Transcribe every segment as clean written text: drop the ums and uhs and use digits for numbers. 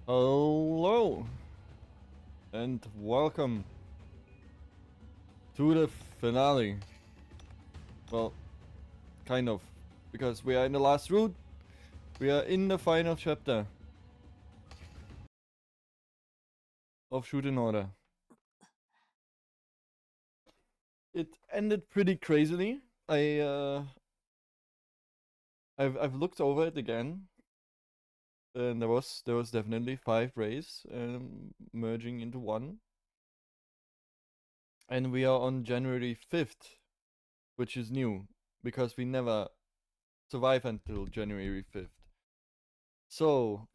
Hello and welcome to the finale. Well, kind of, because we are in the last route. We are in the final chapter of Shuten Order. It ended pretty crazily. I've looked over it again, and there was definitely 5 rays merging into one, and we are on January 5th, which is new because we never survive until January 5th. So,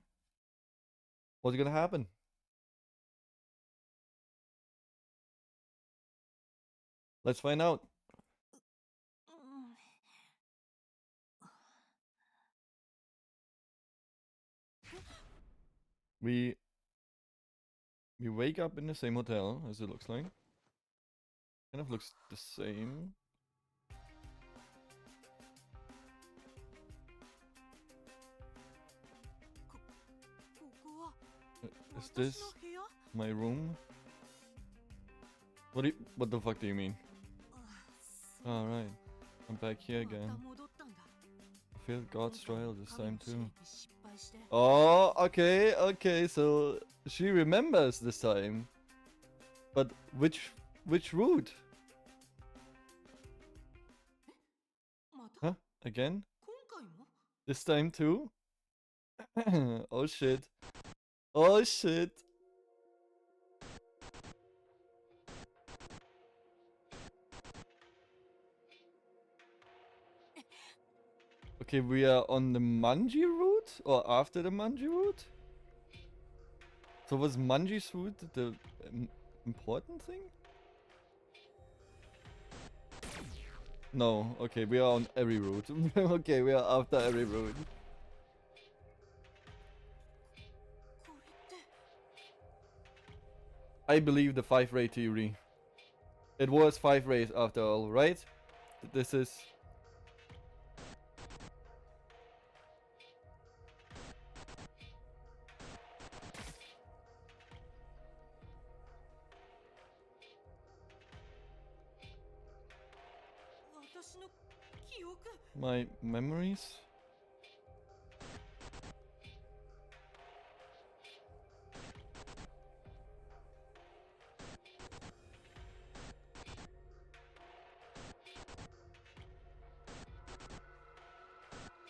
what's gonna happen? Let's find out. We wake up in the same hotel, as it looks like. Kind of looks the same. Is this my room? What the fuck do you mean? Alright, I'm back here again. I failed God's trial this time too. Oh, okay, so she remembers this time. But which route? Huh? Again? This time too? Oh shit. Oh shit. Okay, we are on the Manji route or after the Manji route? So was Manji's route the important thing? No, okay, we are on every route. Okay, we are after every route. I believe the 5-ray theory. It was 5 rays after all, right? This is... my memories?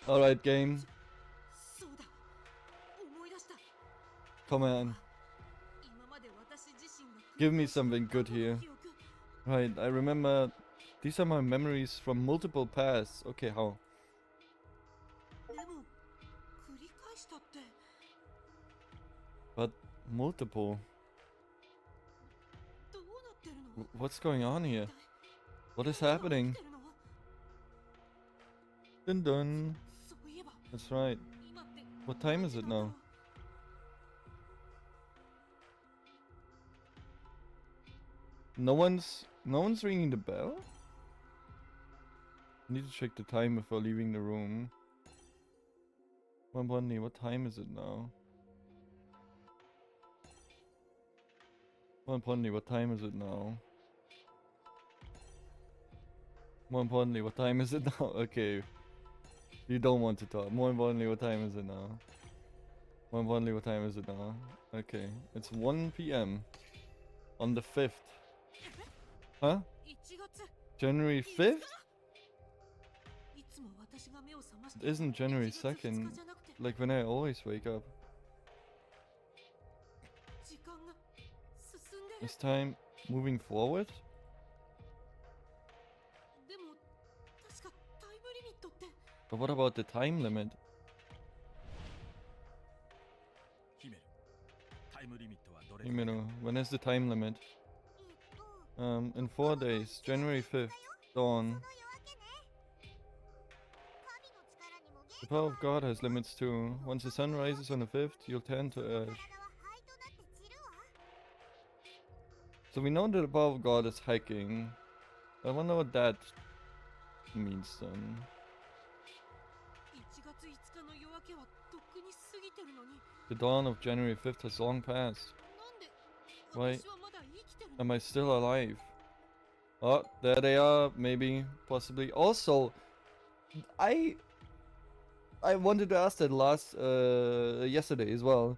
Alright, game. Come on. Give me something good here. Right, I remember... These are my memories from multiple paths. Okay, how? But multiple? What's going on here? What is happening? Dun dun. That's right. What time is it now? No one's ringing the bell? I need to check the time before leaving the room. Bonnie, what time is it now? More importantly, what time is it now? More importantly, what time is it now? Okay. You don't want to talk. More importantly, what time is it now? More importantly, what time is it now? Okay. It's 1 p.m. on the 5th. Huh? January 5th? It isn't January 2nd. Like when I always wake up. Is time moving forward? But what about the time limit? Himeno, when is the time limit? In 4 days, January 5th, dawn. The power of God has limits too. Once the sun rises on the 5th, you'll turn to ash. So we know that the power of God is hiking. I wonder what that means then. The dawn of January 5th has long passed. Why am I still alive? Oh, there they are. Maybe, possibly. Also, I wanted to ask that yesterday as well.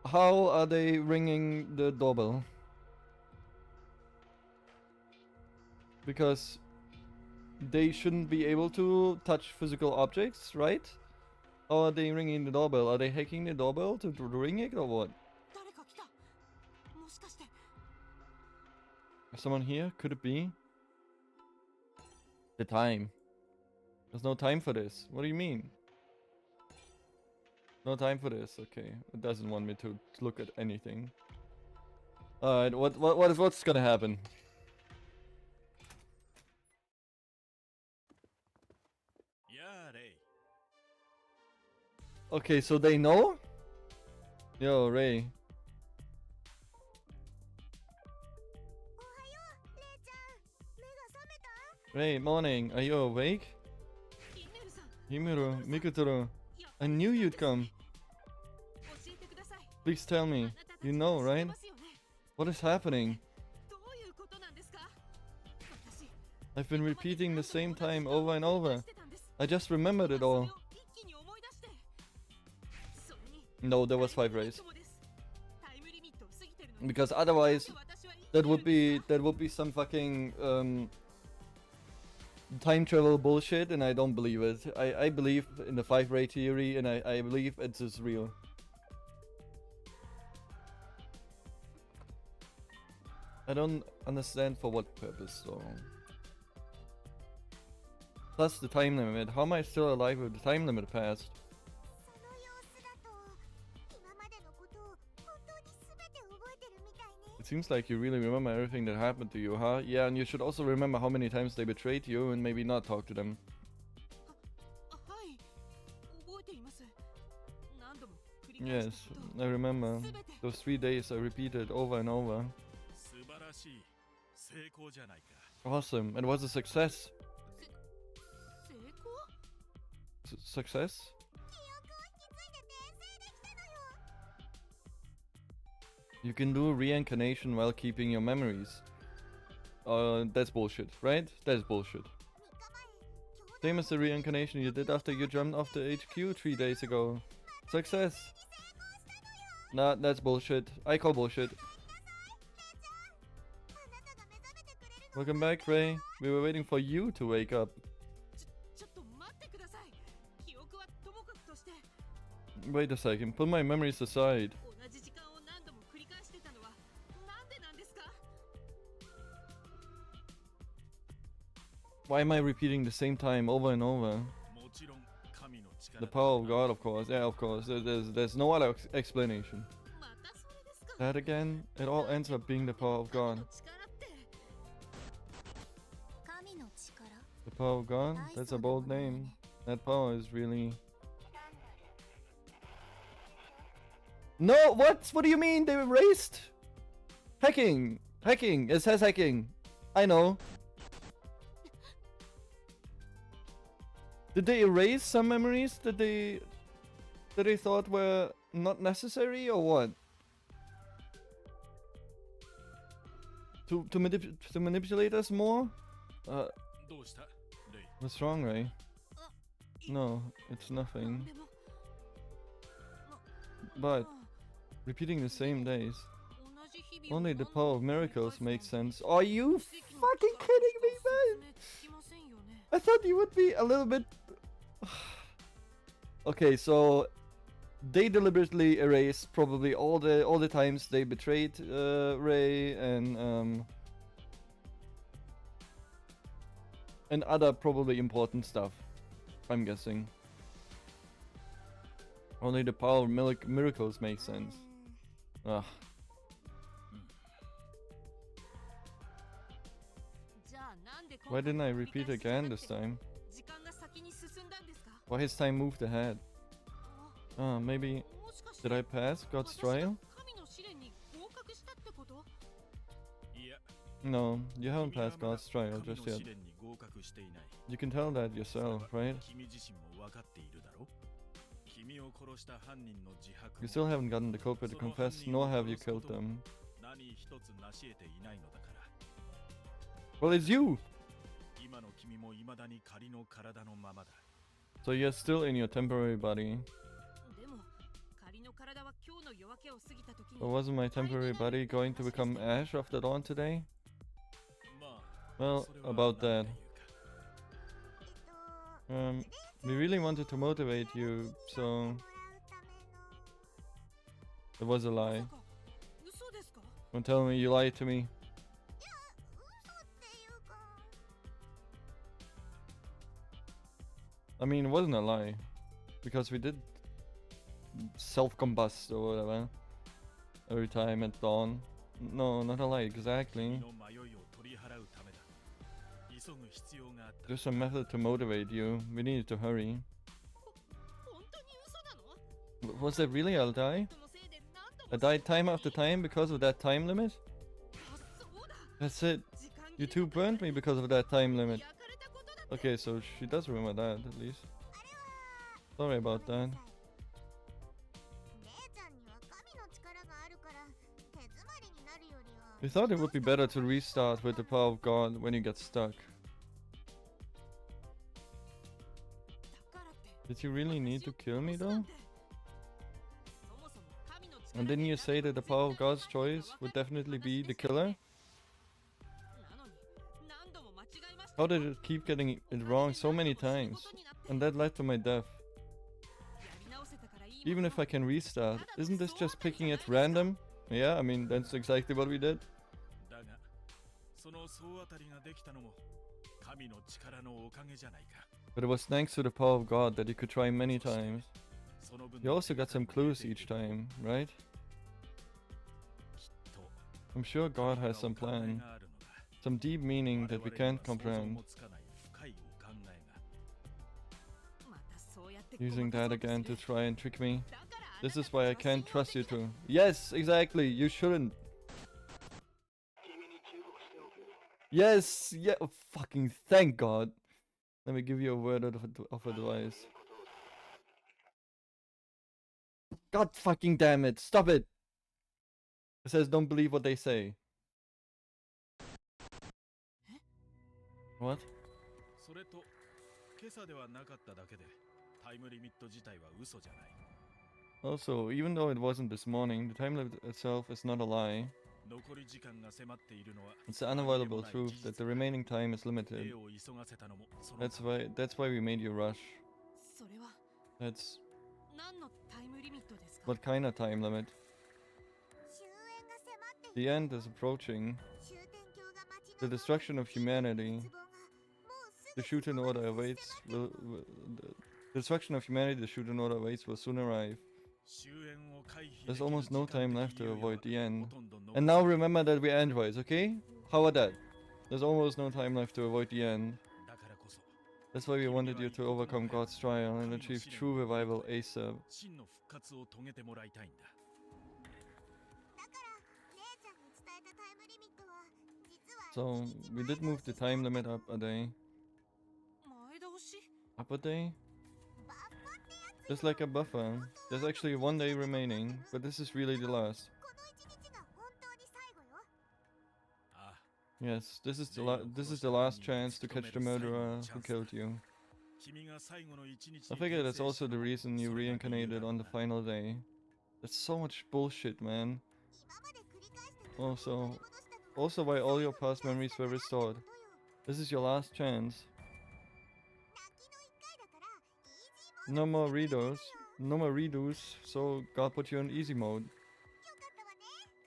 How are they ringing the doorbell? Because they shouldn't be able to touch physical objects, right? How are they ringing the doorbell? Are they hacking the doorbell to ring it or what? Is someone here? Could it be? The time. There's no time for this. What do you mean? No time for this. Okay. It doesn't want me to look at anything. Alright, what's gonna happen? Okay, so they know? Yo, Ray. Ray, morning. Are you awake? Himuro, Mikutoro. I knew you'd come. Please tell me. You know, right? What is happening? I've been repeating the same time over and over. I just remembered it all. No, there was 5 rays. Because otherwise, that would be some fucking time travel bullshit, and I don't believe it. I believe in the 5-ray theory, and I believe it's just real. I don't understand for what purpose though. Plus the time limit. How am I still alive with the time limit passed? It seems like you really remember everything that happened to you, huh? Yeah, and you should also remember how many times they betrayed you and maybe not talk to them. Yes, I remember. Those 3 days I repeated over and over. Awesome, it was a success. Success? You can do reincarnation while keeping your memories. That's bullshit, right? That's bullshit. Same as the reincarnation you did after you jumped off the HQ 3 days ago. Success! Nah, that's bullshit. I call bullshit. Welcome back, Ray. We were waiting for you to wake up. Wait a second, put my memories aside. Why am I repeating the same time over and over? The power of God, of course. Yeah, of course. There's no other explanation. That again, it all ends up being the power of God. The power of God? That's a bold name. That power is really... No, what? What do you mean? They erased? Hacking! Hacking! It says hacking. I know. Did they erase some memories that they thought were not necessary, or what? To manipulate us more? What's wrong, Ray? No, it's nothing. But repeating the same days. Only the power of miracles makes sense. Are you fucking kidding me, man? I thought you would be a little bit... Okay, so they deliberately erased probably all the times they betrayed Ray and other probably important stuff, I'm guessing. Only the power of miracles makes sense. Ugh. Why didn't I repeat again this time? Why has time moved ahead? Maybe... Did I pass God's trial? No, you haven't passed God's trial just yet. You can tell that yourself, right? You still haven't gotten the culprit to confess, nor have you killed them. Well, it's you! So you're still in your temporary body. But wasn't my temporary body going to become ash after dawn today? Well, about that. We really wanted to motivate you, so... It was a lie. Don't tell me you lied to me. I mean, it wasn't a lie. Because we did self-combust or whatever. Every time at dawn. No, not a lie, exactly. Just a method to motivate you. We needed to hurry. Was that really I'll die? I died time after time because of that time limit? That's it. You two burned me because of that time limit. Okay, so she does remember that at least. Sorry about that. We thought it would be better to restart with the power of God when you get stuck. Did you really need to kill me though? And didn't you say that the power of God's choice would definitely be the killer? How did it keep getting it wrong so many times? And that led to my death. Even if I can restart, isn't this just picking at random? Yeah, I mean, that's exactly what we did. But it was thanks to the power of God that you could try many times. You also got some clues each time, right? I'm sure God has some plan. Some deep meaning that we can't comprehend. Using that again to try and trick me. This is why I can't trust you two. Yes, exactly. You shouldn't. Yes, yeah. Oh, fucking thank God. Let me give you a word of advice. God fucking damn it. Stop it. It says don't believe what they say. What? Also, even though it wasn't this morning, the time limit itself is not a lie. It's the unavoidable truth that the remaining time is limited. That's why we made you rush. That's... What kind of time limit? The end is approaching. The destruction of humanity. The Shuten order awaits. The destruction of humanity the Shuten order awaits will soon arrive. There's almost no time left to avoid the end. And now remember that we're androids, okay? How about that? There's almost no time left to avoid the end. That's why we wanted you to overcome God's trial and achieve true revival ASAP. So, we did move the time limit up a day. Up a day? Just like a buffer. There's actually 1 day remaining, but this is really the last. Yes, this is the last chance to catch the murderer who killed you. I figure that's also the reason you reincarnated on the final day. That's so much bullshit, man. Also why all your past memories were restored. This is your last chance. No more redos. No more redos, so God put you in easy mode.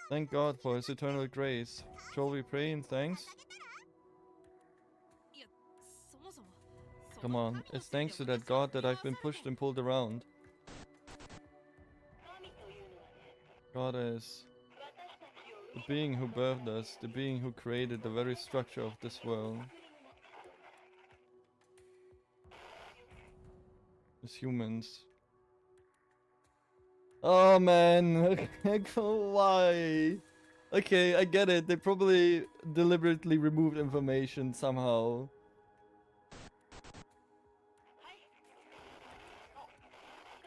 Thank God for his eternal grace. Shall we pray in thanks? Come on, it's thanks to that God that I've been pushed and pulled around. God is the being who birthed us, the being who created the very structure of this world. As humans. Oh man, why? Okay, I get it. They probably deliberately removed information somehow.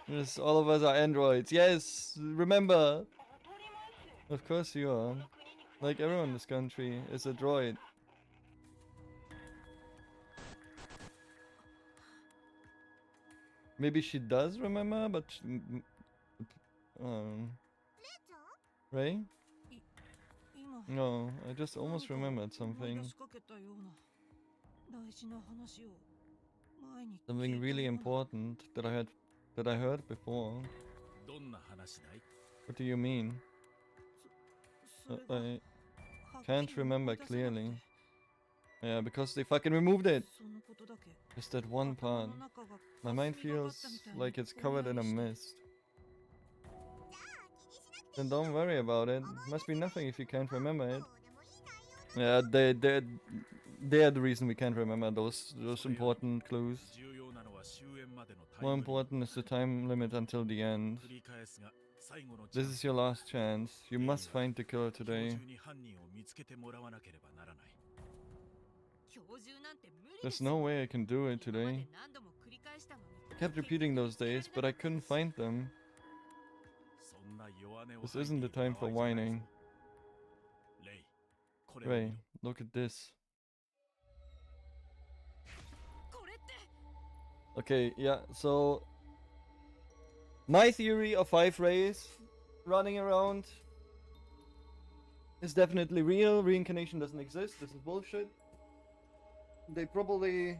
Yes, all of us are androids. Yes, remember. Of course you are. Like everyone in this country is a droid. Maybe she does remember, but Ray? No, I just almost remembered something. Something really important that I heard before. What do you mean? I can't remember clearly. Yeah, because they fucking removed it. Just that one part. My mind feels like it's covered in a mist. Then don't worry about it. Must be nothing if you can't remember it. Yeah, they're the reason we can't remember those important clues. More important is the time limit until the end. This is your last chance. You must find the killer today. There's no way I can do it today. I kept repeating those days, but I couldn't find them. This isn't the time for whining. Ray, look at this. Okay, yeah, so my theory of 5 rays running around is definitely real. Reincarnation doesn't exist. This is bullshit. They probably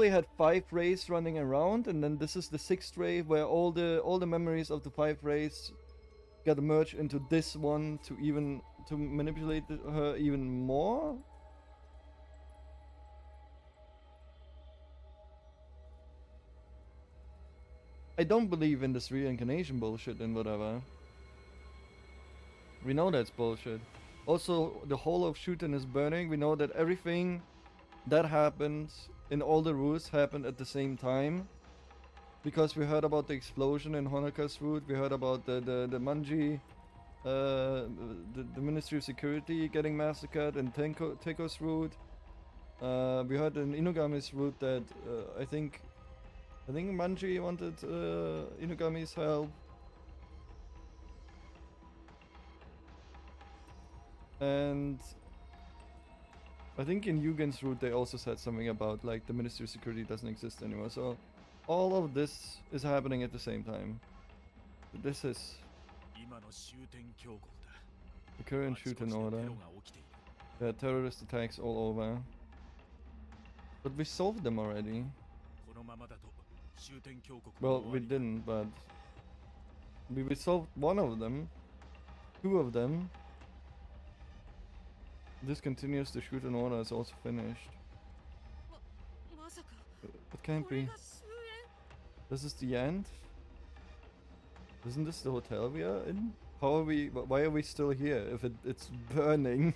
had 5 rays running around, and then this is the 6th ray where all the memories of the 5 rays got merged into this one to manipulate her even more. I don't believe in this reincarnation bullshit and whatever. We know that's bullshit. Also, the whole of Shuten is burning. We know that everything that happened in all the routes happened at the same time. Because we heard about the explosion in Honoka's route, we heard about the Manji, the Ministry of Security getting massacred in Teko's route. We heard in Inugami's route that I think Manji wanted Inugami's help. And I think in Yugen's route they also said something about like the Ministry of Security doesn't exist anymore. So all of this is happening at the same time. This is the current Shuten order. There are terrorist attacks all over. But we solved them already. Well, we didn't, but we solved one of them. 2 of them. This continues, the Shuten order is also finished. It can't be. This is the end? Isn't this the hotel we are in? How are we? Why are we still here if it's burning?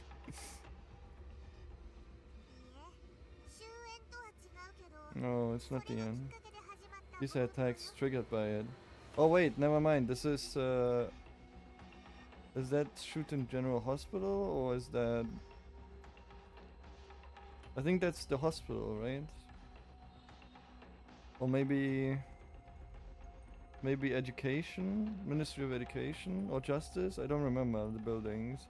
No, it's not the end. These are attacks triggered by it. Oh wait, never mind. This is that Shuten General Hospital or is that? I think that's the hospital, right? Or maybe education, Ministry of Education or Justice. I don't remember the buildings.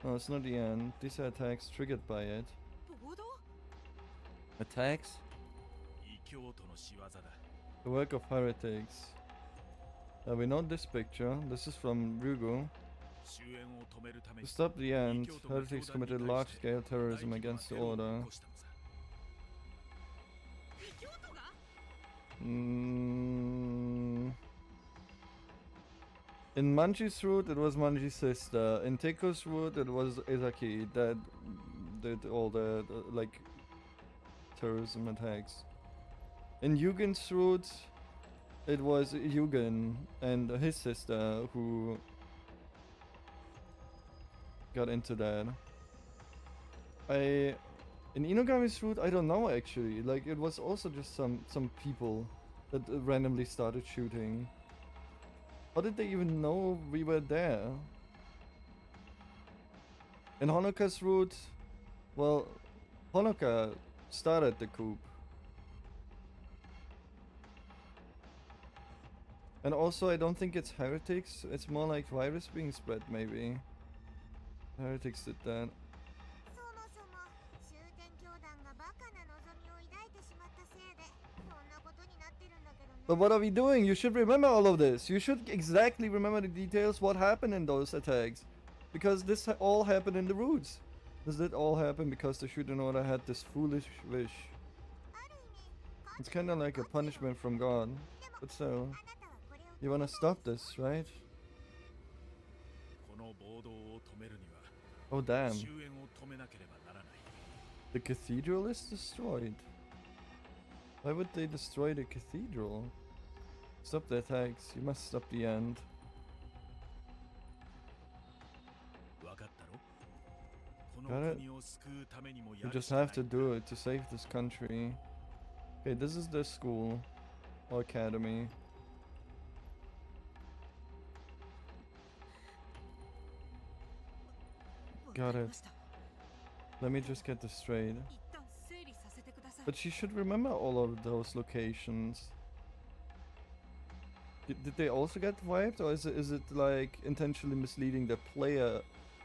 No, it's not the end. These are attacks triggered by it. Attacks? The work of heretics. We know this picture. This is from Ryugu. To stop the end, heretics committed large-scale terrorism against the order. In Manji's route, it was Manji's sister. In Teiko's route, it was Izaki that did all the like terrorism attacks. In Yugen's route, it was Yugen and his sister who got into that. In Inugami's route, I don't know actually. Like it was also just some people that randomly started shooting. How did they even know we were there? In Honoka's route, well, Honoka started the coup. And also, I don't think it's heretics. It's more like virus being spread, maybe. Heretics did that. But what are we doing? You should remember all of this. You should exactly remember the details, what happened in those attacks. Because this all happened in the roots. This did all happen because the Shuten order had this foolish wish. It's kinda like a punishment from God. But still. You wanna stop this, right? Oh damn. The cathedral is destroyed. Why would they destroy the cathedral? Stop the attacks. You must stop the end. Got it? You just have to do it to save this country. Okay, this is the school. Or academy. Got it. Let me just get this straight. But she should remember all of those locations. Did they also get wiped, or is it like intentionally misleading the player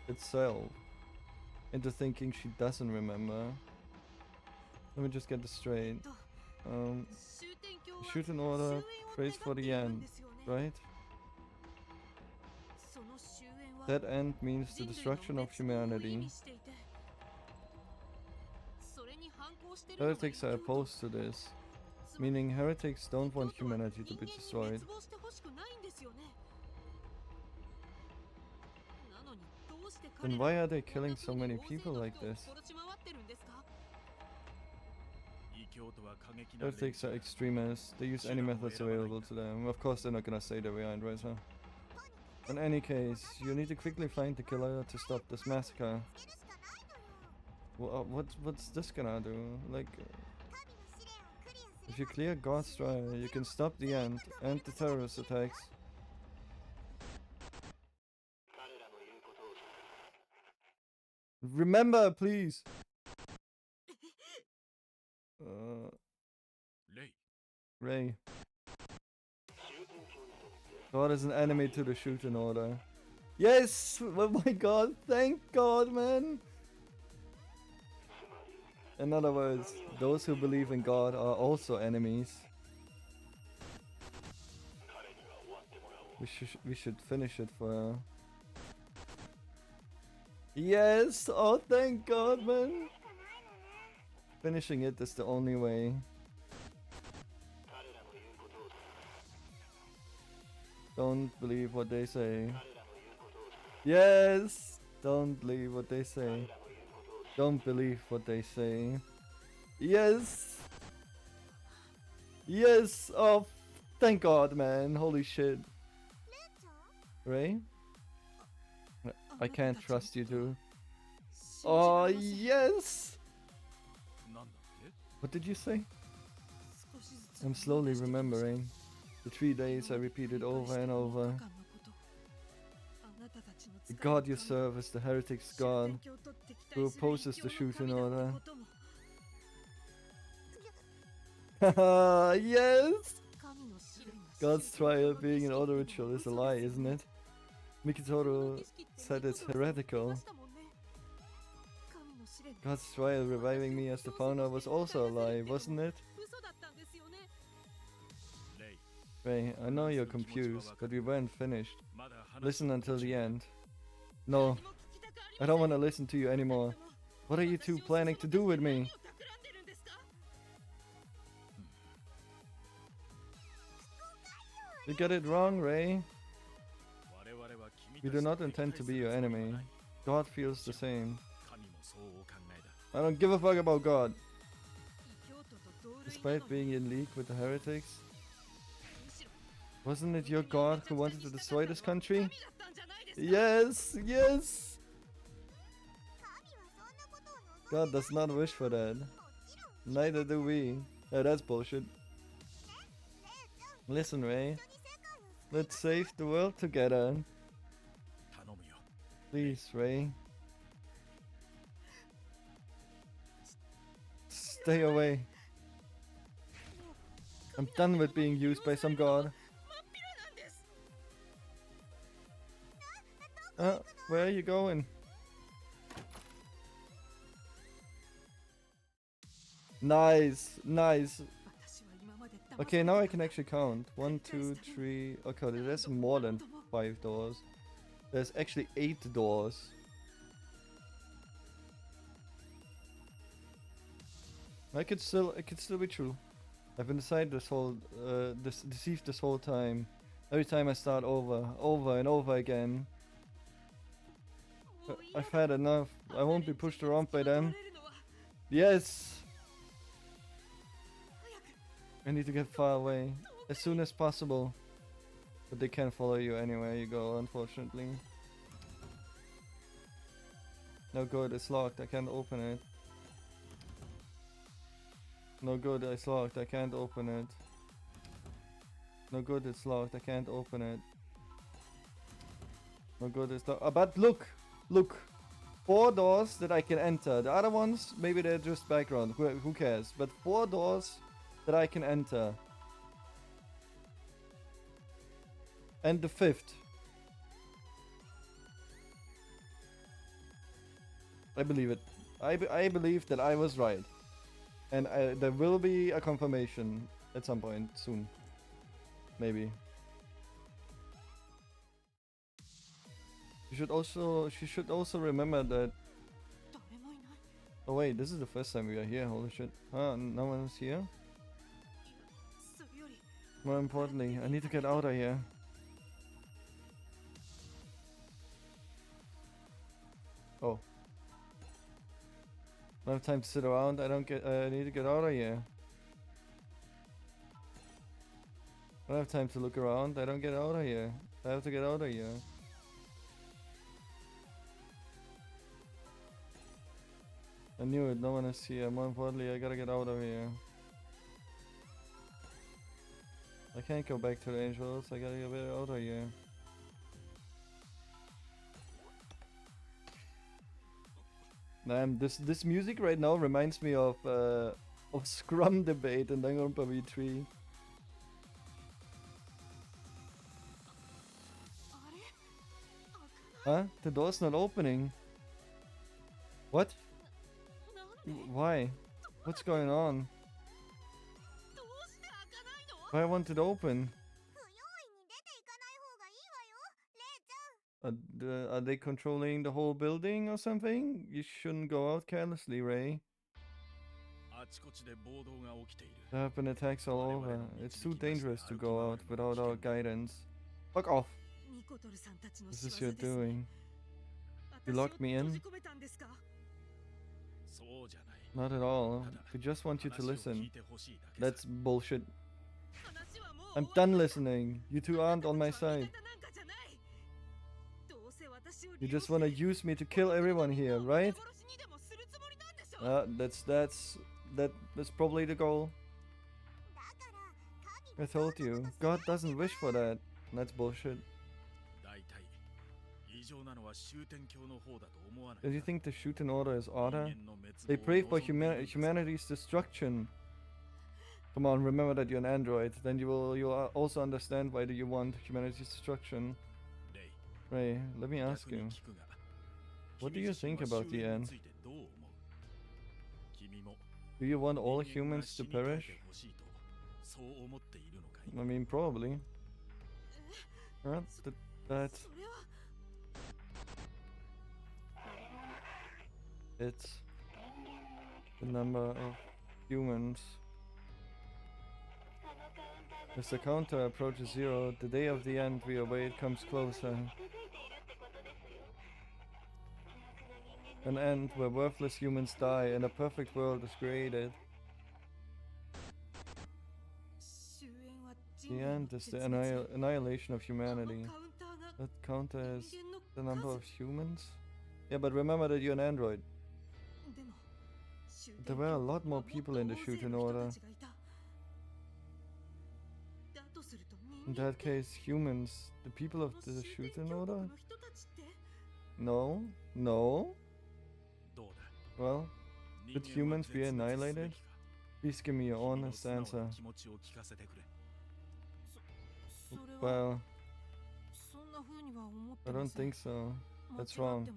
itself into thinking she doesn't remember? Let me just get this straight. Shoot an order, praise for the end, right? That end means the destruction of humanity. Heretics are opposed to this, meaning heretics don't want humanity to be destroyed. Then why are they killing so many people like this? Heretics are extremists. They use any methods available to them. Of course they're not gonna say they're behind, right, huh? In any case, you need to quickly find the killer to stop this massacre. What's this gonna do? Like, if you clear God's trial, you can stop the end and the terrorist attacks. Remember, please. Ray. God is an enemy to the Shuten order. Yes! Oh my god, thank God, man! In other words, those who believe in God are also enemies. We should finish it for her. Yes! Oh, thank God, man! Finishing it is the only way. Don't believe what they say. Yes! Don't believe what they say. Don't believe what they say. Yes! Yes! Oh, thank God, man. Holy shit. Ray? I can't trust you, dude. Oh, yes! What did you say? I'm slowly remembering. The 3 days I repeated over and over. The God you serve is the heretic's God, who opposes the Shuten order. Haha, yes! God's trial being an order ritual is a lie, isn't it? Mikitoro said it's heretical. God's trial reviving me as the founder was also a lie, wasn't it? Ray, I know you're confused, but we weren't finished. Listen until the end. No, I don't want to listen to you anymore. What are you two planning to do with me? You got it wrong, Ray. We do not intend to be your enemy. God feels the same. I don't give a fuck about God. Despite being in league with the heretics, wasn't it your God who wanted to destroy this country? Yes, yes! God does not wish for that. Neither do we. That's bullshit. Listen, Ray. Let's save the world together. Please, Ray. Stay away. I'm done with being used by some god. Where are you going? Nice, nice. Okay, now I can actually count. 1, 2, 3. Okay, there's more than 5 doors. There's actually 8 doors. It could still be true. I've been deceived deceived this whole time. Every time I start over and over again. I've had enough. I won't be pushed around by them. Yes! I need to get far away. As soon as possible. But they can't follow you anywhere you go, unfortunately. No good, it's locked. I can't open it. No good, it's locked. I can't open it. No good, it's locked. I can't open it. No good, it's locked. But look! Look! 4 doors that I can enter. The other ones, maybe they're just background. Who cares? But 4 doors that I can enter. And the 5th. I believe it. I believe that I was right. And there will be a confirmation at some point soon. Maybe. She should also remember that. Oh wait, this is the first time we are here. Holy shit. No one is here. More importantly, I need to get out of here. Oh. I don't have time to sit around. I need to get out of here. I don't have time to look around. I don't get out of here. I have to get out of here. I knew it. No one is here. More importantly, I gotta get out of here. I can't go back to the angels. I gotta get out of here. Man, this music right now reminds me of Scrum debate in Danganronpa V3. Huh? The door's not opening. What? Why? What's going on? Why won't it open? Are they controlling the whole building or something? You shouldn't go out carelessly, Ray. There have been attacks all over. It's too dangerous to go out without our guidance. Fuck off! This is you're doing. You locked me in? Not at all. We just want you to listen. That's bullshit. I'm done listening. You two aren't on my side. You just want to use me to kill everyone here, right? That's probably the goal. I told you, God doesn't wish for that. That's bullshit. Do you think the Shuten order is order? They pray for humanity's destruction. Come on, remember that you're an android. Then you'll also understand why do you want humanity's destruction. Ray, let me ask you. What do you think about the end? Do you want all humans to perish? I mean, probably. It's the number of humans. As the counter approaches 0, the day of the end we await comes closer. An end where worthless humans die and a perfect world is created. The end is the annihilation of humanity. That counter is the number of humans? Yeah, but remember that you're an android. There were a lot more people in the Shuten order. In that case, humans, the people of the Shuten order? No? No? Well, should humans be annihilated? Please give me your honest answer. Well, I don't think so. That's wrong.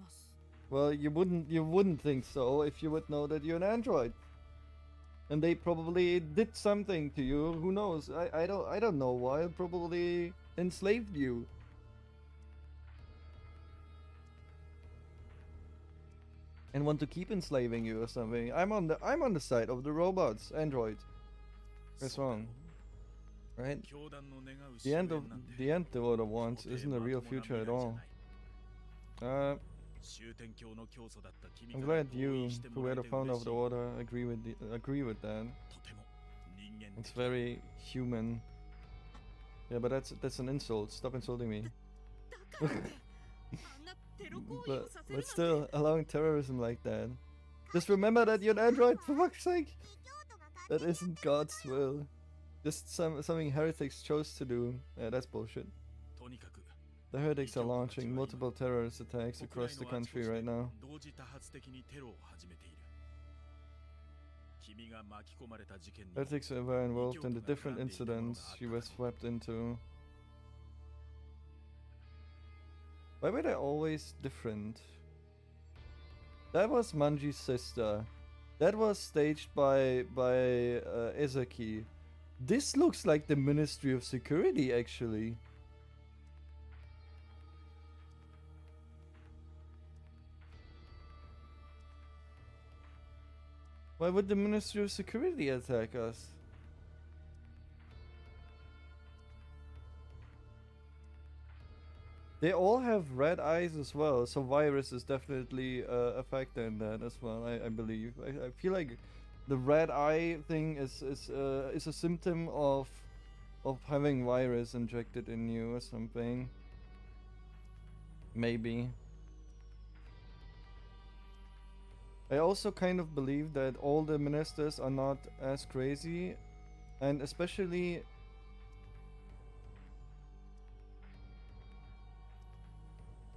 Well, you wouldn't think so if you would know that you're an android. And they probably did something to you. Who knows? I don't know why. Probably enslaved you. And want to keep enslaving you or something. I'm on the side of the robots, android. That's wrong. Right? The end the order wants isn't a real future at all. I'm glad you, who were the founder of the order, agree with that. It's very human. Yeah, but that's an insult. Stop insulting me. but still, allowing terrorism like that. Just remember that you're an android, for fuck's sake! That isn't God's will. Just something heretics chose to do. Yeah, that's bullshit. The heretics are launching multiple terrorist attacks across the country right now. Heretics were involved in the different incidents she was swept into. Why were they always different? That was Manji's sister. That was staged by Ezaki. This looks like the Ministry of Security, actually. Why would the Ministry of Security attack us? They all have red eyes as well, so virus is definitely a factor in that as well. I believe. I feel like the red eye thing is a symptom of having virus injected in you or something. Maybe. I also kind of believe that all the ministers are not as crazy, and especially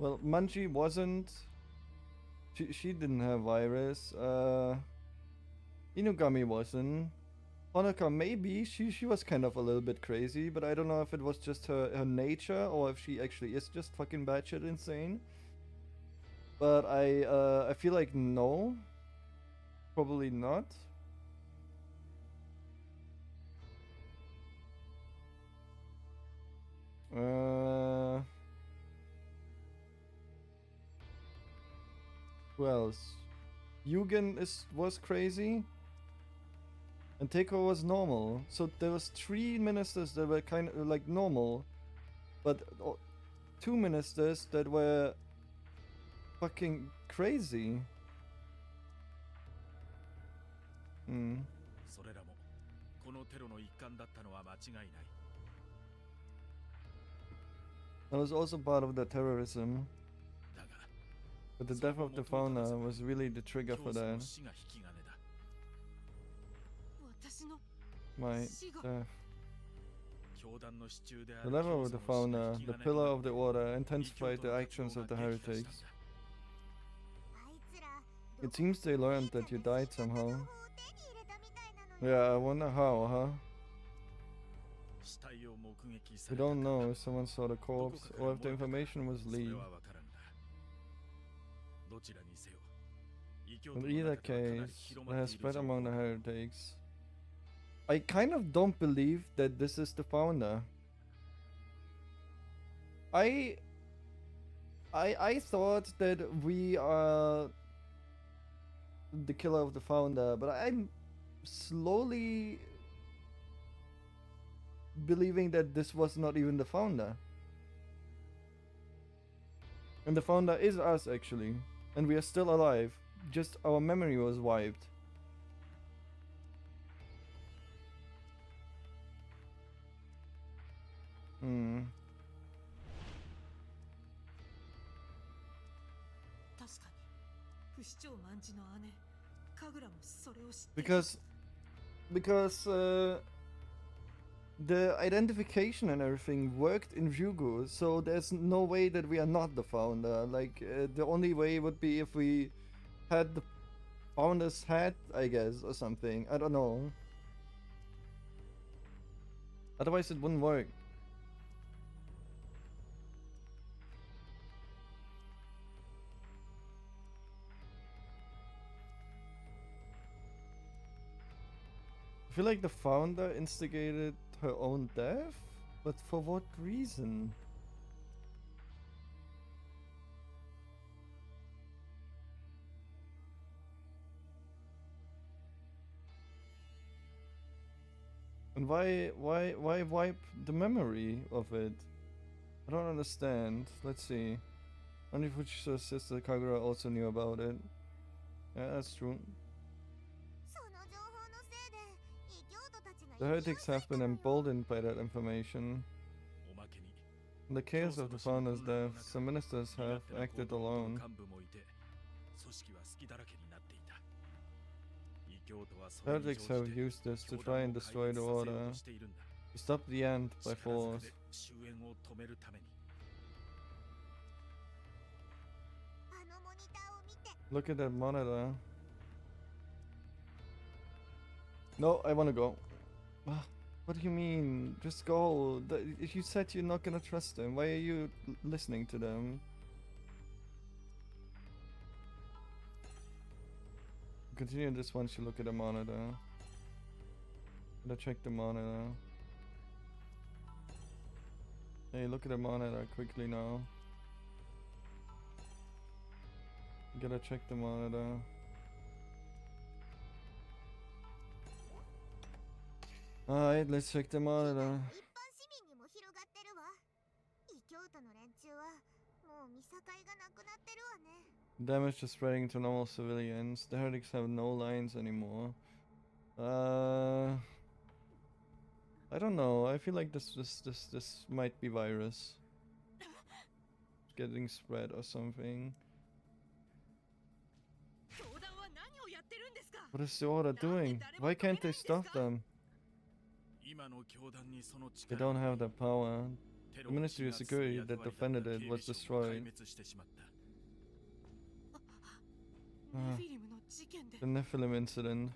well, Manji wasn't. She didn't have virus. Inugami wasn't. Honoka maybe. She was kind of a little bit crazy, but I don't know if it was just her nature or if she actually is just fucking batshit insane. But I feel like no. Probably not. Who else? Yugen was crazy. And Teiko was normal. So there was 3 ministers that were kind of like normal. But 2 ministers that were fucking crazy. That was also part of the terrorism. But the death of the founder was really the trigger for that. My death. The level of the founder, the pillar of the order, intensified the actions of the heretics. It seems they learned that you died somehow. Yeah, I wonder how, huh? We don't know if someone saw the corpse or if the information was leaked. In either case, it has spread among the heretics. I kind of don't believe that this is the founder. I thought that we are the killer of the founder, but I'm slowly believing that this was not even the founder. And the founder is us, actually. And we are still alive. Just our memory was wiped. Because the identification and everything worked in Ryugu, so there's no way that we are not the founder. Like, the only way would be if we had the founder's hat, I guess, or something. I don't know. Otherwise it wouldn't work. feel like the founder instigated her own death, but for what reason? And why wipe the memory of it? I don't understand. Let's see. Only Fujisa's sister Kagura also knew about it. Yeah, that's true. The heretics have been emboldened by that information. In the case of the founder's death, some ministers have acted alone. Heretics have used this to try and destroy the order, to stop the end by force. Look at that monitor. No, I wanna go. What do you mean? Just go. If you said you're not gonna trust them, why are you listening to them? Continue this once you look at the monitor. Gotta check the monitor. Hey, look at the monitor quickly now. Gotta check the monitor. Alright, let's check the monitor. Damage is spreading to normal civilians. The heretics have no lines anymore. I don't know. I feel like this might be virus getting spread or something. What is the order doing? Why can't they stop them? They don't have the power. The Ministry of Security that defended it was destroyed. The Nephilim incident.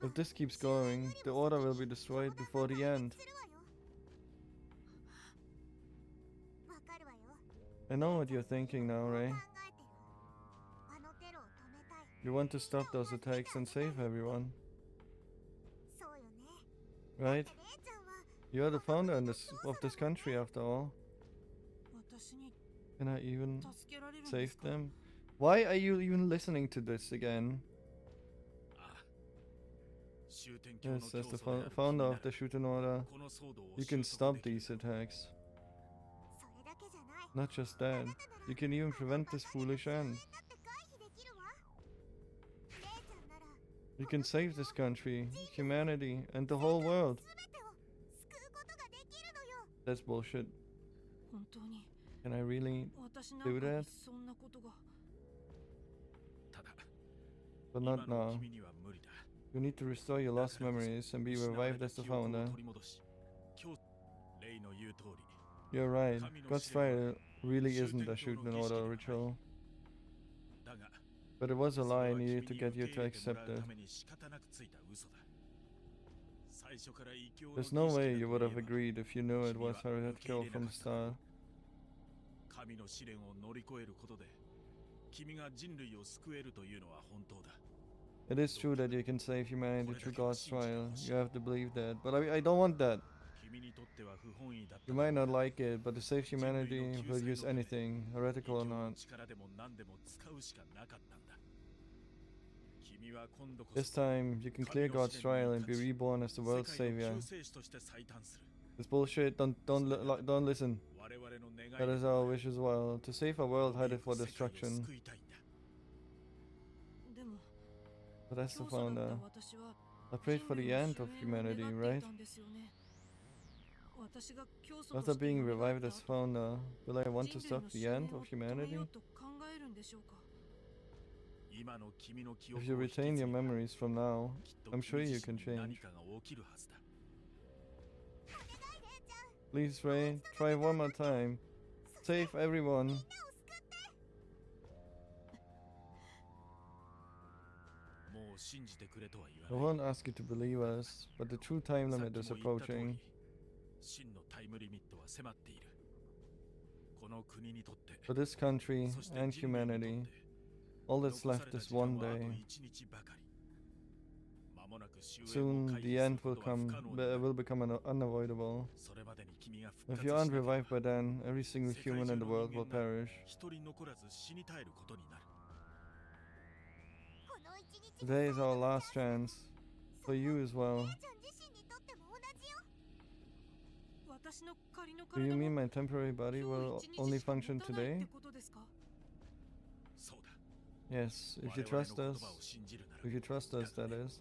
If this keeps going, the order will be destroyed before the end. I know what you're thinking now, Ray. You want to stop those attacks and save everyone. Right? You're the founder of this country after all. Can I even save them? Why are you even listening to this again? Yes, as the founder of the Shuten order, you can stop these attacks. Not just that, you can even prevent this foolish end. You can save this country, humanity, and the whole world. That's bullshit. Can I really do that? But not now. You need to restore your lost memories and be revived as the founder. You're right. God's trial really isn't a Shuten order ritual. But it was a lie needed to get you to accept it. There's no way you would have agreed if you knew it was heretical from the start. It is true that you can save humanity through God's trial. You have to believe that. But I don't want that. You might not like it, but to save humanity will use anything, heretical or not. This time, you can clear God's trial and be reborn as the world's savior. This bullshit, don't listen. That is our wish as well, to save a world headed for destruction. But as the founder, I prayed for the end of humanity, right? After being revived as founder, will I want to stop the end of humanity? If you retain your memories from now, I'm sure you can change. Please, Ray, try one more time. Save everyone. I won't ask you to believe us, but the true time limit is approaching. For this country and humanity, all that's left is one day. Soon the end will become unavoidable. If you aren't revived by then, every single human in the world will perish. Today is our last chance. For you as well. Do you mean my temporary body will only function today? Yes, if you trust us. If you trust us, that is.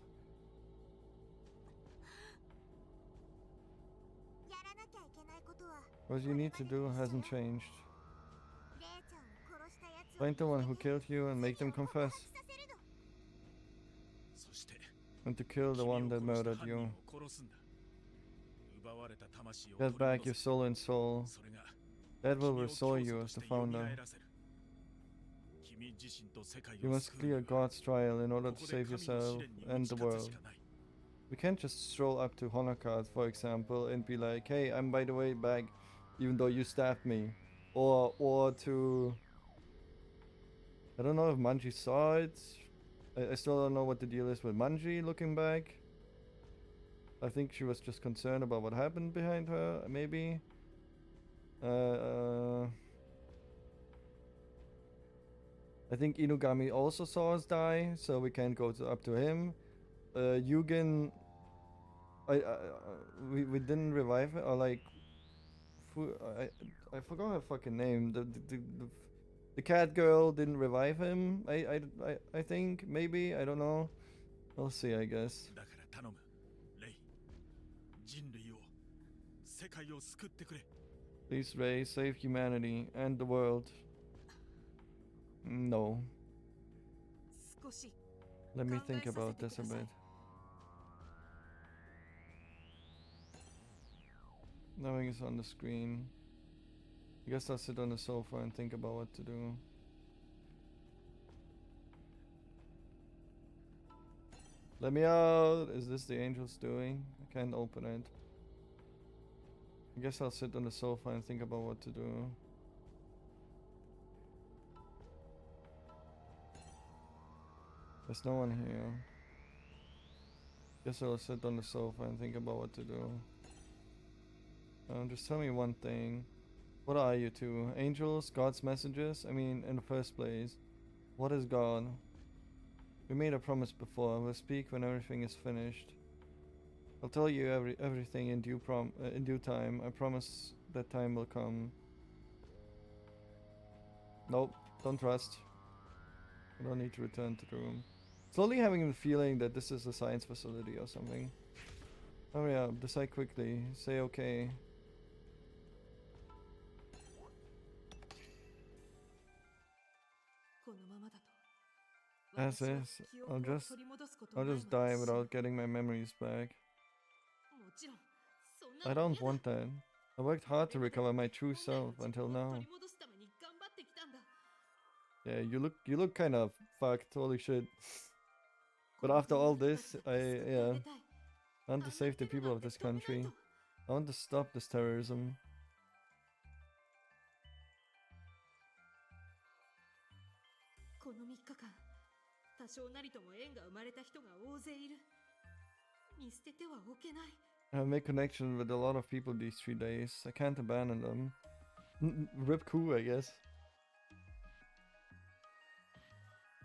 What you need to do hasn't changed. Find the one who killed you and make them confess. And to kill the one that murdered you. Get back your soul and soul. That will restore you as the founder. You must clear God's trial in order to save yourself and the world. We can't just stroll up to Honokat, for example, and be like, hey, I'm by the way back, even though you stabbed me. Or to... I don't know if Manji saw it. I still don't know what the deal is with Manji looking back. I think she was just concerned about what happened behind her, maybe. I think Inugami also saw us die, so we can't go up to him. Yugen... we didn't revive her, or like... I forgot her fucking name. The cat girl didn't revive him. I think, maybe, I don't know. We'll see, I guess. Please, Rei, save humanity and the world. No. Let me think about this a bit. Nothing is on the screen. I guess I'll sit on the sofa and think about what to do. Let me out! Is this the angel's doing? I can't open it. I guess I'll sit on the sofa and think about what to do. There's no one here. Guess I'll sit on the sofa and think about what to do. Just tell me one thing. What are you two? Angels? God's messengers? I mean, in the first place, what is God? We made a promise before. We'll speak when everything is finished. I'll tell you everything in due time. I promise that time will come. Nope, don't trust. I don't need to return to the room. Slowly having the feeling that this is a science facility or something. Hurry up, decide quickly. Say okay. As is, I'll just die without getting my memories back. I don't want that. I worked hard to recover my true self until now. Yeah, you look kind of fucked, holy shit. But after all this, I want to save the people of this country. I want to stop this terrorism. I make connection with a lot of people these 3 days. I can't abandon them. Rip Ku, I guess.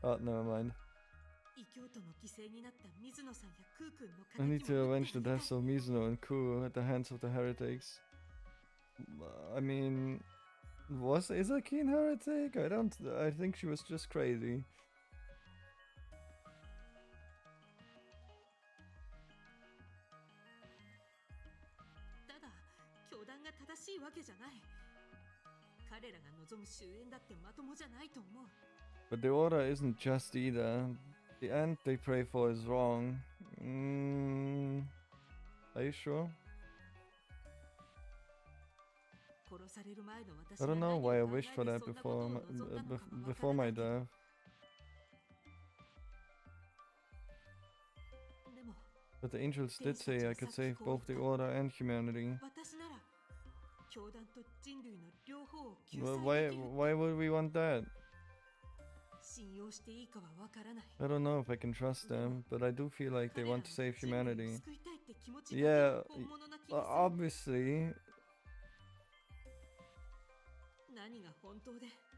Oh, never mind. I need to avenge the deaths of Mizuno and Ku at the hands of the heretics. I mean, was Izaki a heretic? I think she was just crazy. But the order isn't just either. The end they pray for is wrong. Are you sure? I don't know why I wished for that before my death. But the angels did say I could save both the order and humanity. Well, why would we want that? I don't know if I can trust them, but I do feel like they want to save humanity. Yeah, obviously.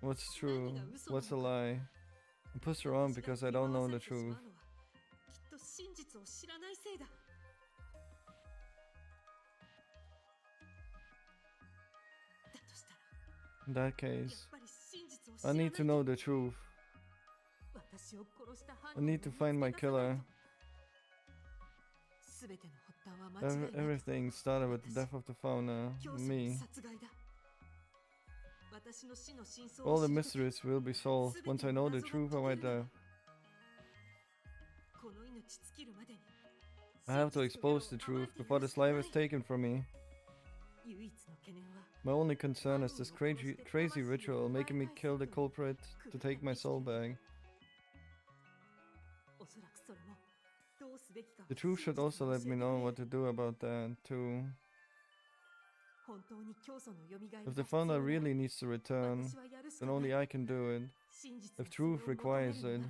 What's true? What's a lie? I'm pushed around because I don't know the truth. In that case, I need to know the truth. I need to find my killer. Everything started with the death of the founder, me. All the mysteries will be solved once I know the truth of my death. I have to expose the truth before this life is taken from me. My only concern is this crazy ritual making me kill the culprit to take my soul back. The truth should also let me know what to do about that too. If the founder really needs to return, then only I can do it. If truth requires it.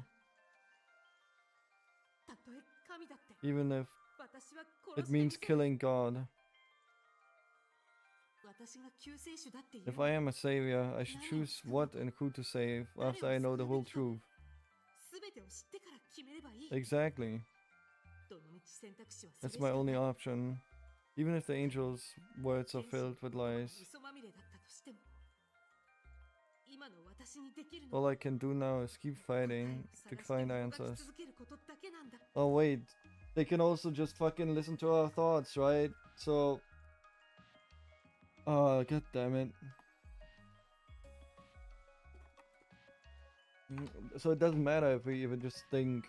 Even if it means killing God. If I am a savior, I should choose what and who to save after I know the whole truth. Exactly. That's my only option. Even if the angel's words are filled with lies. All I can do now is keep fighting to find answers. Oh wait, they can also just fucking listen to our thoughts, right? So... Oh, god damn it. So it doesn't matter if we even just think.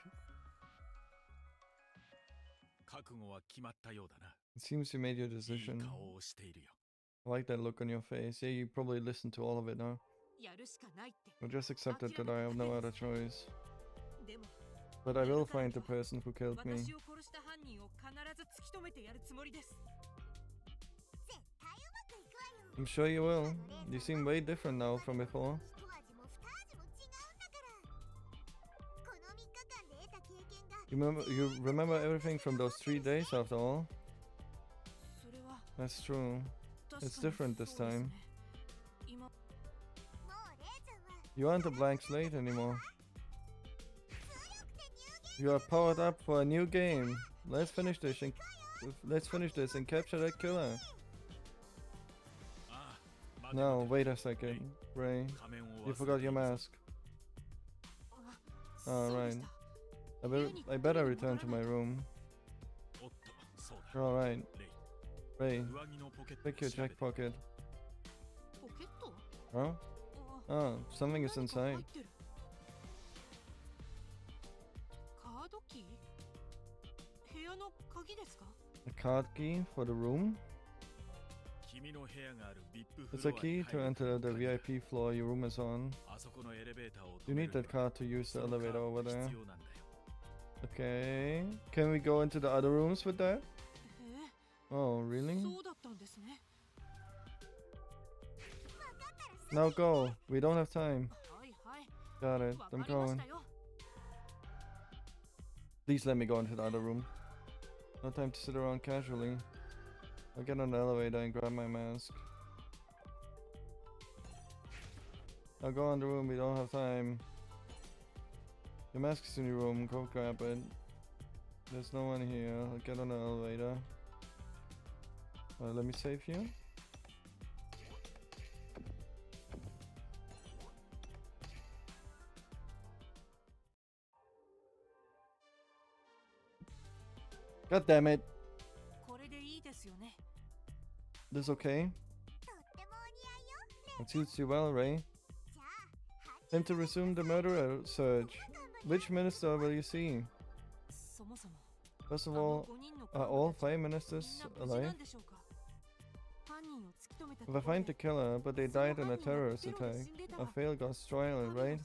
It seems you made your decision. I like that look on your face. Yeah, you probably listened to all of it now. Or just accepted that I have no other choice. But I will find the person who killed me. I'm sure you will. You seem way different now from before. You remember everything from those 3 days after all? That's true. It's different this time. You aren't a blank slate anymore. You are powered up for a new game. Let's finish this and capture that killer. No, wait a second, Ray. You forgot your mask. Alright. I better return to my room. Alright. Ray, pick your jack pocket. Huh? Oh, something is inside. A card key for the room? It's a key to enter the VIP floor your room is on. You need that card to use the elevator over there. Okay. Can we go into the other rooms with that? Oh, really? Now go. We don't have time. Got it. I'm going. Please let me go into the other room. No time to sit around casually. I'll get on the elevator and grab my mask. I'll go in the room, we don't have time. Your mask is in your room, go grab it. There's no one here, I'll get on the elevator. Let me save you. God damn it. This okay? It suits you well, Ray. Time to resume the murderer search. Which minister will you see? First of all, are all 5 ministers alive? If I find the killer, but they died in a terrorist attack, I fail God's trial, right?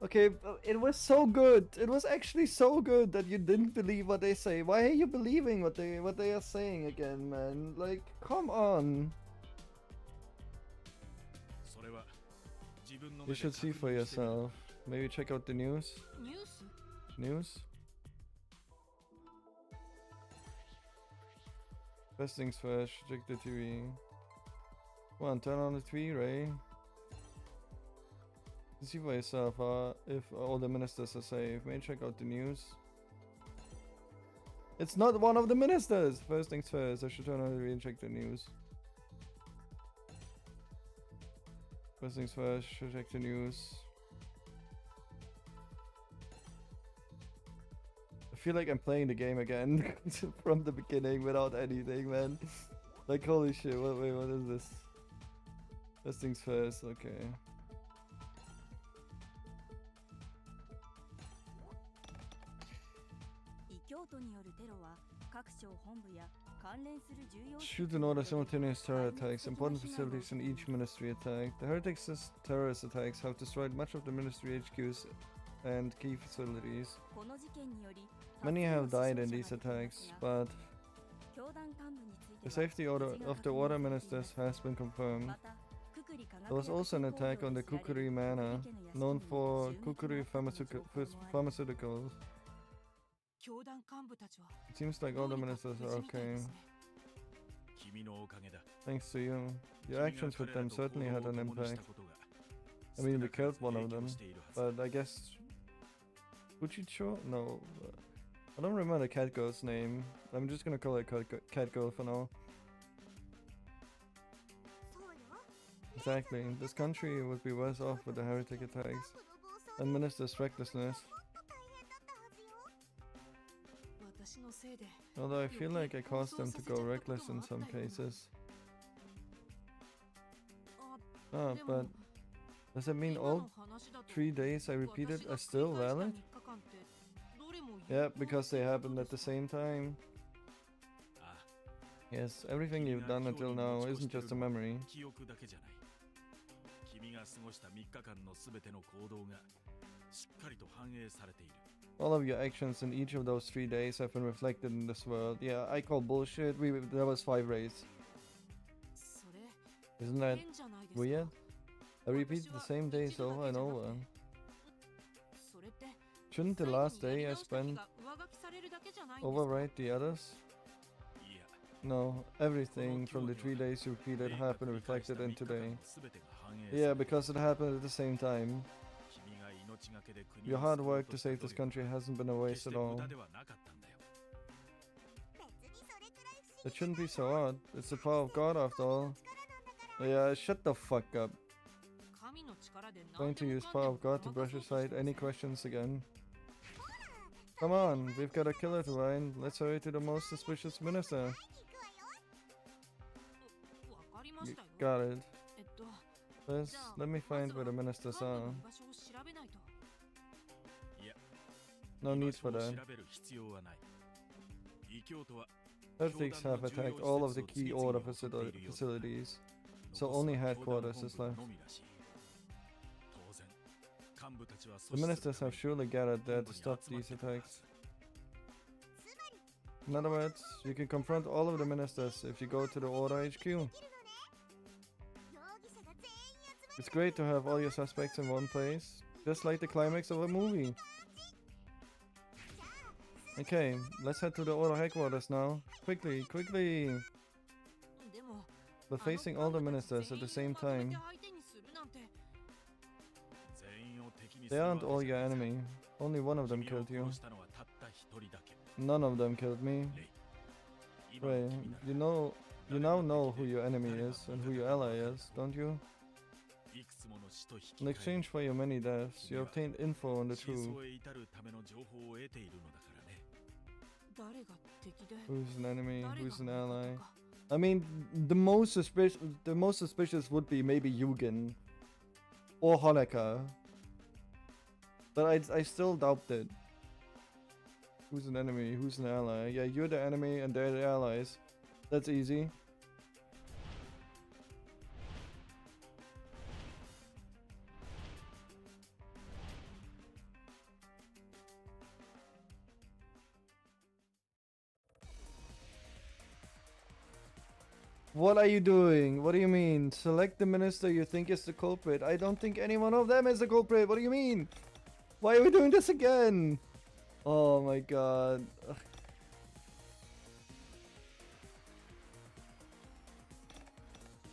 Okay, it was so good. It was actually so good that you didn't believe what they say. Why are you believing what they are saying again, man? Like, come on. You should see for yourself. Maybe check out the news. News? Best things first, check the TV. Come on, turn on the TV, Ray. See for yourself if all the ministers are safe. Maybe check out the news. It's not one of the ministers! First things first, I should turn on the TV and check the news. First things first, should check the news. I feel like I'm playing the game again from the beginning without anything, man. Like, holy shit, wait, what is this? First things first, okay. Shuten order simultaneous terror attacks. Important facilities in each ministry attacked. The heretics' terrorist attacks have destroyed much of the ministry HQs and key facilities. Many have died in these attacks, but the safety order of the order ministers has been confirmed. There was also an attack on the Kukuri Manor, known for Kukuri pharmaceuticals. It seems like all the ministers are okay. Thanks to you. Your actions with them certainly had an impact. I mean, we killed one of them, but I guess... Uchicho? No. I don't remember the cat girl's name. I'm just gonna call her cat girl for now. Exactly. This country would be worse off with the heretic attacks and ministers' recklessness. Although I feel like I caused them to go reckless in some cases. Ah, but does that mean all 3 days I repeated are still valid? Yeah, because they happened at the same time. Yes, everything you've done until now isn't just a memory. All of your actions in each of those 3 days have been reflected in this world. Yeah, I call bullshit. There was 5 raids. Isn't that weird? I repeat the same days over and over. Shouldn't the last day I spent overwrite the others? No, everything from the 3 days you repeated happened reflected in today. Yeah, because it happened at the same time. Your hard work to save this country hasn't been a waste at all. It shouldn't be so odd. It's the power of God after all. Yeah, shut the fuck up. Going to use power of God to brush aside any questions again. Come on, we've got a killer to find. Let's hurry to the most suspicious minister. You got it. First, let me find where the ministers are. No need for that. Heretics have attacked all of the key order facilities, so only headquarters is left. The ministers have surely gathered there to stop these attacks. In other words, you can confront all of the ministers if you go to the Order HQ. It's great to have all your suspects in one place, just like the climax of a movie. Okay, let's head to the Order headquarters now. Quickly, quickly! But facing all the ministers at the same time. They aren't all your enemy. Only one of them killed you. None of them killed me. Ray, you now know who your enemy is and who your ally is, don't you? In exchange for your many deaths, you obtained info on the truth. Who's an enemy? Who's an ally? I mean, the most suspicious would be maybe Yugen or Honecker, but I still doubt it. Who's an enemy? Who's an ally? Yeah, you're the enemy and they're the allies. That's easy. What are you doing? What do you mean? Select the minister you think is the culprit. I don't think any one of them is the culprit. What do you mean? Why are we doing this again? Oh my god. Ugh.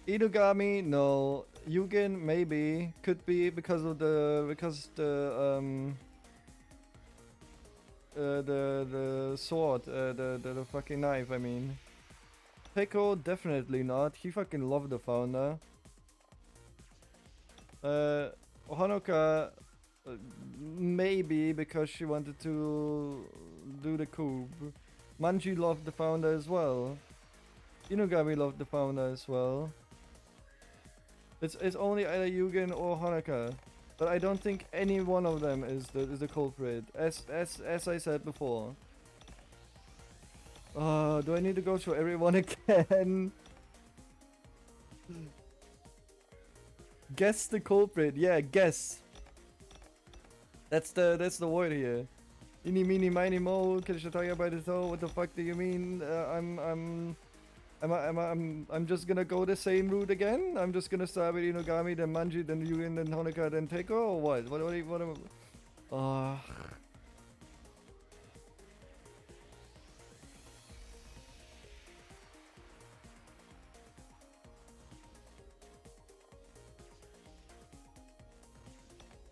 Inugami, no. Yugen, maybe. Could be because of the sword, the fucking knife, I mean. Peko, definitely not. He fucking loved the founder. Honoka, maybe because she wanted to do the coup. Manji loved the founder as well. Inugami loved the founder as well. It's only either Yugen or Honoka. But I don't think any one of them is the culprit. As I said before. Do I need to go through everyone again? Guess the culprit. Yeah, guess. That's the word here. Eeny meeny miny mo, catch the tiger by the toe. What the fuck do you mean? I'm just gonna go the same route again. I'm just gonna start with Inugami, then Manji, then Yugen, then Honoka, then Teiko, or what? What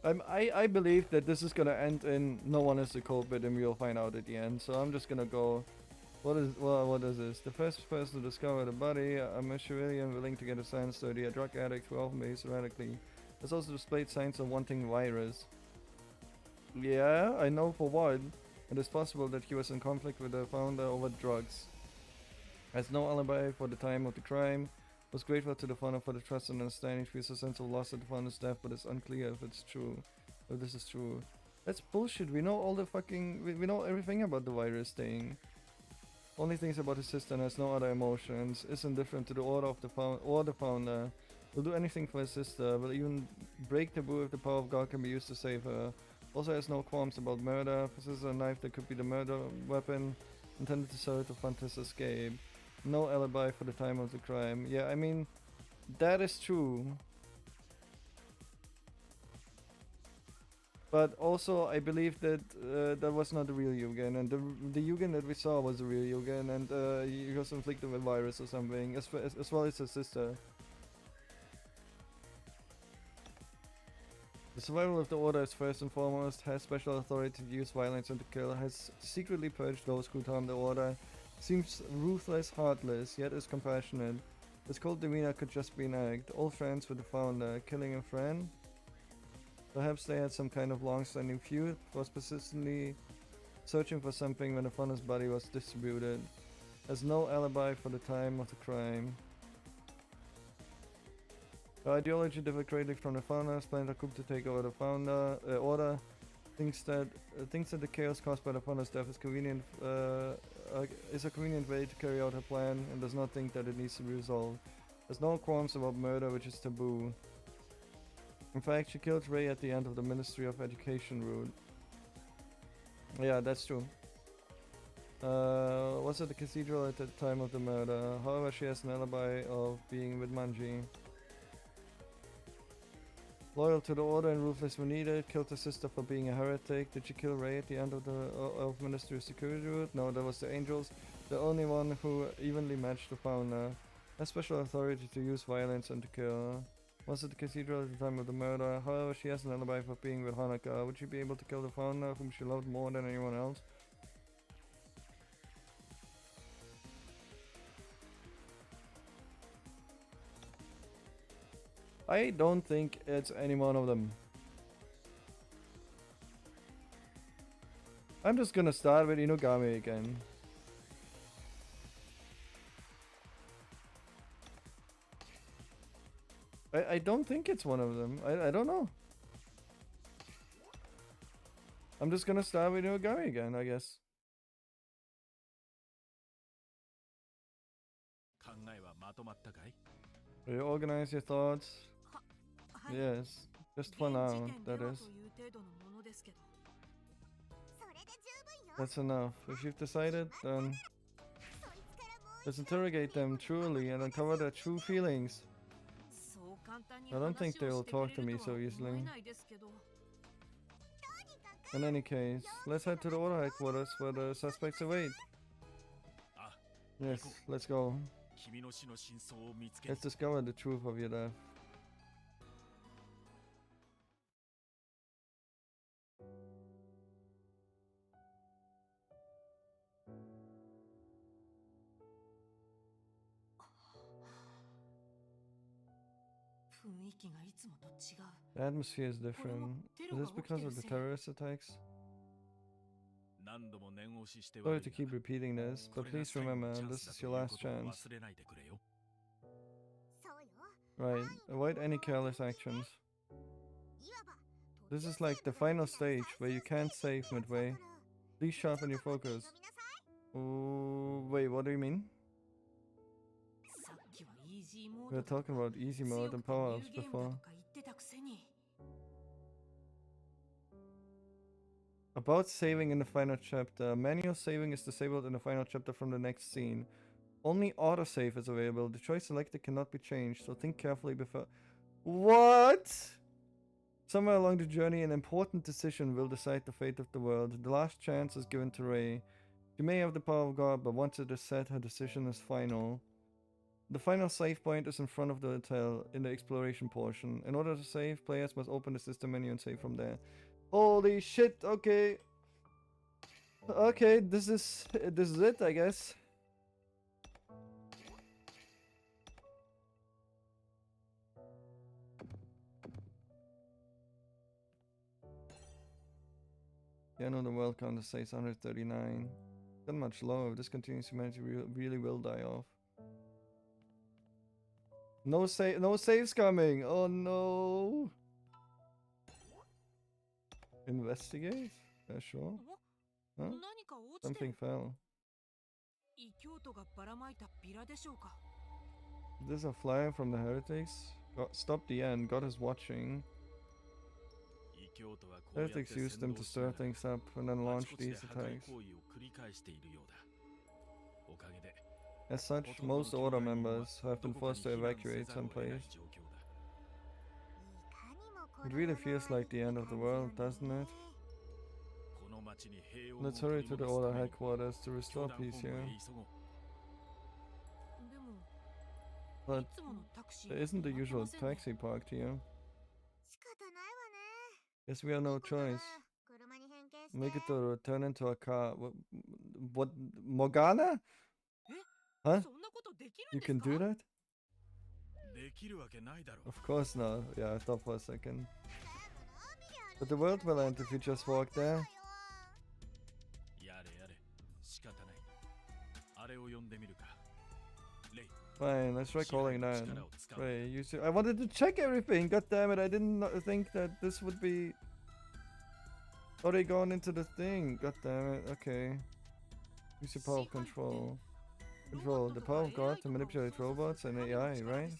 am I? I believe that this is gonna end in no one is the culprit and we'll find out at the end. So I'm just gonna go. What is this? The first person to discover the body, a Machiavellian willing to get a science study, a drug addict who often behaves erratically. Has also displayed signs of wanting virus. Yeah, I know for one. It is possible that he was in conflict with the founder over drugs. Has no alibi for the time of the crime. Was grateful to the founder for the trust and understanding. Feels a sense of loss at the founder's death, but it's unclear if it's true. If this is true. That's bullshit. We know all the fucking. We know everything about the virus thing. Only thinks about his sister and has no other emotions. Is indifferent to the order of the founder. Will do anything for his sister. Will even break taboo if the power of God can be used to save her. Also has no qualms about murder. Possesses a knife that could be the murder weapon. Intended to sell it to fund his escape. No alibi for the time of the crime. Yeah, I mean, that is true. But also, I believe that that was not the real Yugen, and the Yugen that we saw was the real Yugen, and he was inflicted with virus or something, as well as his sister. The survival of the Order is first and foremost, has special authority to use violence and to kill, has secretly purged those who harm the Order, seems ruthless, heartless, yet is compassionate. His cold demeanor could just be an act. Old friends with the founder, killing a friend? Perhaps they had some kind of long-standing feud, was persistently searching for something when the founder's body was distributed. Has no alibi for the time of the crime. The ideology differed greatly from the founders, planned a coup to take over the order. Thinks that the chaos caused by the founder's death is a convenient way to carry out her plan, and does not think that it needs to be resolved. Has no qualms about murder, which is taboo. In fact, she killed Ray at the end of the Ministry of Education route. Yeah, that's true. Was at the cathedral at the time of the murder. However, she has an alibi of being with Manji. Loyal to the order and ruthless when needed. Killed her sister for being a heretic. Did she kill Ray at the end of the Ministry of Security route? No, that was the Angels. The only one who evenly matched the founder. Has special authority to use violence and to kill. Was at the cathedral at the time of the murder. However, she has an alibi for being with Hanukkah. Would she be able to kill the founder, whom she loved more than anyone else? I don't think it's any one of them. I'm just gonna start with Inugami again. I don't think it's one of them. I don't know. I'm just gonna start with Inugami again, I guess. You organize your thoughts. Yes, just for now, that is. That's enough. If you've decided, then Let's interrogate them truly and uncover their true feelings. I don't think they'll talk to me so easily. In any case, let's head to the order headquarters where the suspects await. Yes, let's go. Let's discover the truth of your death. The atmosphere is different. Is this because of the terrorist attacks? Sorry to keep repeating this, but please remember, this is your last chance. Right, avoid any careless actions. This is like the final stage where you can't save midway. Please sharpen your focus. Oh, wait, what do you mean? We were talking about easy mode and power-ups before. About saving in the final chapter. Manual saving is disabled in the final chapter from the next scene. Only autosave is available. The choice selected cannot be changed, so think carefully before... What? Somewhere along the journey, an important decision will decide the fate of the world. The last chance is given to Rei. She may have the power of God, but once it is set, her decision is final. The final save point is in front of the hotel, in the exploration portion. In order to save, players must open the system menu and save from there. Holy shit, okay. Okay, this is it, I guess. Yeah, no, the world counter says 139. Not much lower. If this continues, humanity really will die off. No saves coming. Oh no. Investigate? Yeah, sure. Huh? Something fell. This is a flyer from the heretics. Stop the end. God is watching. Heretics use them to stir things up and then launch these attacks. As such, most Order members have been forced to evacuate someplace. It really feels like the end of the world, doesn't it? Let's hurry to the Order headquarters to restore peace here. But there isn't the usual taxi parked here. Guess we have no choice. Make it to turn into a car. What? Morgana? Huh? You can do that? Of course not. Yeah, I thought for a second. But the world will end if you just walk there. Fine, let's try calling that. Ray, I wanted to check everything. God damn it! I didn't think that this would be already gone into the thing. God damn it! Okay. Use your power of control. Control the power of God to manipulate robots and AI, right?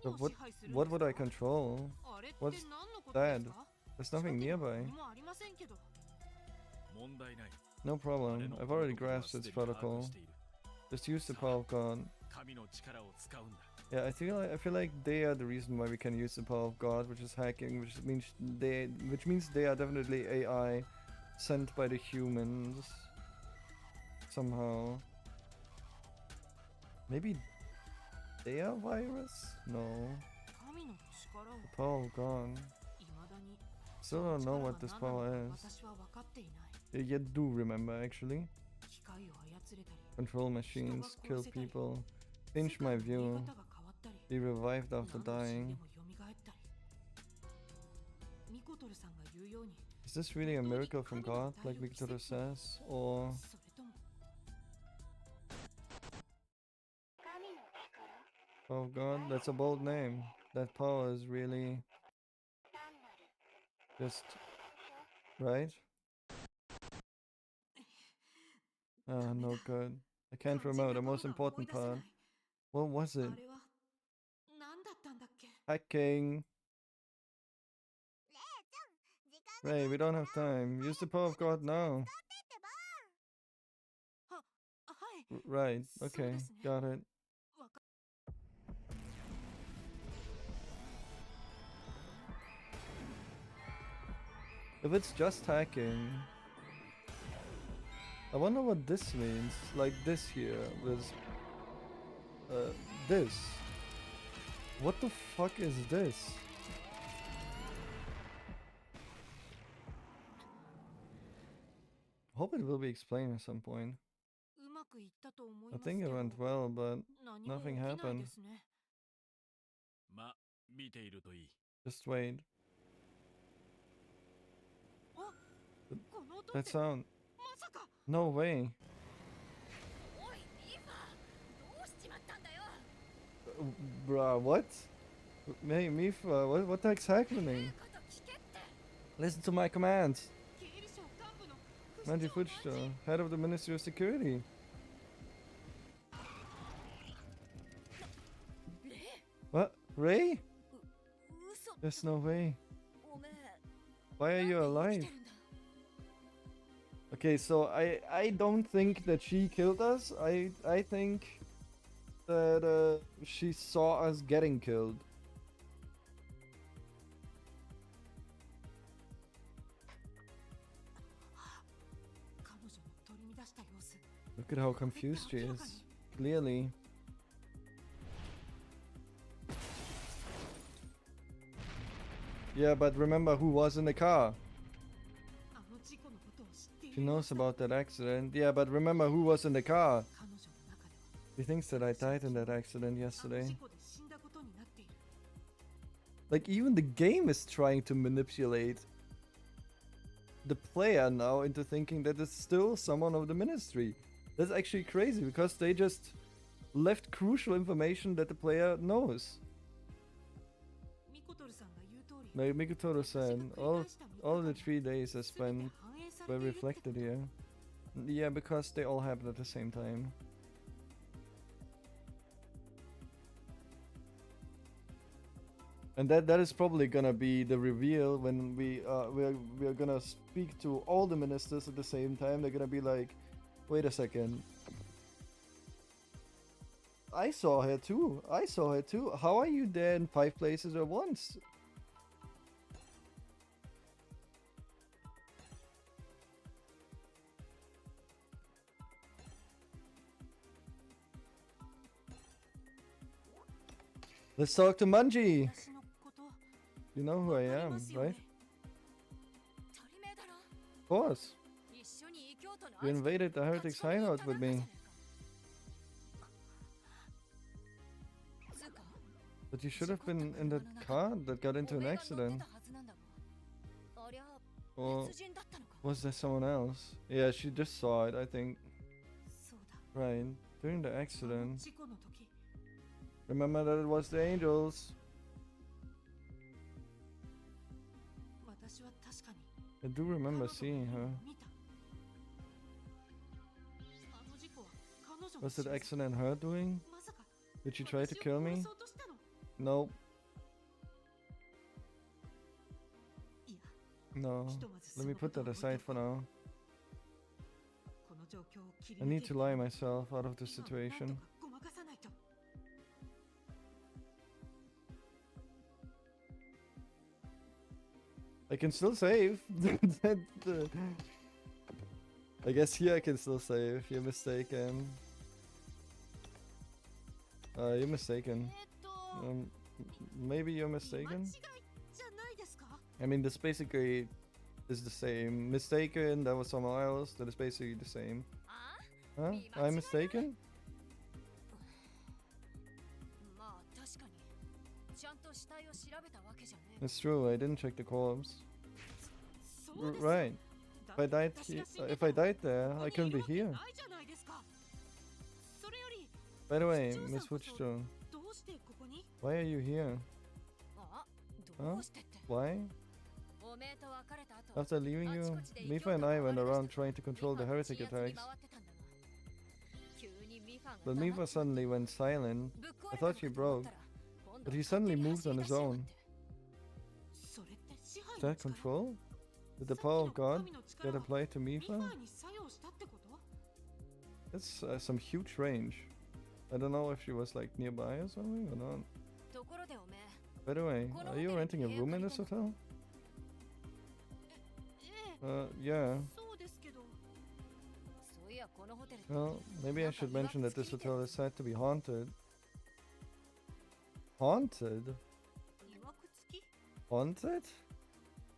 But what would I control? What's that? There's nothing nearby. No problem. I've already grasped its protocol. Just use the power of God. Yeah, I feel like they are the reason why we can use the power of God, which is hacking, which means they are definitely AI sent by the humans somehow. Maybe they are virus? No. The power of God. Still don't know what this power is. You do remember actually. Control machines, kill people, change my view, be revived after dying. Is this really a miracle from God, like Victor says, or... Oh God, that's a bold name. That power is really... just... right? No good. I can't remember the most important part. What was it? Hacking. Ray, we don't have time. Use the power of God now. Right. Okay. Got it. If it's just hacking, I wonder what this means. Like this here with this. What the fuck is this? Hope it will be explained at some point. I think it went well, but nothing happened. Just wait. That sound. No way. Bruh, what? Hey, Mifa, what the heck's happening? Listen to my commands. Manji Fuchito, head of the Ministry of Security. What? Ray? There's no way. Why are you alive? Okay, so I don't think that she killed us. I think that she saw us getting killed. Look at how confused she is. Clearly. Yeah, but remember who was in the car. She knows about that accident. Yeah, but remember who was in the car. He thinks that I died in that accident yesterday. Like, even the game is trying to manipulate the player now into thinking that it's still someone of the ministry. That's actually crazy, because they just left crucial information that the player knows. Like Mikotoru-san, all the 3 days I spent were reflected here. Yeah, because they all happened at the same time. And that is probably gonna be the reveal when we're gonna speak to all the ministers at the same time. They're gonna be like, wait a second. I saw her too. I saw her too. How are you there in 5 places at once? Let's talk to Manji. You know who I am, right? Of course. You invaded the Heretics hideout with me. But you should have been in that car that got into an accident. Or was there someone else? Yeah, she just saw it, I think. Right, during the accident. Remember that it was the angels. I do remember seeing her. Was that accident her doing? Did she try to kill me? Nope. No. Let me put that aside for now. I need to lie myself out of this situation. I can still save. I guess here I can still save. You're mistaken. You're mistaken. Maybe you're mistaken? I mean, this basically is the same. Mistaken, that was someone else. That is basically the same. Huh? I'm mistaken? It's true, I didn't check the corpse. Right. If I died there, I couldn't be here. By the way, Miss Fuchito, why are you here? Huh? Why? After leaving you, Mifa and I went around trying to control the heretic attacks. But Mifa suddenly went silent. I thought she broke, but he suddenly moved on his own. Is that control? Did the power of God get applied to Mifa? That's some huge range. I don't know if she was like nearby or something or not. ところでおめえ By the way, この are ホテ you ルに renting a 部屋 room in 借り this たの hotel? え Yeah. そうですけどそういやこのホテル Well, maybe I should mention that this hotel is said to be haunted. Haunted? いわくつき Haunted?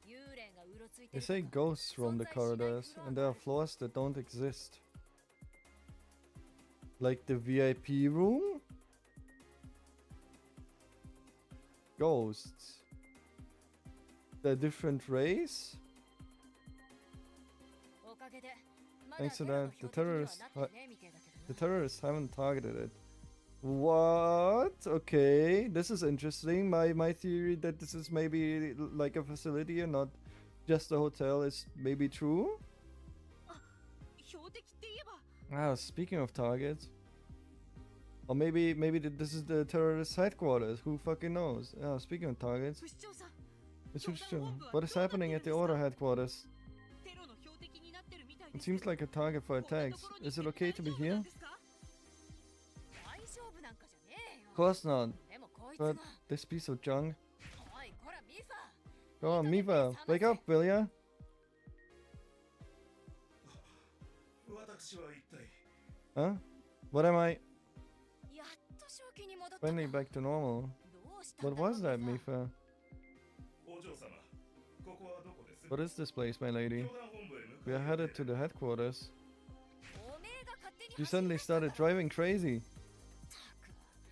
幽霊がうろついて They る say とか ghosts roam the corridors, and there are floors that don't exist. Like the VIP room? Ghosts. They're different race? おかげでまだ Thanks to テロの that, the 標的には terrorists, なってねえみてえだけ the どな terrorists haven't targeted it. What? Okay, this is interesting. My theory that this is maybe like a facility and not just a hotel is maybe true. 標的って言えば Ah, speaking of targets. Or maybe this is the terrorist headquarters. Who fucking knows? Yeah, speaking of targets. 不死鳥さん It's what is happening at the order headquarters? テロの標的になってるみたい It ですけ seems ど like a target for こんなと attacks. ころに Is 来 it て okay to be 大丈夫な here? んですか大丈夫なんかじゃねえよ Of course not. でもこいつが But this piece of junk. おいこらミファ Go on, Miva. Wake up, will ya? 私は一体 Huh? What am I? やっと正気に戻った Finally back to normal. どうしたん What だ was that, ミファ Mifa? お嬢様ここはどこです What is this place, my lady? 教団本部へ向か We う are 予定 headed to the headquarters. おめえが勝手に You 走り suddenly 出したんだ started driving crazy.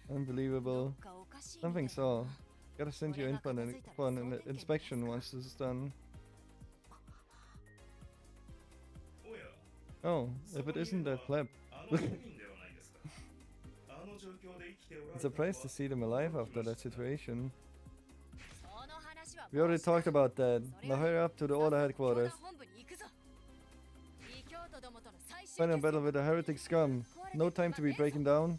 ど Unbelievable. っかおかしいみたい Something だ so. な Gotta send you in for an inspection once this is done. おや Oh, if it isn't that pleb. あの市民ではないですかあの状況で生きておられ I'm たのは surprised to see them alive after that situation. その話は We already talked about that. Now hurry up to the order headquarters. 本部に行くぞ異教徒どもとの最終 Find a 決戦 battle with the heretic scum. No time to be breaking down.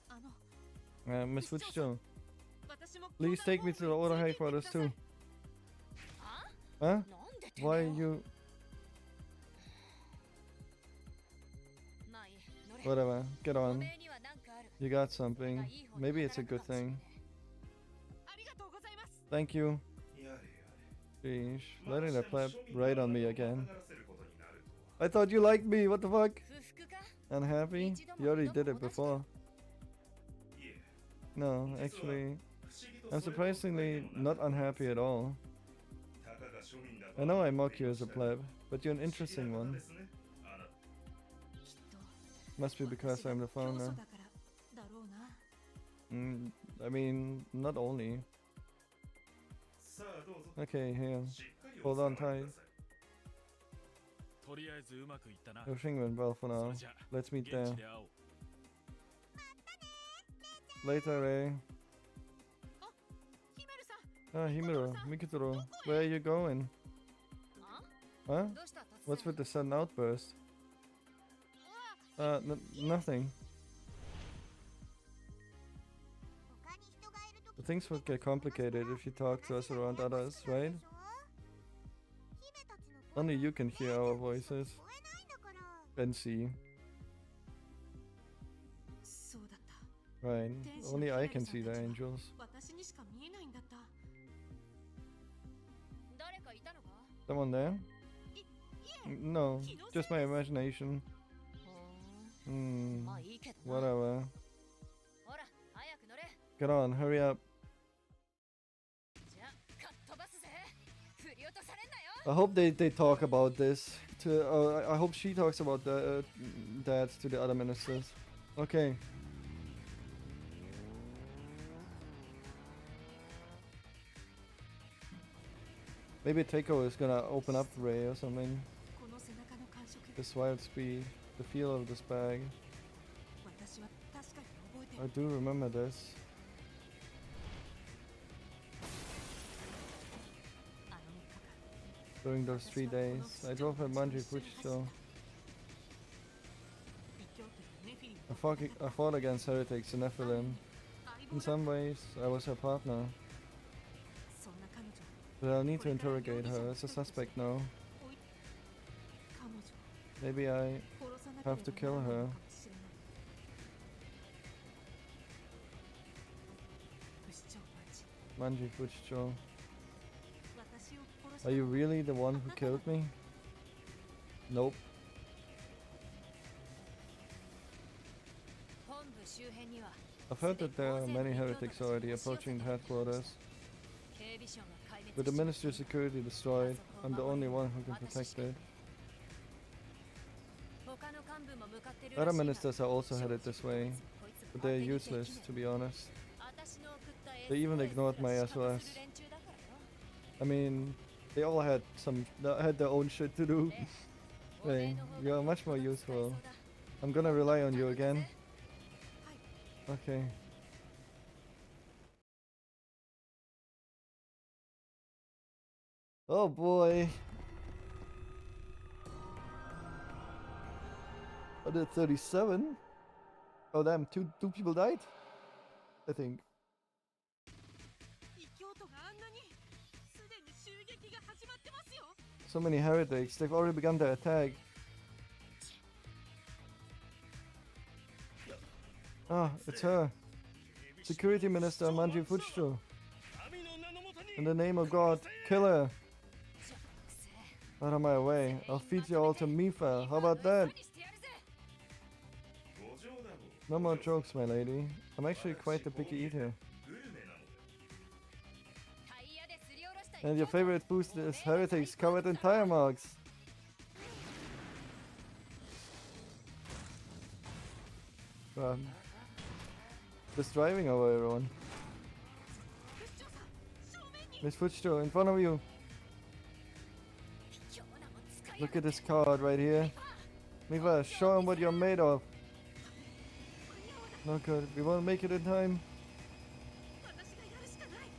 あの Miss Fuchicho, 私も please take me to the order headquarters too. あ Huh? なんでてめえ Why を you... まあいい乗れ Whatever, get お on. めえにはなんかある You got something. Maybe it's a good thing. ありがとうございます Thank you. やれや Sheesh, れ letting the pleb またしても庶民 ride の on me 頭を again. またがらせることになるとは I thought you liked me, what the fuck? 不服か Unhappy? You already did it before. いえ No, actually, 不思議と I'm それほど surprisingly 不快でもな not unhappy at all. たかが庶民だと I know I mock you as a pleb, but you're an 不思議 interesting な方 one. ですねあなた Must be because I'm the founder. だからだろうな I mean, not only. さあどうぞ Okay, here. しっかり Hold お on 付き合い tight. くださいとりあえずうまくいったな。 Everything went well for そ now. れじゃ Let's meet 現 there. 地で会おう。 Later, Ray. ヒメルさん Ah, Himuro, Mikitaro. Where are you going? あ Huh? どうした突然 What's with the sudden outburst? Nothing. But things would get complicated if you talk to us around others, right? Only you can hear our voices. And see. そうだった Right. Only I can see the angels. 私にしか見えないんだった誰かいたのか Someone there? No, just my imagination. ふーん Hmm. まあいいけどな Whatever. ほら早く乗れ Get on, hurry up. じゃあかっ飛ばすぜ振り落とされんなよ I hope they talk about this. I hope she talks about that to the other ministers. Okay. Maybe Teiko is gonna open up Ray or something. この背中の感触 This wild speed, the feel of this bag. 私は確かに覚えて I る do remember this. あの3日間 During those 3 days, I drove at Manji Fuchicho. 異教徒やネフィリム I fought against heretics in Nephilim. 相 In 棒だ some ways, I was her partner. そんな彼女 But I'll need to interrogate her as a suspect now. おい彼女 Maybe I... 殺さな have to kill her. Manji Fuchicho. Are you really the one who killed me? Nope. 本部周辺には I've heard that there are many heretics already approaching the headquarters. 警備省が壊滅 With the し Ministry of Security destroyed, I'm the only one who can protect it. 他の幹部も向かってる Other らしいが ministers are also headed this way, こいつ but they're 勝手に useless, to be honest. 私の送った They even ignored my SOS すら SOS. 仕方する連中だからよ I mean, they all had their own shit to do. で Hey, お礼の you're 方が much more よっぽど使えそう useful. だ I'm gonna rely on you 頼んだ again. ぜ Okay. Oh boy. 137? Oh damn, two people died? I think. 異教徒があんなにすでに襲撃が始まってますよ So many heretics, they've already begun their attack. Ah, it's her. Security Minister Manji Fuchicho. 神の名のもとに In the name of God, kill her. じゃくせ Out of my way. I'll feed you all to Mifa. How about that? にしてやるぜ ご冗談を No more jokes, my lady. I'm actually quite a picky eater. グルメなのでタイヤですりおろした And your favorite boost is heretics covered in tire marks. Just driving over everyone. 副長さん正面に Miss Fuchicho, in front of you. 卑怯なもん使いや Look が at って this card right here. Mifa, show him what you're made of. 間に合わない No good. We won't make it in time. 私がやるしかない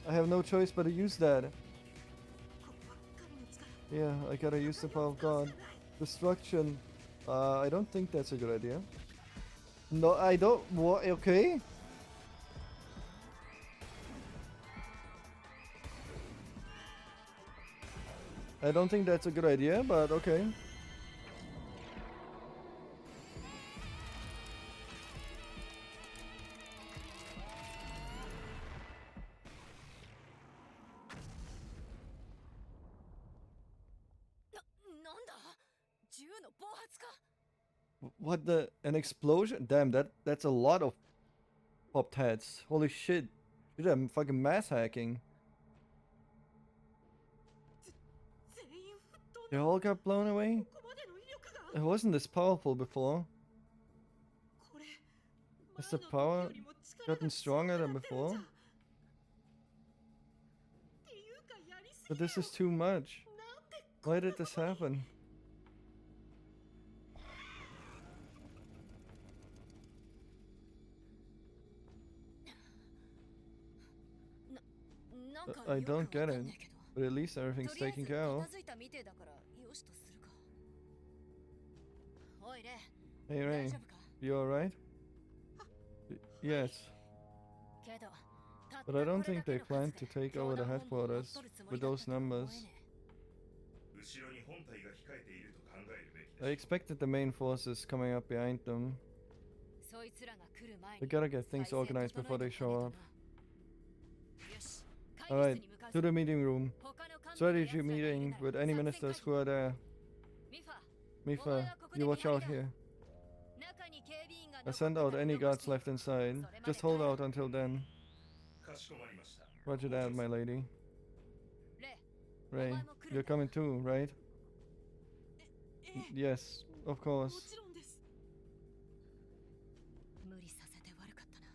I have no choice but to use that. ここは神の力 Yeah, I gotta use the power of God. Destruction. I don't think that's a good idea. No, I don't. What? Okay. I don't think that's a good idea, but okay.なんだ銃の暴発か What the? An explosion? Damn, that's a lot of popped heads. Holy shit. Dude, I'm fucking mass hacking. 全員吹っ飛ん They だ all got blown away? ここまでの威力が It wasn't this powerful before. これ Has the 前の時 power よりも力が gotten stronger than 強くなってるんじゃ before? っていうかやりす But ぎ this よ is too much. なんで Why did this happen? I don't get it. But at least everything's とりあえ taken ず care 片 of. 付いたみてえだからよしとするかおいレ Hey 大 Ray, 丈夫か you alright? Yes, けどたった but I don't これだ think け they の plan 数 to で take over the 教団本部を乗っ headquarters 取るつも with りだった those とは思え numbers. ね後ろに本体が控えていると考えるべき I でしょう expected the main forces coming up behind them. えそいつらが来る前 We に gotta get things 再生 organized 整 before え they とかね show え up. となよし会議室 Alright, に向かう to ぞ the meeting room. 他の幹部の奴 Strategy らがいる meeting なら with any 作戦 ministers 会議 who are there. ミファ Mifa, you watch out here. 中に警備員が I 残って send た out ら any 残し guards て left inside. それまで Just hold 耐え out until then. かしこまりました Roger that, my lady. レ Ray, you're coming too, right? ええ Yes, of も course. ちろんです 無理させて悪かったな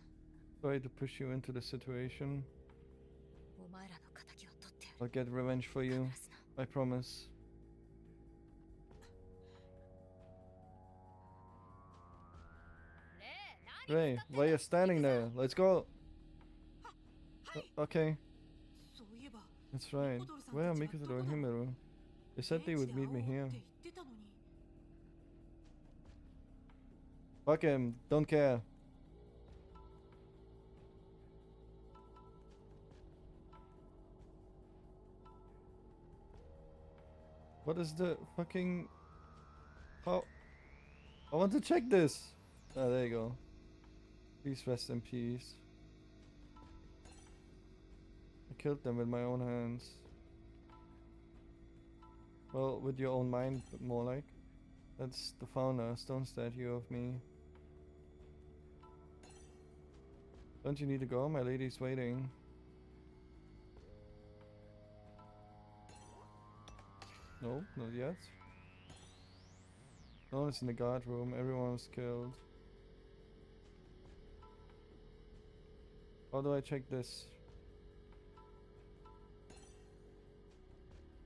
Sorry to push you into the situation. お前らの敵を取ってやる I'll get revenge for you. 必ずな I promise. レ Ray, why you standing there? Let's go. はい Okay, そういえば that's right. Where are Mikado and Himuro? They said they would meet me 現地で会お here. うって言ってたのに Fuck him, don't care. What is the fucking... How... I want to check this. Oh, there you go. Please rest in peace. I killed them with my own hands. Well, with your own mind, but more like. That's the fauna, stone statue of me. Don't you need to go? My lady's waiting. No, not yet. No one's in the guard room, everyone was killed. How do I check this?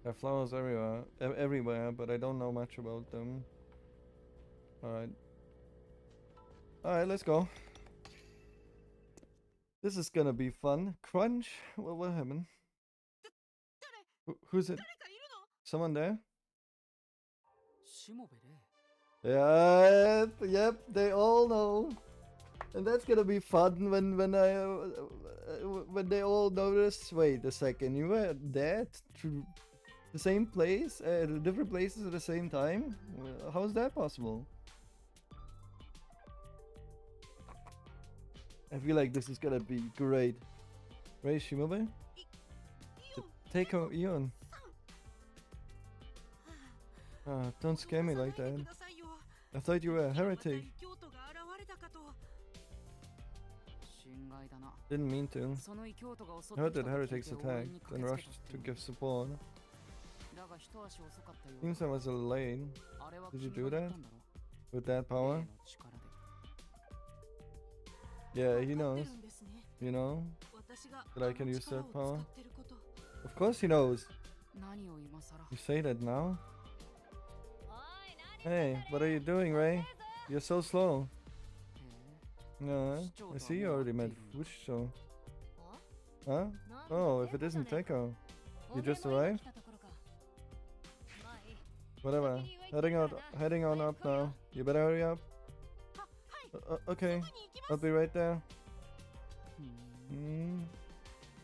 There are flowers everywhere, but I don't know much about them. Alright. Alright, let's go. This is gonna be fun. Crunch? What happened? Who's it? 誰かいるの？ Someone there? しもべで Yep, they all know. And that's gonna be fun when they all notice. Wait a second, you were there to the same place, different places at the same time? How is that possible? I feel like this is gonna be great. Right, Shimobe? Take her, Ion. Don't scare me like that. I thought you were a heretic. 京都が現れたかと。 心外だな Didn't mean to. その異教徒が襲っ I て heard きた that と聞い heretics て応 attacked, 援に then 駆けつけ rushed た to っていう give support. だが一足遅かったよう Seems I was a little late あれは Did you 君 do がや that? ったんだろ with that 霊 power. の力で Yeah, he わかっ knows. てるんですね。 You know 私が that I can あの use 力 that を power. 使ってること。 Of course he knows. 何を今さら You say that now? おい、何 Hey, what are you doing, Ray? You're so slow. へ No, I see you already met Fusho. お Huh? なんで Oh, if it 手札 isn't で Teko. お You めえ just も今 arrived? 来たところか。まあいい。 Whatever. Heading on up now. You better hurry up. は、はい。 Okay, すぐに行きま I'll す。 be right there. えふん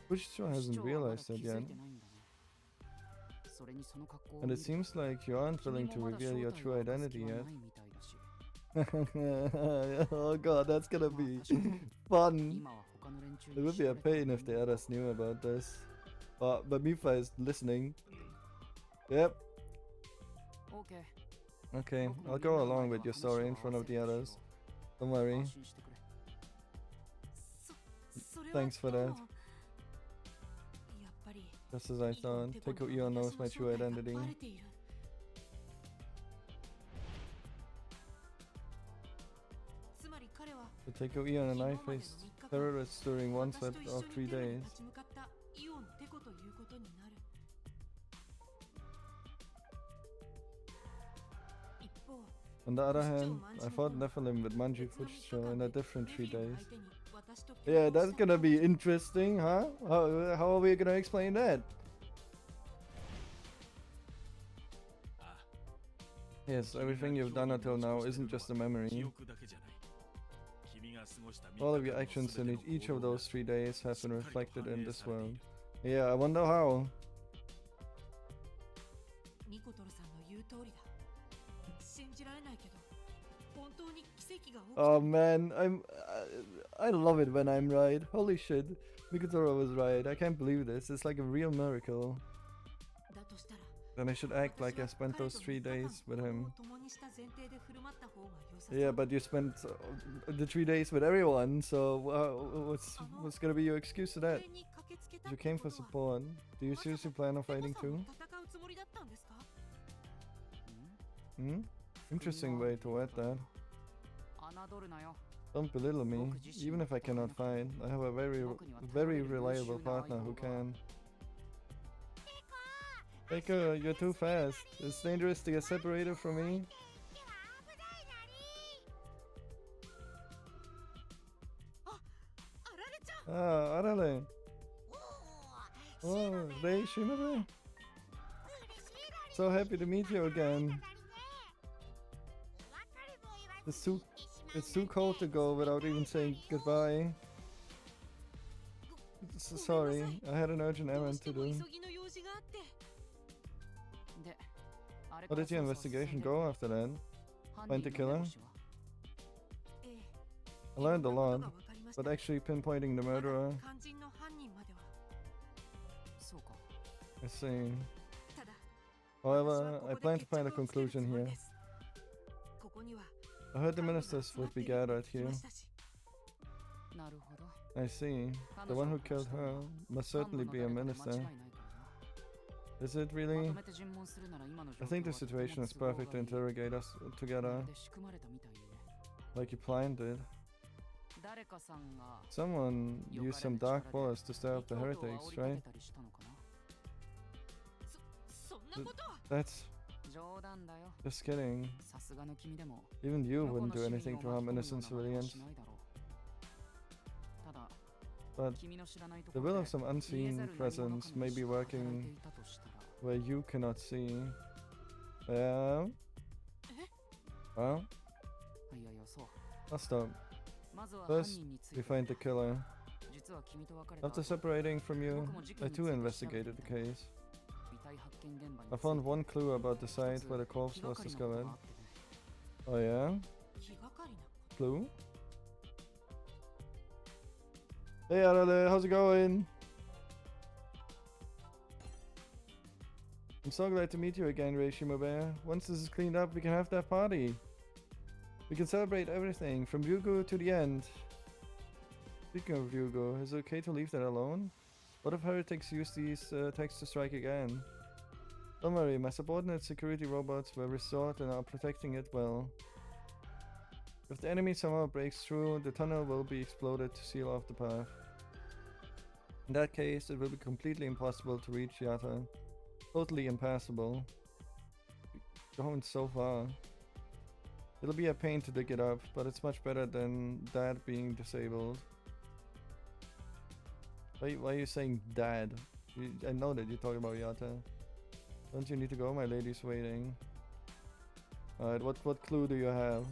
Fusho 市 hasn't 長はまだ realized 気づ that いて yet. ないんだねそれにその格好を And 見 it る seems like you aren't 君 willing も to まだ reveal 正 your 体 true を明かす identity 気は yet. ないみたいだし Oh god, that's gonna まあ be 確かに fun. 今は他の連中 It に would 知 be ら a れて pain い if the る others knew about this. But Mifa is listening. Yep. OK Okay, 僕 I'll も go みんなの along 前 with で your は話を story 合 in わ front せ of て the ほしい others. よ Don't worry. 安心してくれそれは Thanks for that. やっぱり Just as I thought, Teko Ion knows my true identity. バレている。つまり彼は So Teko Ion and I 昨日までの faced 3日間 terrorists during one 私 set と一 of 緒に 3テロに days. 立ち向かったイオンテコということになる。一方 On the other hand, I fought Nephilim with Manji Futsho in a different 3 days. Yeah, that's gonna be interesting, huh? How are we gonna explain that? Yes, everything you've done until now isn't just a 記 memory. 憶だけじゃない君が過ごした All of your actions in each of those 3 days have been reflected in this world. Yeah, I wonder how. ニコトルさんの言う通りだ。信じられないけど、本当に奇跡が起きた。 Oh man, I love it when I'm right. Holy shit, Mikutoro was right. I can't believe this. It's like a real miracle. だとしたら、 Then I should act like I spent those 3 days with him. 共にした前提で振る舞った方が良さそう。 Yeah, but you spent the 3 days with everyone, so what's gonna be your excuse to that? 応援に駆けつけたっ You て came こ for とは support. Do you seriously plan on テコ fighting さんも too? 戦うつもりだったんですか？ Hmm? Interesting way to word that. 侮るなよ Don't belittle me. Even if I cannot fight, I have a very reliable partner who can. Baker, you're too fast. It's dangerous to get separated from me. Ah, Arale. Oh, Rei Shinobu. So happy to meet you again. It's too cold to go without even saying goodbye. Sorry, I had an urgent どう errand して to も do. 急ぎの用事があって。であれ How から did your 捜査は進ん investigation でる go after that? 犯 Find 人 the の killer? 目星は I learned a lot, but actually pinpointing the murderer, 肝心の犯人までは。そうか。 I see. ただ、 However, I plan to find a conclusion here. ここには I heard the ministers would be gathered here. なるほど。 I see. The one who killed her must certainly be a minister. Is it really? I think the situation is perfect to interrogate us together, like you planned it. Someone used some dark force to stir up the heretics, right? そんなことは。 That's 冗談だよ。 just kidding. さすがの君でも Even you wouldn't do anything to harm innocent civilians. ただ But 君の知らないと the ころ will で of some unseen presence may be 働いて working いたとしたら where you cannot see. Yeah? Well, いやいやそう I'll stop. まずは犯 First, 人につい we て find the killer. 実は君と別れた After 後 separating from you, I too investigated the case. 遺体発見現場に I found one clue about the site where the corpse was discovered. Oh yeah? 気がかりな。 Clue? Hey Arale, how's it going? I'm so glad to meet you again, Reishima Bear. Once this is cleaned up, we can have that party. We can celebrate everything, from Ryugu to the end. Speaking of Ryugu, is it okay to leave that alone? What if heretics use these attacks to strike again? Don't worry, my subordinate security robots were restored and are protecting it well. If the enemy somehow breaks through, the tunnel will be exploded to seal off the path. In that case, it will be completely impossible to reach Yata. Totally impassable. Going so far. It'll be a pain to dig it up, but it's much better than that being disabled. Why are you saying dad? I know that you're talking about Yata. Don't you need to go? My lady's waiting. Alright, what clue do you have?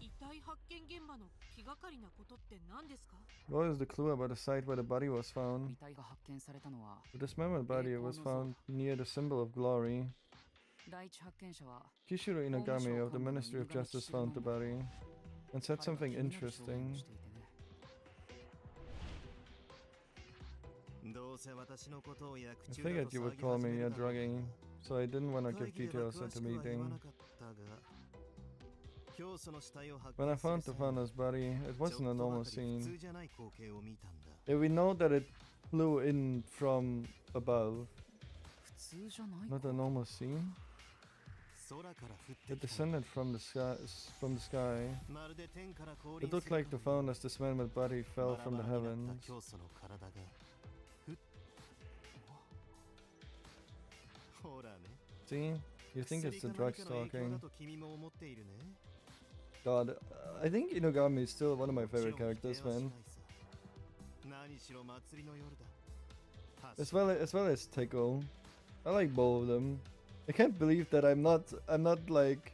遺体発見現場の気がかりなことって何ですか？ What is the clue about the site where the body was 遺 found? 体が発見されたのは The dismembered body was found near the symbol of glory. 第一発見者は Kishiro Inagami of the Ministry of Justice found the body and said something interesting. どうせ私のことを焼く I 中だ figured と you 騒 would ぎ call 始め me る a だろう drugging, so I didn't want to 会 give 議では details 詳 at し the くは言わ meeting. なかったが教祖の死体を発 When I 見する found the 際 founder's body, it ちょっ wasn't a とば normal かり普 scene. 通じゃない光景を見たんだ Yeah, we know that it flew in from above, 普通じゃない not a normal scene. 空から降って It きたんだ descended from the sky. まるで天から降 It 臨 looked する like the かのよう founder's dismembered body に fell バラ from バ the ラになった heavens. 教祖の体がふっほらね See? You think it's the 薬か drug 何かの影響 stalking? だと君も思っているね God, I think Inogami is still one of my favorite もちろん characters, 否定はし man. ないさ何しろ祭りの夜だ As well as Teiko. I like both of them. I can't believe that I'm not like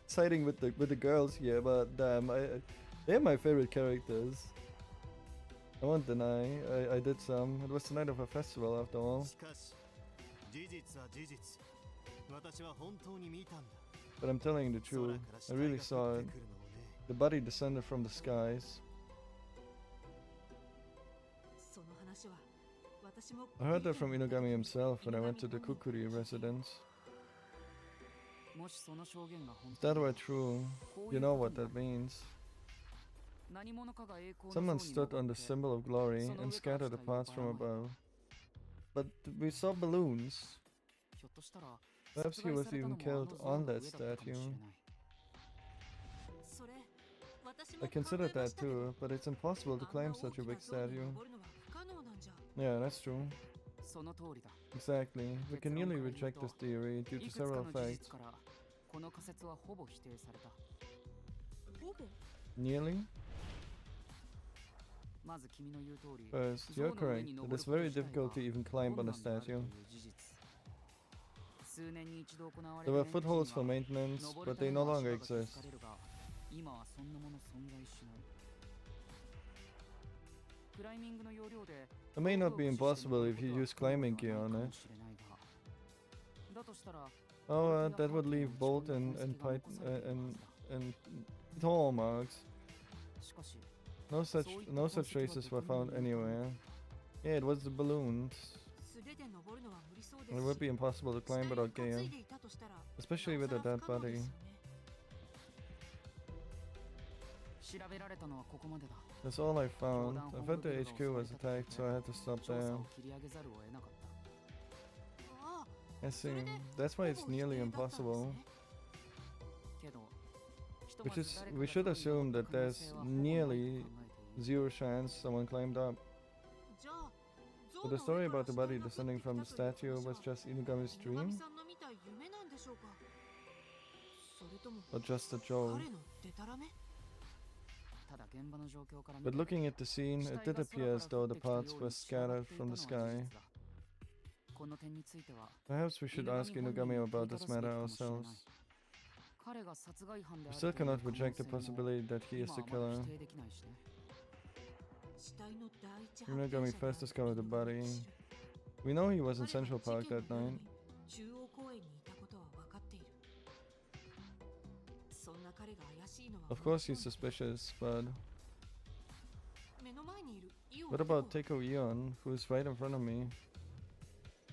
siding with the girls here, but damn, they're my favorite characters. I won't deny. I did some. It was the night of a festival after all. しかし事実は事実私は本当に見たんだ But I'm telling you the 空 truth. から I 死体 really が saw 降っ it. てくるのをね The body descended from the skies. その話は私も I heard that from Inogami himself when I went to the Kukuri residence. もしその証言が本 If 当 that なら were true, こう you いう know こと what に that なる means. 何者かが栄光の Someone 像に stood 登 on っ the て symbol of glory その and 上から scattered the 死体を parts from ばらまい above. But we saw balloons. ひょっとしたら Perhaps 殺 he 害 was された even のも killed あの on 像 that の上だったかもしれ statue. ないそれ私 I も考 considered えま that したけど too, but it's impossible to あんな climb such a 大 big きな像に statue. 登るのは不可能なんじゃ Yeah, that's true. その通りだ Exactly. We can nearly reject this theory due い to くつか several の事 facts. 実からこの仮説はほぼ否定されたほぼ Nearly? まず君の言う通り First, 像 you're の上 correct. に It 登る is こと very 自体 difficult は to even climb 困 on 難 a であるとい statue. う事実数年に一度行われ There る were footholds for 年には maintenance, 登る but ため they の no 足場 longer が築 exist. かれるが今はそんなもの存在しないクライミングの要領で It may not be impossible if you use climbing gear on it. だとしたら Oh, that would leave Bolt and Hallmarks. しかし No such traces were found anywhere. Yeah, it was the balloons. 素手で登るのは無理そうで It す would し be impossible to 下 climb に without 担い gear, でいたとしたら especially with a なおさら dead 不可能 body. ですよね。調べられたのはここまでだ。 That's all I 教 found. 団 I 本 thought 部 the ビルが HQ 襲わ was れたと聞い attacked, て so I had to stop 調査 there. を切り上げざるを得なかった。ああ I それ see. で That's why ほ it's ぼ否 nearly 定だったんです impossible. ね。けどひと Which まず is, 誰か we が should どう assume いう that 可能 there's 性はほぼないと nearly 考えている。 zero chance someone climbed up. じゃあ So the story about the body descending from the statue was just Inugami's 犬神 dream? さんの見た夢なんでしょうか。それとも Or just a joke? 彼のデタラメ。ただ現場の状況から見 But て looking at the scene, 死 it 体 did が appear as 空から降 though っ the てきたよう parts に were 仕上が scattered っていた from の the は事 sky. 実だ。この点については Perhaps we should 犬 ask 神本人 Inugami に about 問い this ただすべき matter かもしれない。 ourselves. 彼が殺害犯で We あ still るという cannot 可能 reject the 性も possibility that he is 今 the はまだ killer. 否定できないしね。死体の第一 Inugami first discovered the body. We know he was in Central Park that night. 中央公園にいたことは分かっている。そんな彼が怪しいのは Of course he's suspicious, but 目の前にいるイオン what about Teiko Eon, who's right in front of me?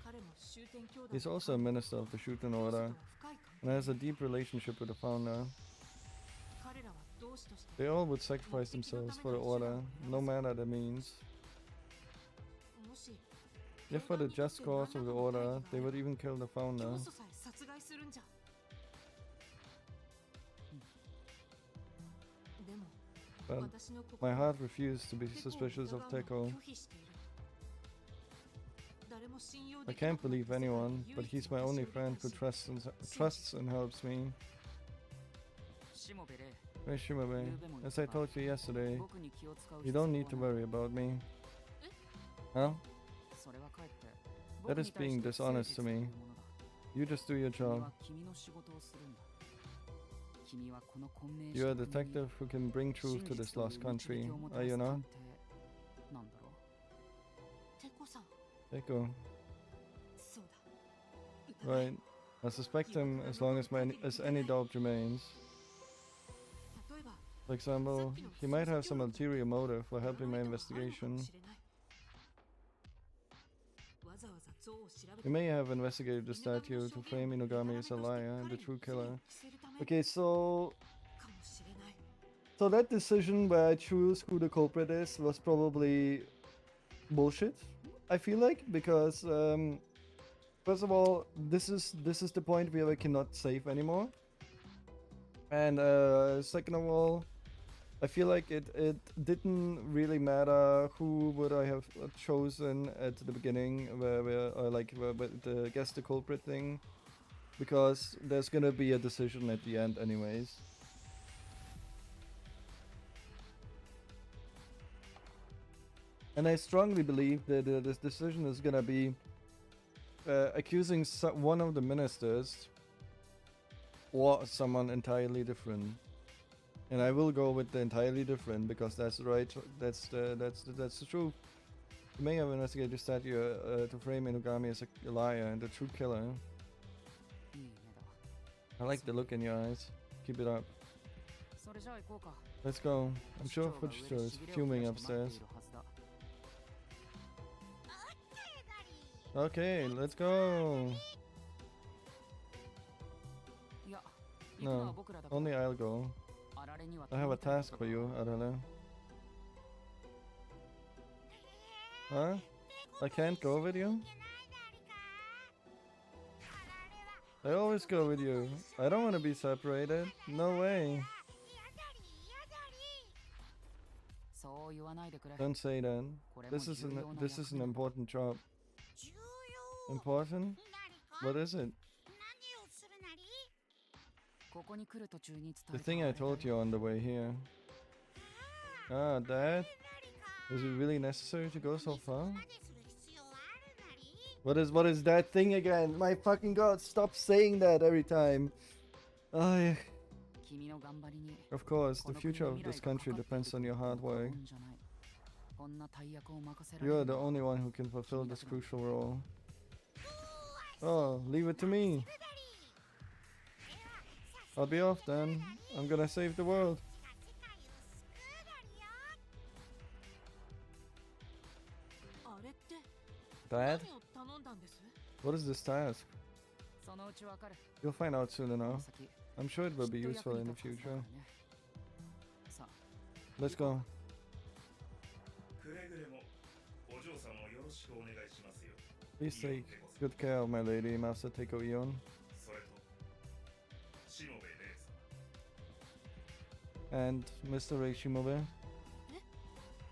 彼も終点兄弟 He's also a minister of the Shuten Order 深い関 and has a deep relationship with the founder. 彼らは同志として They all would sacrifice themselves for the order, no matter the means. もし If for the just cause of the order, they would even kill the 教 founder. 祖さえ殺害するんじゃ。でも But 私の心 my は heart refused to be テコを suspicious of 疑うのを Teiko. 拒否している。誰も信用 I できな can't くなっ believe た世界で anyone, 唯 but 一 he's my 私を only 理解 friend who し trusts and helps me. しもべれ、 Hey Shimabe, as I told you yesterday, 僕に気を使う you 必要 don't は need to ない。 worry about me. Huh? それはかえって That 僕 is に対し being て dishonest 誠 to 実という me. ものだ。 You just do your 君 job. は君の仕事をするんだ。君はこの混迷 You're a した国に detective who can bring 真 truth to 実 this という lost 導き country, をもた are ら you す not? 探偵なんだろう。テコさん Teiko. そうだ。 Right. I suspect him as long as any doubt remains. 例えば For example, he might have some ulterior motive for helping my investigation. わざわざ像を調べ He may have investigated the statue to frame Inugami as a liar and the true killer. Okay, so かもしれない。 that decision where I choose who the culprit is was probably bullshit. I feel like because first of all, this is the point where I cannot save anymore, and second of all, I feel like it didn't really matter who would I have chosen at the beginning, where the guess the culprit thing, because there's gonna be a decision at the end anyways. And I strongly believe that this decision is gonna be accusing one of the ministers or someone entirely different. And I will go with the entirely different because that's the right. That's the truth. You may have investigated the statue to frame Inugami as a liar and the true killer. いい目だ。 I like the look in your eyes. Keep it up. それじゃあ行こうか。 Let's go. I'm sure 市長が上で Fujito is しびれを fuming 切らして待って upstairs. いるはずだ。 Okay, let's go. いや、行くのは No, 僕らだから。 only I'll go. あられには I have a 頼みたい task こと for が you, Arale. Huh? I can't go with you? I always go with you. I don't want to be separated. No way. そう言わないでくれ。 Don't say that. これも This is 重要な this is 役 an 目だ。 important job. 重要 Important? What is it? 何をするなりここに来る途中に伝 The えた thing あ I れだ told you on the way here. Ah, Dad? Is it really necessary to go so far? までする必要はあるなり What is that thing again? My fucking god, stop saying that every time. I, 君の頑張りに of course, こ the の国 future の of 未来 this が country かかってい depends る on your こと hard は過 work. 言じゃない。こんな大役を任せられ You る are the のは only one who can fulfill this crucial role. Oh, leave it to me. I'll be off then. I'm gonna save the world. あれって Dad? 何を頼んだんです？ What is this task? そのうちわかる。 You'll find out soon この enough. 先 I'm sure it will き be っと役 useful に in the 立つはずだから future. ね。さあ Let's go. くれぐれもお嬢様をよろしくお願いしますよ。 Please take good care of my lady, Master Teiko Ion. それとしもべ姉様。 And Mr. Reishimobe.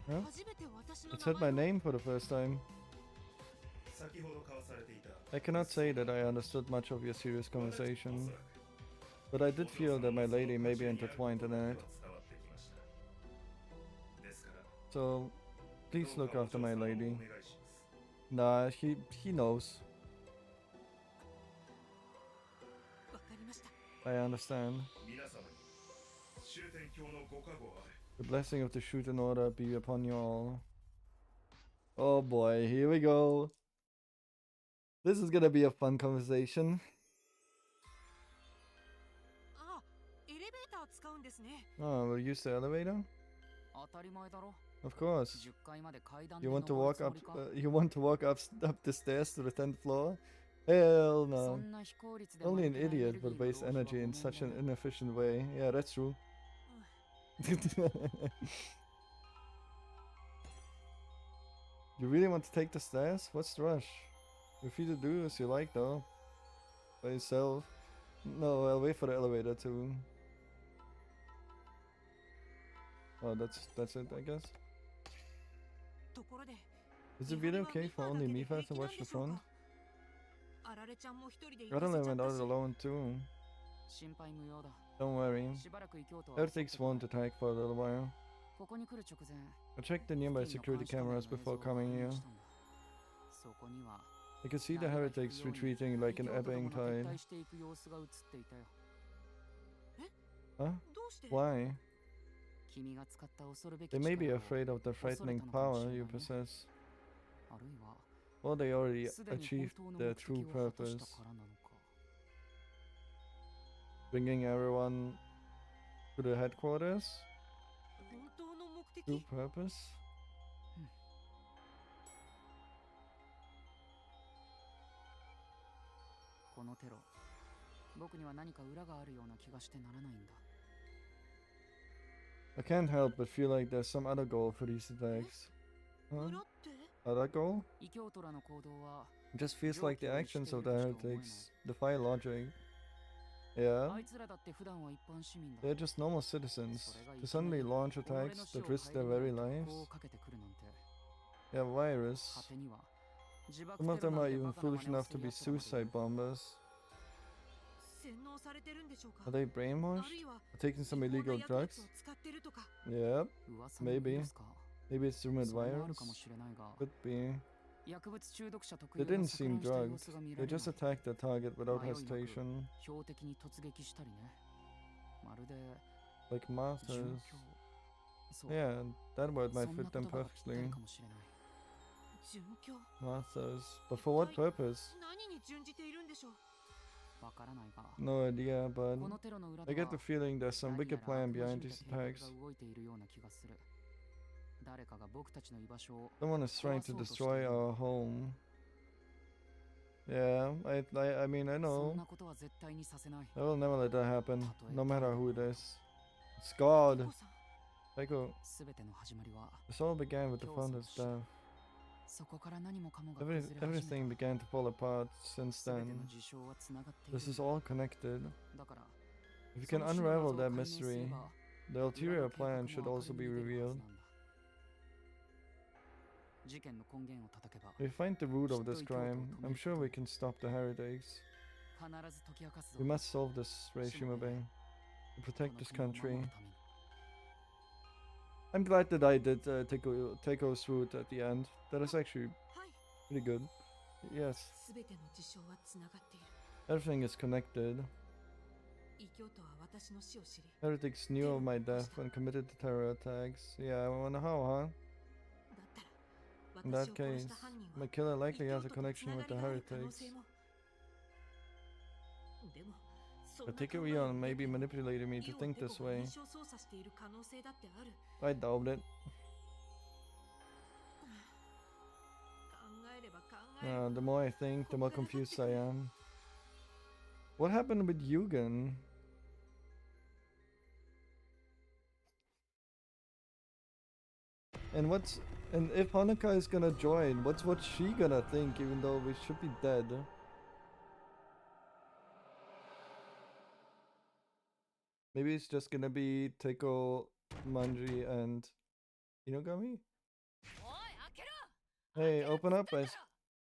Huh? 初めて私の It 名 said my 前を name for the first time. 先ほど交わされていた I cannot say that I understood much of your serious お conversation, そらく but I did feel that my lady may be intertwined in it. 伝わってきました。ですから So, please どう look かお after 嬢 my 様をお lady. 願いします。 Nah, he knows. わかりました。 I understand. 皆様に終点教のご加護あれ。 The blessing of the Shuten order be upon you all. Oh boy, here we go. This is gonna be a fun conversation. あ、エレベーター使うんですね。 Oh, we'll use the elevator? 当たり前だろ。 Of course. 10階まで階段で You 登 want る to つ walk も up? りか。 You want to walk up the stairs to the 10th floor? Hell そ no. んな非効率で Only an マイナーエネ idiot ルギー would の waste 浪費は energy in ご such も an んだ。 inefficient way. Yeah, that's true. You really want to take the stairs? What's the rush? You're free to do as you like, though. By yourself. No, I'll wait for the elevator too. Oh, that's it, I guess. ところで、 Is it really okay for only Mifa to watch the front? あられちゃんも一人で行 I か don't せ know, ちゃ went った out し。 alone too. 心配無用だ。 Don't worry. しばらく異教徒は襲って Everything's こない won't attack for a little while. ここに来る直前、 I checked the nearby 付近の security 監視カメラ cameras の映像 before を確 coming 認 here. したんだ。そこには I could see the 波が引く heretics ように retreating like 異 an 教徒ど ebbing もが撤 tide. 退していく様子が映っていたよ。 Huh? どうして？ Why? 君が使った恐るべき They may be 力を afraid of the frightening power you possess. あるいは Or they already すでに achieved 本当の their 目的 true を果たした purpose, からなのか。 bringing everyone to the headquarters. 本当の目 True 的？ purpose? このテロ、僕には何か裏があるような気がしてならないんだ。 I can't help but feel like there's some other goal for these attacks. Huh? 裏って？ Other goal? 異教徒らの行動は It just feels like the actions of the heretics defy logic. Yeah, あいつらだって普段は一般市民だ。 they're just normal citizens. To suddenly launch 己の attacks 死を that risk 顧 their み very ない特攻 lives. をかけてくるなんて。 Yeah, virus. 果てには自爆 Some of テロ them なん are て even バカな foolish 真似を enough す to る be 奴らまでい suicide る。 bombers. 洗脳されてるんでしょうか？ Are they あ brainwashed? るいは Or taking some 違法 illegal な薬 drugs? 物を使ってるとか。 Yep, 噂のウイルスか。 maybe it's rumored それもあ virus. るかもしれないが、 Could be. 薬物中毒者特 They 有の didn't 錯 seem 乱した様 drugged. 子が見ら They れない。 just attacked their target without 迷いなく hesitation. 標的に突撃したりね。まるで Like 殉 martyrs. 教。そう Yeah, that word そ might んな fit 言 them 葉がぴったり perfectly. かもしれない。殉教？ Martyrs. But for what purpose? 何に準じているんでしょう？わからないが、 No idea, but このテロの裏 I で get は the feeling there's some 何や wicked ら plan 悪魔 behind じみ these た計画 attacks. が動いているような気がする。誰かが僕たちの居場所を Someone is trying to destroy our home. Yeah, I mean, I そん know. なことは絶対にさせない。 I will never let that happen, no matter who it is. It's テ God. コさん、 Taiko, すべての始まりは、 this all began with the founder's death. そこから何もかもが崩れ始めた。 Everything began to fall apart since すべての then. 事象はつながっている。 This is all connected. だから、 If you そ can の真の unravel 謎を that 解明すれ mystery, ば the 裏 ulterior の計画 plan も should 明 also る be みに出るは revealed. ずなんだ。事件の根源を叩けば、 If we find the root of this きっと異教徒を crime, 止め I'm る sure こと we can stop the heretics. 必ず解き明かすぞ。 We must solve this, Reishimobe, to こ protect の this 国を守 country. るために。 I'm glad that I did Teiko's route at the end. That is actually はい。 pretty good. Yes, すべての事象はつながっている。 everything is connected. 異教徒は私の死を知り、 Heretics knew of my death and committed the terror attacks. Yeah, I wonder how, huh? だったら In 私 that を殺 case, した犯人 my は killer 異 likely 教 has 徒 a とつ connection なが with the りがある可能 heretics. 性も。でも、そん But な考え Teiko を Ion may 受け be て manipulating me イ to オ think テコ this が way. 印象操作している可能性だってある。 I doubt it. れば考えれば The more I think, the more confused I am. What happened with Yugen? And if Hanukkah is gonna join, what's she gonna think, even though we should be dead? Maybe it's just gonna be Teiko, Manji, and Inogami? おい開けろ Hey, open up!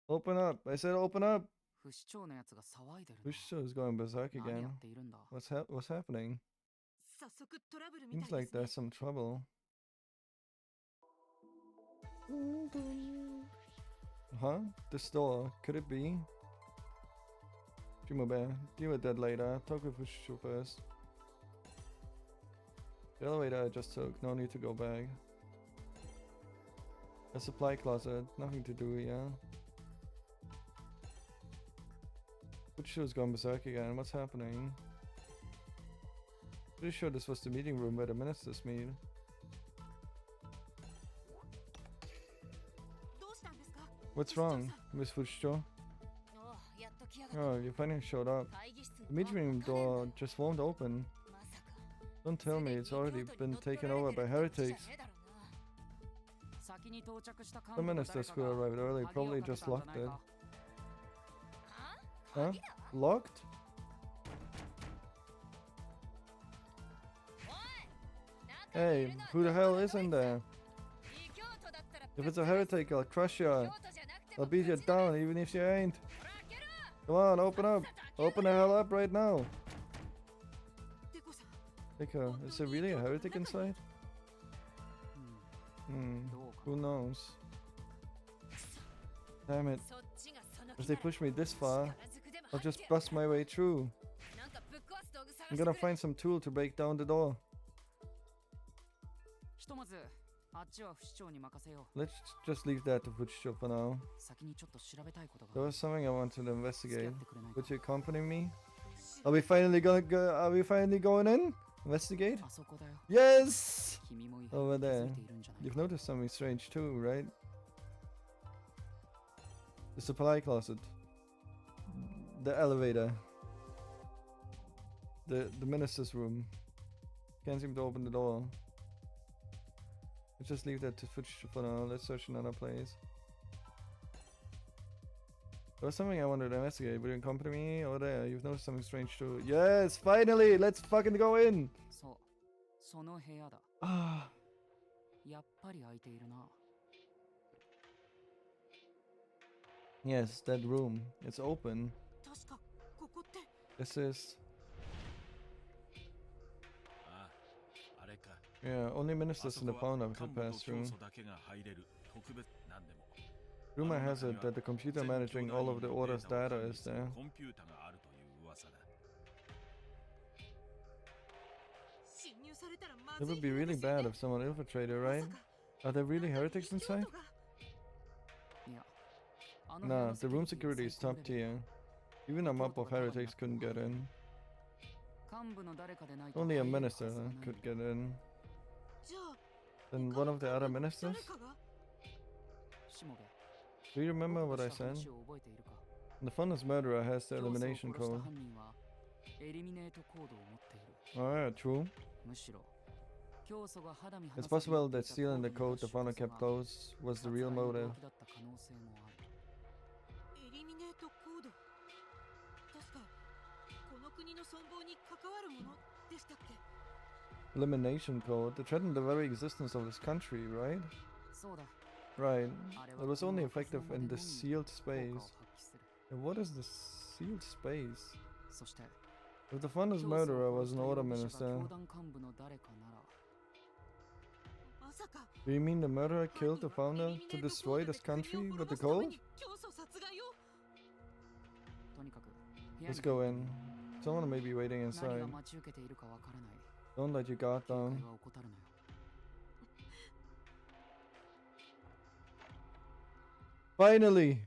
Open up! I said open up! 不死鳥のやつが騒いでるな。 Bushido is going berserk 何や again. っているんだ。 What's happening? 早速トラブルみた Seems いで like すね there's some trouble. Huh? This door. Could it be? Jimobe, deal with that later. Talk with Bushido first. The elevator I just took. No need to go back. A supply closet. Nothing to do here. Bushido's gone berserk again. What's happening? Pretty sure this was the meeting room where the ministers meet. どうしたんですか What's wrong, Miss Fushicho? おうやっと来やがった Oh, you finally showed up. 会議室 The meeting room door just won't open. まさか Don't tell me it's already been taken over by heretics. 先に到着した The ministers who arrived early probably just locked it. は Huh? 鍵だ Locked? おい Hey, who the hell is in there? If it's a heretic, I'll crush you. I'll beat you down even if you ain't. Come on, open up. Open the hell up right now. デコさん Nico, is there really a heretic inside? うん Hmm, who knows? Damn it. If they push me this far, I'll just bust my way through. I'm gonna find some tool to break down the door. ひとまずあっちは不死鳥に任せよ Let's just leave that to Fuchicho for now. う。先にちょっと調べたいことが There was something I wanted to 付き合 investigate. ってくれないか Would you accompany me? Are we finally going in? Investigate? あそこだよ。 Yes! 君も異 Over 変に気づ there. いているんじゃない You've か noticed something strange too, right? The supply closet. The elevator. The minister's room. Can't seem to open the door. Let's just leave that to Fuchicho for now. Let's search another place. There was something I wanted to investigate. Would you accompany me over there? You've noticed something strange too. Yes, finally! Let's fucking go in! そうその部屋だ。 Ah, やっぱり空いているな。 yes, that room. It's open. 確かここって This is... ああ、あれか。 Yeah, only あ ministers そ in the こは founder 幹 could 部 pass と through. 教祖だけが入れる特別なんでも。 Rumor has it that the computer managing all of the order's data is there. コンピュータがあるという噂だ。侵入されたらま It ずい would be 部屋 really ですよ bad ね if someone infiltrated, ま right? さか Are there really 中に heretics 異教 inside? 徒がいや、あの部屋 Nah, の the room セキュリ security ティ is 最高 top レベル。 tier. Even a mob of heretics couldn't get in. 幹部の誰かでないと Only a 入れるは minister ずがない could get in. じゃあ Then one of the other ministers? 誰かがしもべ。 Do you remember 僕 what が I した said? 話を覚えているか。 The funless murderer has the 教祖を elimination 殺した code. 犯人はエリミネートコードを持っている。 Alright, true. むしろ教祖が肌身離 It's さず possible 持ってい that た stealing the コー code ド the の founder 出所 kept が close was 殺 the real 害の動 motive. 機だった可能性もある。エリミネートコード確かこの国の存亡に関わるものでしたっけ Elimination code to threaten the very existence of this country, right? そうだ。 Right. あれ It は was この only 若者 effective で in の the み sealed 効果を space. 発揮する。 And what is the sealed space? そして If the funless 教祖 murderer を was 殺 an した order 容疑者 minister, が教団幹部の誰かならまさか do you mean the murderer 犯 killed 人 the は founder エリミネ to ートコー destroy ド this で国を country 滅 with ぼ the すため code? に教祖殺害をとにかく部屋 Let's に go in. Someone may be waiting 何 inside. が待ち受けているかわからない。 Don't let your guard 警戒 down. は怠るなよ。 Finally!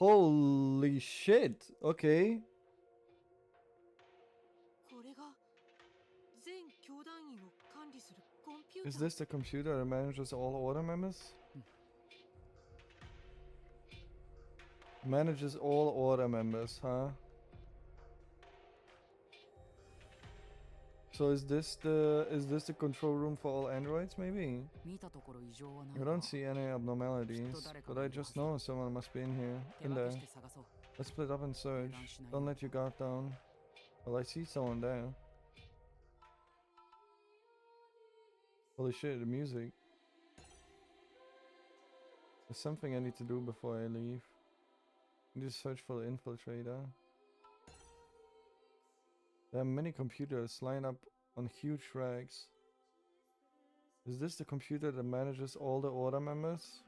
Holy shit! Okay. これが全教団員を管理するコンピュータ Is this the computer that manages all order members? Manages all order members, huh? So is this the control room for all androids, maybe? 見たところ異常はない I が don't see any abnormalities, but I just know someone must be in here. 手 In 分け there. して探そう Let's split up and search. Don't let your guard down. Well, I see someone there. Holy shit, the music. There's something I need to do before I leave. I need to search for the infiltrator. There are many computers lined up on huge racks. Is this the computer that manages all the order members?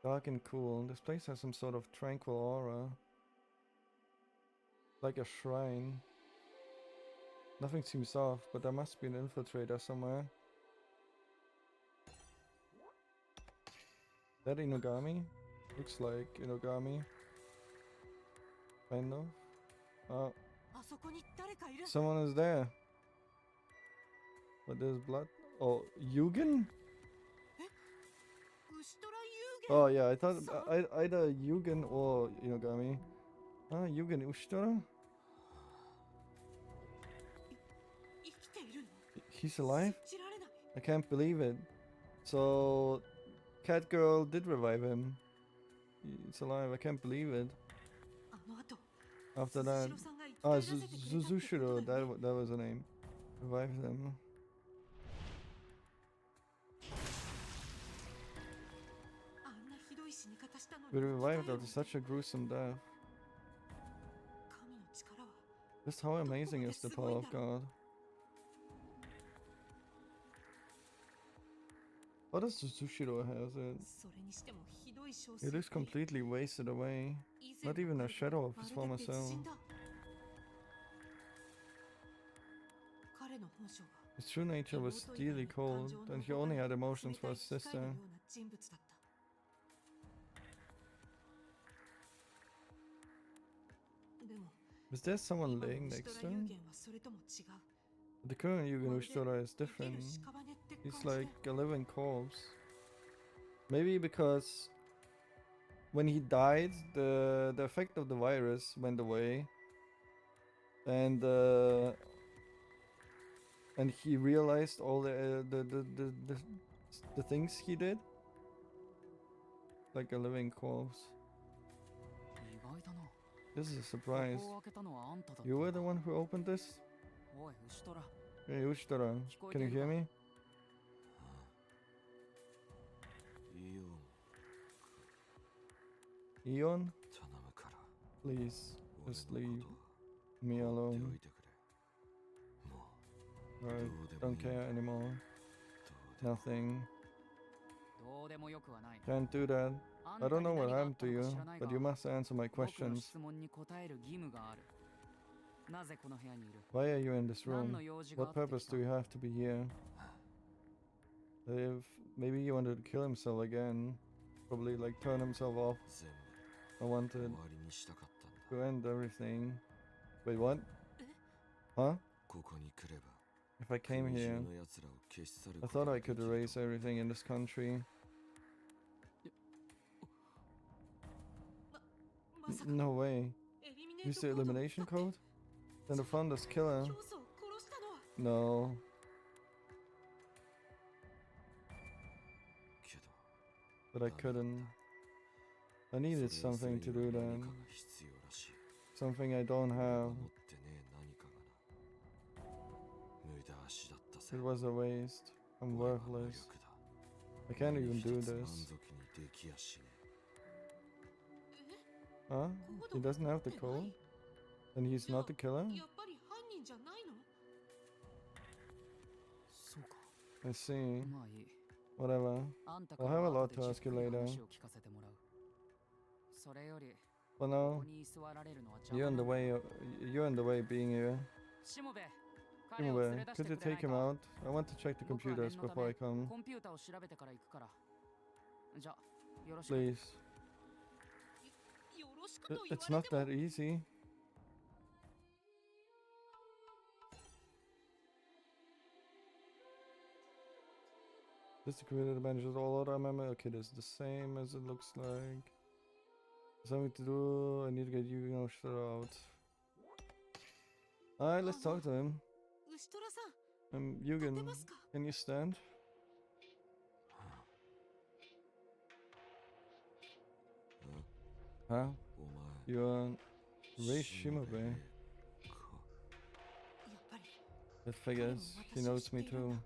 Dark and cool. This place has some sort of tranquil aura. Like a shrine. Nothing seems off, but there must be an infiltrator somewhere. That Inugami? Looks like Inugami. Kind of. Oh, あそこに誰かいる。 someone is there. But there's blood. Oh, Yugen? 牛虎遊 Oh yeah, I thought either Yugen or Inugami. Ah, Yugen Ushitara? 生きているの。 He's alive? 信じられない。 I can't believe it. So, Cat Girl did revive him. He's alive. I can't believe it. あの後、 After that, 鈴代さんが生き返らせてくれたってことだよね。 Zuzushiro, that was the name. Revived them. あんなひどい死に方したのに We revived 生 after き返 such a gruesome death. 神の力は Just how amazing is the power of God? What does Zuzushiro has it? それにしてもひどい憔 He 悴 looks completely wasted away. 以前 Not even a の彼と shadow of ま his るで former 別 self. 人だ。彼の本性は His true nature was steely cold, and he only had emotions for his 冷たい機械の sister. ような人物だった。でも Is there someone 今の laying 牛 next 虎 to 遊 him? 言はそれとも違う。 The current Yugen まるで Ushidora is 生きる different. 屍って感 He's じで like a living corpse. Maybe because when he died, the effect of the virus went away, and he realized all the things he did, like a living corpse. 意外だな This is a こ surprise. こを開けたのはあんただった You の were か the one who opened this? おい牛虎 Hey Ushidora, can you hear me? イオン Eon, 頼むから please 俺 just の leave こと me は放って alone. おいてくれ。もう I どうでも don't いい。 care anymore. どうでも Nothing. どうでもよくはない Can't do that. あ I んた don't に know 何 what があっ happened た to の you, か知らないが but you must answer my 僕の questions. 質問に答える義務があるなぜこの部屋にいる Why are you in this 何 room? の用事があ What って purpose きた do you have to be here? If maybe he wanted to kill himself again, probably like turn himself off. 全 I 部 wanted 終わりにしたかったんだ。 to end everything. Wait, what? Huh? ここに来れば If I came 国中 here, の奴らを消し去る I こと thought が I でき could る erase everything in this country. まさか No way. エリミネー Use ト the コードを elimination 使って code? Then the Founder's killer. 教祖を殺したのは No. けど But I couldn't. I needed それはそ something れ to に do は that. 何かが必要らしい。 Something I don't 俺が have. 持ってねえ何かがな。無駄足だったぜ。 It was a waste. I'm 俺は無 worthless. 力だ。 I can't 何 even 一 do つ満 this. 足にできやしね Huh? He doesn't have the code? Then he's not the killer? やっぱり犯人じゃないの。そうか I see. まあいい Whatever. あんた I'll から have a は lot 後 to で ask じっ you くり later. 話を聞かせてもらうそれより For こ now, こに居座られるのは邪 you're 魔 in な the んだ way. You're in the way being here. しもべ彼を連れ Anyway, 出して could く you れない take him か out? I want to check the 僕は computers 念のた before め I come. コンピューターを調べてから行くからじゃあよろしく Please. よろしくと言 It's わ not れても that easy. Just the community manages all other member. Okay, this is the same as it looks like. Something to do. I need to get you shut out. Alright, let's talk to him. 牛虎さん、 Yugen, 立てますか？ can you stand? Huh? お You're 前 Rei Shimobe. やっぱり That figures. He knows me too.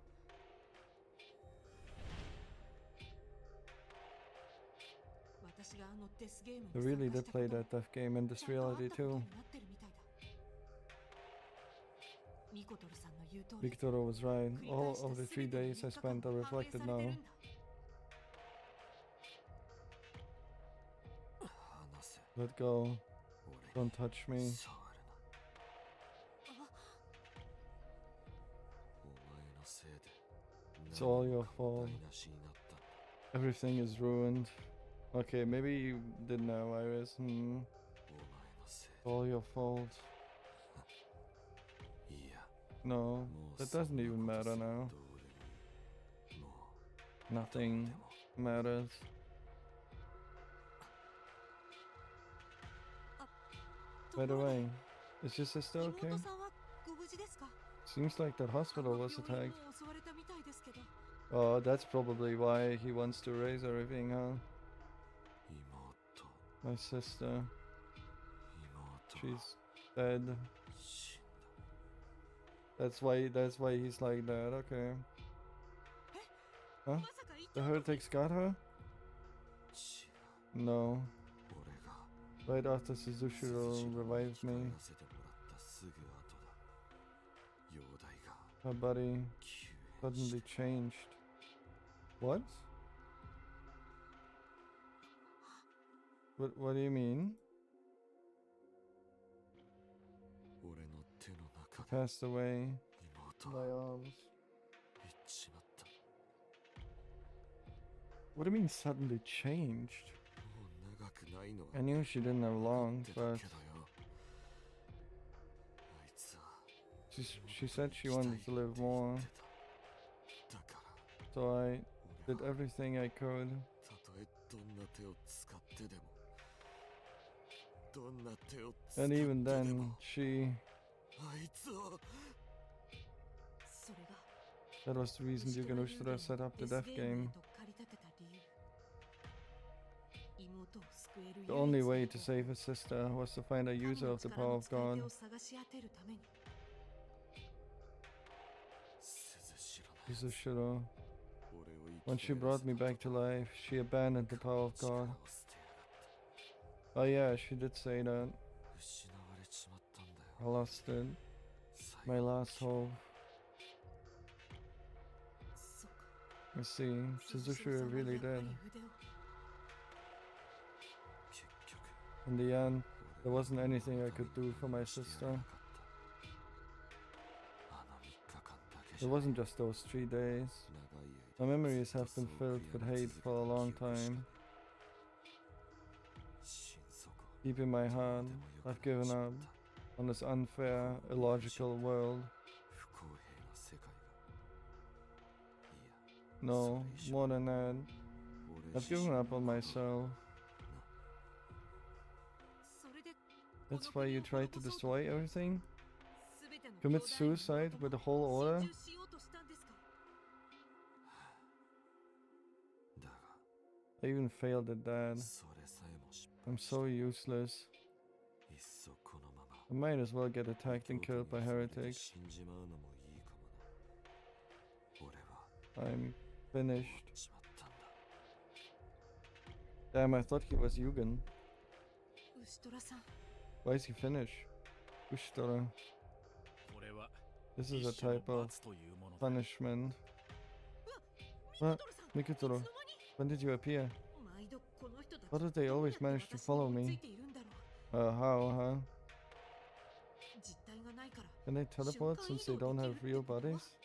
私があのデスゲーム I に really 参加 did した play こと that death game in ち this ゃんとあった reality こと too. になってるみたいだ。ミコトルさんの言う通り、 Victoria was right. 繰り All 返した of the 3全ての days I 3日間 spent are が反映 reflected されて now. るんだ。離せ Let go. 俺 Don't touch me. に触るなお前のせいで It's all your 何 fault. も台無しになったんだ Everything is ruined. Okay, maybe you didn't know, Iris. お前のせいで All your fault. いや No, もう that そん doesn't な even こと matter さ now. どうでもいいもう Nothing でも matters. と By こ the ろで way, is your sister okay? 妹さんはご無事ですか？ Seems like that 看 hospital 護 was 病院 attacked. も襲われたみたいですけど。 Oh, that's probably why he wants to erase everything, huh? 妹 My sister. 妹は She's dead. 死ん That's why he's like that, okay. Huh? まさか言っ The た heretics got her? だ違う No. 俺が Right after Suzushiro revived 生き返 me, らせてもらったすぐ後だ容体が her body 急変し suddenly て changed. What? What do you mean? 俺の手の中 He で passed away. 妹 My は arms. 行っちまった What do you mean suddenly changed? もう長くないのは I knew she didn't have 分 long, かってた but けどよあいつは she said she wanted to live more, だから so I 俺 did は everything I could. たとえどんな手を使ってでもどんな手を使って And で even も then, she... あいつをそれが That was the reason Yugen Ushida set up the death game. と駆り立てた理由。妹を救える The only 唯一の way 方 to 法 save her sister was to find a 神 user の of the 力 power の of 使い手 God. を探し当てるために。鈴代の Suzushiro. 俺を When 生き she 返ら brought せ me た back to life, she abandoned the power of 力 God. を捨てやがった Oh yeah, she did say that. 失われちまったんだ I よ lost it. 最 My 後の last hope. そっか。 I see. 鈴代さ Suzushiro んは really やっぱり did. 腕を。結局 In the end, 俺 there は wasn't anything I この could ため do に for my してや sister. れなかったあの3日間だけじ It ゃ wasn't just those 3 days. 長い My 間 memories ずっ have と been そう filled 悔 with やみ hate 続 for a けた long 記憶しか time. ねえ心底 Deep in my どう heart, でもよく I've なっ given ちまっ up た on this unfair, illogical world. 不公平な世界がいや No, more than that, 俺 I've 自身 given の up on こと myself. それで That's why you tried to destroy everything? 全ての Commit 兄弟の suicide 妹 with the whole も order? 心中しようとしたんですか？だが I even failed at that. それさえも失 I'm 敗した so useless. いっそこのまま I might as well get attacked and 弟 killed by に触れて heretics. 死んじまうのもいいかもな俺は I'm 終わ finished. っちまったんだ Damn, I thought he was Yugen. 牛虎さん、 Why is he finished? Ushitara. これは This 一 is a 種の type of 罰というものだ punishment. ミ What? コトルさん、いつ Mikutoro, の間に when did you appear? 毎度この人たち How did they どう always やって manage to 私に follow 追いつ me? いているんだろう。 How, huh? 実体がないから Can they teleport since they don't have real bodies?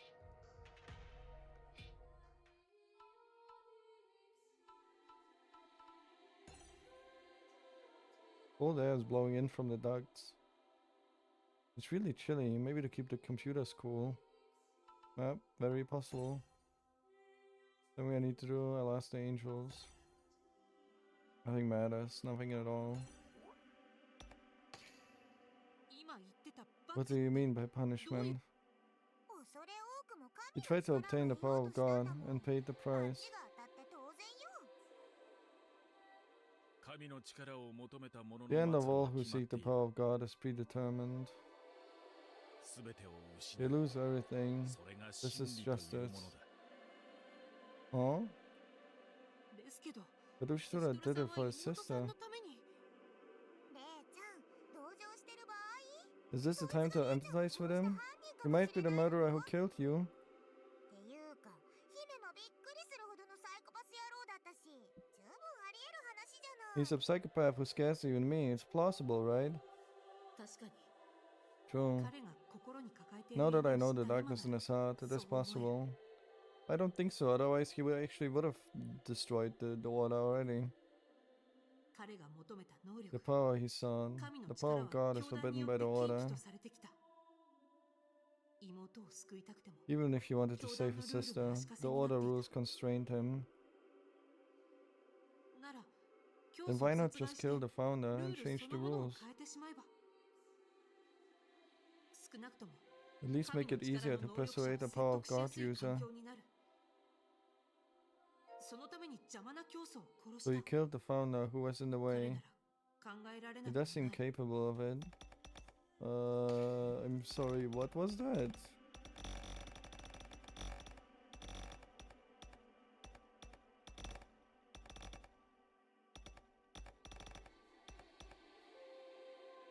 Cold air is blowing in from the ducts. It's really chilly, maybe to keep the computers cool. Yep, very possible. Something I need to do. I lost the angels. Nothing matters. Nothing at all. 今言ってた What 罰 do you って mean by punishment? 恐れ多くも You 神 tried to の obtain the 力を power 得よう of としたん God だもん and paid the 罰 price. が当たって当然よ。神の力を求めた者の The end of 末路 all が who 決まっ seek て the いる。 power of God is predetermined. 全てを失 They う。 lose everything. それが This 真 is 理という justice. ものだ。 Huh? ですけど But シ Ushura ステ did ム it さ for んは his 妹さん sister. のためにレイちゃん、同情してる場合 Is this the time to empathize with him? He might be the murderer who killed you. っていうか、姫もびっくりするほどのサイコパス野郎だったし、十分あり得る話じゃない。 He's a psychopath who scares even me. It's plausible, right? 確かに True. 彼が心に抱えている Now that I 闇を know 知 the った今 darkness in な his heart, it is そう思える possible. I don't think so, otherwise he actually would have destroyed the order already. 彼が求めた能 The 力 power he sought. 神の The 力 power は of God is 教団に forbidden よっ by て the 禁 order. 忌とされてきた妹を救いたくても Even if he wanted to 教 save 団の his ルール sister, が足かせ the になって order い rules た constrained him. なら教 Then 祖を why not 殺害 just して kill the founder ル and ール change そ the のものを rules? 変えてしまえば少なくとも At least 神 make の it 力 easier の to 能力者を persuade the 説 power of 得しや God すい環 user. 境になるそのために邪魔な教祖を殺 So し he た killed the founder who was in the 彼 way. なら考えられ He なく does も seem ない capable of it. I'm sorry, what was that?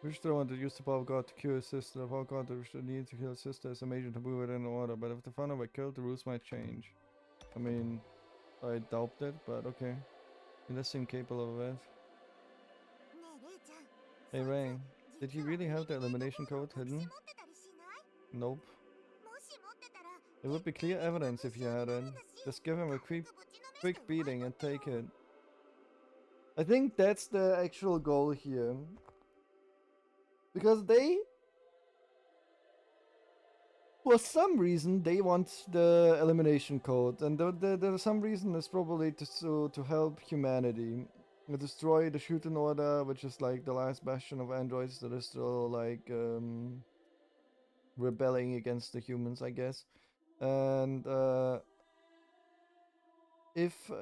Vishnu wanted to use the power of God to cure his sister. The power of God that Vishnu needed to kill his sister is a major taboo within the order, but if the founder were killed, the rules might change. I mean, I doubt it, but okay. He does seem capable of it. ねえ、レイちゃん。 Hey Ray, did 実 he は really have the エリミネー elimination トコー code ドを隠し hidden? 持ってたりしない Nope. もし持ってたら、 It would be clear evidence if you had it. Just give him a quick beating and take it. I think that's the actual goal here. Because for some reason, they want the elimination code. And there's some reason is probably to help humanity. Destroy the Shuten order, which is like the last bastion of androids that is still like rebelling against the humans, I guess. And if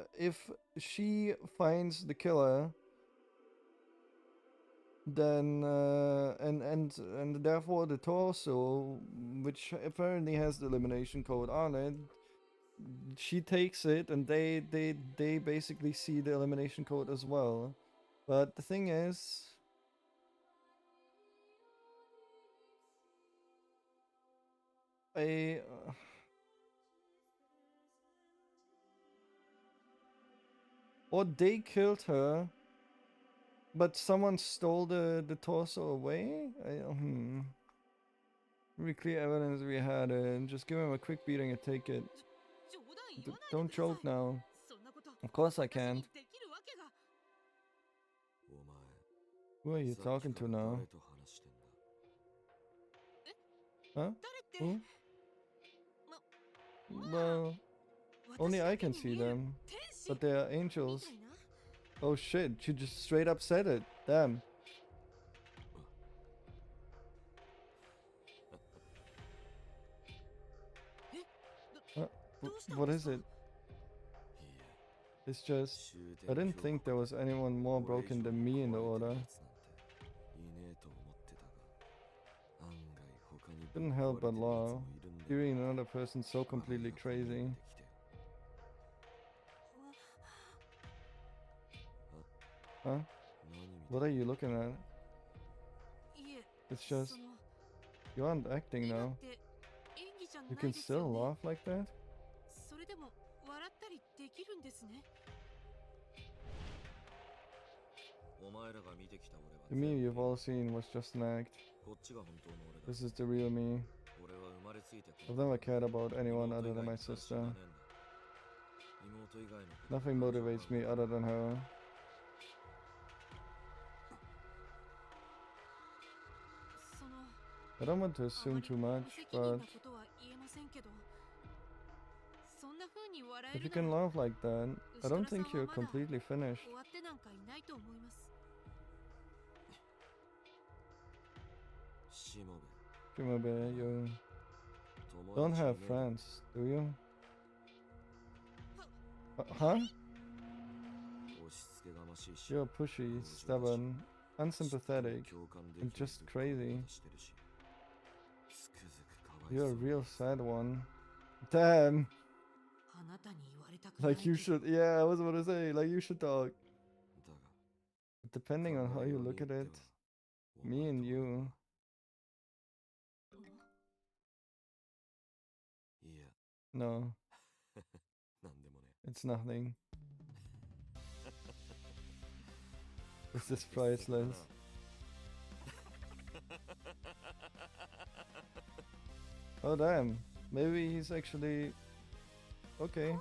she finds the killer, then and therefore the torso, which apparently has the elimination code on it, she takes it, and they basically see the elimination code as well. But the thing is, I. Or they killed her, but someone stole the torso away? Very clear evidence we had it. Just give him a quick beating and take it. 冗談言わない Don't でくださ choke い now. そんなこと Of course I 私に can't. できるわけがお前 Who are you さっき talking か to ら now? 誰と話してんだ Huh? 誰って Who? ま Well, 私 only だ I け can に see 見える them. 天使 But they are み angels. たいな Oh shit, she just straight up said it. Damn. What is it? いいや It's just, 終 I 点 didn't think there was anyone more これ以 broken 上 than me in the 壊れてる order. やつなんていねえと思ってたが案外他に Couldn't help ぶっ but 壊れてるやつ laugh. もいるんだよ Hearing another person so 周り completely がこんな crazy. んできて Huh? 何見て What are you looking at? いえ It's そ just, の you aren't acting 今 now. って演技じゃな You い can ですよ still ね laugh like that? それでも笑ったりできるんですねお前らが見てきた俺は The me 全 you've 部 all seen was just an act. こっちが本当の俺だ This is the real me. 俺は生まれついて I've never cared about anyone 妹 other 以 than 外 my に関心が sister. ねえんだ妹以外のことに Nothing 感情が motivates me other than her. その I don't want to あま assume り too 無 much, 責任 but なことは言えませんけどそんんな風に笑え If you るな can ら laugh like that, I don't think you're 牛虎さんはまだ completely finished. 終わってなんかいないと思います。しもべ Kumabe, you 友 don't 達 have いねえの friends, do you? Huh? 押し付けがましいし You're pushy, stubborn, unsympathetic, and just crazy. You're a real sad one. Damn! あなたに言われたくない Like you けど should, yeah, I was about to say, like you should talk. だが Depending on how you look at it, me and you, いや no, なんでもね it's nothing. This is priceless. Oh damn, maybe he's actually okay.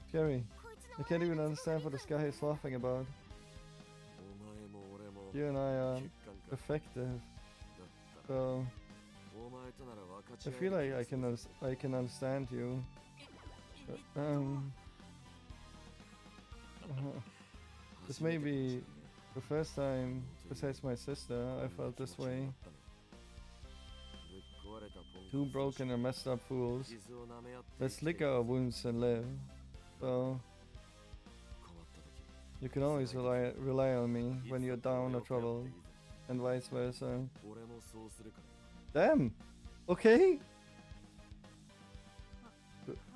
Scary. こいつ I の can't even understand what this guy is laughing about. お前も俺も You and I are 血管か effective, だったら so お前となら分かち I 合え feel る like 気がする I can understand you. え This may be the first time, besides my sister, I felt this way. Two broken and messed up fools. Let's lick our wounds and live. So you can always rely on me when you're down or troubled, and vice versa. Damn. Okay.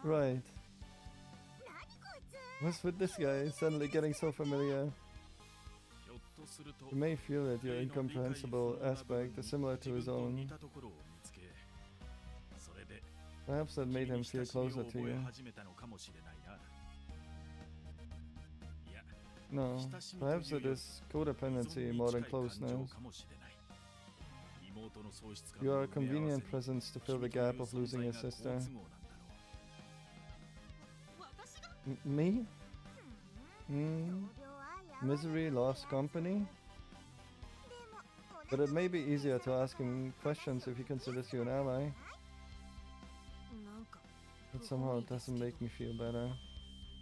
Right. 何こいつ What's with this guy suddenly getting so familiar? ひょっとすると You may feel that your incomprehensible aspect is similar to his 自分と own. 似たところを見つけそれで Perhaps that made 君 him に feel 親しみを closer to 覚え you. 始めたのかもしれないないや No, 親しみと perhaps いう it より is 依存 codependency に more 近 than い感情 closeness. かもしれない妹の喪失感 You を are a 埋め合わせ convenient に presence to fill 君 the という gap of 存 losing 在 your が好 sister. 都合なんだろう Me? 同 Hmm? 僚愛 Misery lost company? でも But it may be easier to ask him questions if he considers you an ally. なんか But somehow it doesn't make me feel better.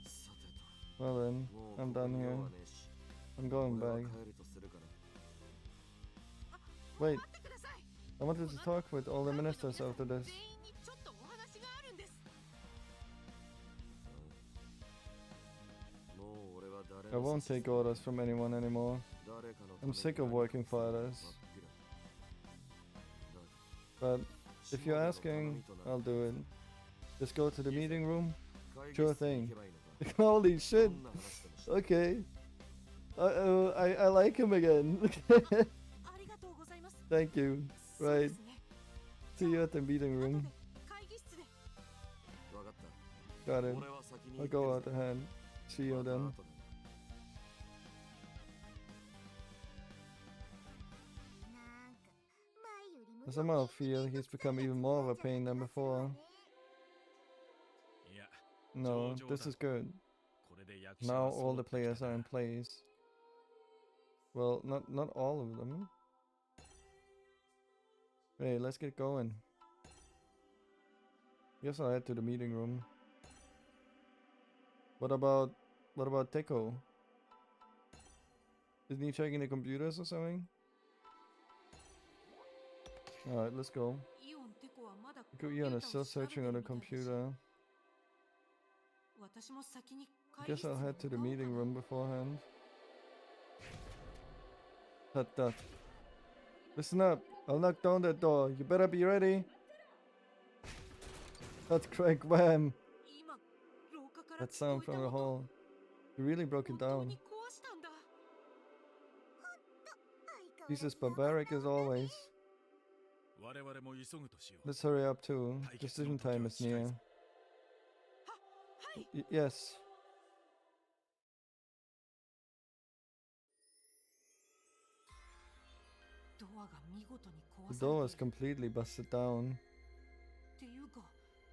さて Well then, ともう I'm ここ done に用 here. はねえし I'm going 俺は back. 帰るとするかな Wait, 待ってください I wanted to talk with all the ministers after this. 全員にちょっとお話があるんです もう俺は誰 I の won't 指図 take orders from anyone anymore. 誰かのた I'm めに sick of 何か working for 真っ others. 平だ But if you're asking, I'll do it. Just go to the meeting room. Sure thing. Holy shit. Okay. I like him again. ありがとうございます Thank you. そうで Right. すね See you at the meeting 後 room. で会議室で 分かった Got it. 俺は先に I'll go out ahead. See you then. また後で なんか前より I 無 somehow 条件に feel 面 he's 倒くさ become く even な more of a っちゃう pain than 気がするわ before. ね いや No, this is good. これで役者 Now は all 揃 the ってきた players か are ら in place. Well, not all of them. Hey, let's get going. Guess I'll head to the meeting room. What about Teko? Isn't he checking the computers or something? Alright, let's go. イオンテコはまだ Ion is still searching on the computer. 私も先に I 会議 guess 室 I'll に head to the 向かおうか meeting な room beforehand. That. Listen up. I'll knock down that door. You better be ready. That's crank wham. 今廊下から That 聞こ sound えた from the 音 hall. You really broke it 本当 down. に壊したんだ He's as barbaric as always. 我々も急ぐとしよう Let's hurry up too. Decision time is near. はい Yes. ドアが見事に The 壊さ door れ was ている completely busted down. っていうか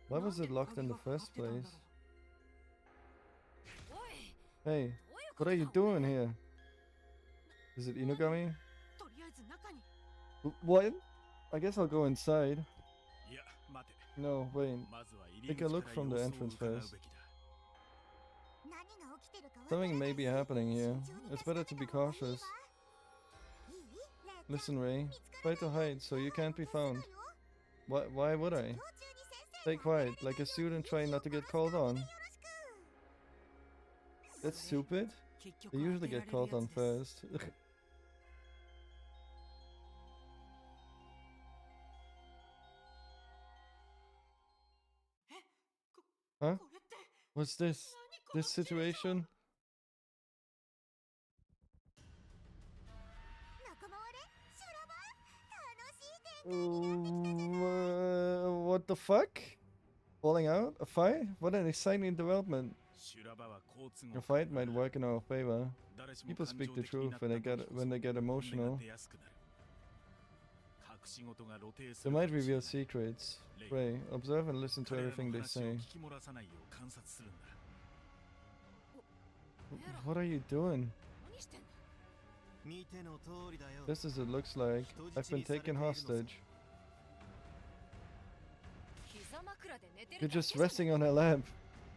Why なん was で it locked 鍵 in the がかかっ first てたんだろう place? おい Hey, どういうこ what と are you だ doing here? Is it Inugami? とりあえず中に What? I guess I'll go inside. いや待て No, wait. まずは入 Take り a 口 look から from 様 the 子を entrance 伺う first. べきだ。何が起きてるかわからない Something may be し happening here. 慎重に It's 確か better め to た be 方がいいわ。 cautious. いい？レッツ Listen, Ray. 見つから Try to ないで hide so you can't be 早く消す found. のよ。 Why would 授 I? 業中に先生 Stay が当てられ quiet, な like a いように student trying not to 息を get 殺す called 感 on. じでよろしく。 That's stupid. 結局 They 当 usually てら get れる called や on つです first. Huh? これって What's this? 何この This situation? 仲間割れ修羅場楽しい展開になってきたじゃない What the fuck? Falling out? A fight? What an exciting development. 修羅場は好都 A 合 fight might work in our favor. 誰しも People 感 speak 情 the 的に truth なった when they 時 get こ when they get そ本音 emotional. が出やすくなる。隠し事が露呈す They るか might もしれ reveal ない。 secrets. Ray, observe and listen to 彼らの everything they 話を say. 聞き漏らさないよう観察するんだ。 What are you doing? 何してんの見ての通りだよ。 Just as it looks like, I've been taken hostage. 膝枕で寝てる You're だけ just じゃない resting on her lap.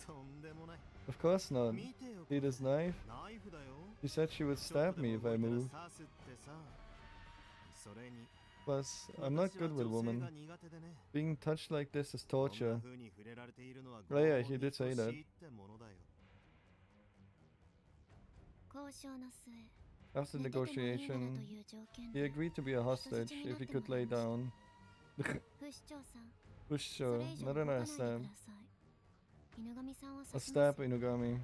とんでもない。 Of course not. 見てよ。 See this knife? ナイフだよ。 She said she would ちょっ stab と me で if も I 動いたら move. 刺すってさ。それに Plus, I'm not 私は good with 女性が women. 苦手でね。 Being touched like this is こんな torture. 風に触れられているのは Right, yeah, he did say that. 合理ってものだよ。交渉の末 After 寝ててもいいならと negotiation, いう条件 he で agreed to be a hostage if he could lay down. 不死鳥さん Push そ show, れ以上 not 動 an かない ass で stab. ください犬神さんを A 刺しま stab す Inugami.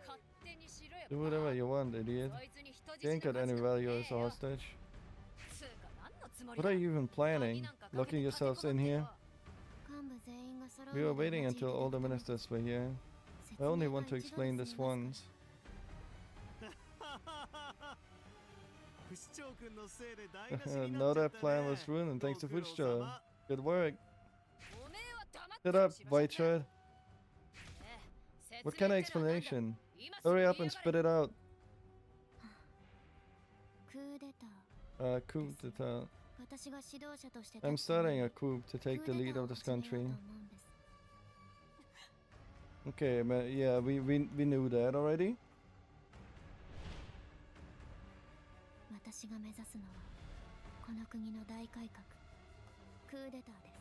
勝手にしろよ Do whatever you want, idiot. そいつに人 You 質 ain't の got 価値 any なん value て as a ねえよ hostage. つうか何のつもり What だ are you even 鍵 planning? なんかかけ Locking て立て yourselves こも in って here? よ 幹部全員が揃う We were まで waiting お待ちい until ただ all く the ため ministers were here. 説 I only 明は want to 一度で explain 済 this みます once. 不死鳥くんのせいで台無しに No, なっちゃっ that た plan ね。 was ruined thanks to ご苦労 Fuchsjaw. 様。 Good work. おめえは黙って Shut ろ up, 白 white シャツ shirt. 説 What 明 kind of ってのはなんだ explanation? 今すぐ Hurry 言い up や and が spit れ it out. クーデター Coup d'etat. 私が指導者として I'm 立つため starting に a coup to ク take ー the デ lead ターを of this 始めようと country. 思うんです Okay, but yeah, we knew that already. 私が目指すのはこの国の大改革クーデターです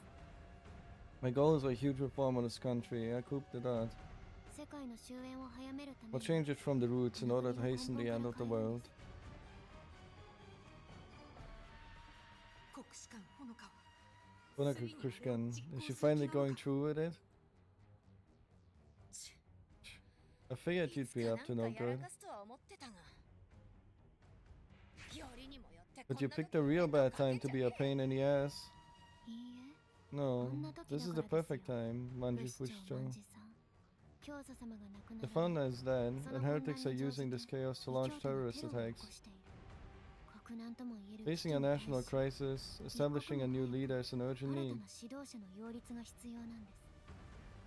My goal is a huge reform of this country. A coup d'etat. 世界の終焉を早めるため We'll に change it from the roots in order to hasten the end of the world. 国士官ほのかは Honoka Kushkan, is she finally going through with it? I figured い you'd つ be か up to な no んかやら good. かすとは思ってたがよりにもよって But こ you んな picked 時 a に real 面倒 bad かけ time ん to じゃ be ね a え pain in the ass. いいえ No, こんな時 this だ is か the らですよ perfect time, 不 Manji 死鳥 Fushcho. 万事さん教祖様が亡くな The ら founder is dead, その and 混 heretics 乱 are に乗 using じ this て chaos to 異 launch 教徒が terrorist テロを起 attacks. こしている国難とも言える危 Facing 機 a に対し national crisis, establishing a new leader is an 新 urgent たな need. 指導者の擁立が必要なんです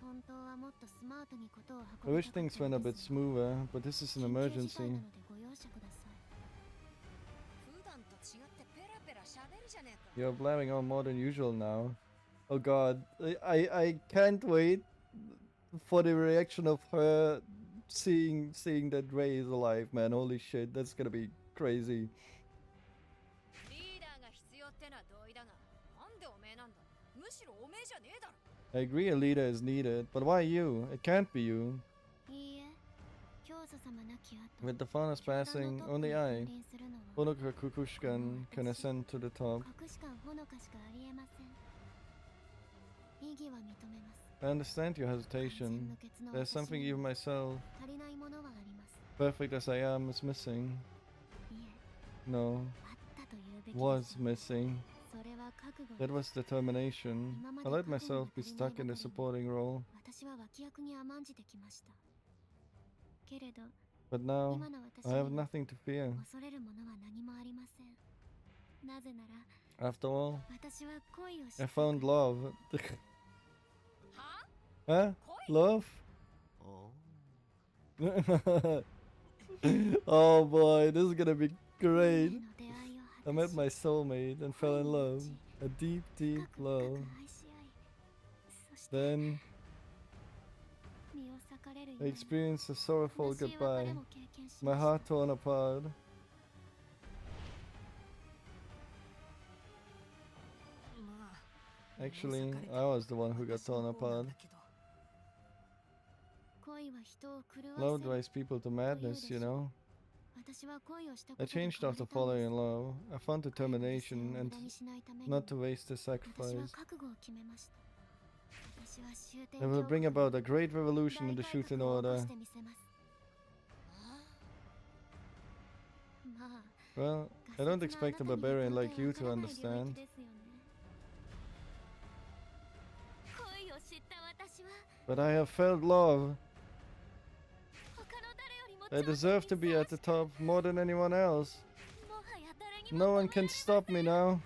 本当はもっとスマートにことを I 運び wish たかっ things た went の a で bit すが smoother, but this is an 緊急事態 emergency. なのでご容赦ください普段と違ってペラペラ喋るじゃねえか You're blabbing on more than usual now. Oh god, I can't wait for the reaction of her seeing that Ray is alive, man. Holy shit, that's gonna be crazy. リーダーが必要ってのは同意だがなんでおめえなんだむしろおめえじゃねえだろ I agree a leader is needed, but why you? It can't be you. いいえ教祖様亡き後 With the founder's 教団 passing, のトップ only に I, 君臨するのは Honoka Kukushkan, can ascend to the top. 国士官ほのかしかありえません異議は認めます I understand your 完全 hesitation. 無欠の There's 私 something に even も myself, 足りないものはあります perfect as I am, is missing. いえ No, あったと言うべきで was す missing. それは覚悟 That です was determination. I let myself be stuck in the supporting role. 私は脇役に甘んじてきましたけれど But now, 今の私 I have には nothing to fear. 恐れるものは何もありませんなぜなら After all, 私は恋をし I た found love. は Huh? Love? おう Oh boy, this is gonna be 運 great. 命の出会いを I 果 met たし my soulmate and fell in love. A deep, deep 深く深 love. く愛し合い Then 身を裂かれるよ I うな experienced a sorrowful 悲しい別 goodbye. れも経験し My ました heart torn apart. まあ Actually, I was the one who got torn apart. 恋は人を狂わ Love せる drives people to madness, you know. 私は恋をしたこ I とで changed 変われ after たんで falling す in love. I found 彼の犠牲を determination 無 and 駄にしないために not to waste the 私は sacrifice. 覚悟を決めました私は終点 I will bring about a great revolution in the 大改 Shuten 革を起こ order. してみせますまあ Well, I don't expect a barbarian like you to understand. 恋を知った私は But I have felt love. 他の誰よりも I 頂点 deserve に to be at the top more than anyone else. もはや誰にも No one can stop me now. 我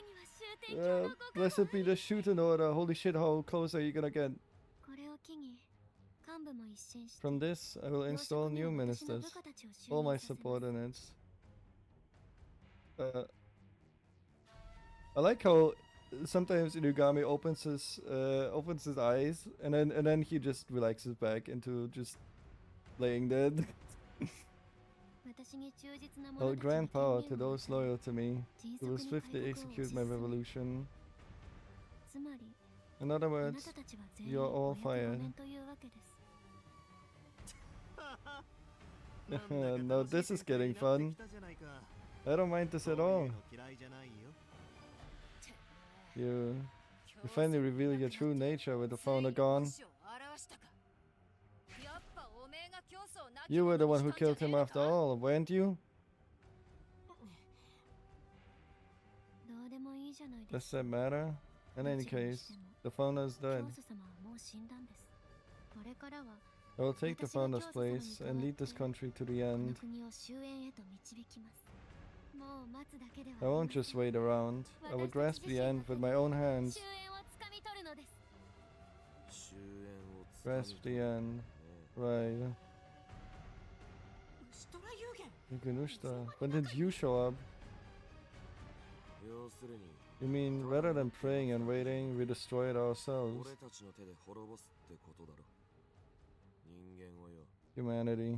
には終点橋のご加護 Blessed be the Shuten order. Holy shit, how close are you gonna get? これを機に幹部も一新して From this, I will 要 install 職には new 私の ministers. 部下たちを就 All my 任させます subordinates. I like how sometimes Inugami opens his eyes and then he just relaxes back into just laying dead. 私に忠実な I'll 者たちに grant power 権 to 限を those 与え loyal to me, 迅 who will 速に swiftly 改革を execute 推し my 進め revolution. つまり In other あな words, たたちは全員 you're お all 役御 fired. 免というわけです No, this is getting fun. I don't mind this at all. You finally reveal your true nature with the founder gone. You were the one who killed him after all, weren't you? どうでもいいじゃないです Does that matter? In any case, the founder is 教 dead. 祖様はもう死んだんですこれからは I will take the founder's place and lead this country to the この end. 国を終焉へと導きますもう待つだけでは I won't just wait around. I will grasp the end with my own hands. 終焉をつかみ取るのです Grasp the end. Right. シュトラ有限 Yukinushita. When did you show up? You mean, rather than praying and waiting, we destroy it ourselves? Humanity.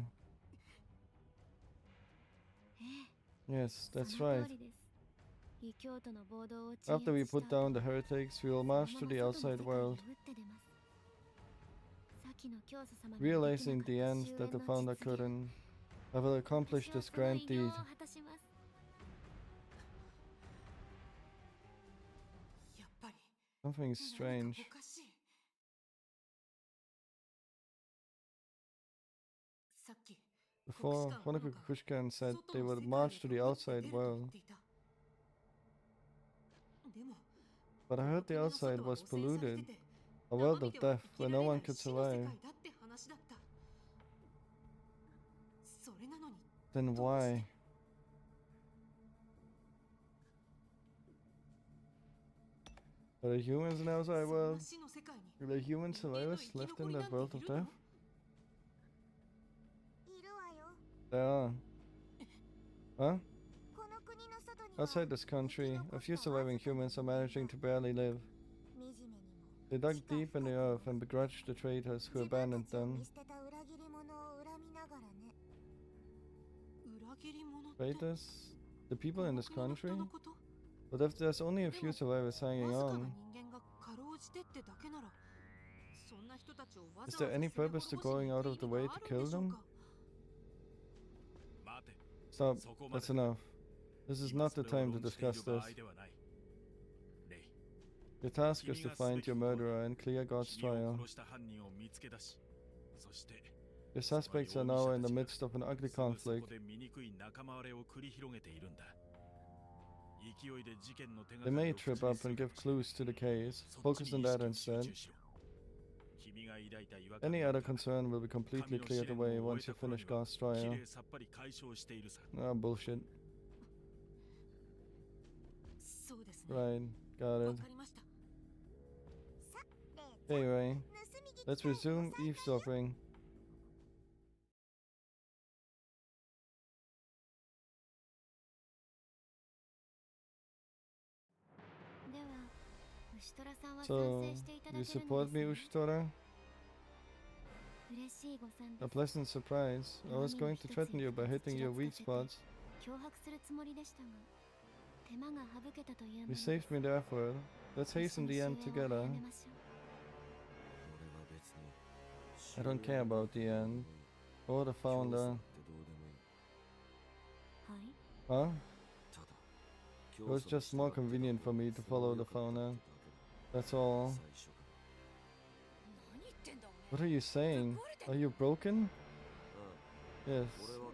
ええ Yes, そ that's の right. 通りです異教徒の暴動を鎮 After we 圧した put down the heretics, we will その march ま to ま the 外の outside 世界へ world, 打って出ます先の教祖様に realizing でき the なか end った that the 終焉の founder 実現 couldn't. I will accomplish 私は this その grand 偉業 deed. を果たしますやっぱり Something 何 strange. かおかしいさっき Before, Honoka Kukushkan said they would march to the outside world, でも but I heard the outside was polluted, a world of death where no one could survive. だって話だったそれなのに Then why? Are there humans in the outside そんな world? 死の世界に Are there human survivors left in that world of death? いるわよ There are. Huh? この国の外には Outside this country, a few surviving humans are managing to barely live. 惨めにも They dug deep in the earth and begrudged the traitors who 自分 abandoned たちを them. 見捨てた裏切り者を恨みながらね裏切り者って Traitors? The people in this この country? 人のこと But if there's only a few survivors わ hanging ずかな on, 人間がかろうじてってだけならそんな人たちをわ is ざわ there ざ any 攻め purpose to 滅ぼしに going 行 out く of the 意 way 味が to あるん kill でしょう them? か 待て Stop. そこまで That's enough. This is 今 not そ the れを time to 論じている discuss 場合 this. ではないレイ Your task is to 君がすべ find き your ことは murderer and clear God's 君を trial. 殺した犯人を見つけ出しそして Your suspects are now in the midst of an ugly すぐそこ conflict. で醜い仲間割れを繰り広げているんだ勢いで事件の手が They かり may を trip 口に up する and か give もしれない clues to the case. そっち Focus に on 意 that 識を集 instead. 中しろ君が抱いた違和感 Any の other 中 concern will be completely 神の cleared 試練 away を終 once え you た頃 finish には God's き trial. れいさっぱり解消しているさ Ah, bullshit. そうですね Right, got わ it. かりました Hey, Ray. 盗み聞き Let's タイム resume の再開よ eavesdropping. では So, you support me, Ushitora? A pleasant surprise. I was going to threaten you by hitting your weak spots. You saved me the effort. Let's hasten the end together. I don't care about the end. Or the founder. Huh? It was just more convenient for me to follow the founder. That's all. 何言ってんだおめえ What are you saying? Are you broken? Yes,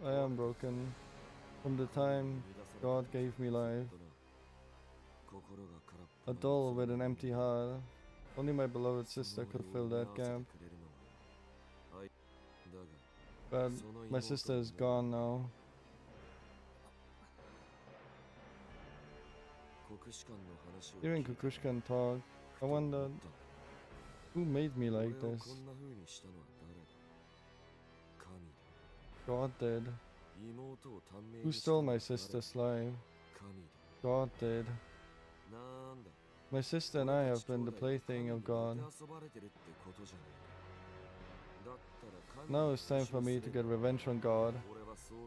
I am broken. From the time God gave me life. A doll with an empty heart. Only my beloved sister could fill that gap. But my sister is gone now. Hearing Kukushkan talk, I wondered, who made me like this? God did. Who stole my sister's life? God did. My sister and I have been the plaything of God. Now it's time for me to get revenge on God.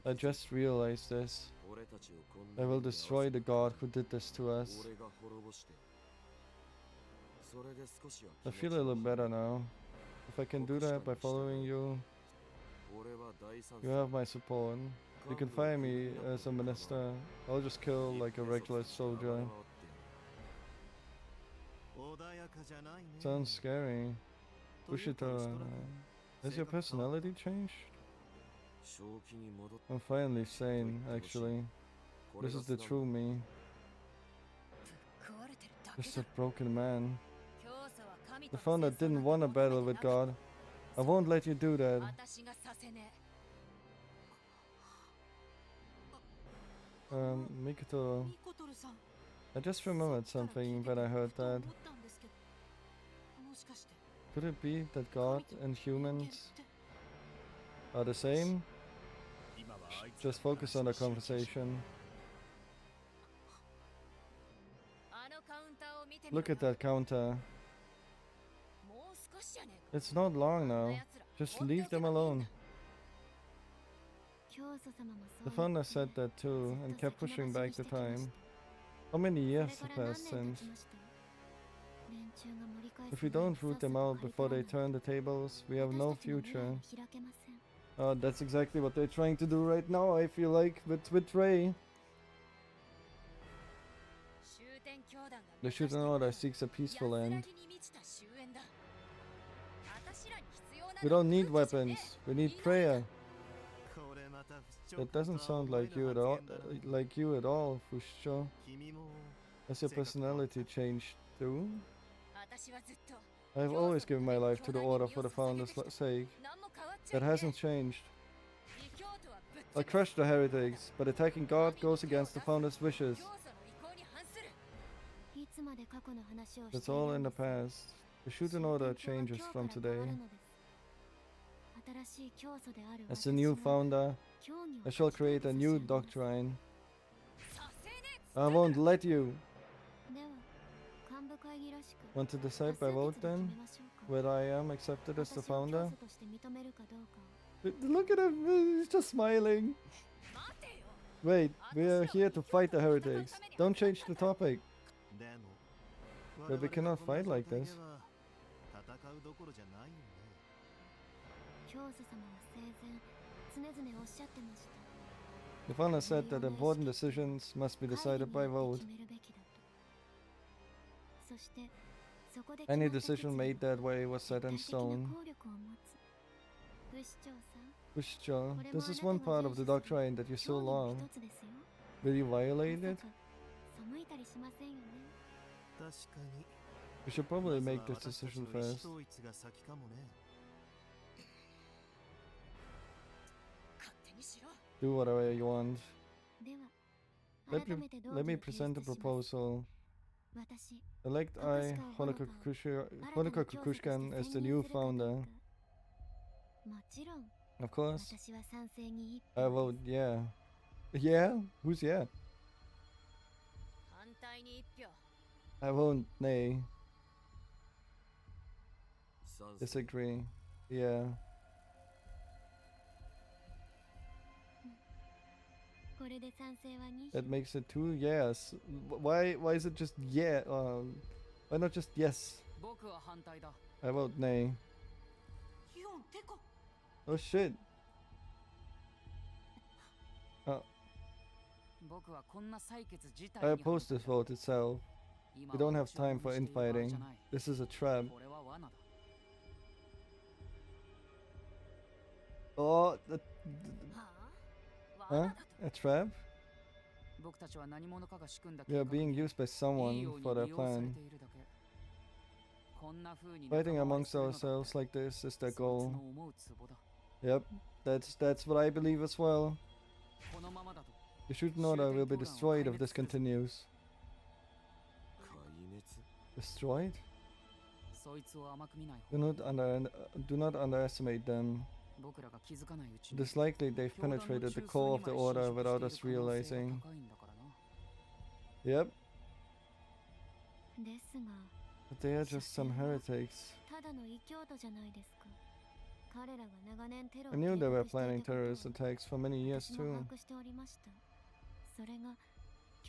I just realized this. I will destroy the God who did this to us. I feel a little better now. If I can do that by following you, you have my support. You can fire me as a minister. I'll just kill like a regular soldier. Sounds scary. Ushita, has your personality changed? I'm finally sane, actually. This is the true me. 食われてるだけ Just だ a broken man. 教祖は神 The と founder の戦争 didn't なんて want to 求め battle て with なかっ God. I won't let you do た that. 私がさせね Mikoto, ミコトルさん I just remembered something when I heard と that. 思ったんですけどもしかして Could it be that God 神と and 人間っ humans て are the same? 今はあいつら Just focus on the の話に集中し conversation. あのカウンターを見てみ Look ろ at that counter. もう少しじゃねえか It's not long あんな now. 奴ら Just 放って leave おけ them ばいいん alone. だ The founder said that too and kept pushing back the time. How many years have passed since? If we don't root them out before they turn the tables, we have no future. That's exactly what they're trying to do right now, I feel like, with Ray. 終点教団が The 目指してい Shuten るのは order seeks a peaceful 安ら end. ぎに満ちた終焉だ私らに必要な We のは don't need 武器じゃね weapons, え we 祈 need りだ prayer. That doesn't sound like you at all, Fusho. Has your personality changed too? 私はずっと I've always given my life to the order for the founder's sake. 何も変わっちゃ That いね hasn't changed. 異教徒はぶっ I 潰 crushed the heretics, but attacking God goes against the founder's wishes. 教祖の意向に反する That's all in the past. The Shuten order changes from today. As the new founder, I shall create a new doctrine. させねえ I won't let you. Want to decide by vote then? Whether I am accepted as the founder? Look at him, he's just smiling. 待てよ Wait, we are here to fight the heretics. Don't change the topic. But we cannot fight like this. The founder said that important decisions must be decided by vote. Any decision made that way was set in stone. Bushicho, this is one part of the doctrine that you so love. Will you violate it? We should probably make this decision first. 勝手にしろ Do whatever you want. Let me present a proposal. Elect I, Honoka Kukushkan, as the new founder. Of course. I vote yeah. Yeah? Who's yeah? 反対に一票 I vote nay. 賛成 Disagree. Yeah. これで賛成は2 That makes it 2 yes. Why is it just yeah? Why not just yes? 僕は反対だ。 I vote nay. ユオンてか Oh shit. 僕はこんな採決自 I 体に oppose this vote itself. 今 We don't は have time for 注文している場合 infighting. じゃない。 This is a trap. これは罠だ。 Oh, はあ huh? 罠だと A trap? 僕たちは何者かが仕組んだ We are 計画 being に used by いい someone よう for に their 利用され plan. ているだけ。こんな風に Fighting 仲間割れ amongst するのだって ourselves like this is そ their いつの goal. 思うツボだ。 Yep, that's what I believe as well. このままだと The Shuten order will be destroyed if this continues. 壊滅 Destroyed? そいつを甘く見ない Do 方 not underestimate them. 僕らが気づかないうち It に is likely they've 教団の penetrated the 中枢 core に of the まで order 侵食 without して us いる可能性が realizing. 高いんだからな。 Yep, ですが but they are just some heretics. ただの異教徒じゃないですか。彼らが長年テロを I knew they were 計画してい planning たことを terrorist attacks for many years 私も too. 把握しておりました。それが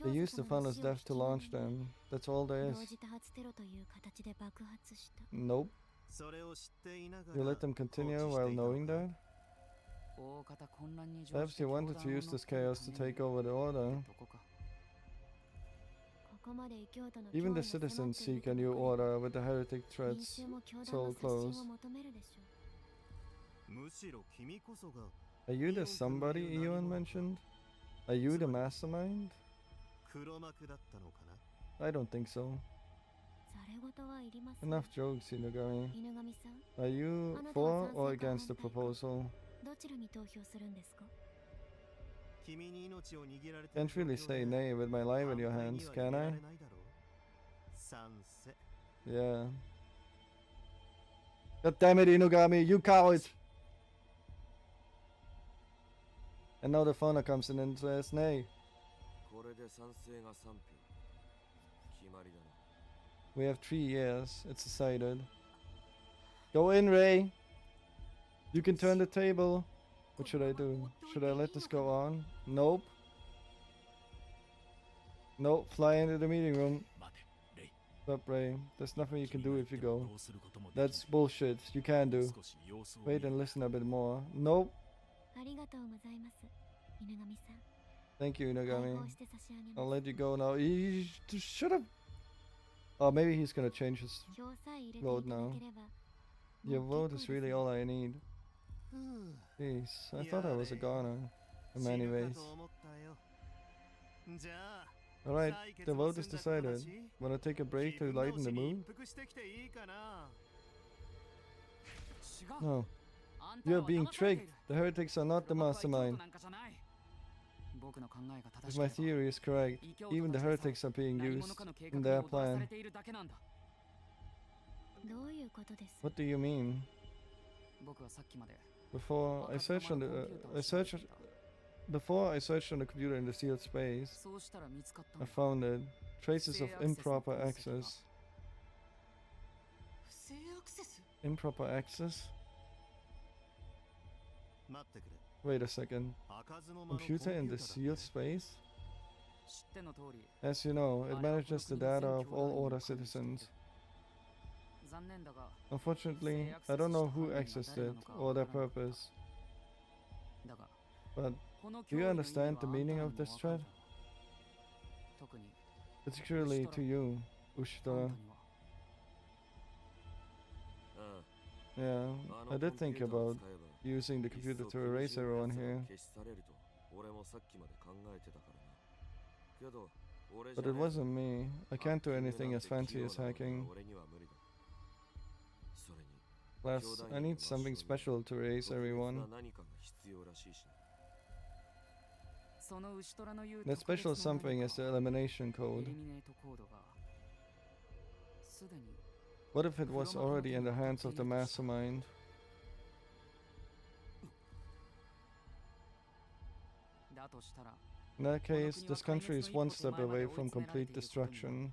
They used the 教祖様の founder's 死を引 death き to 金 launch に them. That's all there 同 is. 時多発テロという形で爆発した。 Nope. それを知っていなが You ら let them 放置 continue して while いたの knowing か that? 大方混乱に乗 Perhaps じて you 教 wanted 団 to を use 乗っ this 取る chaos to ために take over the order. どこか ここまで異教徒の Even 脅威 the が迫 citizens っている seek a new ところで order with the heretic 民 threats 衆も教団 so の刷新 close. を求めるでしょう。むしろ君こそが Are you the somebody Ewan mentioned? Are you the mastermind? 黒幕だったのかな I don't think so. ざれ言はいりません。 Enough jokes, Inugami. 犬神さん、 Are you あなた for は賛 or 成か against the 反対か proposal? どちらに投票するんですか？君に命を握られて Can't really say nay with my life in your hands, can I? 賛成 Yeah. God damn it, Inugami, you coward! And now the phoner comes in and says nay. これで賛成が3票決まりだな We have 3 years. It's decided. Go in, Ray. You can turn the table. What should I do? Should I let this go on? Nope. Nope. Fly into the meeting room. 待てレイ Stop, Ray. There's nothing you can do if you ど go. うすることもできない That's bullshit. You can do. 少し様子を見 Wait る and listen a bit more. Nope. ありがとうございます。犬神さん。 Thank you, 解放 Inugami. して差し上げ I'll ます。 let you go now. Shut up. Oh, maybe he's gonna change his 票さえ入れてい vote ただ now. ければ。 Your もう vote 結 is 構です really よ all I need. ふう Jeez, I thought I was a goner. In 死 many ぬか ways. と思ったよじゃあ Alright, 採決 the も vote is 済んだことだ decided. し Wanna take a break 気 to 分 lighten 直 the しに mood? 一服してきていいかな違う No. あんたら You're は being 騙されてい tricked. る The heretics are not the 黒幕は異教徒 mastermind. なんかじゃない僕の考えが正 If し my ければ theory is correct, 異教徒 even た the ちでさ heretics are being 何 used 者かの計 in 画に their 踊らされ plan. ているだけなんだどういうことです？ What do you mean? 僕はさっきまで Before I searched on the before I searched on the computer in the sealed space, そうしたら見つかったん I だ found it. Traces of improper access. 不正アクセス Improper access? 待ってくれ Wait a second. 開かずの間の Computer in the コンピューターだ sealed space? 知っての通り As you know, it manages the data of all order citizens. 残念だが Unfortunately, I don't know who accessed it or their purpose. だが But この do you 脅威の意味は understand the あんた meaning にも of this わかる threat? だろう特に Particularly to you, あん Ushita. たには Yeah, あ I の did コンピュ think ーターを about 使えば using the いっ computer そ to 黒 erase 字の everyone 奴らが here. 消し去れると俺もさっきまで考えてたからなけど俺じ But ゃ it ねえぞ wasn't me. I can't do anything as fancy as hacking. 俺には無理だそれに Plus, I need something special to erase 特別な everyone. 何かが必要らしいしなその牛虎の言う That special 特別な something is the 何か elimination エリ code. ミネートコードがすでに What if it was already in the hands of the mastermind? だとしたら In that case, this country is one step away from complete destruction.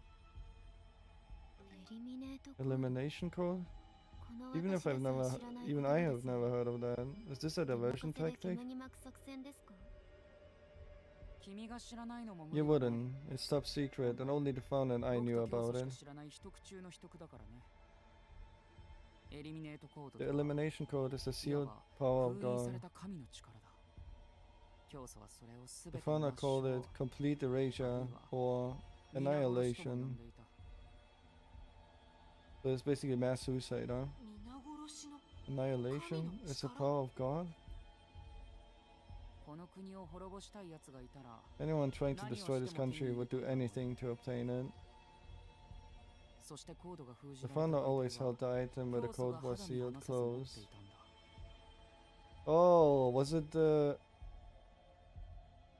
エリミネートコード Elimination code? Even if I've never, even I have never heard of that. Is this a diversion tactic? 煙に巻く作戦ですか？ 君が知らないのも無 You 理はない。 wouldn't. It's top secret, and only the founder and I 僕 knew と教 about 祖し it. か知らない秘徳中の秘徳だからね。エリミネートコード The とは elimination code is the いわ sealed ば power of 封印さ God. れた神の力だ。教祖はそれをす The べて founder 抹消 called it complete erasure or 皆殺しとも呼 annihilation. んでいた。 So it's basically mass suicide, huh? 皆殺しの Annihilation? It's a power of God? この国を滅ぼしたい奴がいたら、 Anyone trying to destroy this country would do anything to obtain it. そしてコードが封じ The られた founder 媒 always 体は held the item where the 教祖 code が was 肌身 sealed 離さず持って closed. いたんだ。 Oh, was it the...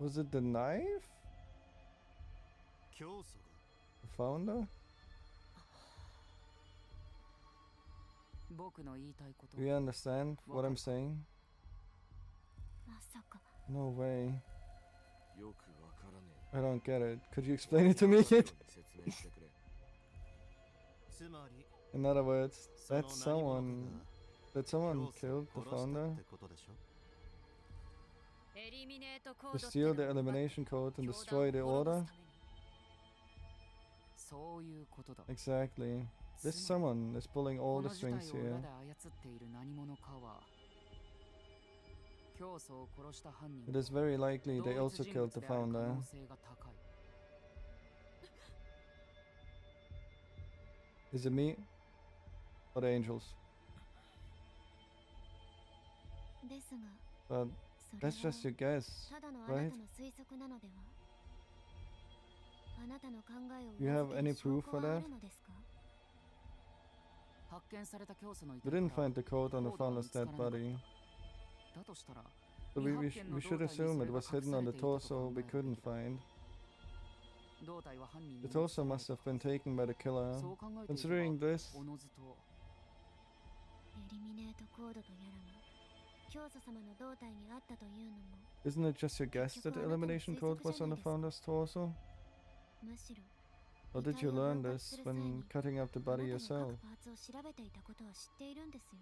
Was it the knife? 教祖が The founder? 僕の言いたいこと Do you understand what I'm saying? まさか No way. よくわからね I don't get it. Could you explain it to me, え。 kid? 説明してくれ。つまり In other words, その that 何者か someone... Did someone が教 kill 祖 the を殺した founder? ってことでしょ？エリミネートコー To ドって steal the のを奪って elimination code and 教団を destroy the 滅ぼ order? すために。そういうことだ。 Exactly. This つまり someone is pulling こ all の the 事態 strings を here. 裏で操っている何者かは教祖を殺した犯人 It is very likely they 同 also 一人 killed 物 the である可 founder. 能性が高い。 Is it me? Or the angels? ですが But それ that's just your は guess, ただのあなた right? の推測なのでは？あなたの考えを You 裏 have 付け any る証 proof 拠 for はあ that? るのですか？発見された教祖の遺 We 体 didn't から find the code on the コードは見 founder's つから dead なかった。 body. だとしたら So 未 we 発見の we 胴 should 体に assume そ it れが was 隠 hidden さ on れ the ていたと torso 考 we えるべ couldn't きだ。 find. 胴体は犯人に The 持ち去 torso られ must た have been taken by the killer. そう考えていれ Considering ば this, おのずとエリミネートコードとやらが教祖様の胴体にあったというのも isn't it just your guess that the elimination code was on the founder's torso? むしろ Or did you learn this when cutting up the あな body たが yourself? 各パーツを調べていたことは知っているんですよ。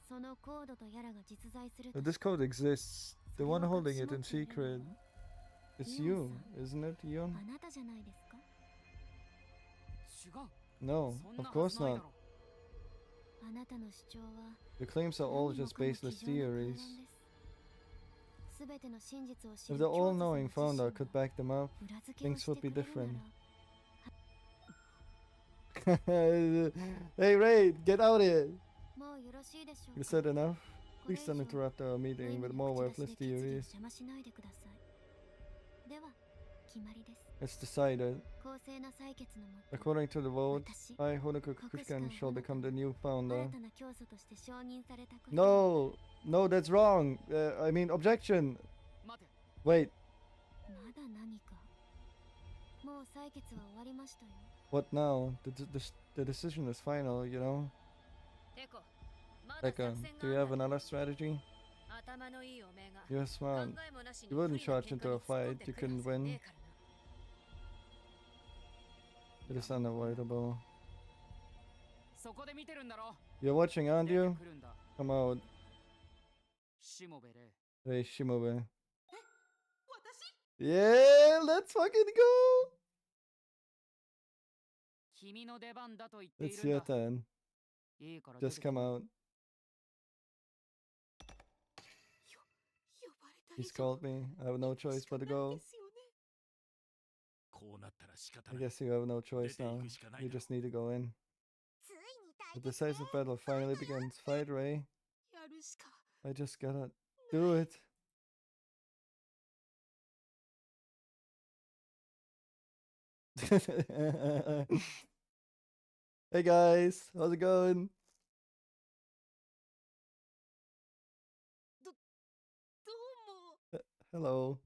そのコードとやらが実在すると This code exists. The one holding it in secret is you, isn't it, あ Ion? なたじゃないですか？違う。 No, そんな of はず course ない not. だろ。あなたの主張は Your claims are all 何も just かも baseless 机上の空論 theories. です。すべての真実を知 If る the 教祖様 all-knowing 自 founder 身 could が back them up, 裏付けを things して would く be れるな different. ら Hey, Ray, get out here! もうよろしいでしょう You か？ said enough? これ Please 以上 don't interrupt our 無意 meeting 味 with な more 口出 worthless しで決議を theories. 邪魔しないでください。では決まりです。 It's decided. 公正な採決のもと According to the vote, 私 I, Honoka Kukuskan, shall become the new 新 founder. たな教祖として承認されたことを No! No, that's wrong! I mean, objection! 待て。 Wait, まだ何か。もう採決は終わりましたよ。 what now? The decision is final, you know? てこ、まだ Becca, 作戦 do you があ have る。 another strategy? 頭のいいおめえが You're 考 smart. えもなしに You 不 wouldn't 利な charge 喧 into 嘩 a に突っ込ん fight で you くるは couldn't ずはね win. えからな。 It is unavoidable. そこで見てるんだろ。 You're watching, aren't 出て you? くるんだ。 Come out. しもべれ。 Hey, Shimobe. 私 Yeah, let's fucking go! 君の出番だと言ってい It's るん your だ。 turn. いいから出 Just てきて come out. 呼ばれた以 He's 上 called me. I have no choice but to しかない go. ですよね。こうなったら仕方 I ない。 guess you have no choice 出てい now. くしかない You だろ just need to go in. ついに The 対決ね。 decisive battle finally begins. Fight, Ray. やるしか I just gotta do it. Hey guys, how's it going? どうも。 Hello.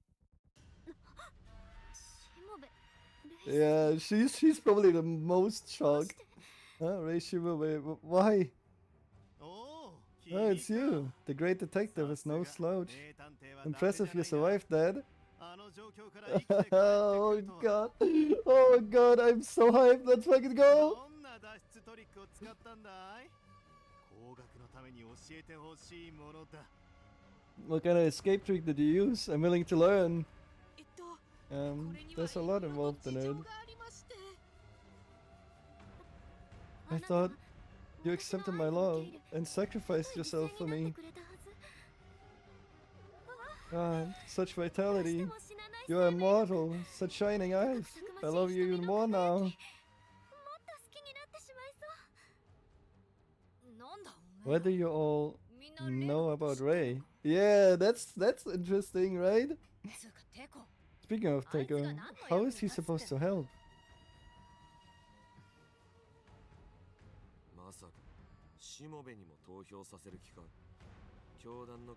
しもべ、レイ Yeah, she's probably the most どうし shocked. て Ray Shimobe, why? おお、 Oh, it's you. The great detective is no slouch. Impressive you survived that. あの状況から生きて帰ってく Oh るとは god. Oh god, I'm so hyped. Let's fucking go. どんな脱出トリックを使ったんだい方角のために教えてほしいものだ。 What kind of escape trick did you use? I'm willing to learn. これには There's a いろ lot いろと involved 事 in 情 it. がありまして。 I thought you accepted my love and sacrificed yourself for me. God, such vitality. You are immortal, such shining eyes. I love you even more now. もっと好きになってしまいそう。なんだお前 What do you all みんな例 know のこと about 知ってる Ray? のか Yeah, that's interesting, right? つうかテコ Speaking of Teiko, how is he supposed to help? まさかしもべにも投票させる気か。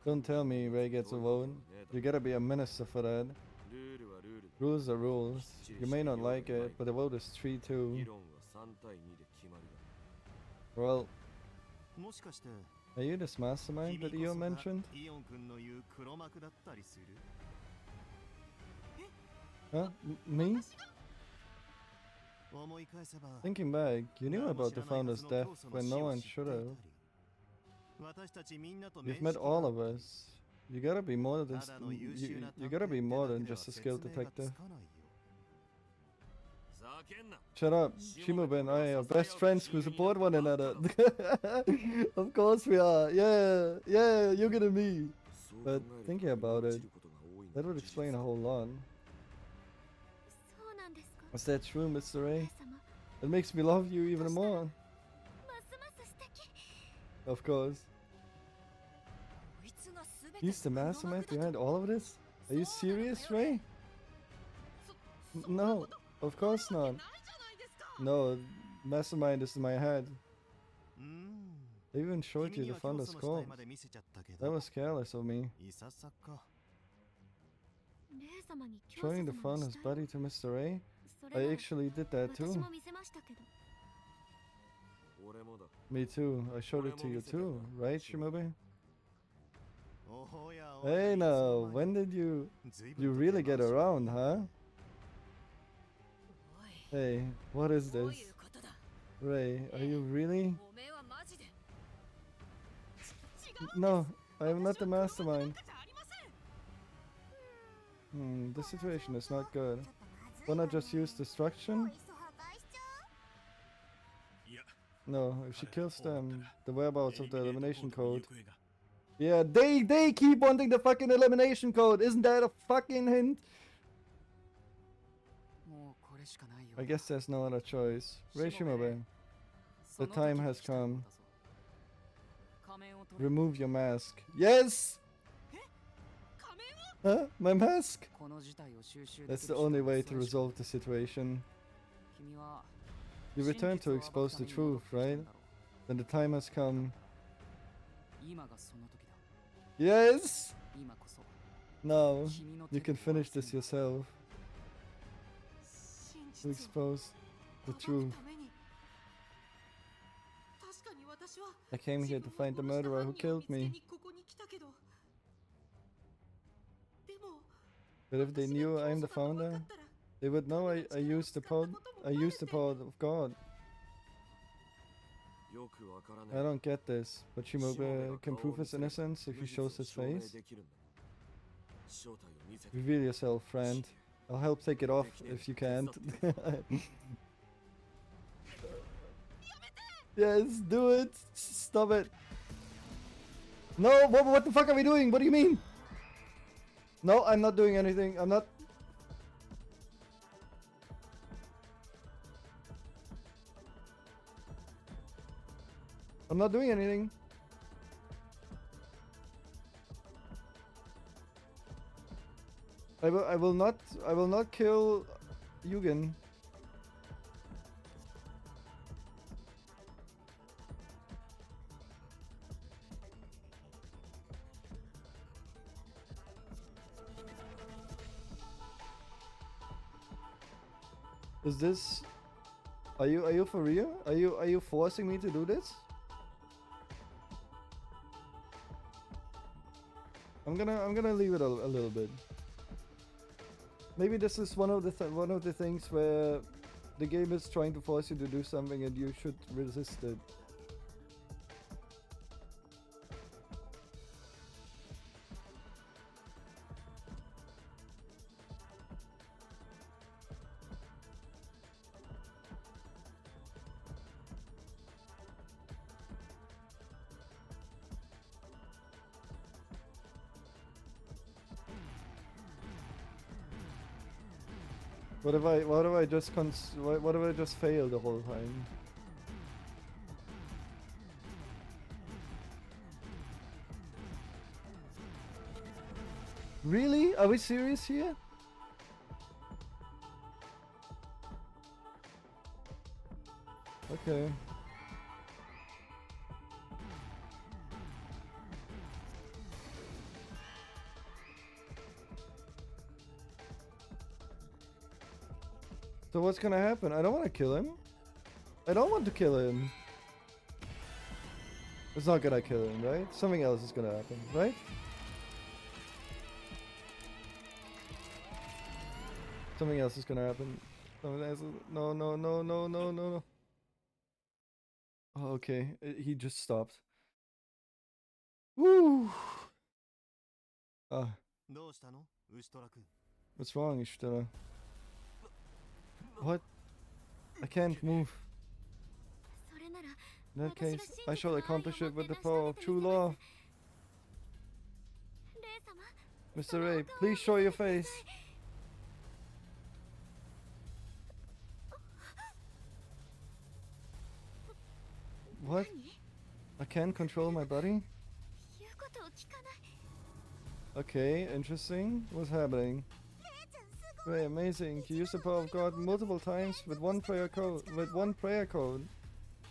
Don't tell me Ray gets a vote. You gotta be a minister for that. ルールはルールだ。 Rules are rules. You may not like it, but the vote is 3-2. 議論は3対2で決まりだ。 Well, もしかして are you this mastermind 君 that こ Io そが mentioned? イオン君の言う黒幕だったりする？ Huh? Me? 思い返せば Thinking back, you knew about the founder's death when no one should have. 私たちみんなと You've met all of us. You gotta be more than you gotta be more than just a skilled detective. 叫んな。 Shut up. Shimobe and I are best friends who support one another. Of course we are. Yeah, yeah, Yugen and me. But thinking about it, that would explain a whole lot. そうなんですか。 Is that true, Mr. レ Ray? イ様、 It makes me love you even more. ますます素敵。 Of course. こいつが全て He's the 黒幕 mastermind だと behind all of this? Are you serious, Ray? そんな No, こと of course あるわ not. けないじゃないですか No, mastermind is in my head. うーん。 I even showed 君 you に the は教 founder's 祖の死 corpse. 体まで見せちゃったけ That ど、 was careless of me. いささか。レイ様に教祖 Showing the 様の founder's 死体を body to Mr. Ray? そ I れなら actually did that 私 too. も見せましたけど。俺もだ。 Me too. I showed it to you too, right, Shimobe? おやおや Hey いつ now, の間 when に did you 随分と really 手 get 回し around, huh? おい Hey, what is どう this? いうことだ Ray, are you really? おめえはマジで No, I am not the 私は黒幕なん mastermind. かじゃありません The situation is not good. ちょっとまずい Wanna わね。 just use もう destruction? いっそ破壊しちゃう。いや No, if she kills them, the whereabouts of the elimination コー code. ドの行方が Yeah, they keep wanting the fucking elimination code. Isn't that a fucking hint? もうこれしかないよ。 I guess there's no other choice. Ray Shimobe, その the time 時が has 来たよう come. だぞ。仮面を取れ。 Remove your mask. Yes! 仮面を Huh? My mask? この事態を収集で That's き the る only 人は way そ to れしか resolve the situation. 君は You 真 return 実 to を暴く expose た the めに戻っ truth, てきたん right? だろ Then the time has come. う。今がその時だ。 Yes! 今こそ Now, 君の you 手 can で終わら finish せ this る yourself. 真 To 実を expose the 暴く truth. ために確かに私は I came here to find the murderer who killed me. ここに来たけどでも But if they knew I'm the founder, they would know I used the power of God. よくわから I ない。 don't get this, but Shimobe can prove his innocence if he shows his 証明 face. できるんだ。正体を見せて。 Reveal yourself, friend. I'll help take it off if you can't. Yes, do it. Stop it. No, what the fuck are we doing? What do you mean? No, I'm not doing anything. I'm not. I'm not doing anything. I will not kill Yugen. Is this? Are you for real? Are you forcing me to do this? I'm gonna leave it a little bit. Maybe this is one of the things where the game is trying to force you to do something and you should resist it. What if I just what if I just fail the whole time? Really? Are we serious here? Okay. So what's gonna happen? I don't want to kill him. I don't want to kill him. It's not gonna kill him, right? Something else is gonna happen, right? Something else is gonna happen. Something else is... No, no, no, no, no, no, no. Oh, okay, he just stopped. Woo! Ah, どうしたのウシトラ君 what's wrong, Ishitara? What? I can't move. それなら In that case, I shall accomplish it with the power of true law. レイ様 Mr. Ray, please show your face. What? I can't control my body? 言うことを聞かない Okay, interesting. What's happening? レイちゃんすごい Ray, amazing. You used the power of God multiple times with one prayer code. Code.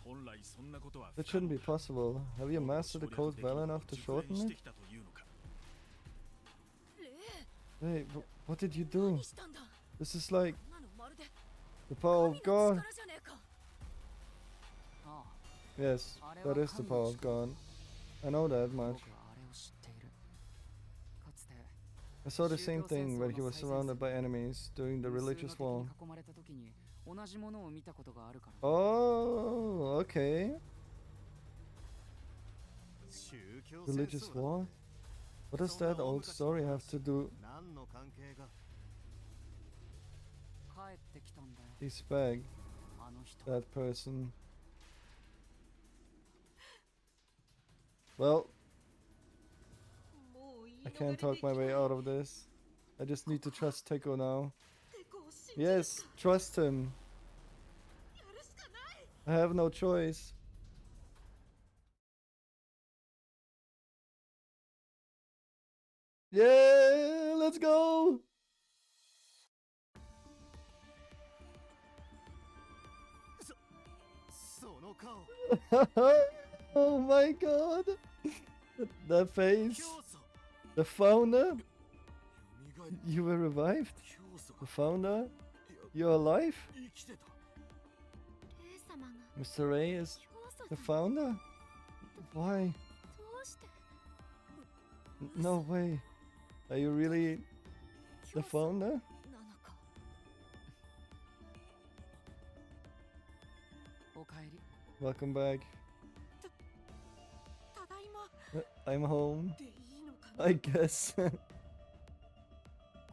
本来そんなことは That shouldn't be possible. Have you mastered the code well enough to 熟練 shorten して it? きたというのか Hey, what did you do? したんだ This is like なのまるで the power 神 of の God. 力じゃねえか あ Yes, that is the power of God. I know that あ much. 僕はあれを知っているかつて I saw the same thing when he was surrounded by enemies during the 無数の religious 敵に war. 囲まれた時に同じものを見たことがあるから Oh, okay. 宗教戦 Religious 争だ war? What does that old story have to do? 何の関係が帰ってきたんだよ He's back, あの人 that person. Well, もう言い I 逃れ can't talk my できない way out of this. I just need to trust Teko now. テコを信じる Yes, trust him. やるしかない I have no choice. Yeah, let's go. その顔 Oh my god. That face. 教祖 The founder. 蘇り You were revived? 教祖 The founder? You're alive? 生きてたレイ様が Mr. Ray is 教祖 the 様 founder? Why? どうして No way. Are you really the founder? なのかおかえり Welcome back. ただいま I'm home. でいいのかな I guess.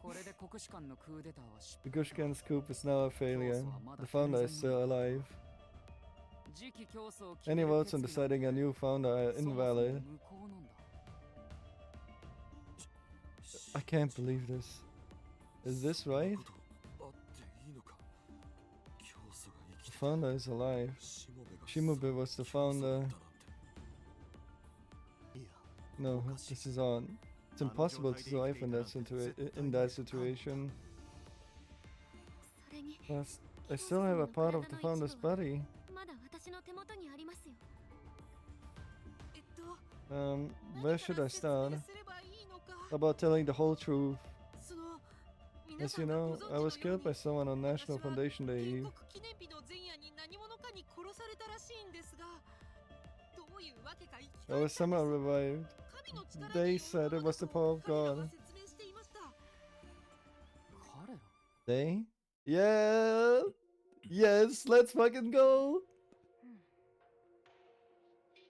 これで国士官のクーデターは失 The Gushkan's coup is now a failure. The founder is still alive. 次期競争を決め Any る votes 決 on 議 deciding a new founder are そもそも invalid. 無効なんだ I can't believe this. Is this right? あっていいのか教祖が生き The てた founder is alive. しもべが Shimube was the founder. いや No, this is odd. It's impossible to survive in that situation. それに Plus, I still have a part of the founder's body. まだ私の手元にありますよ Where should I start? 何から説明すればいいのか How about telling the whole truth? その皆 As さ you んが know, ご存知 I の was よう killed by に someone on National 私は Foundation 建 Day. 国記念日の前夜に何者かに殺されたらしいんですがどういうわけか生き I 返 was ったんで somehow す revived. 神の力 They に said it よるもの was the だ power of と彼ら God. は説明していました彼ら They? Yeah! Yes, let's fucking go!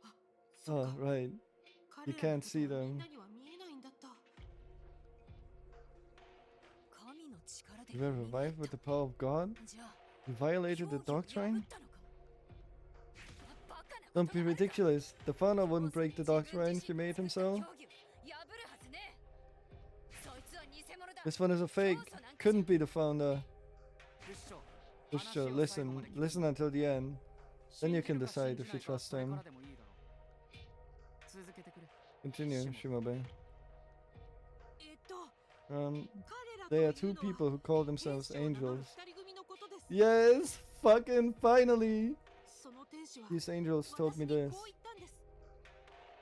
あそ Oh, うか right. 彼ら can't のこと see は them. みんなには見えないんだった神の力で You were revived with the power of God? じゃあ You violated the 教義を破 doctrine? ったのかバカな Don't こと be があるか ridiculous. The founder wouldn't break the doctrine he made himself. 教義を破るはずねそいつは偽物だ This one is a fake. 教祖なんかじゃ Couldn't be the founder. Just listen until the end. Then you can decide if you trust him. Continue, Shimobe. えっと Um, 彼らと they いう are two のは people who call 天 themselves 使を名乗る angels. 二人組のことです。 Yes, fucking finally! その天使は These angels told 私 me に this. こう言ったんです。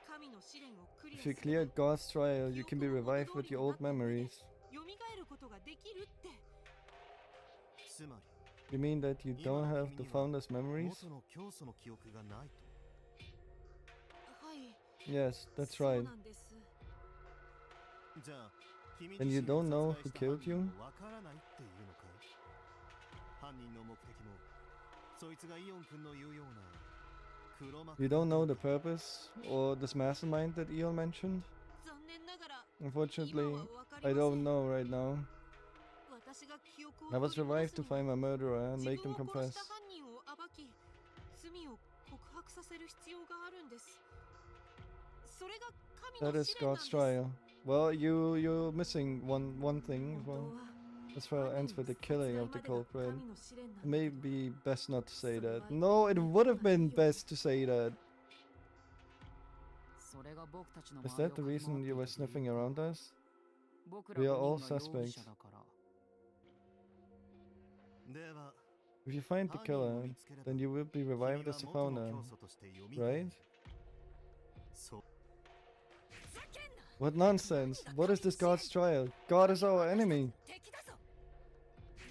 神の試練をクリア If you すれば cleared God's trial, you can be revived with your old memories. 蘇ることができるって。つまり You mean that you 今 don't の have 君 the には founder's memories? 元の教祖の記憶がないと。はい。 Yes, that's そう right. なんです。じゃあ君 And 自 you 身 don't を know 殺 who 害 killed した you? 犯人もわからないっていうのかい。犯人の目的もそいつがイオン君の言うような黒幕 You don't know the purpose or this mastermind that Eon mentioned? 残念ながら Unfortunately, 今はわかり I ませ don't ん。 know right now. 私が記憶 I を was 取り戻 revived す to には find my murderer and 自 make 分 them を殺 confess. した犯人を暴き罪を告白させる必要があるんです。それが神 That の is 試練なん God's です。 trial. Well, you're missing one thing as 本 well. 当は This trial ends with the killing of the 犯人殺 culprit. 害までが神の試練なんだ It け may ど be best not to say that. So No, it I- would have been best to say that. それが僕たちの Is 周り that を the 駆け回 reason って you い were た理由 sniffing か around us? 僕ら We are 5 all 人が容疑者 suspects. だから。では If you find the 犯人を killer, 見つければ then you will be 君 revived は as the 元の founder, 教祖として蘇る。 right? そう What nonsense! What is this God's trial? God is our enemy! 敵だぞ。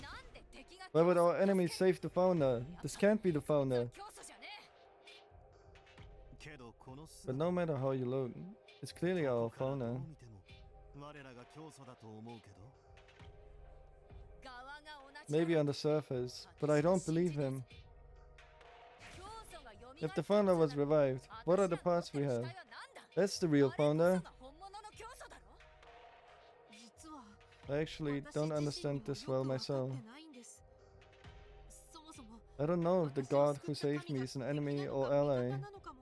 なんで敵が Why would our enemy save the founder? This can't be the founder. 教祖じゃねけどこの But no matter how you look, it's clearly ど our こからどう founder. 見ても我らが教祖だと思うけど。え。側が同じだ Maybe on the surface, but I don't believe him. 教祖が蘇 If the founder was revived, what are the parts we have? That's the real founder. 本物の教祖だろ。実は I actually 私 don't 自身に understand も this よ well くわか myself. ってないんです。そもそも I don't know if the 私を God 救 who った saved 神 me が is an 敵 enemy なの or か味方 ally. なのかも。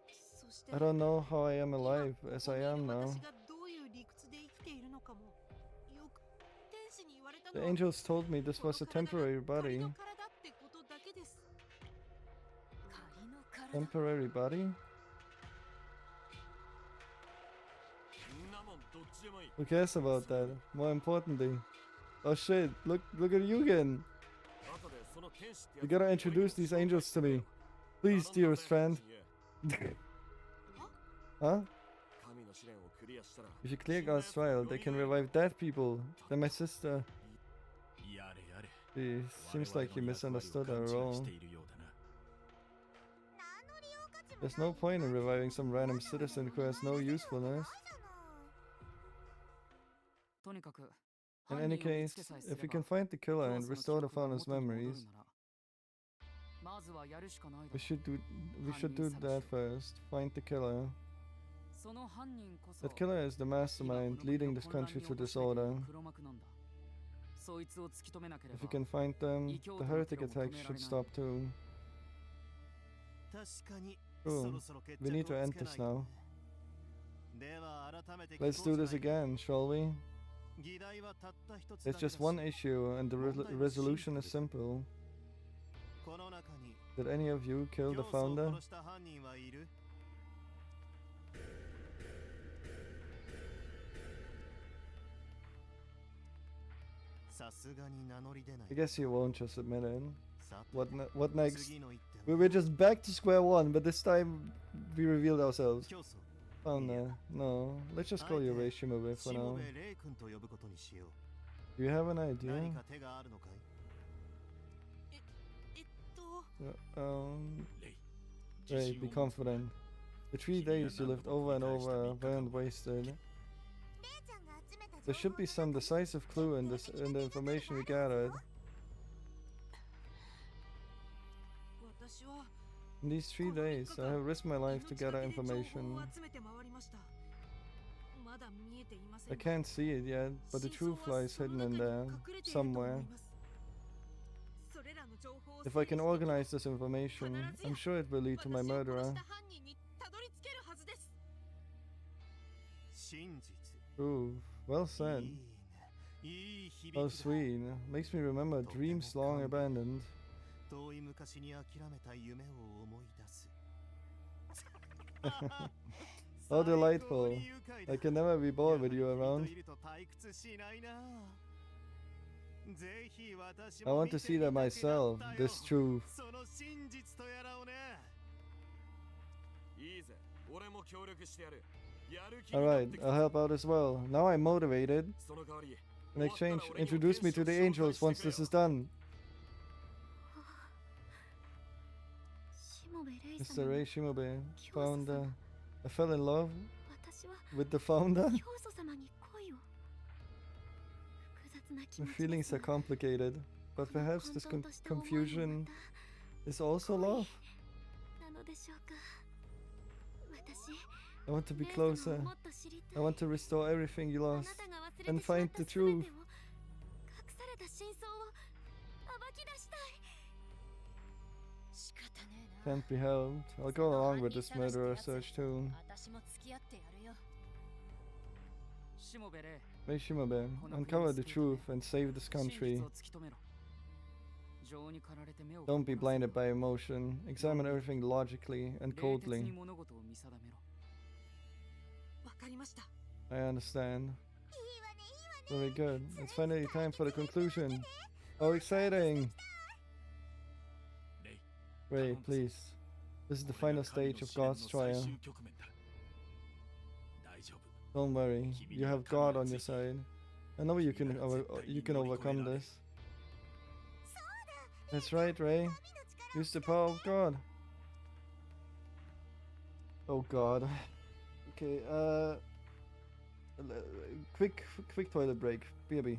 そして I don't know how I am 今 alive ここ as に I いる am now. 私がどういう理屈で生きているのかも。よく天使に言われた The のは angels told me this この was a 体が temporary 仮 body. の体ってことだけです。仮の体。 Temporary body? んなもんどっちでもいい。 Who cares about that? More importantly. Oh shit, look at you again. 後でその天使って You gotta introduce these angels to me. Please, dearest friend. Huh? 神の試練をクリアしたら If you clear God's trial, they can revive dead people. Then my sister. やれやれ Gee, seems like you misunderstood our 我々の役割を勘違いし role. ているようだな。何の利用価値も There's no point in reviving some random citizen who has no usefulness. とにかく In 犯 any 人を見つ case, けさえす if れ we ば can find the killer 教 and 祖の restore the 記憶が founder's 元に戻る memories, ならまずはやるしかないだ we ろ should do that first. Find the killer. その犯人こそ That killer is the 今この mastermind 国を leading this 混乱 country に to 陥れてい disorder. る黒幕なんだそいつを突き止めなけれ If ば we can find them, the heretic attack should stop too. 確かに True. そろそろ決 We 着 need を to つ end けない this と now. ね。では改めて Let's 聞こ do う this じゃないか。 again, shall we? 議題はたった一つ There's だけだ just one し issue, and the resolution is simple. この中に Did any of you kill the 教祖を founder? 殺した犯人はいる？ さすがに名乗り出ない。 I guess you won't just admit it. さて What next? 次の一手 We're just back to square one, but this time we revealed ourselves. 教祖 Founder. No, let's just call you Rei Shimobe し for も now. べレイ君と呼ぶことにしよ Do you have an う。何 idea? か手があるのかい？えっと レイ Ray, be confident. The 3 days you lived over and over weren't wasted. レイちゃんが集めた There should be some decisive clue in the information we gathered. 私は In these 3 days, I have risked my life to gather 命がけで情報を information. 集めて回りましたまだ見えていません I can't see it yet, but the 真 truth 相は lies そ hidden の in 中 there, に隠れていると思 somewhere. いますそれらの情報を If I can 整理して organize this information, 必ず I'm sure it will lead to my 私を殺 murderer. した犯人にたどり着けるはずです真実。 Ooh, well い said. いね。いい響 Oh, きだ。 sweet. Makes me remember dreams long abandoned. 遠い昔に諦めた夢を思い出す。 Oh, delightful. I can never be bored with you around. いると退屈しないな。ぜひ私 I も want 見 to て see みた that くな myself, ったよ。 this truth. その真実とやらをね。いいぜ、俺も協力してやる。やる気になっ Alright, てきた I'll ぞ。 help out as well. Now I'm motivated. その代わり、 In exchange, 終わったら俺にも introduce me to the 天使を angels 紹 once 介 this して is くれよ。 done. しもべレイ Mr. 様 Ray の Shimobe, founder. I fell in love 私は with the founder. 教祖様に恋を。複雑な気 The 持ちで feelings す are complicated, but この perhaps this 混沌とした思いも confusion また is also love. なのでしょうか。私 I want to be レイ様を closer. もっと知りた I い。 want to restore everything you あな lost たが忘れ and てしまっ find た the 全てを truth. 隠された真相を暴き出したい。仕方ねえな。 Can't be helped. I'll go along with this murderer search too. 私も付き合ってやるよ。しもべれ Ray Shimobe, uncover the truth and save this 真 country. 実を突き止めろ。情に駆られて目を Don't be 曇らせ blinded by emotion. Examine everything logically and 冷徹 coldly. に物事を見定めろ。わかりました。 I understand. いいわねいいわね。 Very good. It's finally time for the conclusion. Oh, exciting! レイ、 Ray, please. This is the これが final 神 stage の of 試練の God's 最 trial. 終局面だ。大丈夫。 Don't worry. You have God on your side. I know you can overcome this. That's right, Ray. Use the power of God. Oh God. Okay. Quick toilet break. BRB.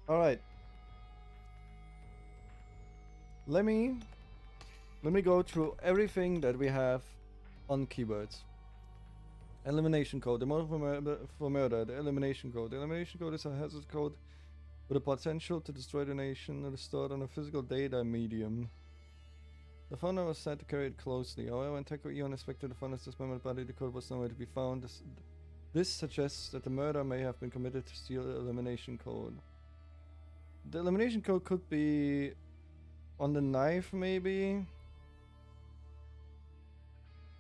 All right. Let me go through everything that we have on keywords. Elimination code. The motive for murder. The elimination code. The elimination code is a hazard code with a potential to destroy the nation that is stored on a physical data medium. The founder was said to carry it closely. However, when Teko Eon inspected the founder's dismembered body, the code was nowhere to be found. This suggests that the murder may have been committed to steal the elimination code. The elimination code could be on the knife, maybe.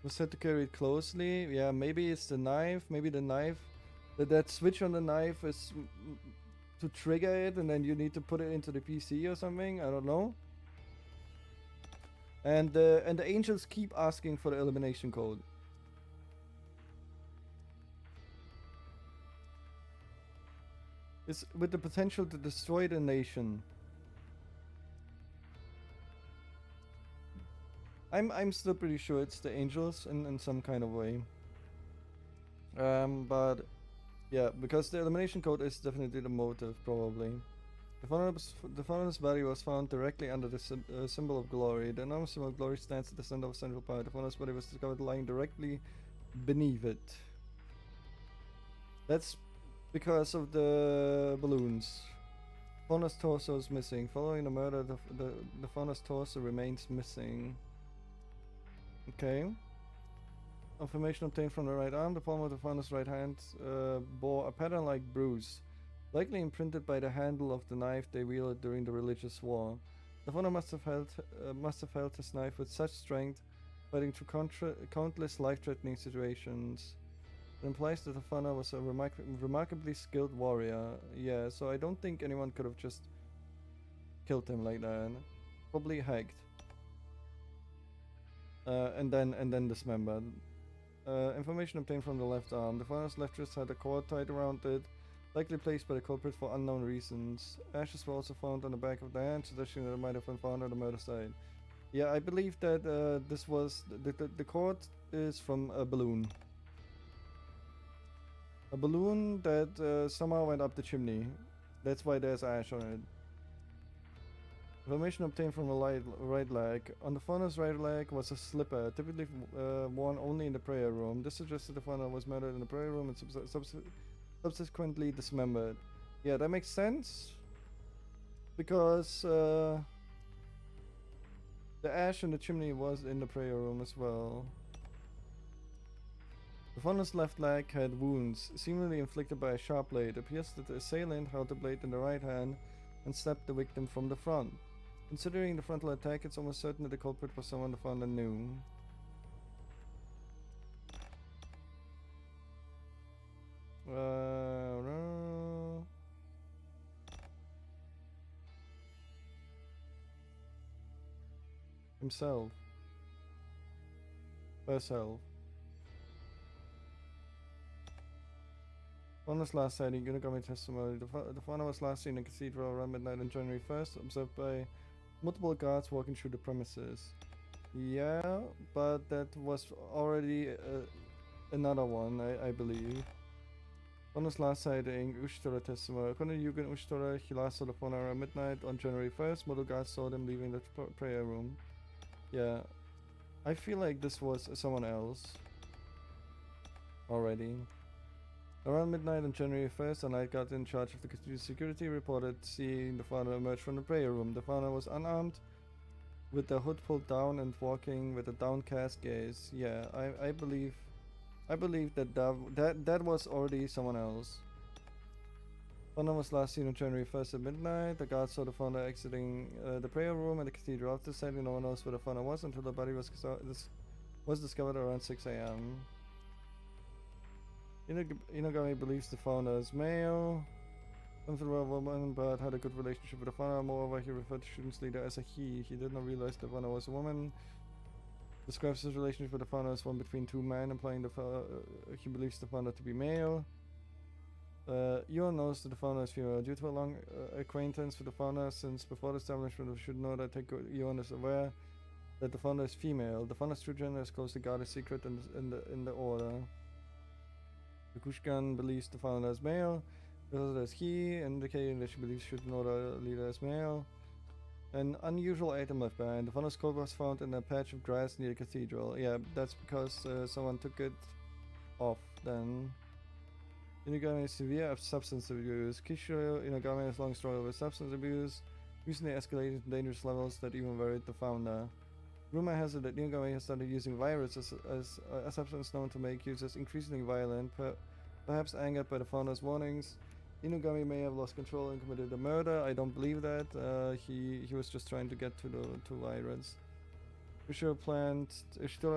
Was said to carry it closely. Yeah, maybe it's the knife. Maybe the knife. That switch on the knife is to trigger it, and then you need to put it into the PC or something. I don't know. And the angels keep asking for the elimination code. is with the potential to destroy the nation. I'm still pretty sure it's the angels in some kind of way. But yeah, because the elimination code is definitely the motive, probably. The founder's body was found directly under the symbol of glory. The enormous symbol of glory stands at the center of central part. The founder's body was discovered lying directly beneath it. That's because of the balloons. Founder's torso is missing. Following the murder, the founder's torso remains missing. Okay. Information obtained from the right arm. The palm of the founder's right hand bore a pattern-like bruise, likely imprinted by the handle of the knife they wielded during the religious war. The founder must have held his knife with such strength, fighting through countless life-threatening situations. It implies that the founder was a remarkably skilled warrior. Yeah, so I don't think anyone could have just killed him like that. Probably hacked. And then dismembered. Information obtained from the left arm. The founder's left wrist had a cord tied around it, likely placed by the culprit for unknown reasons. Ashes were also found on the back of the hand, suggesting that it might have been found on the murder site. Yeah, I believe that this was the cord is from a balloon. A balloon that somehow went up the chimney. That's why there's ash on it. Information obtained from the right leg. On the founder's right leg was a slipper, typically worn only in the prayer room. This suggested the founder was murdered in the prayer room and subsequently dismembered. Yeah, that makes sense. Because the ash in the chimney was in the prayer room as well. The founder's left leg had wounds, seemingly inflicted by a sharp blade. It appears that the assailant held the blade in the right hand and stabbed the victim from the front. Considering the frontal attack, it's almost certain that the culprit was someone the founder knew. Himself. Herself. Founder's last sighting, Unigami testimony. The founder was last seen in the cathedral around midnight on January 1st, observed by multiple guards walking through the premises. Yeah, but that was already another one, I believe. Founder's last sighting, Ushitora testimony. According to Yugen Ushitora, he last saw the founder around midnight on January 1st. Multiple guards saw them leaving the prayer room. Yeah, I feel like this was someone else already. Around midnight on January 1st, a night guard in charge of the cathedral security reported seeing the founder emerge from the prayer room. The founder was unarmed, with the hood pulled down and walking with a downcast gaze. Yeah, I believe that was already someone else. Founder was last seen on January 1st at midnight. The guards saw the founder exiting the prayer room and the cathedral. After sighting, no one knows where the founder was until the body was discovered around 6 a.m. Inogami believes the founder is male. Something about a woman, but had a good relationship with the founder. Moreover, he referred to Shuten's leader as a he. He did not realize the founder was a woman. Describes his relationship with the founder as one between two men, implying he believes the founder to be male. Yuan knows that the founder is female. Due to a long acquaintance with the founder since before the establishment of Shuten, I think Yuan is aware that the founder is female. The founder's true gender is closely guarded secret in the order. The Kushkan believes the founder is male, the other is he, indicating that she believes the leader is male. An unusual item left behind. The founder's coat was found in a patch of grass near the cathedral. Yeah, that's because someone took it off then. Inogami is severe of substance abuse. Kishiro Inogami has long struggled with substance abuse, recently escalated to dangerous levels that even worried the founder. Rumor has it that Inogami has started using virus as a substance known to make users increasingly violent, perhaps angered by the founder's warnings. Inogami may have lost control and committed a murder. I don't believe that. He was just trying to get to the virus. Ushitora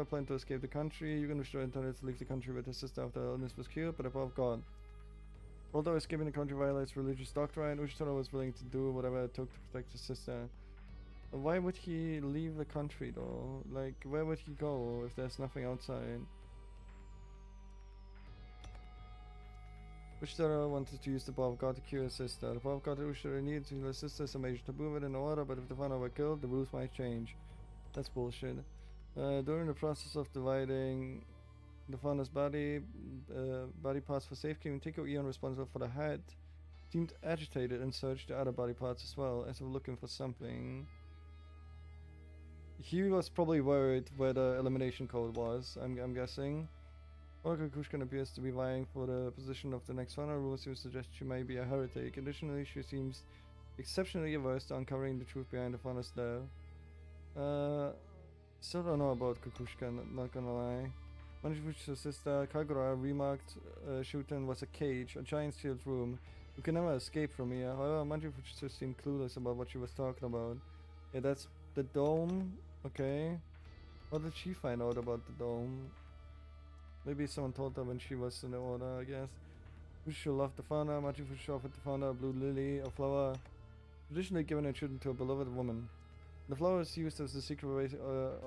planned to escape the country. Yugen Ushitora intended to leave the country with his sister after the illness was cured, but above God. Although escaping the country violates religious doctrine, Ushitora was willing to do whatever it took to protect his sister. Why would he leave the country though? Like, where would he go if there's nothing outside? Ushitara wanted to use the above god to cure his sister. The above god Ushitara needed to heal his sister is a major taboo within the order, but if the fauna were killed, the rules might change. That's bullshit. During the process of dividing the fauna's body parts for safekeeping, Tiko Eon, responsible for the head, seemed agitated and searched the other body parts as well, as if looking for something. He was probably worried where the elimination code was, I'm guessing. Olga Kushkin appears to be vying for the position of the next fauna. Rules seem to suggest she may be a heretic. Additionally, she seems exceptionally averse to uncovering the truth behind the fauna's death. Still don't know about Kukushka, not gonna lie. Manjifuchi's sister Kagura remarked Shuten was a cage, a giant sealed room. You can never escape from here. However, Manjifuchi seemed clueless about what she was talking about. Yeah, that's the dome. Okay. How did she find out about the dome? Maybe someone told her when she was in the order, I guess. Fushisho loved the fauna. Manjifuchi offered the fauna a blue lily, a flower traditionally given and children to a beloved woman. The flower is used as the secret way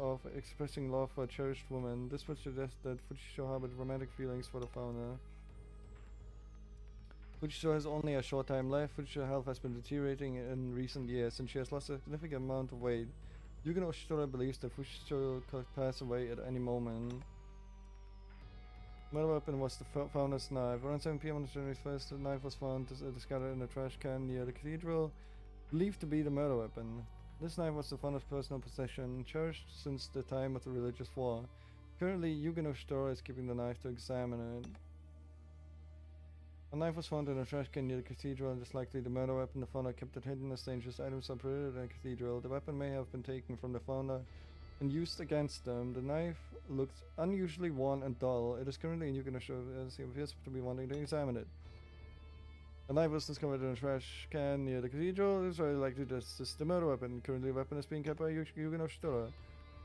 of expressing love for a cherished woman. This would suggest that Fujisho harbored romantic feelings for the fauna. Fujisho has only a short time left. Fujisho's health has been deteriorating in recent years, and she has lost a significant amount of weight. Yugen Oshitora believes that Fujisho could pass away at any moment. Murder weapon was the fauna's knife. Around 7 p.m. on January 1st, the knife was found discarded in a trash can near the cathedral, believed to be the murder weapon. This knife was the fauna's personal possession, cherished since the time of the religious war. Currently, Yugen Oshitora is keeping the knife to examine it. A knife was found in a trash can near the cathedral and is likely the murder weapon. The fauna kept it hidden as dangerous items are prohibited in the cathedral. The weapon may have been taken from the fauna and used against them. The knife looked unusually worn and dull. It is currently in Yugen Oshitora as he appears to be wanting to examine it. A knife was discovered in a trash can near the cathedral. It is very likely this is the murder weapon. Currently, the weapon is being kept by Yugen Oshitora.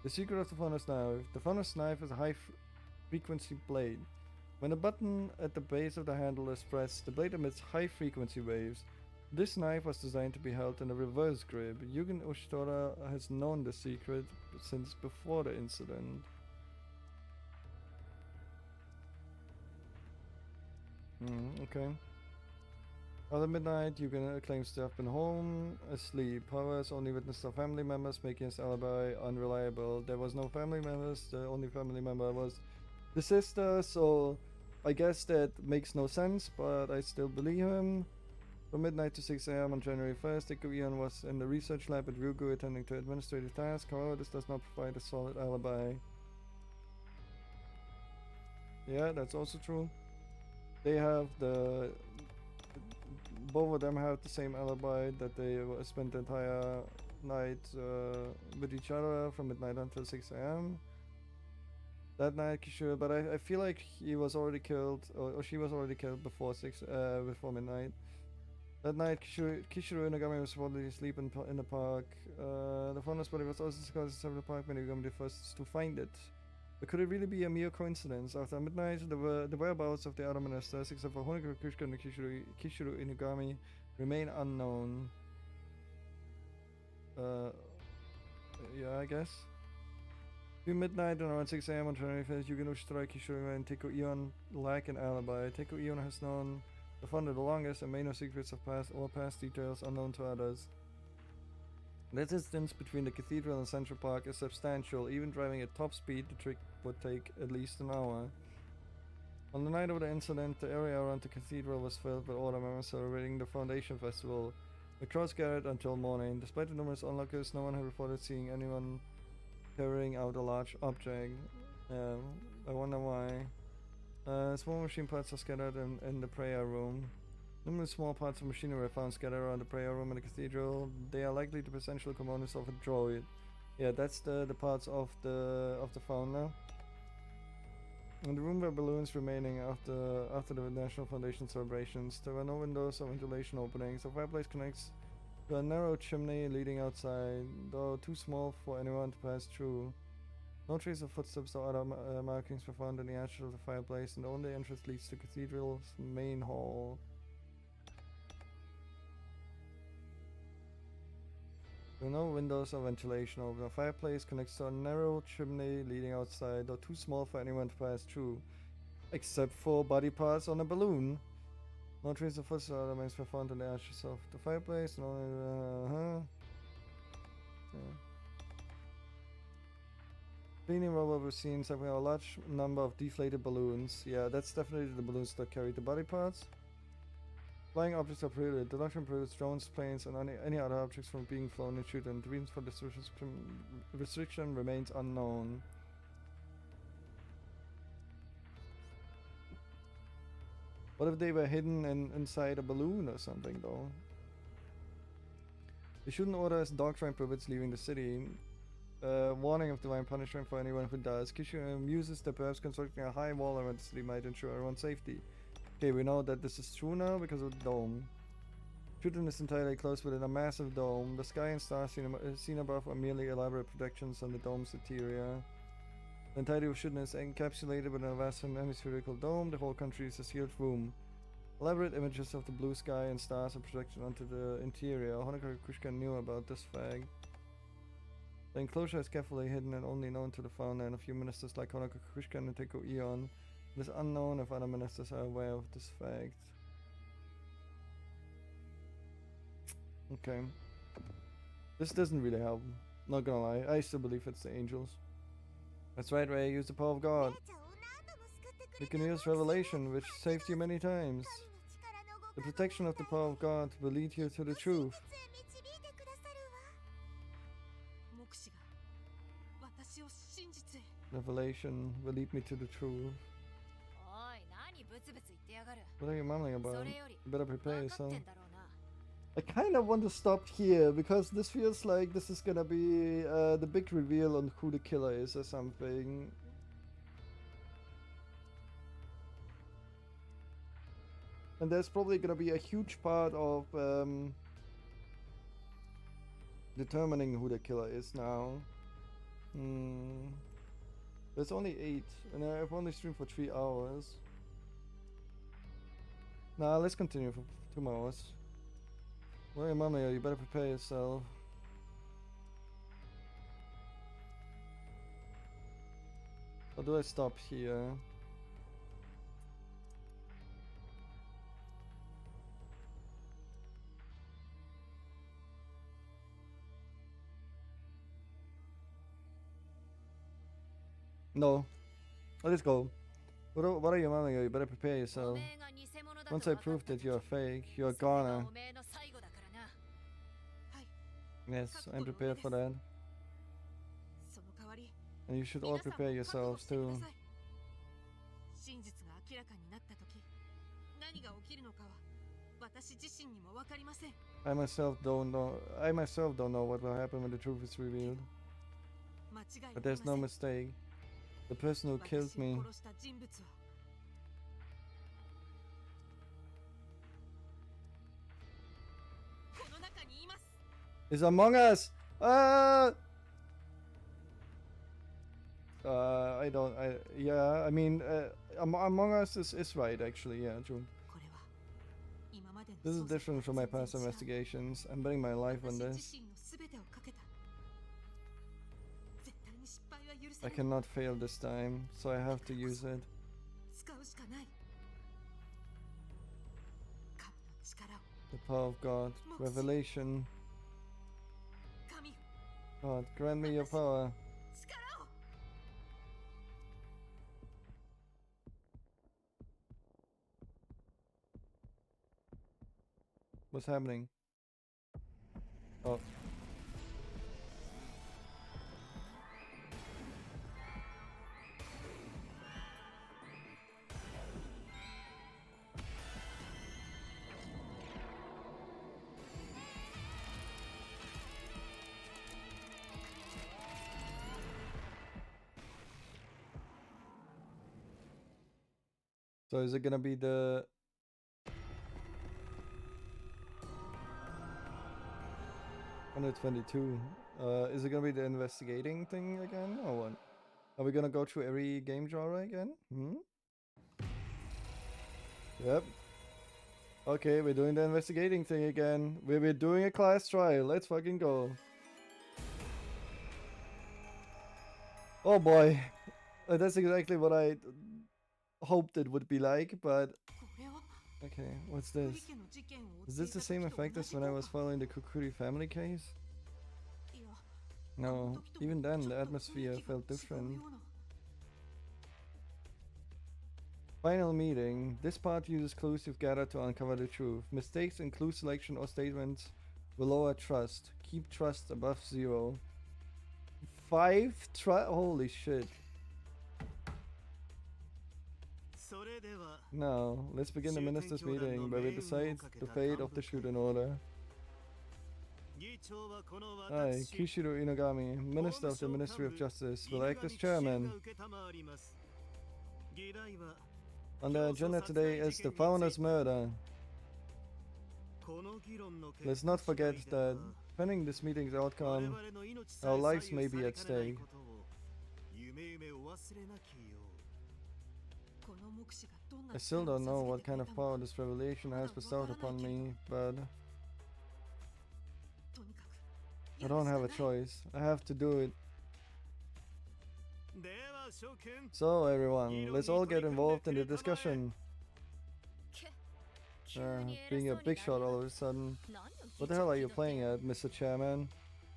The secret of the fauna's knife. The fauna's knife is a high-frequency blade. When the button at the base of the handle is pressed, the blade emits high-frequency waves. This knife was designed to be held in a reverse grip. Yugen Oshitora has known the secret since before the incident. Okay. At midnight, Yugen claims to have been home, asleep. However, has only witnessed our family members, making his alibi unreliable. There was no family members, the only family member was the sister, so I guess that makes no sense, but I still believe him. From midnight to 6 a.m. on January 1st, Iko Ion was in the research lab at Ryugu attending to administrative tasks. However, this does not provide a solid alibi. Yeah, that's also true. They have both of them have the same alibi that they spent the entire night with each other from midnight until 6 a.m. That night, Kishiro, but I feel like he was already killed, or she was already killed before before midnight. That night, Kishiro Inagami was reportedly asleep in the park. The fauna's body was also discovered in the park when Inagami the first to find it. But could it really be a mere coincidence? After midnight, the whereabouts of the other ministers, except for Honoka Kushka and Kishiro Inugami, remain unknown. Yeah, I guess. Between midnight and around 6 a.m. on January 1st, Yugen Oshitora, Kishiro, and Teko Ion lack an alibi. Teko Ion has known the founder the longest and may know secrets of past details unknown to others. The distance between the cathedral and Central Park is substantial. Even driving at top speed, the trip would take at least an hour. On the night of the incident, the area around the cathedral was filled with order members celebrating the Foundation Festival. The crowds gathered until morning. Despite the numerous onlookers, no one had reported seeing anyone carrying out a large object. I wonder why. Small machine parts are scattered in the prayer room. Numerous small parts of machinery were found scattered around the prayer room in the cathedral. They are likely the essential components of a droid. Yeah, that's the parts of the fauna. In the room were balloons remaining after the National Foundation celebrations. There were no windows or ventilation openings. The fireplace connects to a narrow chimney leading outside, though too small for anyone to pass through. No trace of footsteps or other markings were found in the ashes of the fireplace, and the only entrance leads to the cathedral's main hall. There are no windows or ventilation over the fireplace connects to a narrow chimney leading outside, though too small for anyone to pass through. Except for body parts on a balloon. No trace of footsteps remains found in the ashes of the fireplace. And only, yeah. Cleaning robot was seen something a large number of deflated balloons. Yeah, that's definitely the balloons that carry the body parts. Flying objects are prohibited. The doctrine prohibits drones, planes, and any other objects from being flown in Shuten. The reason for this restriction remains unknown. What if they were hidden inside a balloon or something, though? The Shuten order as doctrine prohibits leaving the city. Warning of divine punishment for anyone who does. Kishu muses that perhaps constructing a high wall around the city might ensure everyone's safety. Okay, we know that this is true now because of the dome. Shuten is entirely closed within a massive dome. The sky and stars seen above are merely elaborate projections on the dome's interior. The entirety of Shuten is encapsulated within a vast hemispherical dome. The whole country is a sealed room. Elaborate images of the blue sky and stars are projected onto the interior. Honoka Kushka knew about this fact. The enclosure is carefully hidden and only known to the founder and a few ministers like Honoka Kushka and Teko Eon. It is unknown if other ministers are aware of this fact. Okay. This doesn't really help. Not gonna lie, I still believe it's the angels. That's right, Ray, use the power of God. You can use revelation, which saved you many times. The protection of the power of God will lead you to the truth. 目視が私を真実へ。 Revelation will lead me to the truth. おい、何ブツブツ言ってやがる。 What are you mumbling そ about? れより You better prepare 分かっ yourself. てんだろうな。 I kind of want to stop here because this feels like this is gonna be the big reveal on who the killer is or something. And there's probably gonna be a huge part of determining who the killer is now. There's only 8, and I've only streamed for 3 hours. Nah, let's continue for 2 more hours. Where are you, Mama? You better prepare yourself. Or do I stop here? No. Let's go. What are you, Mama? You better prepare yourself. おめえが偽物だと Once I 分かっ prove た that 時 you're fake, you're それが gonna. おめえの最後だからな。はい。 Yes, I'm prepared for that. その代わり And you should all 皆さんも prepare 覚悟 yourselves してく too. ださい。真実が明らかになった時、何が起きるのかは私自身にも分かりません。 I myself don't know what will happen when the truth is revealed. 間違いあり But ま there's せ no ん。 mistake. The person who 私 killed を me 殺した人物はこの中にいます。 is among us. Yeah, I mean, Among Us is right, actually, yeah, June. これは今までの This is 捜査 different from my とは past 全然違う investigations. I'm betting my life on 私 this. 自身の全てをかけた。絶対に失敗は許さ I ない。 cannot fail this time, so I have to use it. 使うしかない。神の力を。 The power of God. Revelation. 神よ、 God, grant me your power. 力を。 What's happening? Oh. So is it gonna be the 122? Is it gonna be the investigating thing again, or what? Are we gonna go through every game genre again? Yep. Okay, we're doing the investigating thing again. We're doing a class trial. Let's fucking go. Oh boy. That's exactly what I hoped it would be like, but これは Okay, what's 栗 this? 家の事件を追って Is this いた the same 時と effect 同 as じ when I 効 was 果 following the Kukuri family case? いや No, even then the ちょっと atmosphere 雰囲気が felt 違う different. ような Final meeting. This part uses clues you've gathered to uncover the truth. Mistakes in clue selection or statements will lower trust. Keep trust above 0. 5 trust? Holy shit. それでは Now, let's begin the ministers' meeting where we decide the fate of the Shuten order. 議長はこの I, 私 Kishiro Inagami, Minister of the Ministry of Justice, will act as chairman. 議題は On the agenda today is the founder's murder. この議論の結 Let's not forget that, depending this meeting's 我 outcome, 々の命さ our え lives 左 may 右 be され at かねない stake. ことを夢々お忘れなきようこの目視がどんな I still don't know what 力 kind を of 授けてくれたの power this revelation has bestowed upon me, but とにかく I don't have a choice. I have to do it. では諸君 So everyone, let's all get involved in the discussion. 急に Being a 偉そうに big shot なり all of a sudden. 何を What the hell are you 聞い playing ちゃっ at, Mr. Chairman?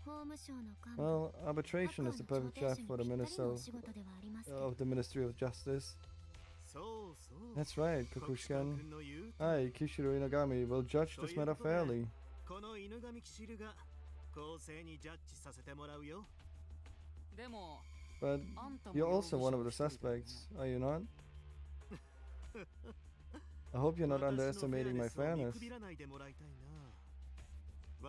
法務省の幹部 Well, arbitration is the perfect job for the にぴったり Minister のお of, 仕事ではありますけど of the Ministry of Justice. そうそう That's right, 国士 Kukushkan. 君の言う I, Kishiro Inagami, will judge this matter fairly. この犬神騎士が公正にジャッジさせてもらうよでも But あんたも you're 容 also 疑 one 者 of の the 一人だよね suspects, are you not? I hope you're not 私の underestimating my フェアネスを見 fairness. くびらないでもらいたいな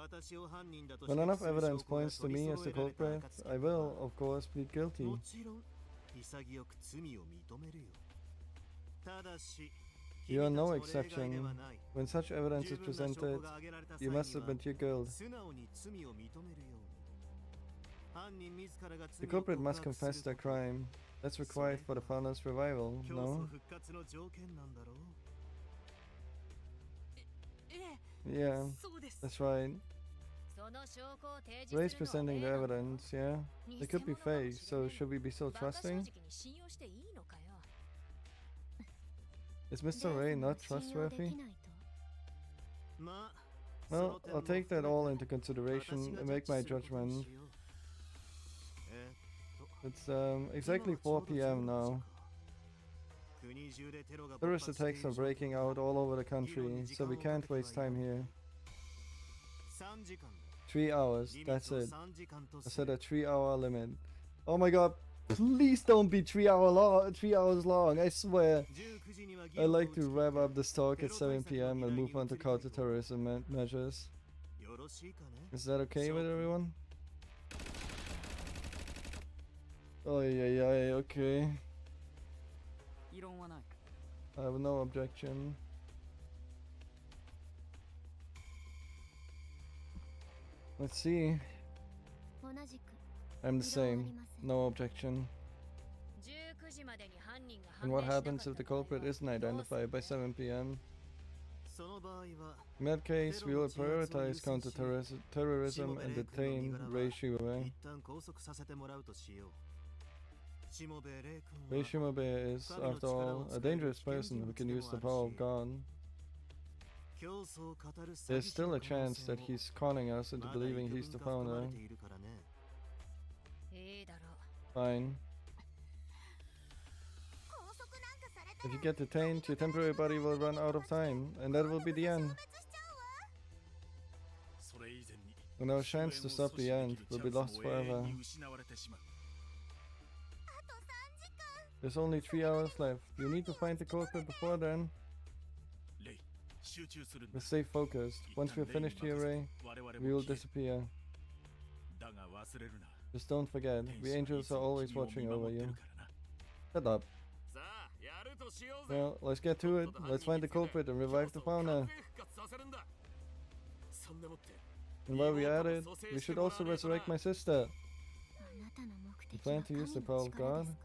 私を犯人だと When enough 指摘する evidence 証拠が points to 取り me as the 揃えられた culprit, 暁 I には will, of course, plead guilty. もちろん潔く罪を認めるよただし You are 君 no たちも例外で exception. はない When such evidence is 十分な証 presented, 拠が挙げられた際 you に must は admit your guilt. 素直に罪を認めるように犯人自らが The 罪を culprit 告 must 白す confess る their こと crime. That's required for the founder's revival, 教祖 no? 復活の条件なんだろうえ Yeah, えそうです that's right. その証拠を提示 Ray's するのは presenting the 例なの evidence, yeah? They could be 偽物かも fake, しれな so い should we be so バカ正 trusting? 直に信用していいのかよ Is レイ Mr. さん Ray も not 信用でき trustworthy? ないとまあ Well, その I'll 点も take that 含 all め into て consideration 私が and ジャッ make ジ my することに judgment. しようIt's exactly 4 p.m. now. Terrorist attacks are breaking out all over the country, so we can't waste time here. 3 hours, that's it. I set a 3-hour limit. Oh my god, please don't be 3 hours long, I swear. I'd like to wrap up this talk at 7 p.m. and move on to counter-terrorism measures. Is that okay with everyone? Oh yeah, okay. 異論はない I have no objection. Let's see. 同じく I'm the same. No objection. 19時までに犯人が And 判 what 明しなか happens った if the 場合は culprit isn't どうする identified by 7 p.m.? その場合は In that case, we will prioritize counter-terrorism and detain Ray Shimube. 一旦拘束させてもらうとしようしもべレイ君 Ray は Shimube is, after all, a dangerous person who can use the power of God. 教祖を語る詐 There's 欺師 still の a 可能 chance 性 that も he's conning us into まだ believing 幾 he's the 分か含ま founder. れているからねいいだろう Fine. 拘束なんかされた If ら you get detained, your temporary body will run out of time, and that will be the end. 消滅しちゃうわそれ以前に And our chance to stop the end will be lost forever. 失われてしまう あと3時間 There's only 3 hours left. You need to find the culprit before then. レイ集中するんだ But stay focused. Once we're finished here, Ray, 我々 we も will 消える disappear. だが忘れるな Just don't forget, 天 we 使はい angels つ are も always 君を watching 見 over 守って you. るからな Shut up. さあやるとしようぜ Well, let's get to it. Let's find the culprit and revive the founder. 復活させるんだそんでもって And while we're at it, we should also resurrect my sister. あなたの目 You 的 plan は to use the 神 power の of 力 God? ですか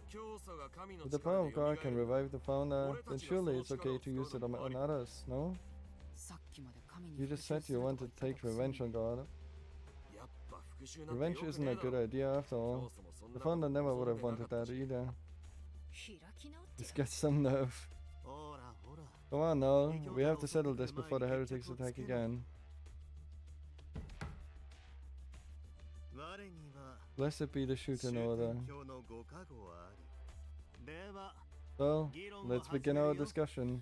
教祖が神の If the 力 power で of God can 蘇る revive the founder, then surely it's okay to use it on others, no? さっきまで神に You just said you wanted to take revenge on God. やっぱ復讐なんて Revenge 良く isn't ね a えだ good ろ idea after 教 all. 祖もそん The な founder こと never would have 望んでな wanted かった that し either. 開き直って Just get some nerve. ほらほら Come on now, we have to settle this before the heretics attack again. 我には Blessed be the Shuten order. 教のご加護はあり。では So, let's begin our discussion.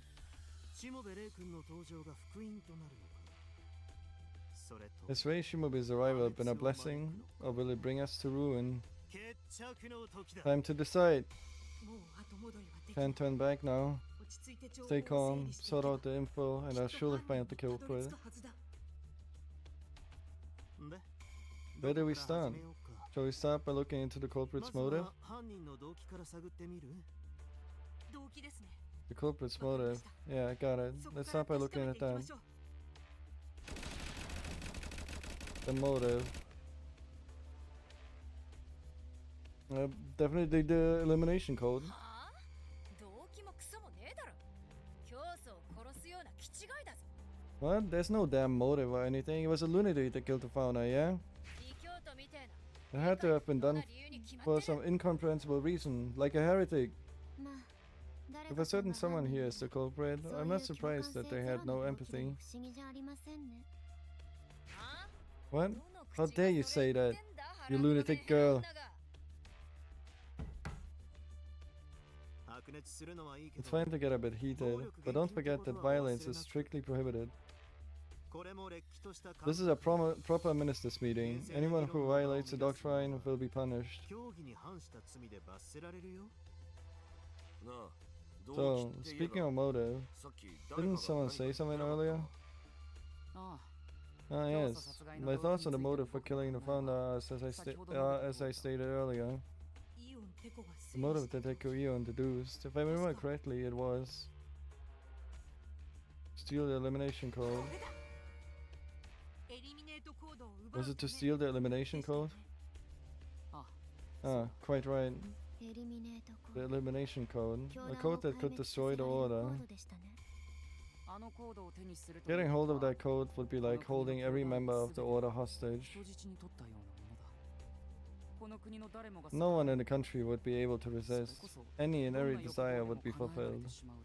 しもべレイ君の登場が福音となるのか。それと Has Rei Shimobi's arrival been a blessing, or will it bring us to ruin? 決着の時だ。 Time to decide. もう後戻りはできない Can't turn back now. 落ち着いて情報を Stay 整 calm, 理してい sort けば out the info, and I'll きっと surely 犯 find 人 the にたどり culprit. 着くはずだ。で Where do we どこから start? 始めようか。 Shall we start by looking into the ま culprit's ず motive? は犯人の動機から探ってみる。動機ですね。 The culprit's motive. Yeah, I got it. そこ Let's から start by 確か looking め at ていきま that. しょう。 The motive. Definitely the elimination code. はあ動機もクソもねえだろ。教祖を殺すような気違いだぞ。 What? There's no damn motive or anything. It was a lunatic that killed the founder, yeah? 異教徒みてえな。 It had to have been どん done な理由に決まって for る。 some incomprehensible reason, like a heretic. まあ誰 If か a さん certain が犯 someone 人 here な is ら the culprit, そう I'm い not う共感 surprised 性 that ゼ they ロ had の no 動機で empathy. も不思議じゃありませんね。あ What? どの How 口が dare you それ say 言っ that, てんだ you 腹黒 lunatic で girl? 女が。白熱するのはいいけ It's ど fine to get a bit heated, but don't forget that violence is strictly prohibited. これもれっきとした This is a proper ministers' meeting. Anyone who violates the doctrine will be punished. 教義に反した罪で罰せられるよ。 So, speaking of motive, didn't someone say something earlier? あ Ah, yes. My thoughts on the motive for killing the founder are as I stated earlier. イオンテコが The 推理 motive して that Echo deduced. If I remember correctly, it was steal the elimination こ code. れだ。エリミネートコードを奪う Was it to ため steal the elimination でしたよ code? ね。 Ah, quite right. エリミネートコ The ード elimination code. 教 A 団を code 壊 that could 滅さ destroy せ the られるコ order. ードでしたね。あのコードを手にすると Getting いう hold こ of とは that code would be like holding every member of the order hostage. 人質に取ったようなものだ。この国の誰もが No one in the country would be able to それ resist. こそ Any and どん every な欲望 desire でも would be 叶えられ fulfilled. てしまう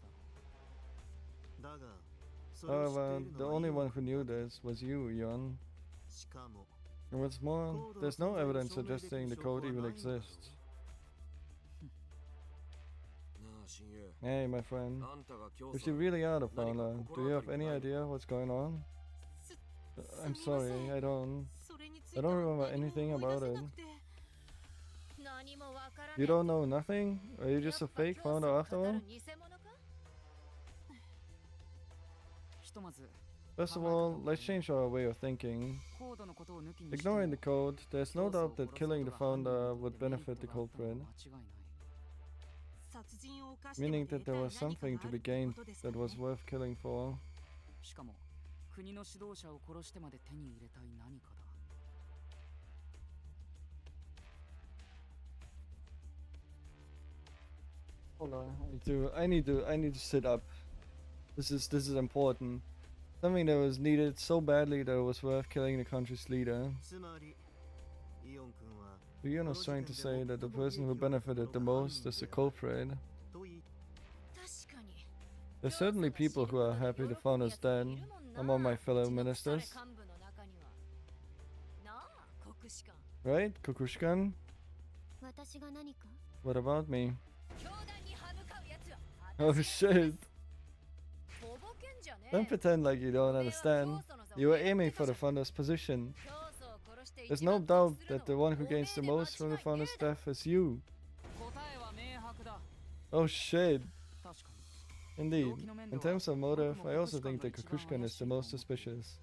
だろう。だが、それを知って However, いる the のは only イオン one who knew this was you, Yon. しかも、 And what's more, there's no evidence suggesting the code even exists. Hey, my friend. If you really are the founder, do you have any idea what's going on? す I'm すみませ sorry, ん I don't. それについ I ては don't remember 何も anything 思い about 出せ it. なくて。何もわからね You え don't know nothing? Are you や just っ a ぱ fake 教祖 founder を after 語る all? 偽物か。ひとまず First of all, let's change our way of thinking. コードのことを抜きにして Ignoring も the code, there's no 教祖を doubt that 殺す killing こ the とが犯人 founder にと would ってメリッ benefit ト the があったのは culprit, 間違いない。殺人を犯しても meaning 出 that た there い was 何か something が to あ be るって gained ことですか that ね。 was worth killing for. しかも国の指導者を殺してまで手に入れたい何かだ。 Hold on, I need to sit up. This is important. Something that was needed so badly that it was worth killing the country's leader. つまり、イオン君は Leon was trying to say that the person who benefited the most is the culprit. と言い 確かに。 There's certainly people who are happy the founder's dead among my fellow ministers, 幹部の中には。なあ、国士官。 right? Kukushkan? 私が何か What about me? 教団に歯向かうやつは。 Oh shit! とぼけんじゃねえ Don't pretend like you don't understand. You were aiming for the founder's position. 教祖を殺して There's 一 no 番 doubt 得する that the の one は who おめえ gains the で most from the 間違いね founder's えだろ。 death is you. 答えは明白だ。 Oh shit! 確かに Indeed. In terms of motive, I also think that Kukushkan is the most suspicious.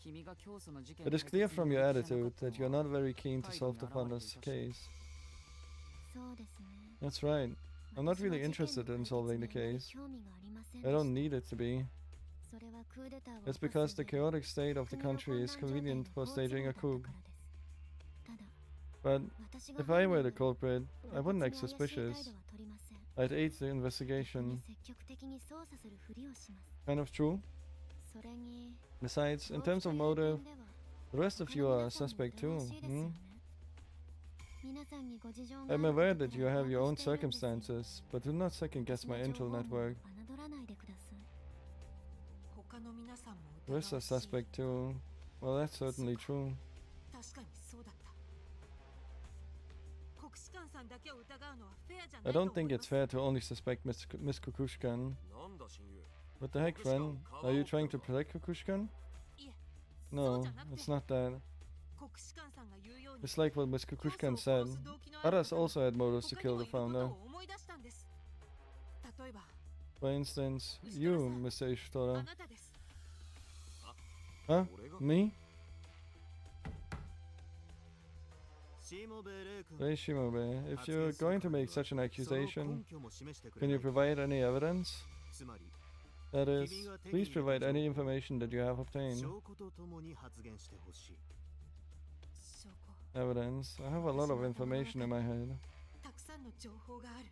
君が教祖の事件 It is clear from your attitude that you're not very keen to solve the founder's case. そうですね。 That's right. I'm not really interested in solving the case. 興味がありません I でし don't た。 need it to be. それはクーデターを It's 起こ because す the 上で chaotic state of the 国の country is 混乱状態 convenient の for 好都合 staging だ a った coup. からです。ただ、 But 私が if I 犯 were 人 the なら culprit, I wouldn't 露 act 骨に怪しい態 suspicious. 度は取りません。 I'd aid the 逆に investigation. 積極的に捜査するふりをします。 Kind of true. それに、 Besides, in 動機 terms と of いう motive, 点では the rest of 他 you の are 皆さんも suspect 疑わ too. しいですよ Hmm? ね。皆さんにご事情があ I'm ること aware くら that い you have your 把 own 握しているんですよ。 circumstances, but do not second guess 私の my 情 intel 報も network. 侮らないでください。皆さんも Where's the 疑わしい。 suspect too? Well, that's certainly true. 確かにそうだった。国士官さんだけを疑うのはフェアじゃな I いと don't 思い think ま it's す。 fair to only suspect Miss Kukushkan. なんだ親友。 What the heck, friend? Are you trying to protect Kukushkan? いえ、 No, そうじゃなくて it's not that. 国士官さんが言うように It's like what Miss 教 Kukushkan 祖を said. 殺す動機のある Others 方が also had motives to 他に kill も the いること founder. を思い出したんです。例えば For instance, you, Mr. あ Ishtora. なたです。 Huh? 俺が Me? しもべレイ君 Hey, Shimobe, if you're going to make such an その accusation, 根拠も示してく can れ you ないか provide any evidence? つまり That is, please provide any information that you have obtained. 証拠とともに発言してほしい。証拠。 Evidence. I have a lot of information in my head. たくさんの情報がある。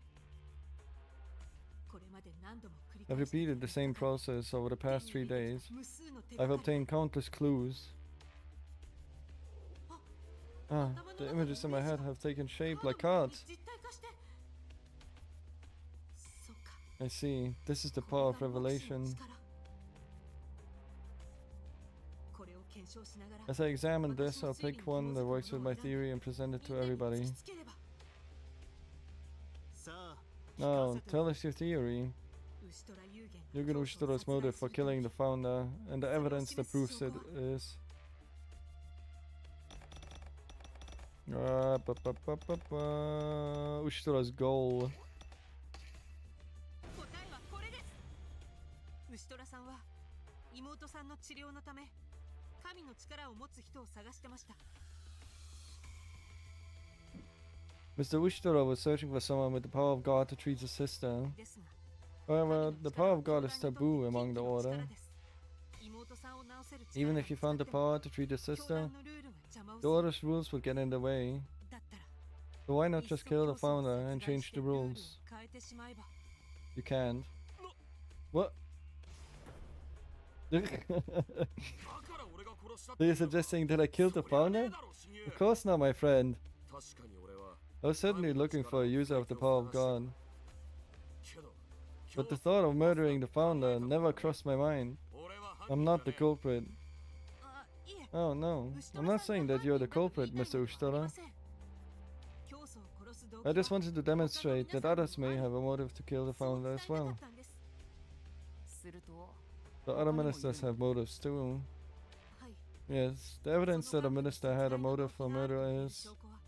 これまで何度も繰り I've 返して repeated the same process over the past 3 days. 無数の手 I've がかり obtained countless clues. Ah, the images in my head have taken shape like カード cards. 実体化して。そっか。 I see. This is the power of revelation. これを検証しながら As I examine this, I'll pick one that works with my theory and present it to everybody. さあ、 Now, tell us your theory. 牛虎有限 Yugen Ushitora's motive for killing the founder and the evidence that proves it is. Ushitora's goal. 答えはこれです。牛虎さんは妹さんの治療のため神の力を持つ人を探してました。 Mr. Ushitora was searching for someone with the power of God to treat his sister. ですが However, the power of God is taboo among the order. 妹さんを治せる Even 力 if you found the power to treat his 教 sister, 団のルールが邪魔をす the る order's rules would get in the way. だったら So why not いっそ just kill the 教祖を founder and 殺害 change し the てルールを rules? 変えてしまえば You can't. What? だから俺が殺したって Are you suggesting that I killed the そりゃね founder? えだろ親友。 Of course not, my friend. 確かに俺は I was certainly looking for a user of the power of God, けど but the thought of murdering the founder never crossed my mind. 俺は I'm not the culprit. あ、いえ Oh no, I'm not saying that you're the culprit, Mr. Ushitara. 教祖を殺す動機 I just は wanted to demonstrate that others may have a motive to kill the そう founder 伝 as えたか well. ったんです。すると The other ministers have motives too. はい。 Yes, the evidence that a minister had a motive for murder is, 証拠は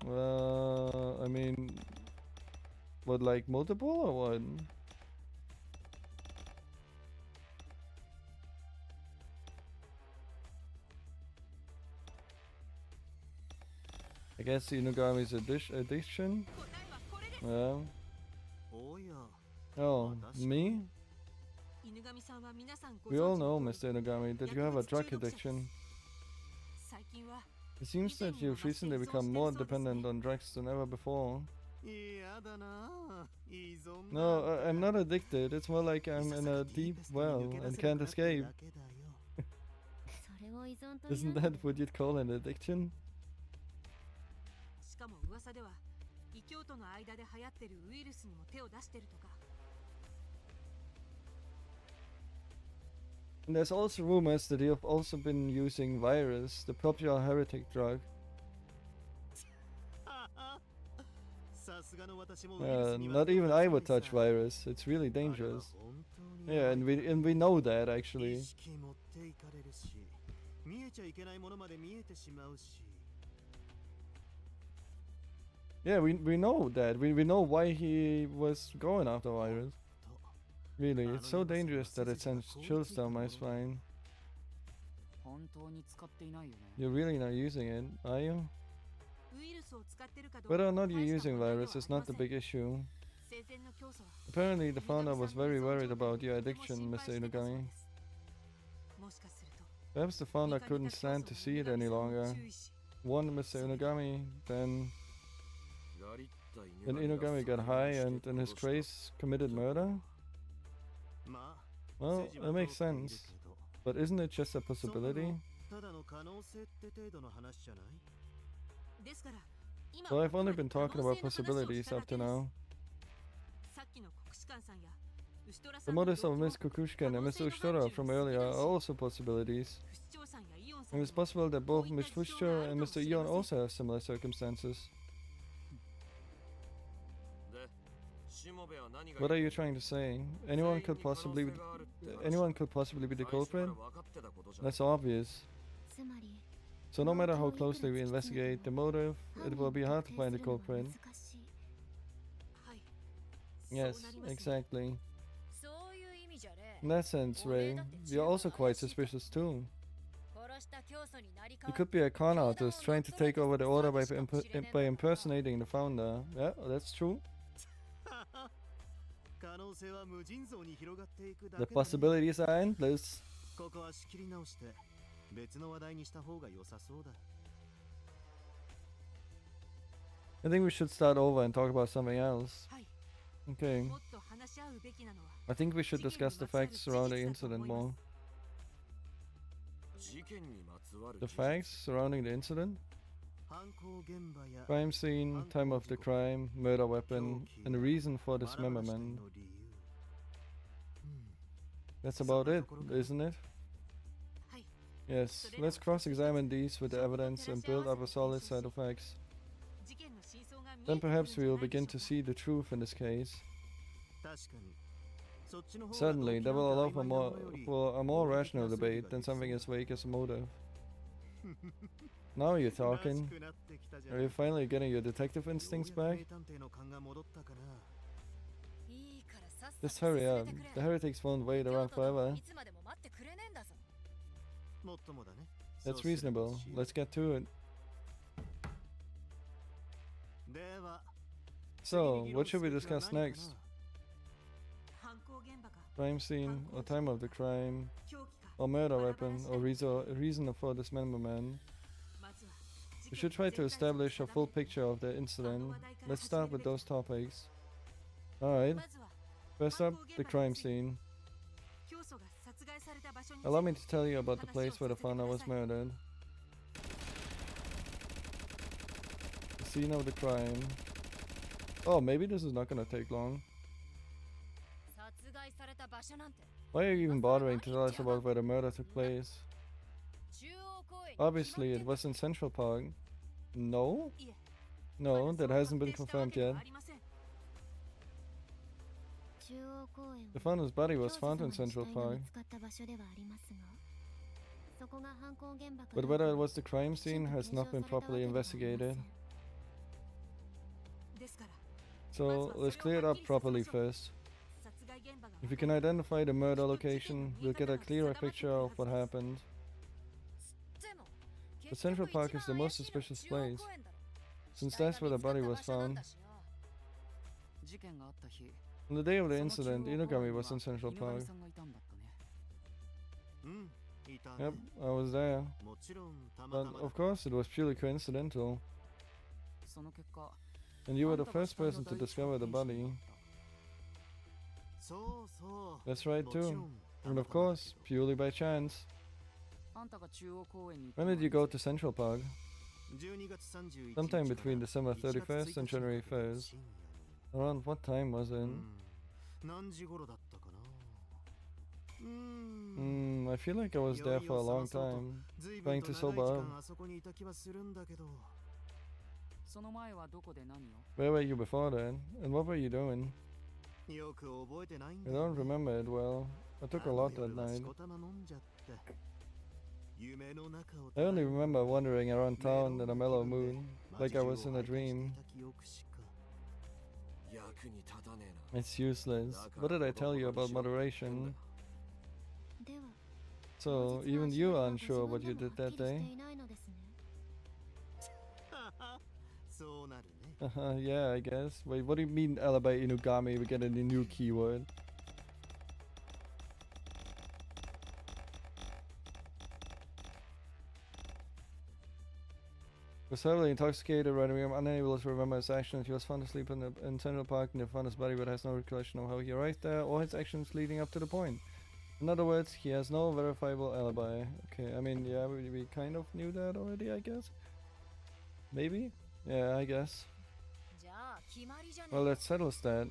well, I mean, what, like multiple or what? I guess Inugami's addiction? 答えはこれです。 Yeah. おや、 Oh, me? 犬神さんは皆さんご We all 存知 know, の通り Mr. Inugami, that you have a drug addiction. 最近は It seems that you've recently become more dependent on drugs than ever before. 嫌だな。依存 No, I'm not addicted. It's more like I'm in a deep well and can't escape. それを依存と Isn't that what you'd call an addiction? しかも噂では異教徒の間で流行ってるウイルスにも手を出してるとか。 And there's also rumors that you've also been using virus, the popular heretic drug. さすがの私もウイルスには Not even I would touch virus. It's really あれは dangerous. 本当に Yeah, and we know that actually. 意識持っていかれるし、見えちゃいけないものまで見えてしまうし。 Yeah, we know that. We know why he was going after virus. Really, it's so dangerous that it sends chills down my spine. 本当に使っていないよね You're really not using it, are you? ウイルスを使ってるかどうか Whether or not you're 大した using 問題では virus is ありま not the せん。 big issue. 生前の教祖は Apparently, the 犬神 founder さん was の very 依存 worried 状態 about を your とても addiction, 心配 Mr. してたそう Inugami. ですもしかすると Perhaps the founder 見かけ couldn't た教祖 stand は to see it 犬神 any さんを longer. 注意し Warned Mr. Inugami, then やりったい then Inugami got high and in his craze committed murder? まあ、 Well, 筋は that makes 通っている sense. けど、 But isn't it just a そんな possibility? のただの可能性って程度の話じゃない？ですから今 Well, は I've only あくまで been talking 可能 about 性の話を possibilities しただ up け to です now. さっきの国士官さんや The motives of Miss Kukushkin and Mr. Ushtora from earlier are also possibilities. It is possible that both Miss Fushtora and Mr. Ion also have similar circumstances. What are you trying to say? Anyone could possibly be the culprit? That's obvious. So no matter how closely we investigate the motive, it will be hard to find the culprit. Yes, exactly. In that sense, Ray, you're also quite suspicious too. You could be a con artist trying to take over the order by impersonating the founder. Yeah, that's true. The possibilities are endless. I think we should start over and talk about something else. Okay. I think we should discuss the facts surrounding the incident more. The facts surrounding the incident? Crime scene, time of the crime, murder weapon, and the reason for dismemberment. That's about it, isn't it? Yes, let's cross-examine these with the evidence and build up a solid set of facts. Then perhaps we will begin to see the truth in this case. Certainly, that will allow for a more rational debate than something as vague as a motive. Now you're talking. Are you finally getting your detective instincts back? Just hurry up. The heretics won't wait around forever. That's reasonable. Let's get to it. So, what should we discuss next? Crime scene, or time of the crime, or murder weapon, or reason for dismemberment. We should try to establish a full picture of the incident. Let's start with those topics. Alright. First up, the crime scene. Allow me to tell you about the place where the founder was murdered. The scene of the crime. Oh, maybe this is not gonna take long. Why are you even bothering to tell us about where the murder took place? Obviously, it was in Central Park. No? No, that hasn't been confirmed yet. The founder's body was found in Central Park. But whether it was the crime scene has not been properly investigated. So, let's clear it up properly first. If we can identify the murder location, we'll get a clearer picture of what happened. But Central Park is the most suspicious place, since that's where the body was found. On the day of the incident, Inugami was in Central Park. Yep, I was there. But of course, it was purely coincidental. And you were the first person to discover the body. That's right too. And of course, purely by chance. When did you go to Central Park? Sometime between December 31st and January 1st. Around what time was it? I feel like I was there for a long time, trying to sober up. Where were you before then? And what were you doing? I don't remember it well. I took a lot that night. I only remember wandering around town in a mellow mood, like I was in a dream. It's useless. What did I tell you about moderation? So, even you are unsure what you did that day? Yeah, I guess. Wait, what do you mean alibi Inugami? We're getting a new keyword. Was heavily intoxicated, running unable to remember his actions. He was found asleep in Central Park near found his body, but has no recollection of how he arrived there or his actions leading up to the point. In other words, he has no verifiable alibi. Okay, I mean, yeah, we kind of knew that already, I guess. Maybe? Yeah, I guess. Well, let's settle that.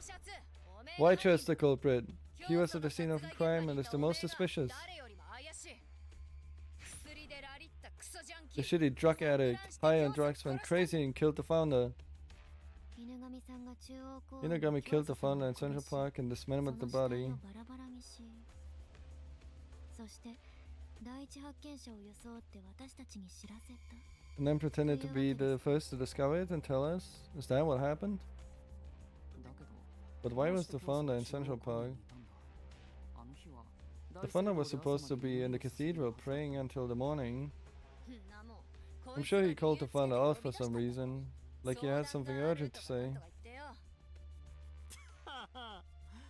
シャツおめえ Why 何 trust the culprit? He 教 was 祖 at の the scene of the 殺害 crime 現場 and に is い the たおめ most えが suspicious. 誰よりも怪しい薬でラリったクソジャン The キー shitty drug addict, high on drugs, went crazy and killed the founder. 犬神さんが中央公 Inugami killed the founder in Central Park and dismembered the その死体 body. をバラバラにし、そして第一発見者を装って私たちに知らせた。 And then pretended to be the first to discover it and tell us? Is that what happened? だけど But why どう was して the 教祖 founder が in 中央 Central 公園 Park? にいたんだ。あの日は The founder was supposed to be in the cathedral praying until the morning. なもん I'm sure he called the founder out for some reason, like he had something urgent to say.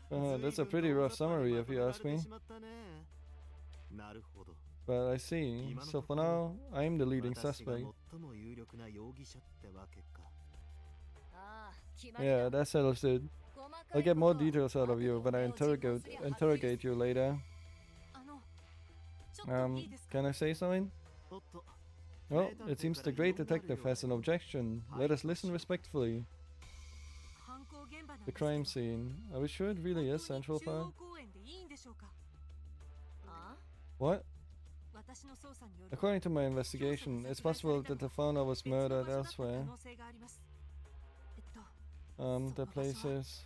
That's a pretty rough summary if you ask me. なるほど。 But I see. So for now, I'm the leading 私が suspect. 最も有力な容疑者ってわけか。 Yeah, that settles it. I'll get more details out of you when I interrogate you later. あのちょっといいですか Can I say something? おっと、 Oh, it seems the great detective has an objection. Let us listen respectfully. 犯行現場なん The ですけど crime scene. Are we sure it really is 本当 Central に中央 Park? 公園でいいんでしょうか What? 私の捜査によると According to my investigation, it's possible that the founder was 別の murdered 場所だった可 elsewhere. 能性がありますThe places.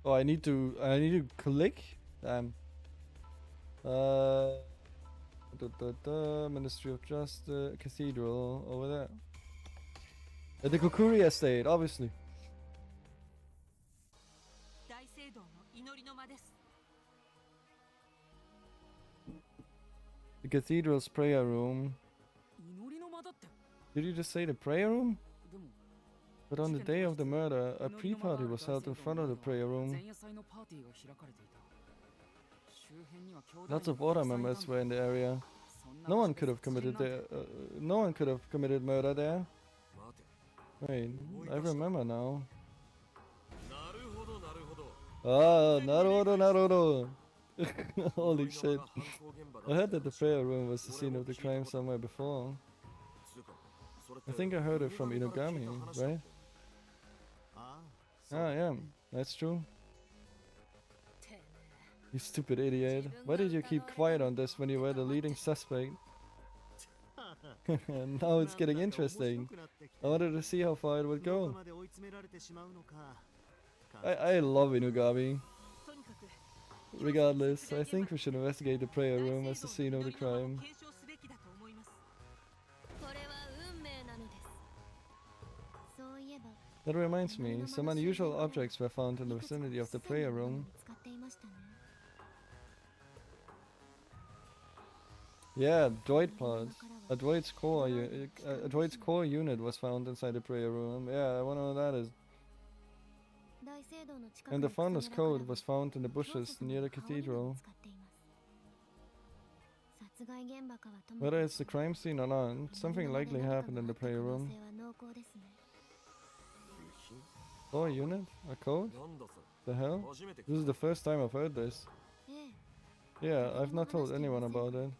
Oh, I need to click. Damn. Ministry of Justice, Cathedral over there. At the Kukuri Estate, obviously. 大聖堂の祈りの間です The cathedral's prayer room. 祈りの間だって。 Did you just say the prayer room? でも But on the day of the murder, a pre-party was held in front of the prayer room. 前夜祭のパーティーが開かれていた。周辺には兄弟 Lots of が order たくさんいたんだ members were in the area. そんな No 場 one 所で could have 殺人 committed なんて no one could have committed murder there. 待て Wait, I remember now. なるほどなるほど Ah, naruhodo. Holy 祈りの shit. 間が犯行現場だ I heard that the prayer room was the scene of the crime somewhere before. つうかそれって I think I heard it from Inugami, right? ああ、そう Ah, yeah, that's true. You stupid idiot. Why did you keep quiet on this when you were the leading suspect? Now it's getting interesting. I wanted to see how far it would どこ go. まで追い詰められてしまうのか。 I love Inugami. とにかく Regardless, I think we should investigate the prayer room as the scene of the crime. 検証すべきだと思いますこれは運命なのですそういえば That reminds me, some unusual objects were found in the vicinity of the prayer room. 使っていましたね Yeah, droid pods. A droid's core unit was found inside the prayer room. Yeah, I wonder what that is. 大聖堂の近く And の the founder's 草むらから code was found in the 教祖 bushes 様 near の the 羽織が cathedral. 見つかっています殺害現場かはともかく Whether it's the crime scene or not, something likely happened in the prayer 可能 room. 性は濃厚ですね Core unit? A code? なんだそれ The hell? 初めて This is the first time I've heard this. ええ Yeah, I've not told anyone about it,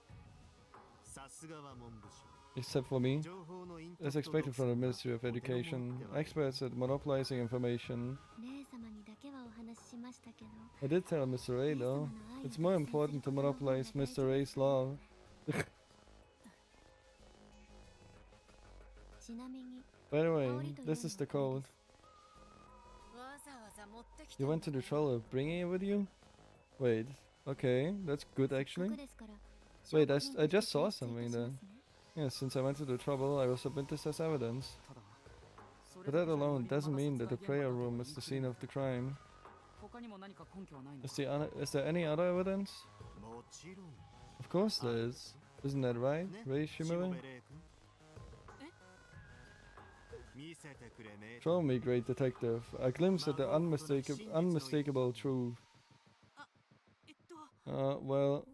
さすがは文部省。 except for me. 情報のインプッ As ト expected from the 独占 Ministry of がとても持って Education, はいる experts at monopolizing information. 姉様にだけはお話ししましたけど I did tell Mr. Ray though. It's more important to monopolize Mr. Ray's love. ちなみに By the way, this is the code. わざわざ持ってきた You went to the trouble of bringing it with you? Wait, okay, that's good せっか actually. くですから Wait, I 証拠品 just として saw 提出い something たし then. ますね Yeah, since I went to the trouble, I will submit this as evidence. ただそ But れだ that けじゃ alone 祈りの doesn't 間 mean が that the 殺害 prayer 現場だと room は is the 言い scene 切れ of the crime. 他にも何か根拠はないの Is there any other evidence? もちろん。 Of course there is. Isn't that right, ね、 Ray しも Shimura? べれい君。見せてくれ名 Show me, great detective, a glimpse at the unmistakable truth. 大 Well,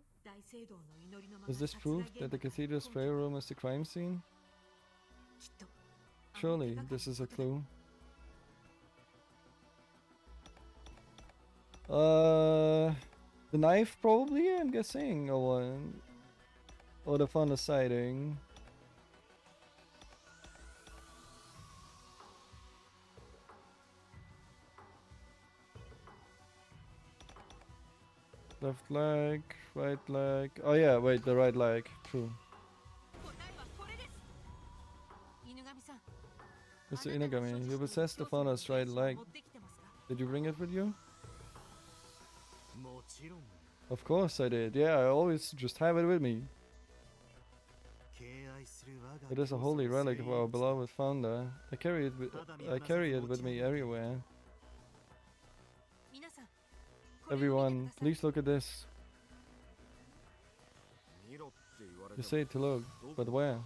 聖堂の祈りの間 is が this 殺害 proof 現 that the 場だと cathedral's prayer room is the crime scene? きっと Surely, this is a clue. The knife probably, I'm guessing, or one. Or the fun of sighting. Left leg, right leg. Oh yeah, wait, the right leg. True. 答えはこれです。犬神さん、 Mr. Inagami, you possess the fauna's right leg. 持ってきてますか？ Did you bring it with you? もちろんだ。 Of course I did. Yeah, I always just have it with me. 敬愛する我が It is a holy relic of our beloved founder. I carry it with me everywhere. 皆さん、これを見てくだ Everyone, さい。 please look at this. 見ろって言われ You て say to look, も but where?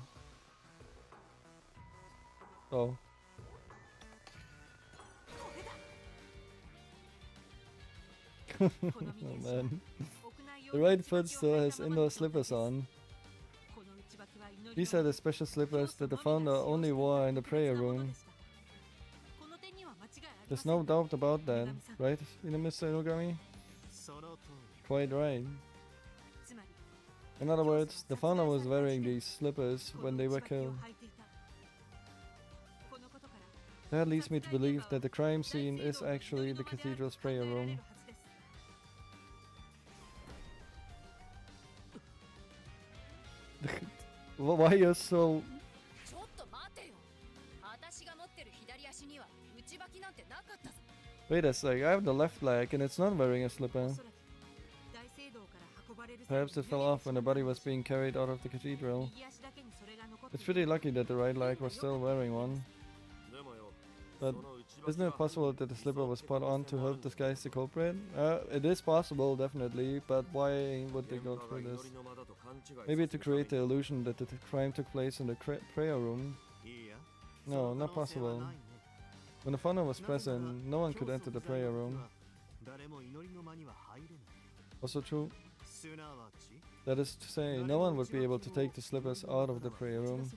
Oh. この Oh 右足は man. 屋内用 The の right 内履 foot きを still 履い has たまま indoor の状態 slippers です on. この内履きは祈り These are the special slippers that the founder only wore in the prayer room. この点には間違いありま There's せん。 no doubt about that, right, Mr. Inugami? その通り Quite right. つまり In other words, the founder was wearing these slippers この when they 内 were 履きを killed. 履いていた。このことから That leads me to believe that the crime scene is actually the cathedral's prayer room. Why you're so... ちょっと待てよ。私が持ってる左足には内履きなんてなかったぞ。 Wait a sec, I have the left leg and it's not wearing a slipper. おそらく大聖堂から運ばれる際 Perhaps it fell off when the body was being carried out of the cathedral. 右足だけにそれが残ってい It's た。 pretty lucky that the right leg was still wearing one. でもよ But その内履き isn't it が possible that the slipper was put on to help disguise the culprit? It is possible, definitely, but why would they 現 go 場が through 祈 this? りの間だと勘違い Maybe させ to るため create the に illusion that the crime took place in the prayer room. いいや No, その not 可能性は possible. ないね When the founder was なぜなら present, no one could 教 enter 祖 the 不在 prayer の時 room. は誰も祈りの間には入れない Also true, すなわち that is to say, no one would be able to take the slippers out of the prayer room.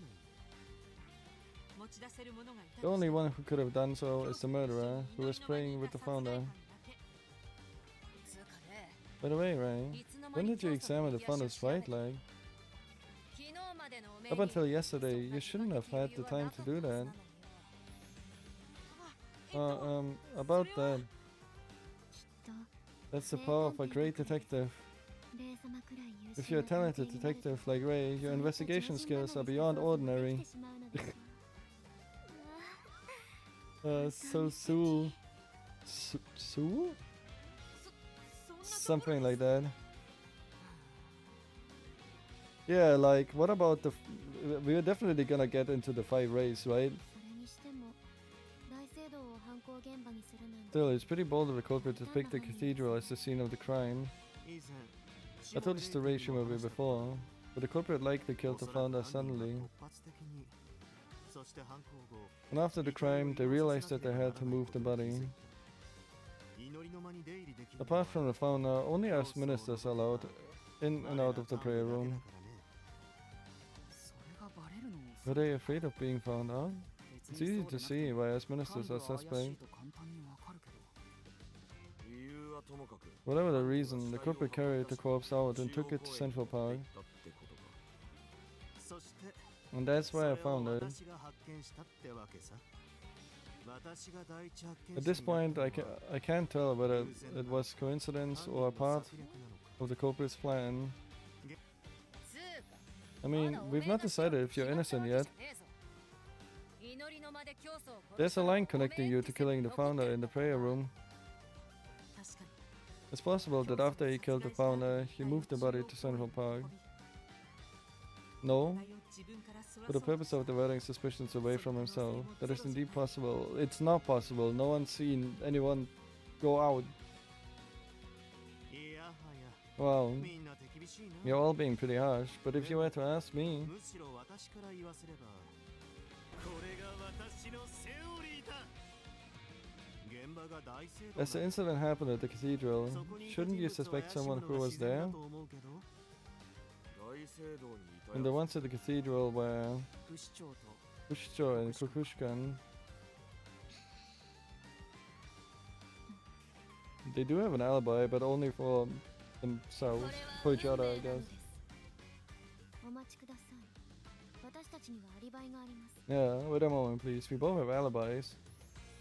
持ち出せる者がいた The only one who could have done so is the murderer, who was praying with the founder. つうかね、 By the way, Ray, いつの間 when に did you 教祖の examine the 右足を founder's 調べ right た？ leg? 昨日までのお目 Up に until yesterday, そん you な shouldn't have 自爆 had 理 the 由は time なか to った do はずな that. のよ。About that. きっと That's the power of a great detective. レイ様くらい優 If 秀 you're a な探 talented 偵になると detective like Ray, そ your ういった investigation 常人 skills are 離れ beyond した捜査がで ordinary. きてしまうのですわ So Sue. Sue? そんなところ Something like that. Yeah, like, what about the... We're definitely gonna get into the 5 rays, right? それにしても大聖堂を犯行現場にするなんて Still, it's pretty bold of the culprit to pick the cathedral as the scene of the crime. 以前 I told this to Ray Shimobi before, but the culprit likely killed the founder suddenly. 突発的にそして犯行後 And after the crime, they realized that they had to move the body. 祈りの間に出入りできる Apart from the founder, only us ministers are allowed in and out of the prayer room. それがバレるのを Were they afraid of being found out? 別 It's に easy そう to でなくて see も why us ministers 幹 are 部が怪しい suspect. と簡単にわかるけど 理由はともかく Whatever the reason, the culprit carried the corpse out and took it to Central Park. だってことか。そして And that's そ where れ I を found it. 私が発見したってわけさ私が第一発見 At this 者に point, な I ったのは can't tell whether it was coincidence 犯 or 人 a の part 策略なのか of the culprit's plan. つうか I ま mean, だお we've めえ not がしろ decided に if 決 you're まった innocent わけ yet. じゃねえぞ。祈りの間で教祖を殺 There's した a のは line おめえ connecting you っ to て線 killing the 残って founder る in the prayer room. 確かに It's possible that after he killed the founder, he moved the body to Central Park. No, for the purpose of diverting suspicions away from himself. That is indeed possible. It's not possible. No one's seen anyone go out. いやはや Wow, みんな手厳しいな you're all being pretty harsh. But if you were to ask me, むしろ私から言わせればこれが私のセオリーだ現場が大聖堂 as the incident happened at the cathedral, そこにいた shouldn't 人 you 物を suspect 怪しむ someone の who が was 自然だ there? と思うけど大聖堂にいた And the や ones at the cathedral were 副市長と Kushicho and Kukushkan. They do have an alibi, but only for themselves. For each other, I guess. お待ちください私たちにはアリバイがあります Yeah, wait a moment, please. We both have alibis.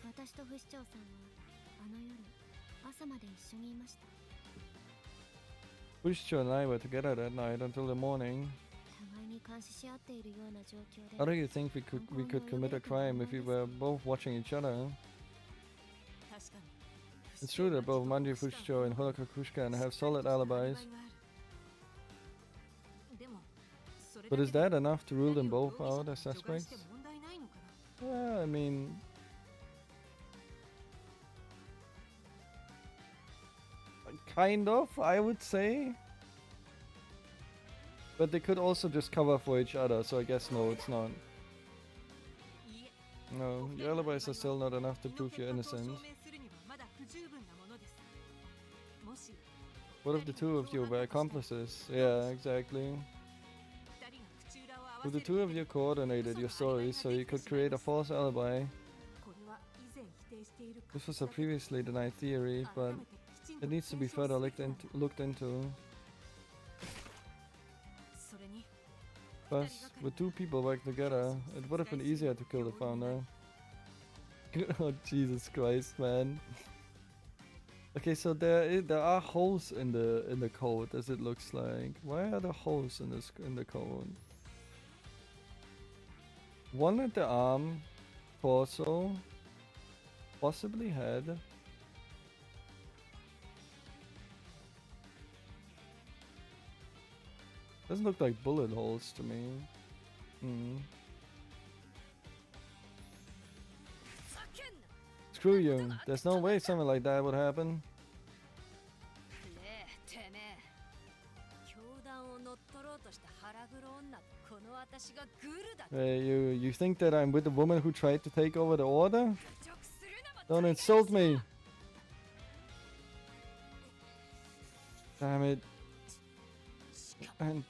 私と不死鳥さんはあの夜朝まで一緒にいました Fushcho and I were together that night until the morning. 互いに監視し合っているような状況で How do you think we could commit a crime if we were both watching each other? 確かに It's true that both Manji Fushcho and Honokakushkan have solid alibis, でもそれ but だ is けで that enough to rule them 二人を both 容疑 out 者 as と除外して suspects? 問題ないのかな Yeah, I mean, kind of, I would say. But they could also just cover for each other, so I guess no, it's not. いいえ No, your alibis are still not enough to prove your 身の潔白を innocence. 証明するにはまだ不十分なものですもし What if the two of you were accomplices? Yeah, exactly. 二人が口裏を合わ What せ if the two of you coordinated your stories so you could create a false alibi? これは以前否定している This was a previously denied theory, 改 but めてきちんと it needs to be 検証 further すべきなんだ looked into. それに Plus, with two people working together, it would have been easier to kill the founder. Oh Jesus Christ, man! Okay, so there are holes in the code, as it looks like. Why are there holes in the code? One at the arm, torso, possibly head. Doesn't look like bullet holes to me. Hmm. 叫んな Screw you. There's no way something like that would happen. ねえてめえ教団を乗っ取ろうとした腹黒女とこの私がグルだと Hey, you think that I'm with the woman who tried to take over the order? 侮辱するなも Don't insult me! Damn it. And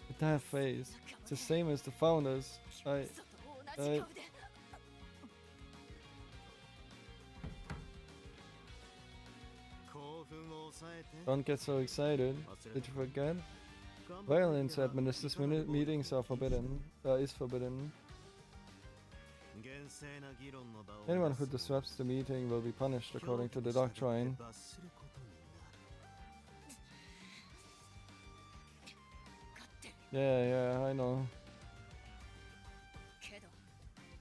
with that face, it's the same as the founders. 外と同じ顔で 興奮を抑えて Don't get so excited. Did you forget? Violence at meetings are forbidden. Is forbidden. 厳正な議論の場を Anyone who disrupts the meeting will be punished according to the doctrine. 罰することになる Yeah, I know. けど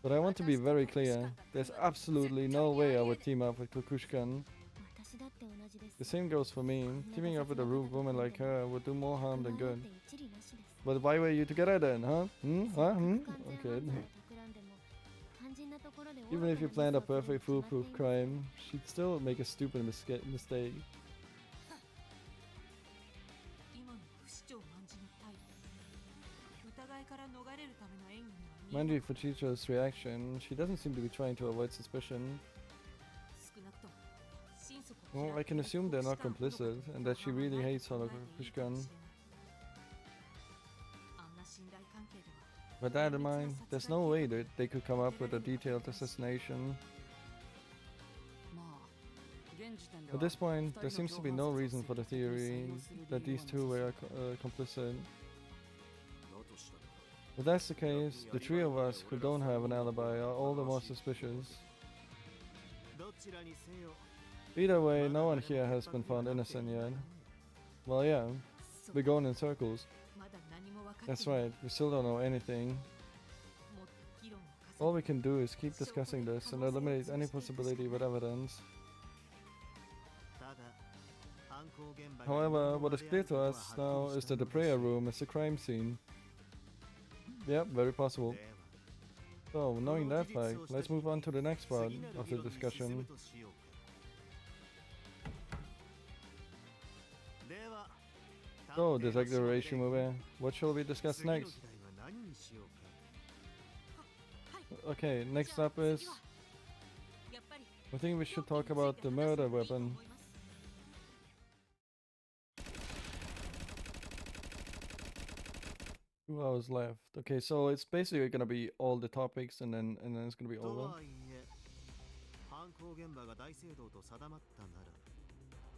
But I want to be very clear. There's absolutely no way I would team up with Kukushkan. 私だって同じです The same goes for me. Teaming up with a rude woman like her would do more harm than 不満 good. なんて一理なしです But why were you together then, huh? Huh? 完全 Okay. 犯罪を企んでも肝心なところで Even if you 愚か planned な a ミスをする perfect に決まってい foolproof ます crime, she'd still make a stupid mistake. 今の不死鳥万事の態度疑いから逃れるための演技には見えない Manji Fujicho's reaction, she doesn't seem to be trying to avoid suspicion. 少なくとも心底 Well, I can assume they're not complicit and that she really hates Honokushkan. あんな信頼関係では With that in mind, there's no way that they could come up with a detailed assassination. まあ現時点で At は this point, 二 there 人の seems to be no reason for the theory that these two were complicit. だとしたら If that's the case, the three of us who don't have an alibi are all the more suspicious. どちらにせよ Either way, no one here has been found innocent yet. Well, yeah, そう we're going in circles. まだ何も分かってい That's ない right, we still don't know anything. もっと議論を All 重 we ね can do is keep discussing this and eliminate any possibility with evidence. ただ犯行現場が However, what is clear to us now is that the prayer room is a crime scene. Yep, very possible. では So, knowing that fact, let's move on to the next part 次なる of 議 the 論に進む discussion. としようかでは So, Detective movie, what shall we discuss 次の next? 議題は何にしようか Okay, じ next ゃあ up 次 is... はやっぱり I think we should talk about the murder weapon. Two hours left. Okay, so it's basically gonna be all the topics and then it's gonna be と over. はいえ犯行現場が大聖堂と定まったなら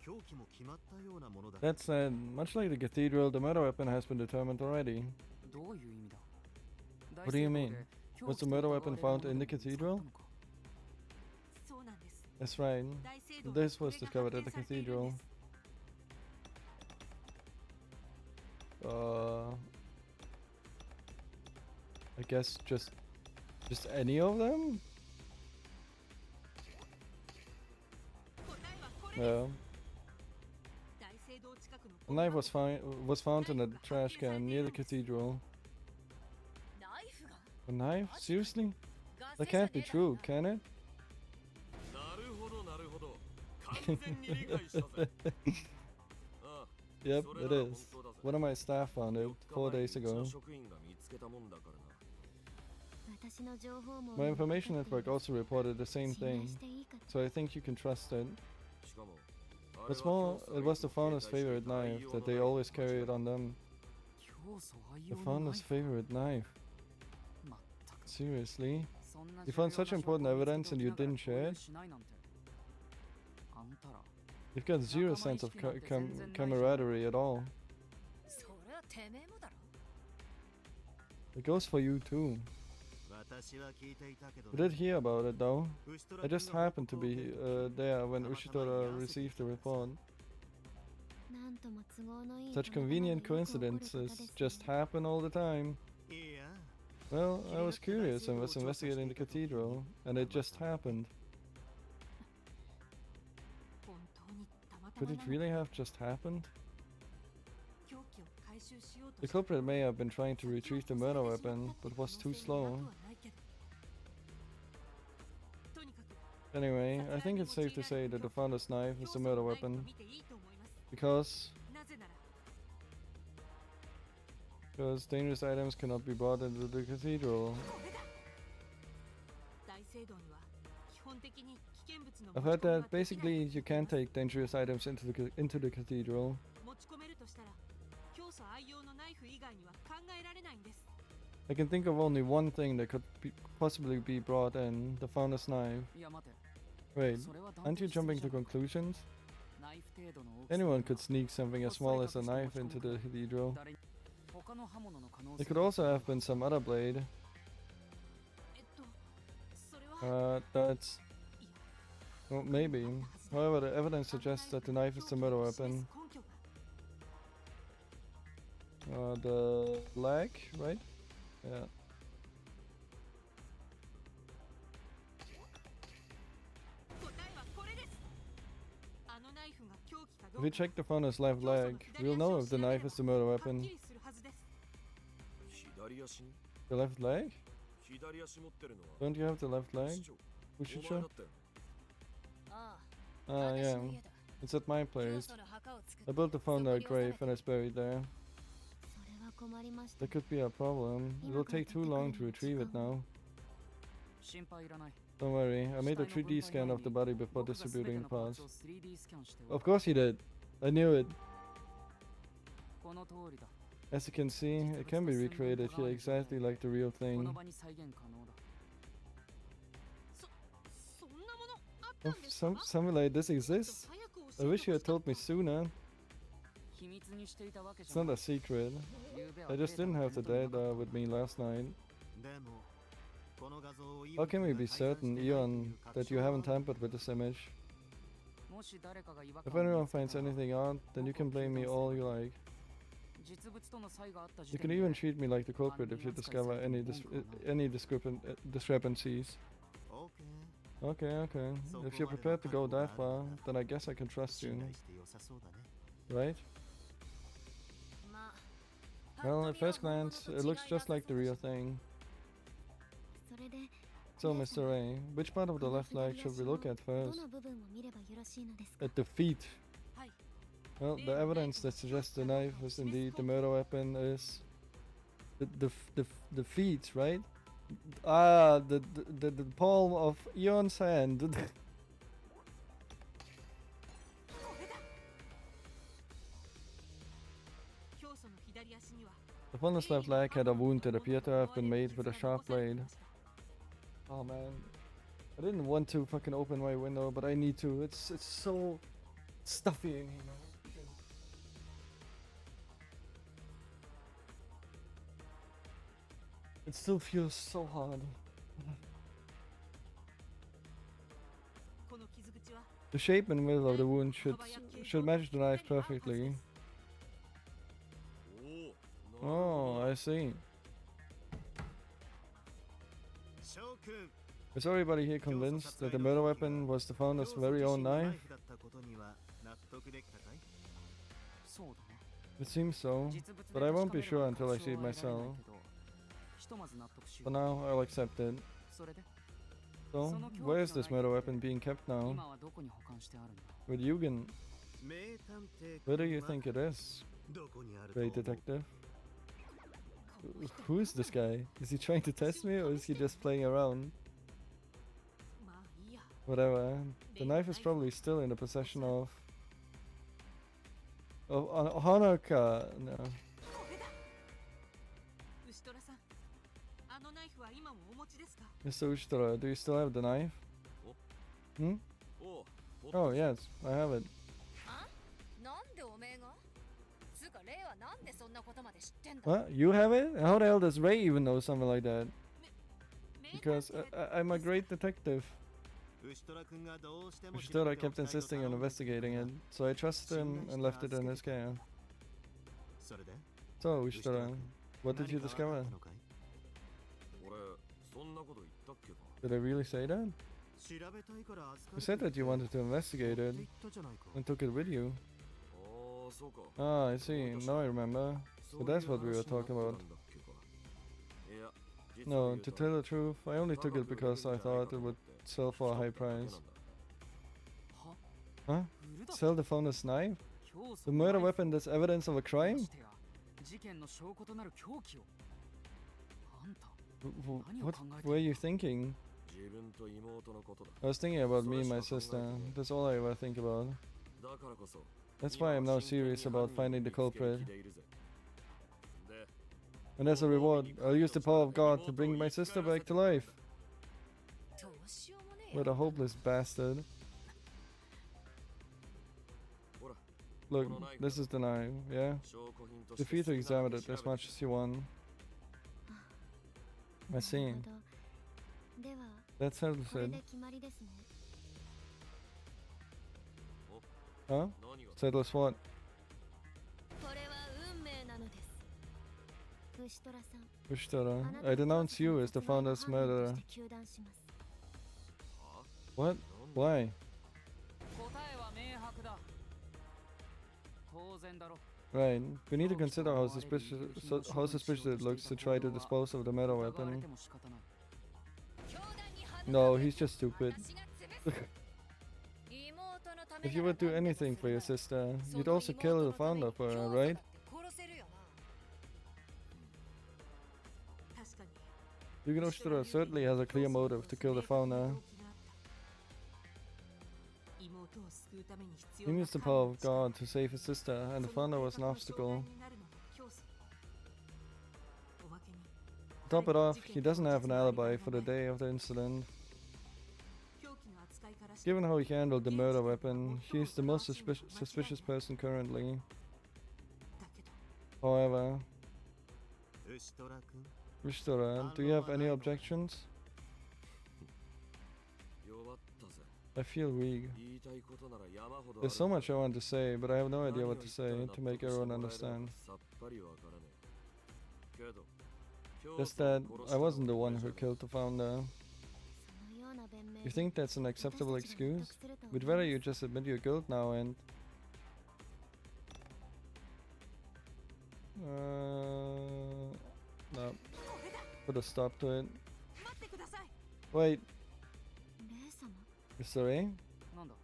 凶器も決まったようなものだ That said, much like the cathedral, the murder weapon has been determined already. どういう意味だ What do you mean? Was the murder weapon found in the cathedral? そうなんです That's right. 大聖堂 This で was これが discovered at the 発見されているん cathedral. です I guess just any of them? 答えはこれです Yeah. 大聖堂近くの A knife was found in a trash can near the cathedral. ナイフが A knife? Seriously? ガ That セじゃ can't be ねえだろ true, can it? なるほどなるほど完全に理解したぜああ Yep, それ it なら本 is. 当だぜ One of my staff found 4 it 日 4前に days うちの ago. 職員が見つけたもんだからな私の情報も My information network also reported the same 信頼 thing, していいかと so I think you can trust it. しかも What's more, it was the founder's favorite knife that they always carried on them. 教祖愛 The 用のナイ founder's フ favorite knife. まったく Seriously? そんな You found 重要 such な important 証拠を見つけ evidence and you ておきながら didn't share 共有 it? しないなんてあんたら You've got zero sense of camaraderie at all. それはてめえもだろ It goes for you too. 私は聞いていたけど We did hear about it though. ウシトラ I 君 just が happened to 報告を be 受ける時 there when たまたま Ushitora 居合わせて received the いたんです report. なんとも都合のいい Such たまたま convenient によく起こることです coincidences ね just happen all the time. いや Well, I was curious and was investigating the cathedral, and it just happened. 本当にたまた Could ま it なの really have just happened? 凶器を回収しようと The して culprit may have been trying to retrieve the murder weapon, but was too slow. とにかく Anyway, I think it's safe to say that the founder's knife is the murder weapon, 見ていいと思います because なぜなら dangerous items cannot be brought into the cathedral. これだ大聖堂には基本的に危険物の I've 持ち heard 込みは that できない basically you can't take dangerous items into the cathedral. 持ち込めるとしたら教祖愛用のナイフ以外には考えられないんです I can think of only one thing that could possibly be brought in, the founder's knife. いや待て Wait, それは断 aren't 定 you しすぎ jumping じゃ to ない conclusions? ナイフ程度の大きさ Anyone could sneak something as small as a knife into the cathedral. 誰に他の刃物の可能 There 性 could also have been some other blade. それは That's... いや Well, maybe. However, the evidence suggests that the knife is the murder weapon. 根拠が The leg, right? Yeah. 答えはこれですあのナイフが凶器かど If う we か check the founder's left leg, we'll know if the knife is the murder はっ weapon. きりするはずです左足に The left leg? 左足持ってるのは Don't you have the left 市 leg? 長 Who should お前 show? だったよねああ Ah, 私 yeah. の家だ It's at my 教 place. 祖の墓を作っ I て built the founder grave and it's buried there. それは困りました That could be a problem. It'll take too long to retrieve it now. 心配いらない Don't worry, I made a 死体 3D の scan 分 of the 配 body 前に before 僕が全て distributing のパーツ parts. を 3D スキャンしてお Of く course he did. I knew it. この通りだ As you can see, it can be recreated here exactly like the real この thing. 場に再現可能だそんなものあったん Oh, ですか something like this exists? 早く教 I え wish て you ほ had しかっ told me sooner. 秘密にしていたわけじ It's ゃ not ない a secret. 昨夜は I just デー didn't タ have が the 手元になか data った with me last night. でもこの画像をイ How オン can we 君 be が改ざん certain, してないという Eon, 確 that you 証 haven't は tampered with this image? もし誰かが違和 If 感を anyone 見つけ finds たら anything odd, then you can blame me all you like. 実物との差異があった時 You 点 can で even treat me like the culprit if you discover any discrepancies. OK Okay. If you're prepared to go that far, then I guess I can trust 信 you, 頼して良さそうだね right? まあ Well, at first glance, it looks just like the real thing. それで So, Mr. A, which part of the この left leg 左 should 足 we の look at ど first? の部分を見ればよろしいのですか At the feet. はい Well, the evidence that suggests the knife is indeed the murder weapon is the feet, right? Ah, the palm of Eon's hand. これだ教祖の左足には The opponent's left leg had a wound that appeared to have been made with a sharp blade. Oh man, I didn't want to fucking open my window, but I need to. It's so stuffy in here. It still feels so hard. この傷口は The shape and width of the wound should match the knife perfectly. おお Oh, I see. 君 Is everybody here convinced that the murder weapon was the founder's very own knife? だったことには納得できたかい？そうだね。 It seems so, 実物で but I won't be 確か sure めれば until I 確 see 証 it は得られない myself. けど、ひとまず納得しよ For う。 now, I'll accept it. それで So, where is this murder weapon being kept now? 今はどこに保管してあるんだ？ With Yugen. 名探偵 Where do you 君は think it is, どこにあると思 great う？ detective? Who is this guy? Is he trying to test me or is he just playing around? まあいいや。 Whatever. The knife is probably still in the possession of Honoka. No. これだ。牛虎さん、あのナイフは今もお持ちですか？ Mr. Uchitora, do you still have the knife? Hmm? おう Oh, yes, I have it. あ？なんでおめえが？つうかレイはなんでそんなことまで知ってんだ？ What? You have it? How the hell does Ray even know something like that? 名探 Because 偵 I'm a great detective. 牛虎君がどうしても Uchitora kept insisting on investigating it, so I trusted him and left it in his care. それで So, Uchitora, what did you discover? 俺そんなこと言ったっけか？ Did I really say that? 調べたいから預か You said that you wanted to investigate って it 言ったじゃないか and took it with you. ああそうか。 Ah, I see. Now I remember. So that's what we were talking about. いや No, to tell the truth, I only took it because I thought it would sell for a high price. は？ Huh? 売るだ。 Sell the founder's knife? 教祖 The の murder ナイフ weapon that's evidence of a ま crime? してや事件の証拠となる凶器を。あんた、 What were you thinking? 自分と妹のことだ。 I was thinking about me and my sister. That's all I ever think about. だからこそ That's why I'm now serious about finding the culprit. で And as a reward, I'll use the power of God to bring my sister back to life. どうしようもねえ What よ。 a hopeless bastard. ほら Look, this is the knife, yeah? 証拠品とし Feel て free to 好きな examine だ it け as 調べ much as you want. I なる see. ほど。では That settles これ it. で決まりですね。 Huh? 何が Settles what? これは運命なのです。牛虎さん。 Uchitora, あなた I は denounce you as the 殺害の founder's 犯人と murderer. して糾弾します。 What? Why? 答えは明白だ。当然だろ。 Right. We need to consider how suspicious it looks to try to dispose of the murder 疑われ weapon. ても仕方ない。教団に歯向 No, かう he's just stupid. 私が潰す妹のため If な you ら would do 何でも anything す for る your なら sister, そ you'd の also kill 妹 the のために founder for her, 教祖 right? だって殺せるよな。確かに Yugen Uchitora certainly has a clear motive to kill the founder. 妹を救うために必 He 要な needs the power of God to save his sister, and the founder was an obstacle. おまけに To top it off, he doesn't have an alibi for the day of the incident. 凶器の扱いからして Given how he handled the murder weapon, he's the most suspicious person currently. だけど However, 牛虎君 Uchitora, do you have any objections? 弱ったぜ。 I feel weak. 言いたいことなら山ほどある There's so much I want to say, but I have no idea what to say 何を to 言 make ったら everyone 納得してもらえる understand. かさっぱりわからねえ。けど Just that I wasn't the one who killed the founder. そのような弁明 You think that's an acceptable 私たちが納 excuse? 得すると We'd 思い rather ます you just admit your guilt now and... No. Put a stop to it. 待ってください。 Wait, レイ様 Mr. A? なんだ。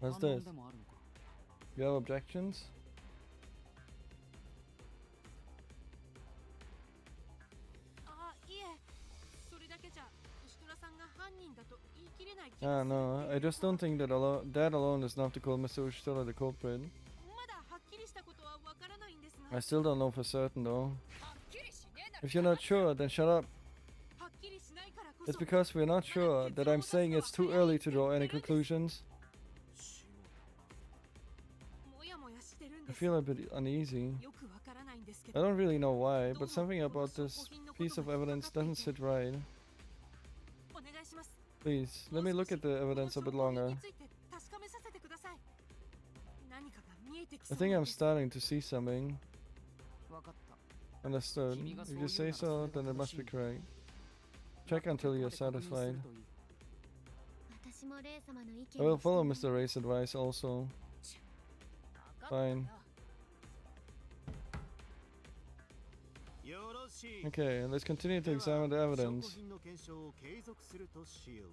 What's 反論 this? でもあるのか。 You have objections? あ、いえ、それだけじゃ牛虎さんが犯人だと言い切れない気 Ah, がする。 no, I just don't think that that alone is enough to call Mr. Uchitora the culprit. まだはっきりしたことはわからないんですが、 I still don't know for certain though. はっきりしねえなら If you're not sure, then shut up. はっきりしないからこそ It's because we're not sure that I'm saying it's too early to draw any conclusions. もやもやしてるん I です feel a bit uneasy. よくわからないんですけ I ど don't really know why, but something about this piece of evidence doesn't sit right. お願いします Please, let me look at the evidence a bit longer. について確かめさせてください何かが見えてき I そう think な I'm んです starting to see something. わかった。 Understood. If you say so, then it must be correct. Check until you're satisfied. 私もレイ様の意見 I will follow Mr. Ray's advice also. 分かったよ Fine. よろしい。 Okay, let's continue to examine the 証拠 evidence. 品の検証を継続するとしよう。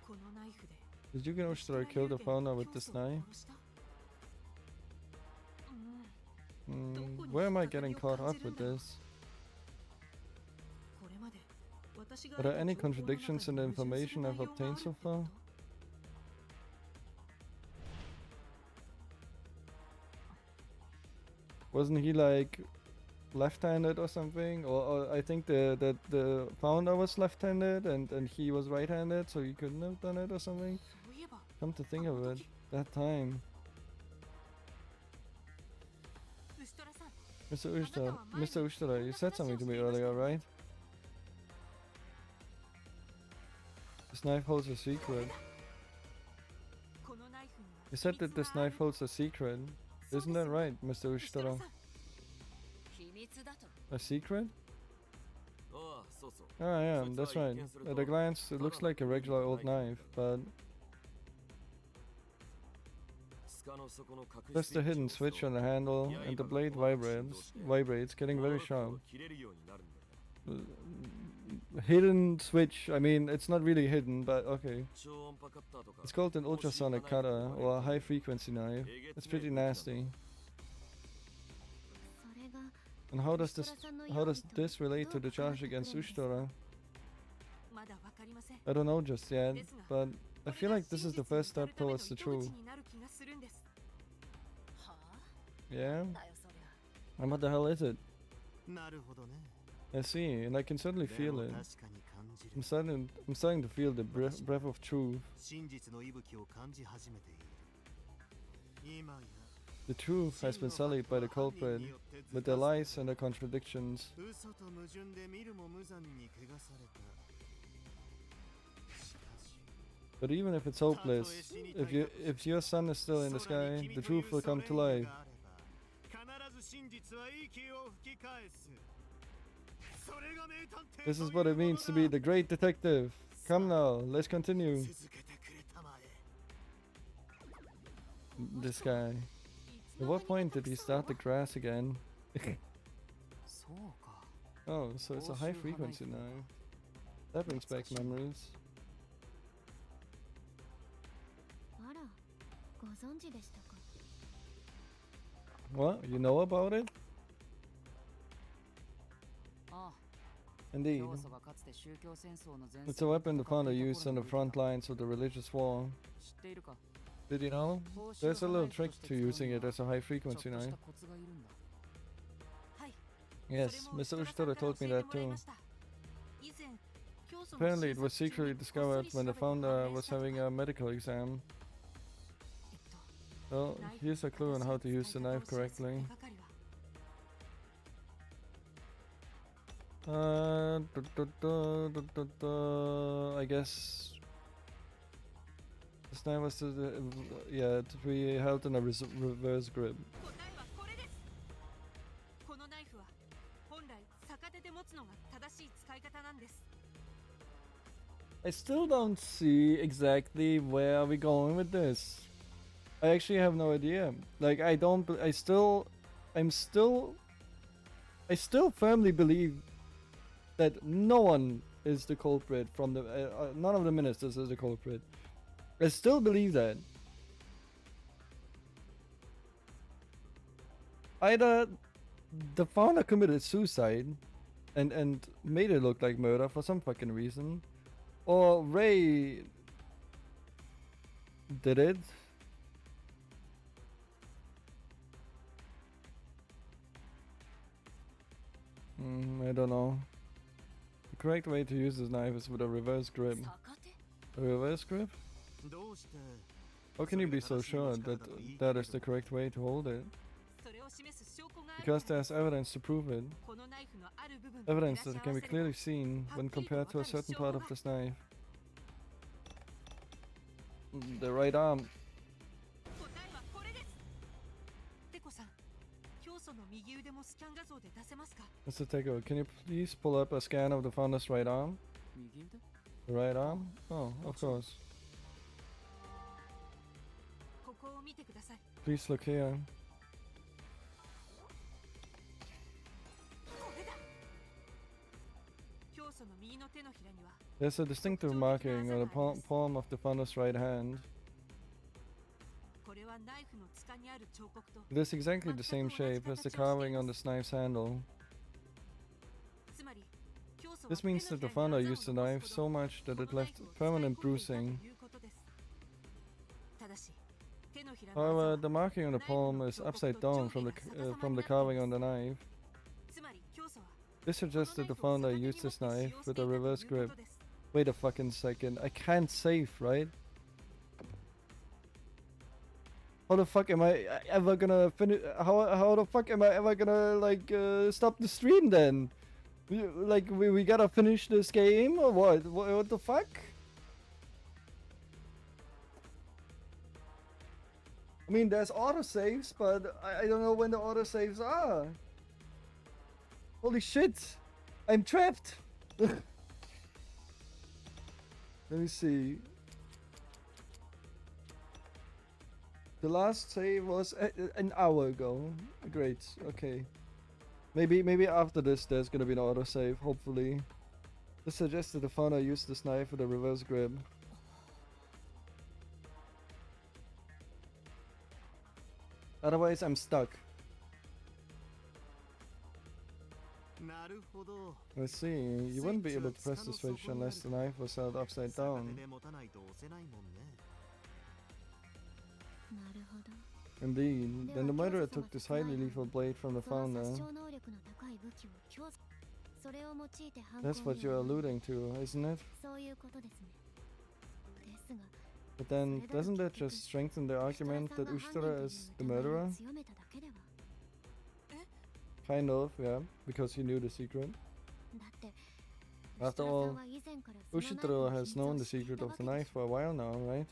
このナイフで Did you get Ushitara kill the founder with this knife? 殺した Where am I getting caught up with this? これまで私が Are there any contradictions in the information I've obtained so far? Wasn't he like left-handed or something? Or I think the founder was left-handed and he was right-handed, so he couldn't have done it or something. そういえば Come to think of it, that time. 牛虎さん Mr. Ushitara, you said something to me earlier, right? This knife holds a secret. このナイフには You said that this knife holds a secret. Isn't that right, Mr. 牛虎 Ushitara? さん秘密だと A secret? ああそうそう Ah, yeah, that's right. At a glance, it looks like a regular old knife, but スカの底の隠し there's the hidden switch on the handle, and the blade vibrates, getting very sharp. 切れるようになるんだよ Hidden switch, I mean, it's not really hidden, but okay. 超音波カッターとか It's called an ultrasonic cutter, or a high-frequency knife. It's pretty nasty. それが And how does this relate to the charge against Ushitara? まだわかりません I don't know just yet, but I feel like this is the first step towards the truth. になる気がするんです はあ Yeah? だよそりゃ And what the hell is it? なるほどね。 I see, and I can certainly で feel も it. 確かに感じる。 I'm starting to feel the breath of truth. 真実の息吹を感じ始めている。今や The truth has been sullied by the culprit, with their lies and their contradictions. 嘘と矛盾で見るも無残に汚された。しかし But even if it's hopeless, if your sun is still in the sky, the truth will come to life. 必ず真実は息を吹き返す。それが名探偵 This is what it means to be the great detective. Come now, let's continue. 続けてくれたまえ。 This guy. At what point did he start the grass again? そうか Oh, so it's a high frequency knife. That brings back memories. あらご存知でしたか What? You know about it? ああ Indeed. 教祖がかつて宗教戦争の前 It's a weapon the founder used on the front lines of the religious war. 知っているか Did you know? There's a little trick to using it as a high ちょっ frequency とし knife. たコツがいるんだはい Yes, そ Mr. れも牛虎 Ushitara さん told me から that 教えてもらい too. ました以前教祖の Apparently, it was 診察中 secretly に discovered こっそ when り the 調べて founder 判明 was したと having a medical exam. と Well, here's a clue on how to use the knife correctly. I guess this knife was to be held in a reverse grip. 答えはこれですこのナイフは本来逆手で持つのが正しい使い方なんです I still don't see exactly where are we going with this. I actually have no idea. Like I still firmly believe that no one is the culprit from the none of the ministers is the culprit. I still believe that. Either the founder committed suicide and made it look like murder for some fucking reason, or Ray did it. I don't know. The correct way to use this knife is with a reverse grip. 逆手 A reverse grip? どうして How can you be so sure that that is the correct way to hold it? それを示す証拠がある Because there's evidence to prove it. このナイフのある部分と Evidence 照らし that 合わ can be せれば clearly seen when compared to a certain part of this knife. The right arm. 答えはこれですテコさん教祖の右腕もスキャン画像で出せますか？ Mr. Tego, can you please pull up a scan of the founder's right arm? 右腕？ The right arm? Oh, of course. ここを見てください。 Please look here. これだ。教祖の右の手のひらには There's a distinctive marking on the palm of the founder's right hand. これはナイフの塚にある彫刻と It is exactly the same shape as the carving on this knife's handle. つまり教祖は This means that the 手の founder ひらに used the 技を knife 残す so ほど much that こ it のナイ left フを使い込んで permanent いたと bruising. いうことです。ただし手のひらの However, 技 the は marking on the palm is upside down from the carving on the knife. つまり教祖は This suggests that the founder used this knife with a reverse grip. Wait a fucking second. I can't save, right? How the fuck am I ever gonna finish? How the fuck am I ever gonna like stop the stream then? Like we gotta finish this game or what? What the fuck? I mean, there's autosaves, but I don't know when the autosaves are. Holy shit! I'm trapped! Let me see. The last save was an hour ago. Great, okay. Maybe after this there's gonna be an autosave, hopefully. This suggests that the founder used this knife with a reverse grip. Otherwise, I'm stuck. なるほど。 I see. You wouldn't be able to press the switch unless the knife was held upside 逆手 down. で持たないと押せないもんね。なるほど。 Indeed. Then the murderer took this highly lethal blade from the その founder. 殺傷能力の高い武器を強化。それを用いて犯行 That's what に you're 及ぶ alluding to, isn't it? そういうことですね。ですが、 But then, doesn't that just strengthen the argument that Ushitara is the murderer? 強めただけでは。 Kind of, yeah, because he knew the secret. だって、 After 設楽さん all, は以前からそのナイフの Ushitara 秘 has 密 known を the 知ってい secret た of わ the けで knife しょ for a while now, right?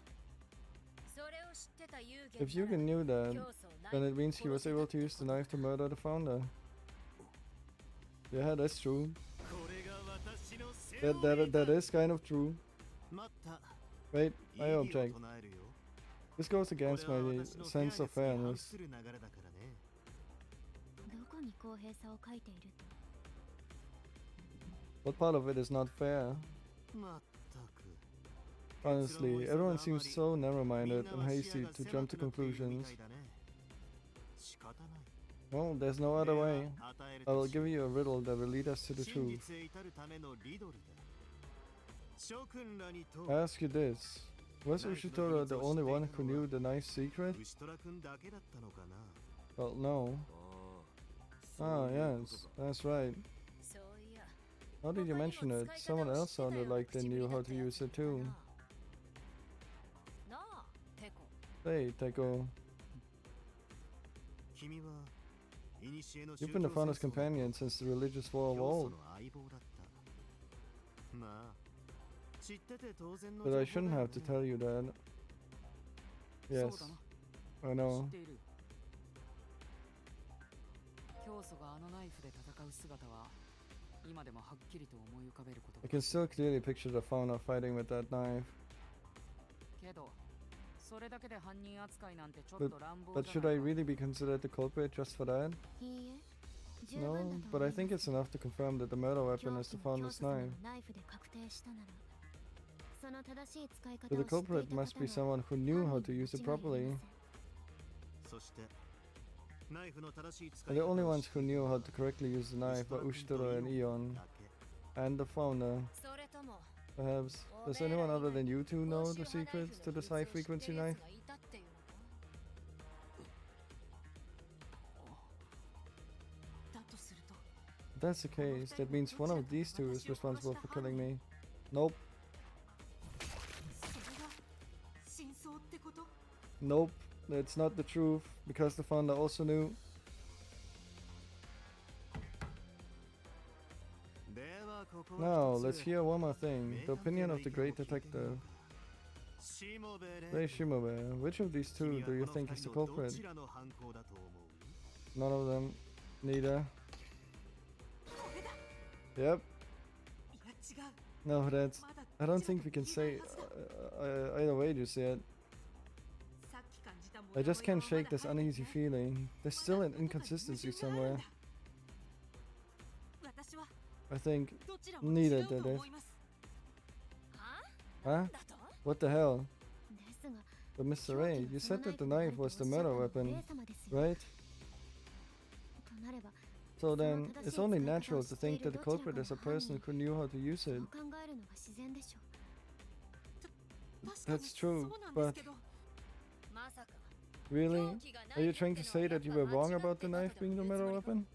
それを知ってた有 If 限 you なら knew that, 教祖をナイ then フ it で means he 殺 was せた able って to こ use the と knife to murder the founder. Yeah, that's true. これが私のセオリー That だ。 is kind of true. 待った。 Wait, 異議 I を object. 唱えるよ。 This goes これ against は my 私の sense of フェアネ fairness. スに反する流れだからね。どこに公平さを書いていると。 What part of it is not fair? まったく。 Honestly, everyone seems so narrow-minded and hasty to jump to conclusions. 仕方ない。 Well, there's no other way. 与える I will とし give you a riddle that will lead us to the 真 truth. 実へ至るためのリドルだ。諸君らにと I ask you this. Was Ushitara the only one who knew the knife's secret? 牛虎君だけだったのかな。 Well, no. あ Ah, そういうこと yes, か that's right. そういや How did you mention it? Someone else sounded like they knew how to use it too. なあテコ Hey, Teiko. 君は古の You've been the founder's companion since the religious war of 教祖 old. の相棒だった。まあ、知ってて当然の But I 情報 shouldn't だよ have to ね tell you that. そうだ Yes, な。 I 知 know. っている。教祖があのナイフで戦う姿は今でもはっきりと思い浮かべること I が can still clearly picture the founder fighting with that knife. けどそれだけで犯人扱いなんてちょっと乱暴 But じゃ should な I いか really be considered the culprit just for that? いいえ。十 No, 分だと but 思 I い think ます it's enough to confirm that the murder weapon 凶 is 器 the の founder's 教祖様 knife. のナイフで確定したなら、その正しい使い方 So を the 知ってい culprit た must 方 be が someone who knew how 犯 to 人に use it 間違いあり properly. ません。そして、ナイフの正しい使 And い the 方 only を ones 知 who knew how to correctly use the knife were Ushitaro and Eon, だけ and the founder. それとも Perhaps. Does anyone other than you two know the secrets to this high frequency knife? がいたっていうのかだとすると If that's the case, that means one of these two is responsible for killing me. Nope. それが真相ってこと？ Nope. That's not the truth, because the founder also knew. ではここ Now, は let's 一つ hear one more thing. The opinion of the great 名探偵の意見を聞いてみよ detective. うか。しもべれ Ray Shimobe, which of these two 君は do you この think 二 is the 人のど culprit? ちらの犯行だと思う None of them. Neither. これだ。 Yep. いや違う。 No, that's. まだ I don't どちら think と we can も言えない say はずだ。 either way just yet. さっき感じたモ I ヤモヤ just can't はま shake だ this 晴れてい uneasy ない。 feeling. There's ま still だ an どこかに矛 inconsistency 盾があるん somewhere. だ。私は I think どちらも違 neither うと did it. 思います。は Huh? だと What the hell? ですが But Mr. Ray, you said that the knife was the murder weapon, right? となれば So then, it's only natural to think that the culprit is a person who knew how to use そ it. う考えるのが自然でしょ確かに That's true, そうなんですけど。まさか Really? Are you trying to say that you were wrong about the knife being the murder weapon?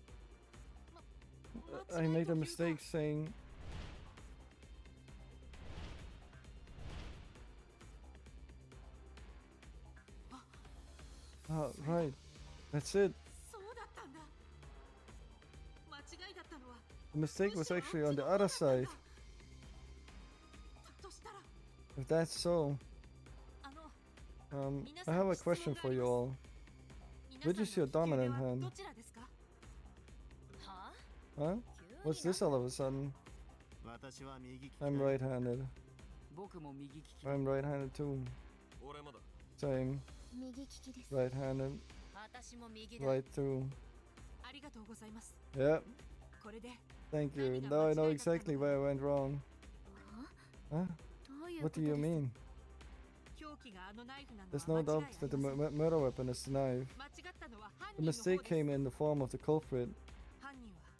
I made a mistake saying... Oh, right. That's it. そうだったんだ。間違いだったのは。 The mistake was actually on the other side. だとしたら、 If that's so, あの、 I have a question for you all. 皆 Which さん is の your 利き腕 dominant は hand? どちらですか？は Huh? 急 What's に this all of a sudden? 私は右利き I'm だ right-handed. 僕も右利き。 I'm right-handed too. 俺もだ。 Same. 右利きです Right-handed. 私も右だ Right too. ありがとうございます。 Yep. これで Thank you. Now I know exactly where I went wrong. は Huh? どういうこ What と do で you す mean? 凶器があのナイフなの There's は no 間違 doubt いあ that the りません。 murder weapon is the knife. 間違ったのは犯 The 人の mistake 方です。 came in the form of the culprit. 犯人は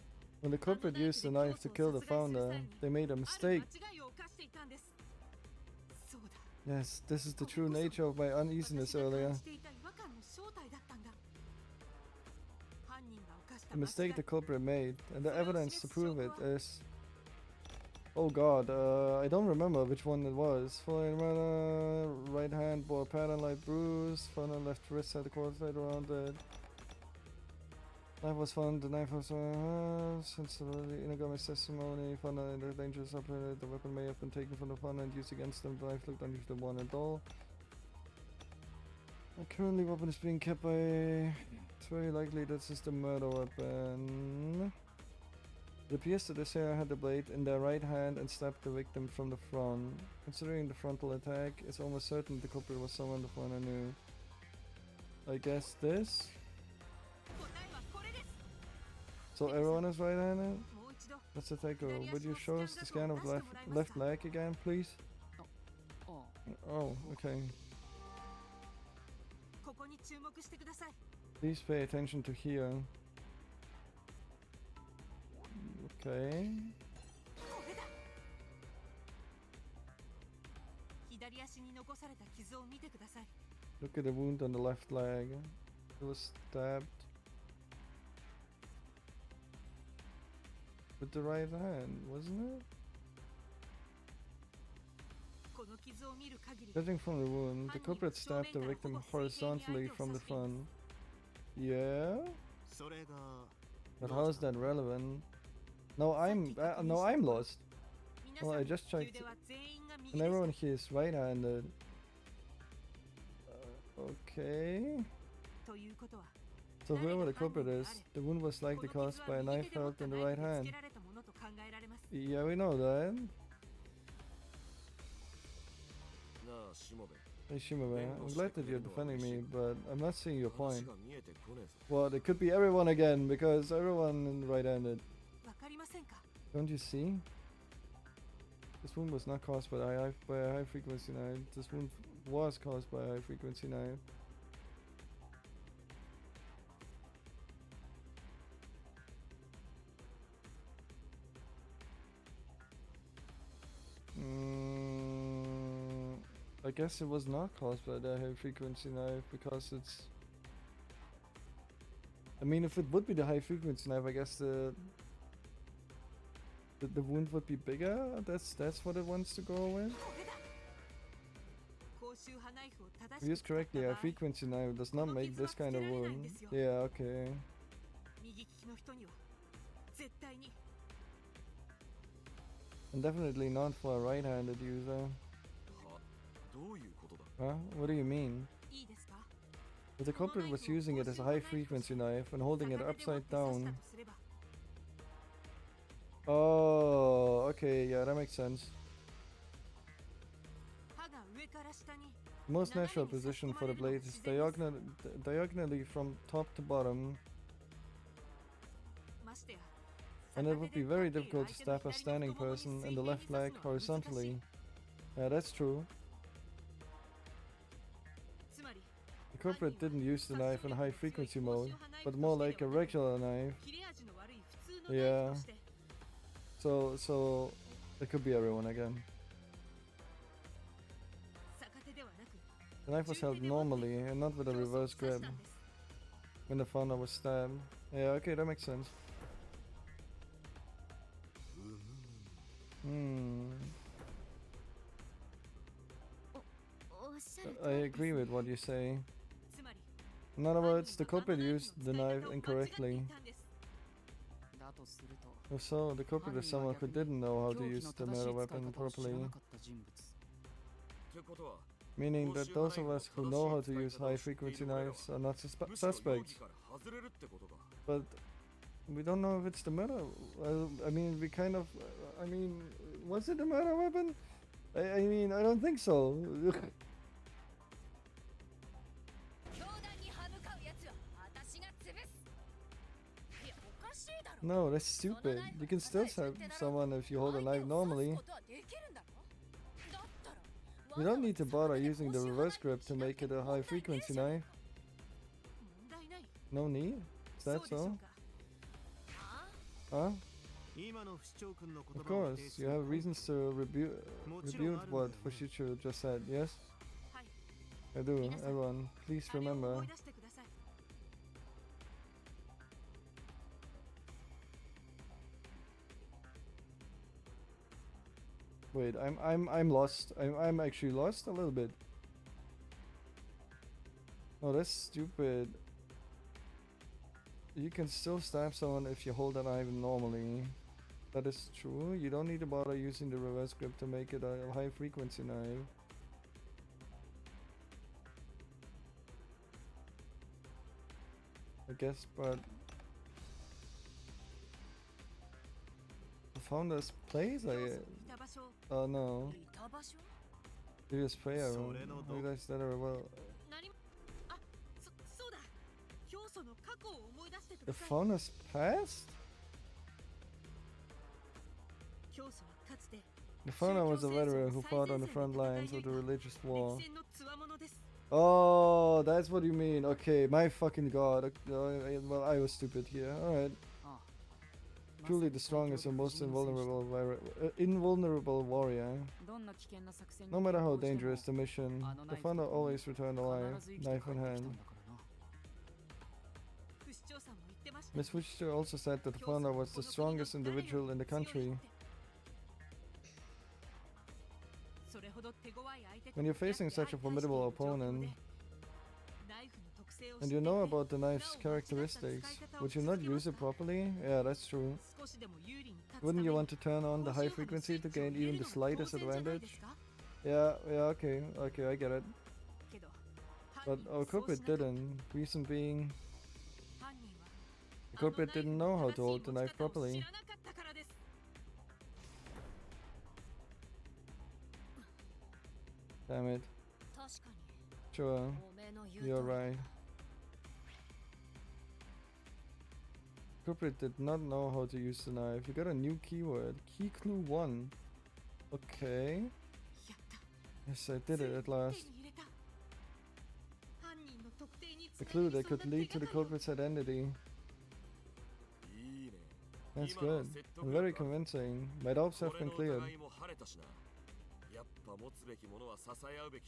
When the culprit used the knife to kill the founder, they made a ある mistake. 間違いを犯していたんです。そうだ。 Yes, this is the true nature of my 私 uneasiness が earlier. 感じていた違和感の正体だったんだ。犯人が犯した The 間 mistake 違 the い。 culprit made, and the evidence to prove it is... Oh god, I don't remember which one it was. Following murder, right hand bore a pattern like bruise, found on left wrist had a quarter right around it. Knife was found, the knife was since the intergamy testimony, found in the dangerous operator, the weapon may have been taken from the founder and used against them. The knife looked unusually worn and dull. Currently, weapon is being kept by... It's very likely this is the murder weapon. It appears that the assailant had the blade in their right hand and stabbed the victim from the front. Considering the frontal attack, it's almost certain the culprit was someone the foreigner knew. I guess this? 答えはこれです。 So everyone is right-handed? もう一度。 Let's take a... Would you show us the scan of left leg again, please? ああ Oh, okay. ここに注目してください。 Please pay attention to here. Okay. これだ。左足に残された傷を見てください。 Look at the wound on the left leg. It was stabbed with the right hand, wasn't it? この傷を見る限り、 Judging from the wound, the culprit stabbed the victim horizontally from the front. Yeah? それが But how is that relevant? No, I'm lost. 皆 Well, さ I ん just の checked. 利き腕は全員が右 And で everyone す。 here is right-handed. Okay. ということは、 So whoever the culprit is, the wound was likely caused by a knife held in the right hand. つけられたものと考えられます。 Yeah, we know that. なあ、しもべ。 Hey Shimabe, I'm glad that you're defending me, but I'm not seeing your 話 point. が見えてこねえぞ。 Well, it could be everyone again, because everyone is right-handed. わかりませんか？ Don't you see? This wound was not caused by a high frequency knife. This wound was caused by a high frequency knife. I guess it was not caused by the high frequency knife because it's... I mean, if it would be the high frequency knife, I guess the wound would be bigger. That's what it wants to go with. これだ。高周波ナイフを正 If し used く使った correctly, 場 a 合、 frequency knife does not make this kind of wound. Yeah, okay. 右利きの人には絶対に And definitely not for a right-handed user. は、どういうことだ。 Huh? What do you mean? いいですか？ But the culprit was using it as a high-frequency knife and holding it upside down. Oh, okay, yeah, that makes sense. The most natural position for the blade is diagonally from top to bottom, and it would be very difficult to stab a standing person in the left leg horizontally. Yeah, that's true. The culprit didn't use the knife in high frequency mode, but more like a regular knife. Yeah. So it could be everyone again. The knife was held normally and not with a reverse grip when the founder was stabbed. Yeah, okay, that makes sense. I agree with what you say. In other words, the culprit used the knife incorrectly. If so, the culprit is someone who didn't know how to use the murder weapon properly. Meaning that those of us who know how to use high-frequency knives are not suspects. But we don't know if it's the murder. I mean, we kind of. I mean, was it the murder weapon? I mean, I don't think so. No, that's stupid. You can still stab someone if you hold a knife normally. You don't need to bother using the reverse grip to make it a high frequency knife. No need? Is that so? Huh? Of course, you have reasons to rebuke what Fushichu just said, yes? I do, everyone. Please remember. Wait, I'm lost. I'm actually lost a little bit. Oh, that's stupid. You can still stab someone if you hold a knife normally. That is true. You don't need to bother using the reverse grip to make it a high frequency knife. I guess, but the founder's place, oh no. Previous prayer room. You guys that are well. The founder's past? The founder was a veteran who fought on the front lines of the religious war. Oh, that's what you mean. Okay, my fucking god. Well, I was stupid here. Alright. Truly the strongest and most invulnerable warrior. No matter how dangerous the mission, the founder always returned alive, knife in hand. Miss Fushichu also said that the founder was the strongest individual in the country. When you're facing such a formidable opponent, and you know about the knife's characteristics, would you not use it properly? Yeah, that's true. Wouldn't you want to turn on the high frequency to gain even the slightest advantage? Yeah, okay, I get it. But our culprit didn't. Reason being, the culprit didn't know how to hold the knife properly. Damn it. Sure, you're right. Culprit did not know how to use the knife. You got a new keyword. Key clue 1. Okay. Yes, I did it at last. A clue that could lead to the culprit's identity. That's good. And very convincing. My doubts have been cleared.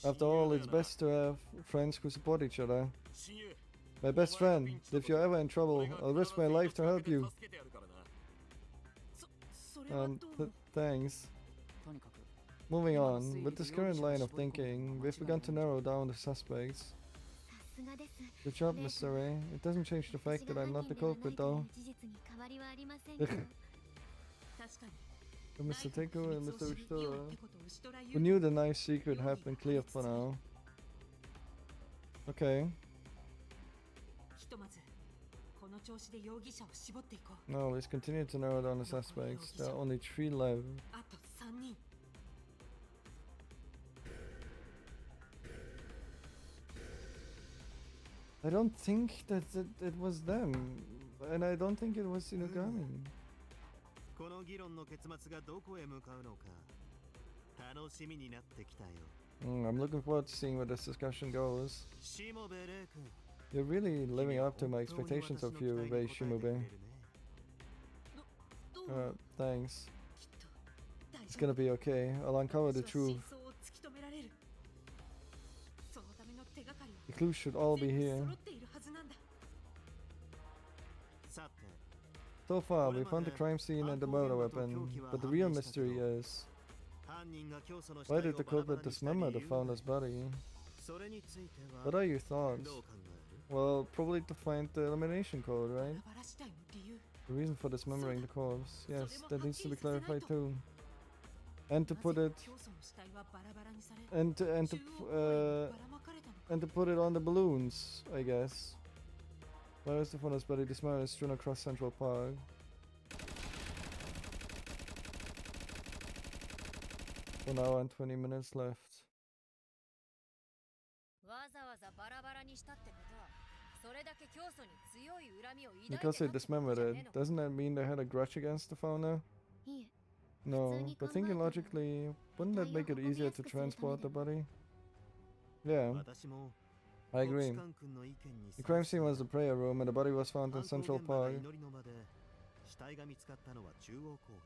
After all, it's best to have friends who support each other. My best friend, if you're ever in trouble, I'll risk my life to help you. Thanks. Moving on, with this current line of thinking, we've begun to narrow down the suspects. Good job, Mr. Ray. It doesn't change the fact that I'm not the culprit, though. Mr. Teku and Mr. Uchitora, who knew the knife's secret, have been cleared for now. Okay. ひとまずこの調子で容疑者を絞っていこう。 No, let's continue to narrow down the suspects. There are only 3 left. あと3人。 I don't think that it was them. And I don't think it was Inugami. この議論の結末がどこへ向かうのか楽しみになってきたよ。I'm looking forward to seeing where this discussion goes. しもべレイ君。 You're really living up to my expectations of you, Rei Shimube. Thanks. きっと大 It's 丈夫。 gonna be okay. I'll uncover the 私は truth. 真相を突き止められる。そのための手がかり The clues should all は be 全部 here. 揃っているはずなんだ。 さて So far, we found the crime scene and the murder weapon, but the real mystery is, 犯人が教祖の死 why 体 did を the バラバラ culprit にした理 dismember 由 the は founder's body? それについては What are your thoughts? どう考える Well, probably to find the elimination code, バ right? ラバラ死体の理由。 The reason for dismembering the corpse. Yes, that needs to be それもはっきりさせない clarified と。 too. And to な put ぜ it 教祖の死体はバラバラにされ、 and to 中央公園にばらまかれたのか。 and to put it on the balloons, I guess. Where is the founder's body dismembered strewn across Central Park? One hour and 20 minutes left. わざわざバラバラにしたってことはそれだけ教祖に強い恨みを抱いてた Because っ they てこと dismembered じゃね it, えのか doesn't that mean they had a grudge against the founder? いえ No,普通に but 考え thinking たら logically, wouldn't that make it easier to transport the body? Yeah, 私も I agree. 国士舘君の意見に The crime scene was the prayer room and the body was found in 犯行 Central 現場が Park. 祈りの場で死体が見つかったのは中央公園。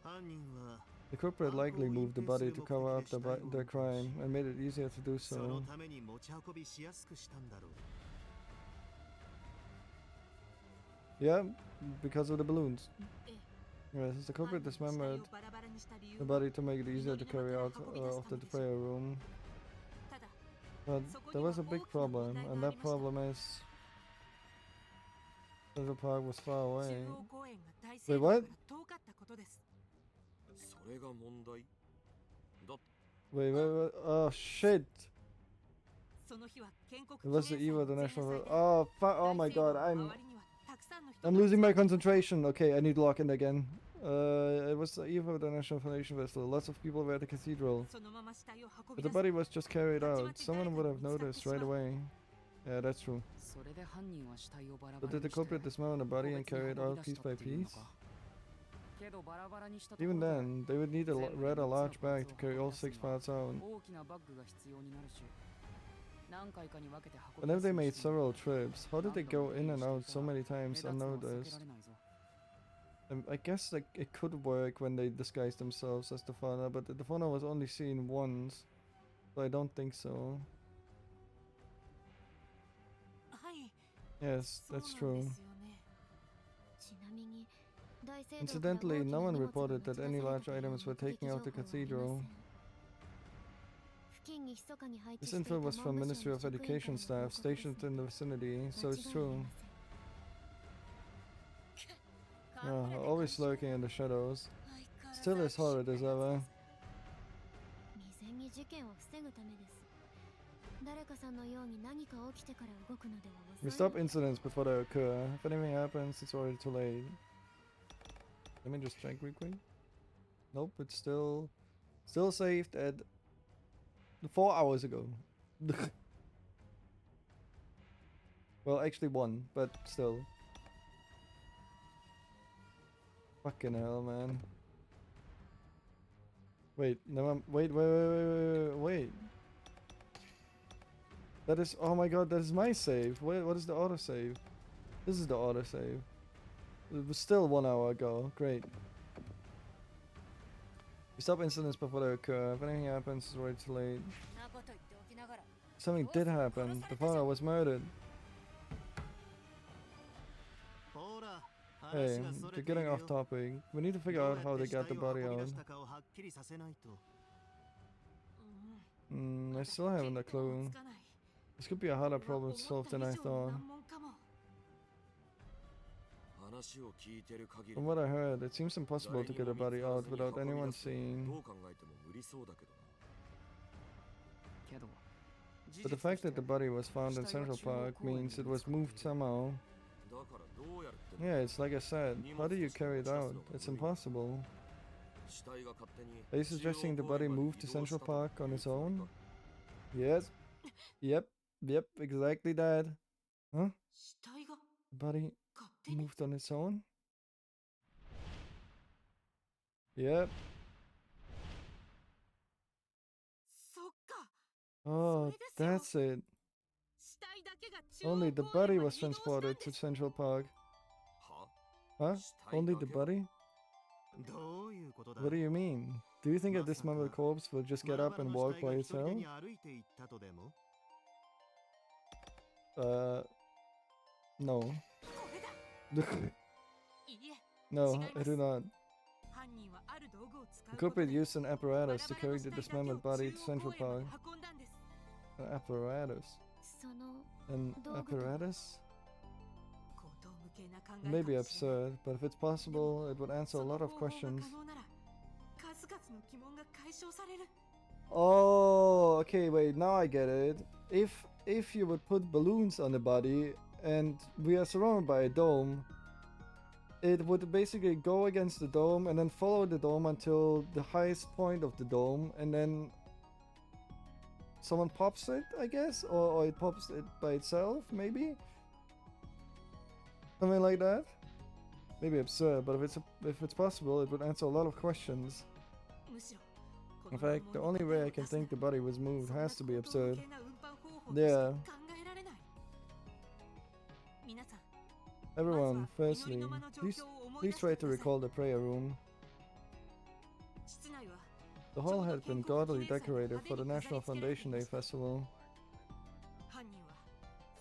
犯人は The culprit likely moved the body to cover up the crime and made it easier to do その so. ために持ち運びしやすくしたんだろう。 Yeah, because of the balloons. ええ Yes, the 犯 culprit 人の死体 dismembered をバラバラにした理由 the は body to make it easier to carry out of the prayer room. ただ But there was a big problem, and that problem is Central Park was far 中 away. 央公園が大 Wait, 西洋 what? から遠かったことです。それが問題だ。 Wait, oh shit! その日は建国 It was the 記念 eve 祭 of the の前 national. 夜祭で Oh, oh my 大聖堂 god! の I'm 周りにはたくさんの人 I'm が losing my 集まっていた。 concentration. Okay, I need to lock in again. It was the eve of the National Foundation Festival. Lots of people were at the cathedral. そのまま死体を運 But び the 出す body was just carried out. Someone would have noticed right away. Yeah, that's true. それで犯人は死体をバラバ But ラ did に the して culprit dismember the body and carry it out piece by piece? けどバラバラにしたとこ Even ろで then, they would need a rather large bag to carry all 6 parts out. 大きなバッグが必要になるし何回かに分けて運び Whenever 出 they すに made しても several trips, how did they go in and out so many 目 times 立つのは避け unnoticed? られないぞ I guess like it could work when they disguised themselves as the fauna, but the fauna was only seen once, so I don't think so. はい、 Yes, そうなん that's です true. よね。ちなみに大聖堂から Incidentally, 大きな no one 荷物が reported 持ち that 出さ any れた large という items were 目撃 taken 情 out the 報はありません。 cathedral. 付近に密かに配置 This していた info 文 was 部 from 省の Ministry of 職員から Education の staff 報告です stationed in the vicinity, so 間 it's 違いあり true. ません。 Always lurking in the shadows. 相変わら Still ず as horrid as ever. 未然に事件を防ぐためです。誰かさんのように何か起きてから動くのでは We 遅い stop incidents before they occur. If anything happens, it's already too late. Let me just check real quick. Nope, it's still saved at 4 hours ago. Well, actually 1, but still. Fucking hell, man. Wait, no, wait. That is, oh my god, that is my save. Wait, what is the autosave? This is the autosave. It was still 1 hour ago. Great. We stop incidents before they occur. If anything happens, it's already too late. なこと言っておきながら Something did happen. The father was murdered. ほら Hey, 話がそれ you're ている getting よ off topic. We need to ど figure う out や how って they 死 got 体 the を body 運び出 out. したかをはっきりさせないと。うん I still haven't a 見当も clue. つかない。 This could be a harder これは problem to solve 思った than I 以上の thought. 難問かも。話を聞いてる限り From what I heard, it seems impossible to get a body out without anyone ど seeing. う考えても無理そうだけどな。けど But the fact that the body was found in Central Park means it was moved somehow. だからどうやるって Yeah, it's like I said. How do you carry it out? It's impossible. 死体が勝手に Are you suggesting the body moved to Central Park on its own? Yes. Yep. Yep. Exactly that. Huh? 死体が The body 勝手に moved on its own? Yep. そっか Oh, that's it. 死体だけが中央 Only the 公園 body まで was 移動したん transported で to す Central Park. は Huh? Only the body? どういうことだ What do you mean? Do you think a dismembered corpse will just get up and walk by 一人 itself? でに歩いて行ったとでも No. これだいいえ No, I do not. 犯人はある道具を使 The うこと culprit で used an バラ apparatus to バラの carry 死 the 体だけを dismembered body to 中央 Central 公園ま Park. で運んだんです An apparatus? その An 道具と apparatus? 高等無形な考 Maybe えかもしれない absurd, but if it's possible, it would answer そ a の lot of 方法が questions. 可能なら数々の疑問が解消される Oh, okay, wait, now I get it. If you would put balloons on the body and we are surrounded by a dome, it would basically go against the dome and then follow the dome until the highest point of the dome, and then someone pops it, I guess, or it pops it by itself, maybe? Something like that? Maybe absurd, but if it's possible, it would answer a lot of questions. むしろ In fact, the only way I can think the body was moved そんな has to be 高等無 absurd. 形な運搬方法として Yeah. 考えられない皆さん Everyone, firstly, please try to recall the prayer room. 室内は The hall had been gaudily decorated for the National Foundation Day festival. 犯人は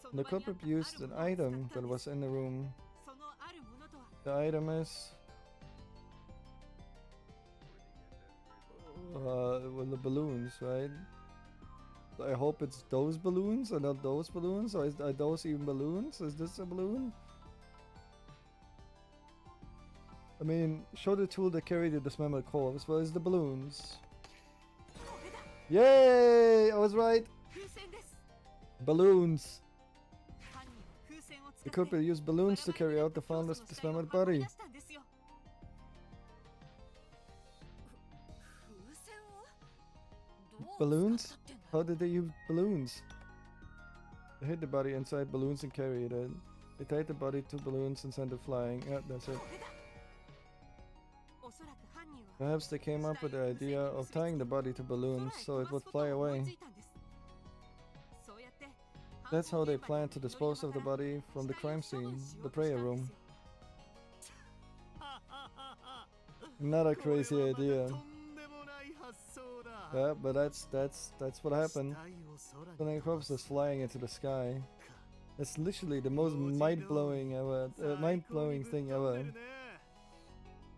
そ The の場にあった culprit used an あるも item のを使った that んです was in the room. そのあるものとは The item is... well, the balloons, right? I hope it's those balloons or not those balloons, or are those even balloons? Is this a balloon? I mean, show the tool that carried the dismembered corpse. Well, it's the balloons. これだ Yay! I was right! 風船です Balloons! 犯人は風船を使 The って culprit used balloons to carry out the founder's dismembered body. 出したんですよ風船をどう Balloons? 使ったってんだ How did they use balloons? They hid the body inside balloons and carried it. They tied the body to balloons and sent it flying. Yeah, that's it. これだおそらく犯人は Perhaps they came up with the idea of tying the body to balloons so it would fly away. That's how they planned to dispose of the body from the crime scene, the prayer room. Not a crazy これはまた idea. とんでもない発想だ Yeah, but that's what 死 happened. 体を空に The then corpse is flying into the sky. That's literally the most mind-blowing thing ぶっ飛んで ever. るね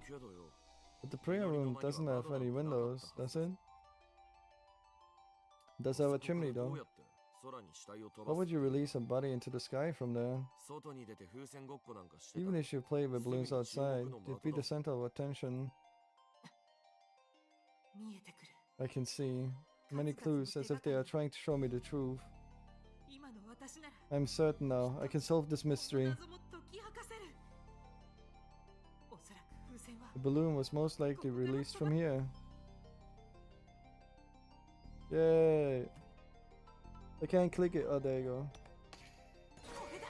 けどよ But the prayer room doesn't have any windows, does it? Does it have a そこから chimney ど though? うやって空に死体を飛 Why ば would す you release a body into the sky from there? 外に出て風船ごっこなんかしてた Even ら if you play with balloons outside, it'd be the center of attention. 見えてくる I can see many clues as if they are trying to show me the truth. 今の私なら I'm certain now, I can solve this mystery. 謎も解き明かせるおそらく風船は The balloon was most likely released from here. Yay! I can't click it. Oh, there you go. これだ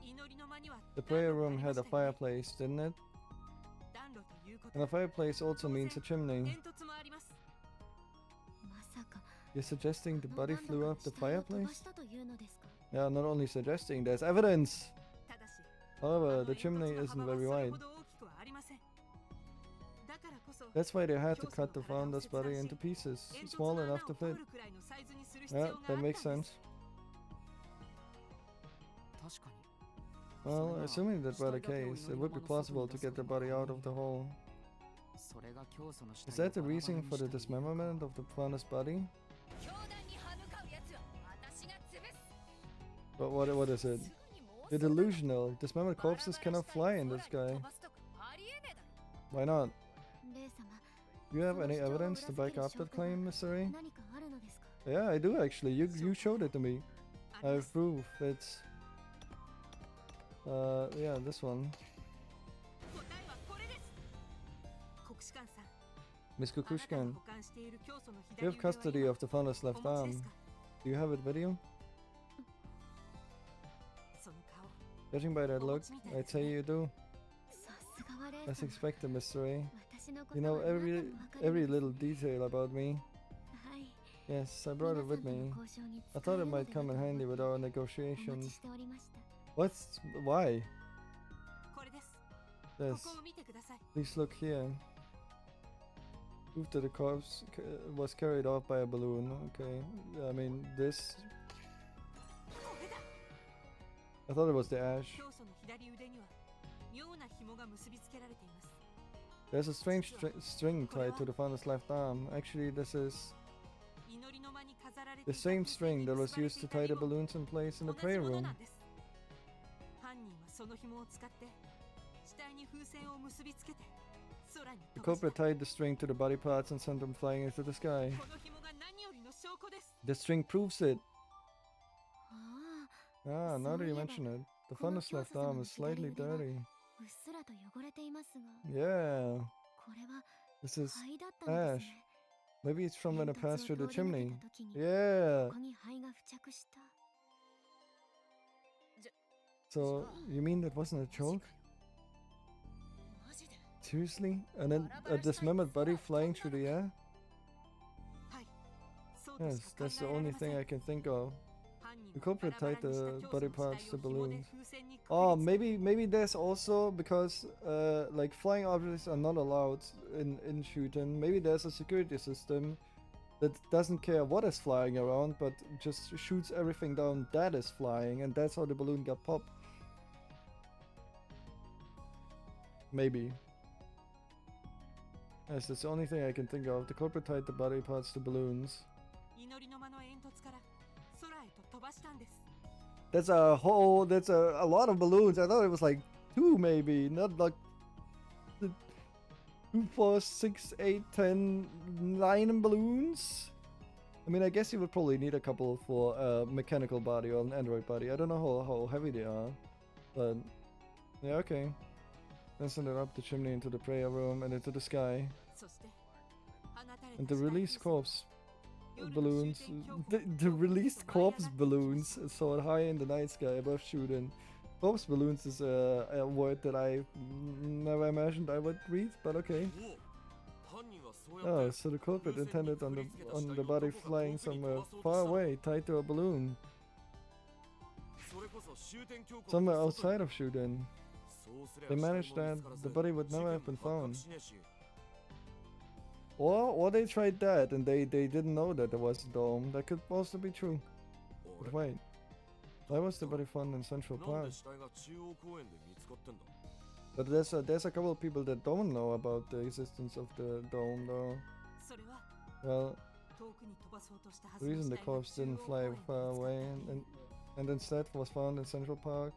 祈りの間には The prayer room had a fireplace, didn't it? 暖炉ということ And a fireplace also means a chimney. 煙突もあります まさか You're suggesting the あの body 暖炉 flew が up the 死体を飛ば fireplace? したというのですか Yeah, not only suggesting, there's evidence! ただし However, あの the 煙 chimney 突の isn't 幅は very それ wide. ほど大きくはありませんだからこそ That's why they had to 教祖の cut the 体を founder's 切断 body し into pieces, 煙突 small の enough 穴 to を掘 fit. るくらいのサイズにする必要 Yeah, があった that ん makes です sense. 確かに Well, assuming that were the case, it would be plausible to get the body out of the hole. それが教祖の死 Is 体を that the バラバラ reason に for し the た理由 dismemberment of the founder's body? 教団に歯向かうやつは私が潰す But what is it? すぐにもう You're delusional. Dismembered corpses cannot fly in the sky. Why not? レイ様 Do you have その any 主張を evidence to 裏付 back ける up 証 that 拠が claim, Mystery? 何かあるのですか Yeah, I do actually. You showed it to me. あり I ます approve. It's yeah, this one. 答えはこれです。国士官さん、 Miss あなたが Kukushkan, 保管している教祖の you 左 have 腕は custody 今 of the founder's お left 持ちです arm. か？ Do you have it with you? その顔、 Judging by that お持 look, ちみたい I'd です say ね。 you do. さすがはレイ As 様 expected, Mr. A. 私のこ You とは know 何 every 度もわかり every ます little detail about me. はい Yes, I 皆 brought さ it ん with との me. 交渉に I 使え thought る it の might では come と in 思 handy って with our お持ち negotiations. しておりました What's why? これです。 Yes, ここを見てください。 please look here. Proof that the corpse was carried off by a balloon. Okay, I mean this. これだ。 I thought it was the ash. 教祖の左腕には妙な紐が結びつけられています。 There's a strange string tied to the founder's left arm. Actually, this is 祈りの間に飾られて the いた same 風船 string に that 結 was ばれ used て to い tie た the リボン balloons in place in 同 the じ prayer もの room. なんです。犯人はその紐を使って死体に風船を結びつけて空に The 飛ばした。 culprit tied the string to the body parts and sent them flying into the sky. この紐が何よりの証拠です。 The string proves it. あ Ah, now that you So, mention it, the この founder's 教 left 祖様 arm の is 左 slightly 腕は dirty. うっすらと汚れていますが Yeah, これは this is 灰だったのですね maybe it's from when it 煙 passed 突 through を the 通り抜け chimney. た時に Yeah. ここに灰が付着した So you mean that wasn't a joke? マジで Seriously? And then a dismembered body flying through the air? はい。そうとし Yes, か that's 考 the えられ only ませ thing ん。 I can think of. 犯人 The は culprit バラ tied バラにした the 教祖 body の死体 parts to を紐で balloons. 風船にくくり Oh, つけ maybe there's also because like flying objects are not allowed in Shuten. Maybe there's a security system that doesn't care what is flying around, but just shoots everything down that is flying, and that's how the balloon got popped. Maybe. Yes, that's the only thing I can think of. The culprit tied the body parts to balloons. 祈りの間の煙突から空へと飛ばしたんです。 That's a lot of balloons. I thought it was like 2 maybe, not like 2, 4, 6, 8, 10, 9 balloons. I mean, I guess you would probably need a couple for a mechanical body or an android body. I don't know how heavy they are, but yeah, okay. Then send it up the chimney into the prayer room and into the sky. そして放たれ And た the 死体 released 風船 corpse 夜の balloons, 終点峡谷 the を released 舞い上がって corpse いきました。 balloons soared high in the night sky above Shuden. Corpse balloons is a word that I never imagined I would read, but okay. お犯人はそうや Oh, って so the culprit 風船に intended く on く the りつけた on 死 the 体を body どこか flying 遠くに somewhere 飛ばそうと far した away, tied to a balloon それこそ終点峡谷 somewhere の外 outside に of Shuden. そうすれば They 死体も managed 見つ that からず the body would 事 never 件 have been も発覚 found. しねえし Or they tried that and they didn't know that there was a dome. That could also be true. あ But れ wait, why was the body found in Central なん Park? で死体が中央公園で見つかってんだ But there's a couple of people that don't know about the existence of the dome, though. それは Well, 遠くに飛ばそうとしたは the ずの reason 死 the 体が corpse 中央 didn't 公 fly 園で far 見つか away ったっていう and instead was found in Central Park,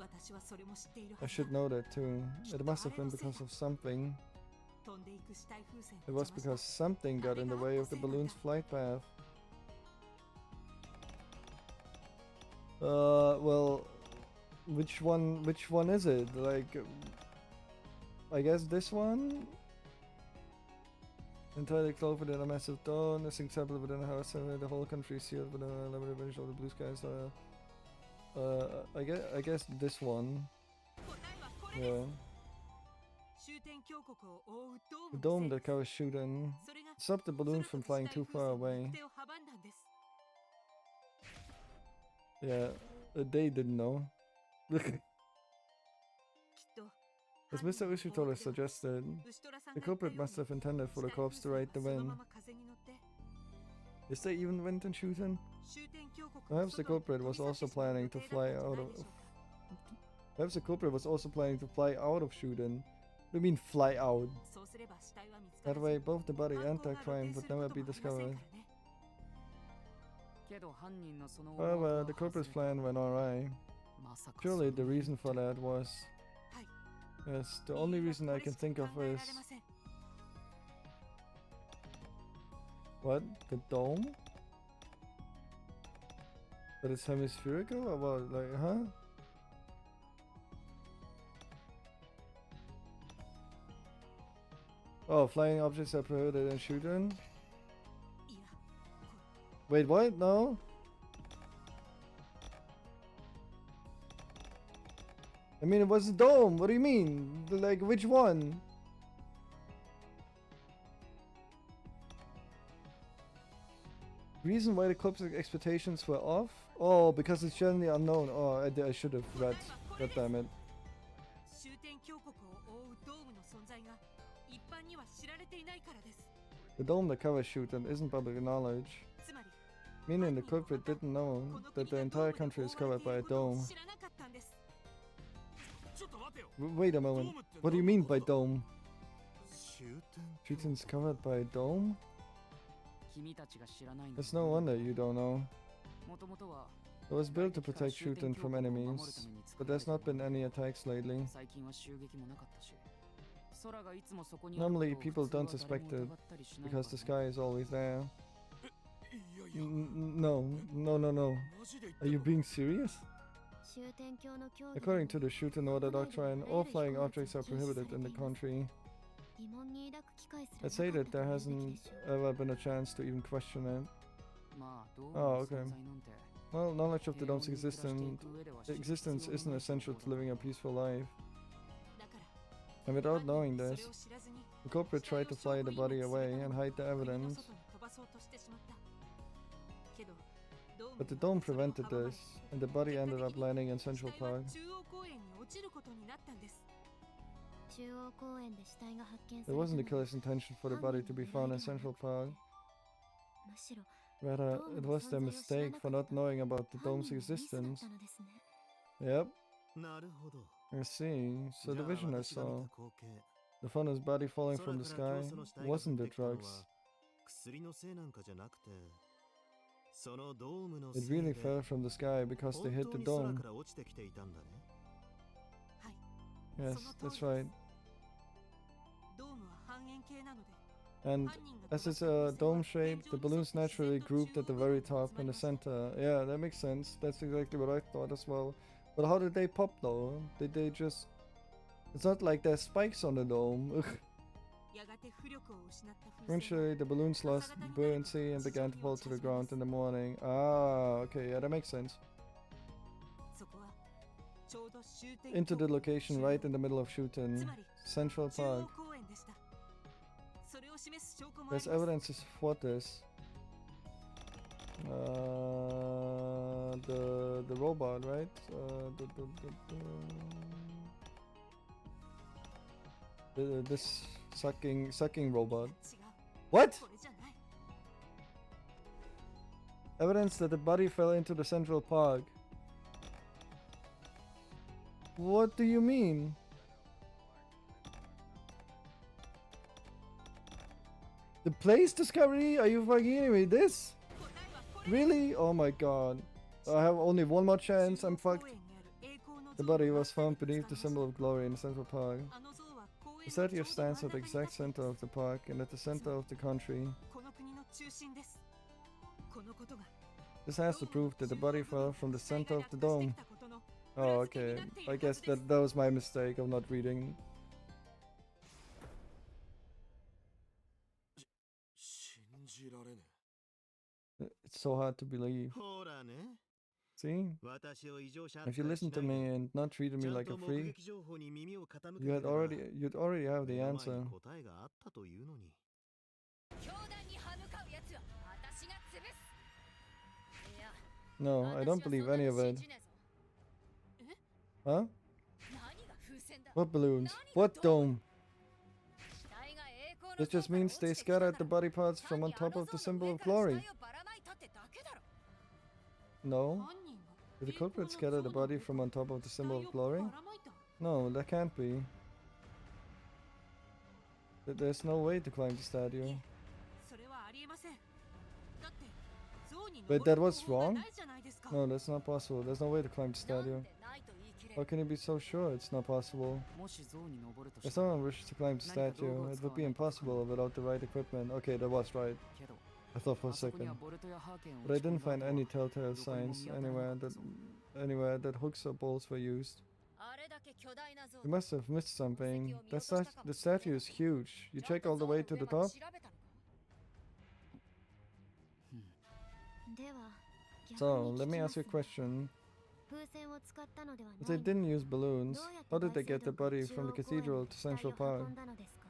私はそれも知っている I はず should だ。 know that too. It must have been because of something. 飛んでいく死体風船 It を was 邪魔し because something got in the way of the balloon's flight path. Well, which one is it? Like, I guess this one? Entirely clothed within a massive dawn, this example within a house, and the whole country sealed with a limited vision of the blue skies. I guess this one. 答えはこれです。 Yeah, 終点峡谷を覆うドー the ム dome の that せい covers Shuden それが stopped the 空 balloons 飛 from ぶ死 flying 体 too 風 far 船の away. 行く手を阻んだんです。 Yeah, they didn't know. きっと As 犯人 Mr. の Ushitola 方法では suggested, 牛虎さん the が言った culprit よう must に have intended for the 死体 corpse 風 to 船 ride the はそのま wind. ま風に乗って Is there even wind in Shuten? 終点峡谷 Perhaps を the 外に culprit 飛び was 去って also しまう planning 予 to 定だったん fly じゃ out ない of. でしょうか。 Perhaps the culprit was also planning to fly out of Shuden. What do you mean fly out? そうすれば死体は見つから That ず way, both the body 犯 and 行 the が crime 露呈 would する never こと be もありません discovered. からね。けど犯人のその However, the culprit's plan went awry. まさか Surely そ the の reason for that was. はい Yes, the 理 only 由は reason こ I れ can しか think of 考えら is. れません。 What? The dome? But it's hemispherical or what? Like, huh? Oh, flying objects are prohibited in Shuten? いや、 Wait, what? No? I mean, it was a dome. What do you mean? Like, which one? Reason why the club's expectations were off? Oh, because it's generally unknown. Oh, I should have read. God damn it. 終点峡谷を覆うドームの存在が一般には知られていないからです。 The dome that covers Shuten isn't public knowledge. つまり、 Meaning the culprit didn't know この that 国 the がドー entire ムで country is 覆われ covered てい by る a ことを dome. 知らなかったんです。 ちょっと待てよ。 Wait a moment. What do you mean by dome? 終点 Shuten's covered by a dome? 君たちが知らないんだ It's no wonder you don't know. もともとは It was built to protect Shuten from enemies, but there's not been any attacks lately. 最近は襲撃もなかったし、空がいつもそこに Normally あること people を普通は don't 誰 suspect も it 疑ったりしないから because the ね sky is always there. いやいや、 No, no, no, no. マジで言っ Are て you んの being serious? 終点橋の競技 According to the Shuten order doctrine, all flying objects are prohibited in the country. 疑問に抱く機会すら I'd say なか that った there と言うべ hasn't きでしょう。 ever been a chance to even question it. まあ、ドーム Oh, の okay. 存在なんて Well, knowledge of the 平穏 dome's に暮らしてい existence く上では知る existence 必要 isn't ない essential こ to とだ living a peaceful life. だから、 And 犯 without 人 knowing は this, それを知らずに the culprit 死体 tried を to fly the 証拠 body 隠滅す away るた and め hide the 国の evidence. 外に飛ばそうとしてしまった。けど、ドーム But the に dome それを prevented 阻まれ this, and the body 結果 ended 的 up に landing in 死 Central 体は Park. 中央公園に落ちることになったんです。 中央公園で死体が発見さ It れた wasn't the のは killer's intention for the 犯 body 人 to の be 狙い found では in な Central くて Park. むしろ Rather, ドーム it の was their 存在を知ら mistake な for か not った knowing about the 犯 dome's 人のミスだっ existence. たのですね。 Yep, なるほど I see. So じゃ the あ vision I 私が見 saw, た光景 the found his body falling 空 from the から sky, 教祖の死体が降 wasn't っ the てきたのは drugs. 薬のせいなんかじゃなくてそのドームの It せい really で fell from the sky because 本 they hit 当 the に空 dome. から落ちてきていたんだね。はい、 Yes, その that's 通りで right. す。ドームは半円形なので、 And 犯人が as 飛ば it's した a 風船は dome shape, the 天井に沿 balloons って自然 naturally と grouped at the 中央 very 部分に top 集ま in り the ました。 center. Yeah, that makes sense. That's exactly what I thought as well. But how did they pop though? Did they just... It's not like there's spikes on the dome. Ugh. やがて浮力を失った風船は Eventually, the balloons lost buoyancy and began to fall to the ground in the morning. Ah, okay, yeah, that makes sense. そこはちょうど終点 Into the 峡谷 location 中央 right in the middle of Shuten, つまり Central 中央 Park. 公園でした。それを示す証拠もあり There's ます。 evidence to support this. The robot, right? This sucking robot. 違う。 What? これじゃない。 Evidence that the body fell into the Central Park. What do you mean? The place discovery? Are you fucking kidding me? This? 答えはこれ。 Really? Oh my god. I have only one more 中 chance. 央 I'm 公 fucked. 園にある栄光の The 像 body の was 真ん found 中に beneath the 使わ symbol れ of ました。 glory in the Central Park. あの像は公園 The の statue ちょうど stands 真 at ん the 中に立 exact ってい center ま of す。 the park and at the center of the country. この国の中心です。このことが This has to prove that the body fell from the center of the dome. この Oh, okay. I guess that was my mistake of not reading. 信じられね It's so hard to believe. ほらね See? 私を異常者 If you listened to me and not treated ち me ゃん like と a 目 freak, 撃情報に耳を傾け you'd てれば already have the 目の前 answer. に答えがあったというのに教団に歯向かうやつは私が潰す。いや、 No, I don't believe any of it. 私はそんなの信じねえぞ。 Huh? 何が風船だ。 What balloons? What dome? 死体が栄光の This 像 just から means 落ち they てきたな scattered ら the body parts from 単 on にあ top の of the 像の symbol 上 of から glory. 死体をばらまいたってだけだろ。 No? 犯人が Did the 栄光 culprit の scatter 像 the の body 上 from から on top of the 死 symbol 体 of を glory? ばらまいた。 No, that can't be. There's no way to climb the statue. それはありえません。だって像に Wait, 登 that る was 方法が wrong? ないじゃないですか。 No, that's not possible. There's no way to climb the なん statue. でないと言い切れ How る。 can you be so sure it's not possible? もし像に登るとし If たら someone wishes to climb the statue, it would be impossible without the right equipment. Okay, that was right. けど I thought for a あそこには second. ボルトやハーケンを But I 打ち込ん didn't だ find 後は any telltale どこにも signs 見当たらなか anywhere った that ぞ。 anywhere that hooks or bolts were used. あれだけ巨大な像 You must have missed something. The statue is huge. You check all the way to the top? 調べたのか？では So, 逆 let に me 聞きま ask す you a question. 風船を使ったのでは If な they いの didn't use balloons, どうやって how did they get the 大聖 body 堂 from the 中央公園 cathedral に to 死体 Central を Park? 運んだのですか？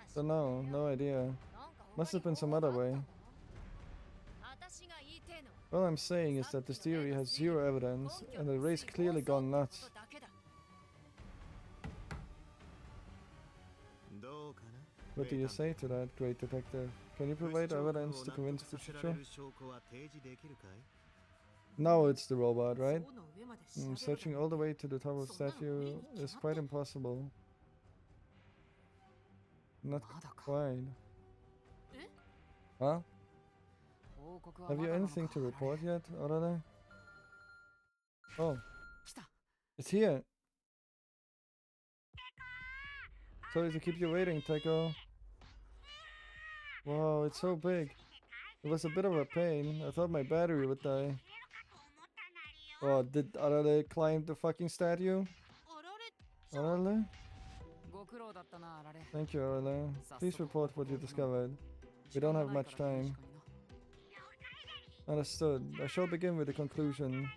さあな、 Don't know, no idea. なんか他 Must に have been 方 some 法が other あったの way. か？私が言いてえのは All I'm saying is that this theory has zero evidence, and the race clearly gone nuts. だけだ。 どうかな What do you say to that, great detective? Can you provide evidence to convince the させられ teacher? る証拠は提示できるかい Now it's the robot, right? 像の上まで調べるだ Searching all the way to the top of the statue is quite impossible. Not まだか。 quite. え Huh? 報告は Have ま you だなの anything か to report yet, Orale? Oh, 来た。 it's here! Sorry to keep you waiting, Teiko. Wow, it's so big. It was a bit of a pain. I thought my battery would die. Oh, did Arale climb the fucking statue? あられ Arale? ご苦労だったな、あられ。 Thank you, Arale. Please report what you discovered. We don't have much time. Understood. I shall begin with the conclusion.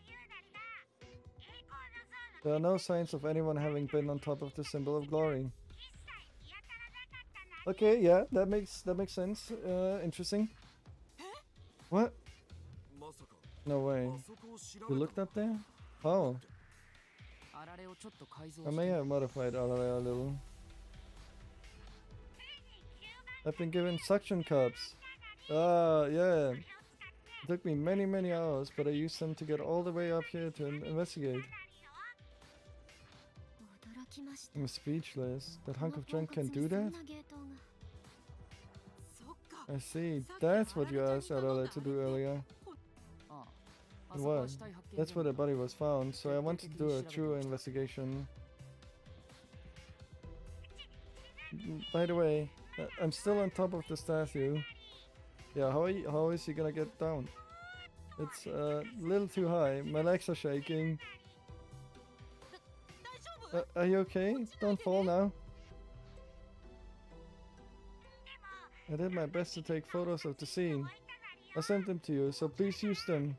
There are no signs of anyone having been on top of the symbol of glory. Okay, yeah, that makes sense. Interesting. What? まさか No way. あそこを調 You べ looked た up there? How? あられをちょっと改造 I し may て have modified Arale a little. I've been given suction cups. Ah, yeah. It took me many, many hours, but I used them to get all the way up here to investigate. 驚きました I'm speechless. That こ hunk の of ポン junk コ can ツに do そ that? んな芸当が そっか I see. That's what you asked Arale to do earlier. ああ It そこは was. 死体発見 That's where the 現場 body was found, so I wanted to do a true investigation. By the way, I'm still on top of the statue. Yeah, how is he gonna get down? It's a little too high. My legs are shaking. 大丈夫 Are you okay? Don't fall now. I did my best to take photos of the scene. I sent them to you, so please use them.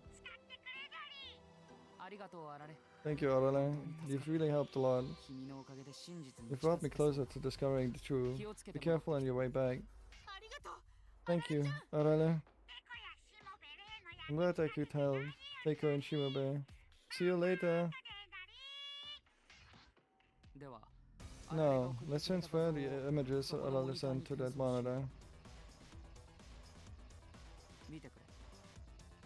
ありがとう、あられ。 Thank you, Arale. You've really helped a lot. 君のおかげで真実に You've 近 brought づ me けそう closer to discovering the truth. 気をつけ Be てもらう careful on your way back. ありがとう Thank you, Arale. I'm glad I could help. Keiko and Shimobe. See you later. では Now, let's transfer the images Arale sent to that monitor. 見てくれ。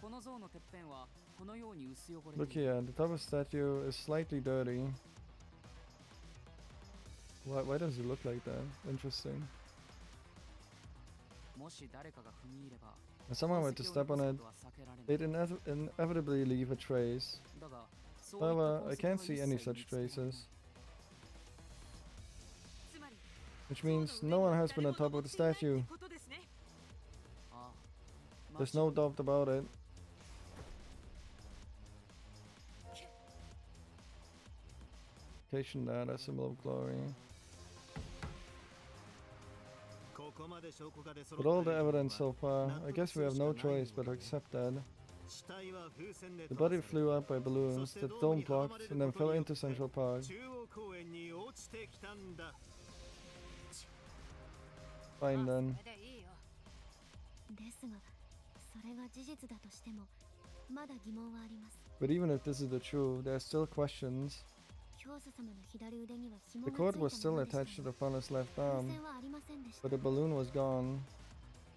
この像のてっぺんはこのように薄汚れ Look ている。 here, the top of the statue is slightly dirty. Why does it look like that? Interesting. もし誰かが踏み入れば、 If someone were to step on it, 痕跡を残すことは避けられない。 they'd inevitably leave a trace. だが、そういった However, 痕 I 跡 can't は see 一 any 切 such 見つけられない。 traces. つまり Which means no one has been on top of the statue. ことですね ああ There's no doubt about it. Location data, symbol of glory. ここまで証拠が出揃 With all った the 以上は evidence so far, I guess we have no choice but to accept that. 死体は風船で The 飛ば body され flew up by balloons, the dome blocked, and then fell into Central Park. 中央公園に落ちてきたんだ Fine then. それでいいよ。ですがそれが事実だとしてもまだ疑問はあります But even if this is the truth, there are still questions. 教祖様の左腕には紐 The が cord つい was た still ままでした attached to が the funnel's left 風 arm, 船はありませんでした but the balloon was gone.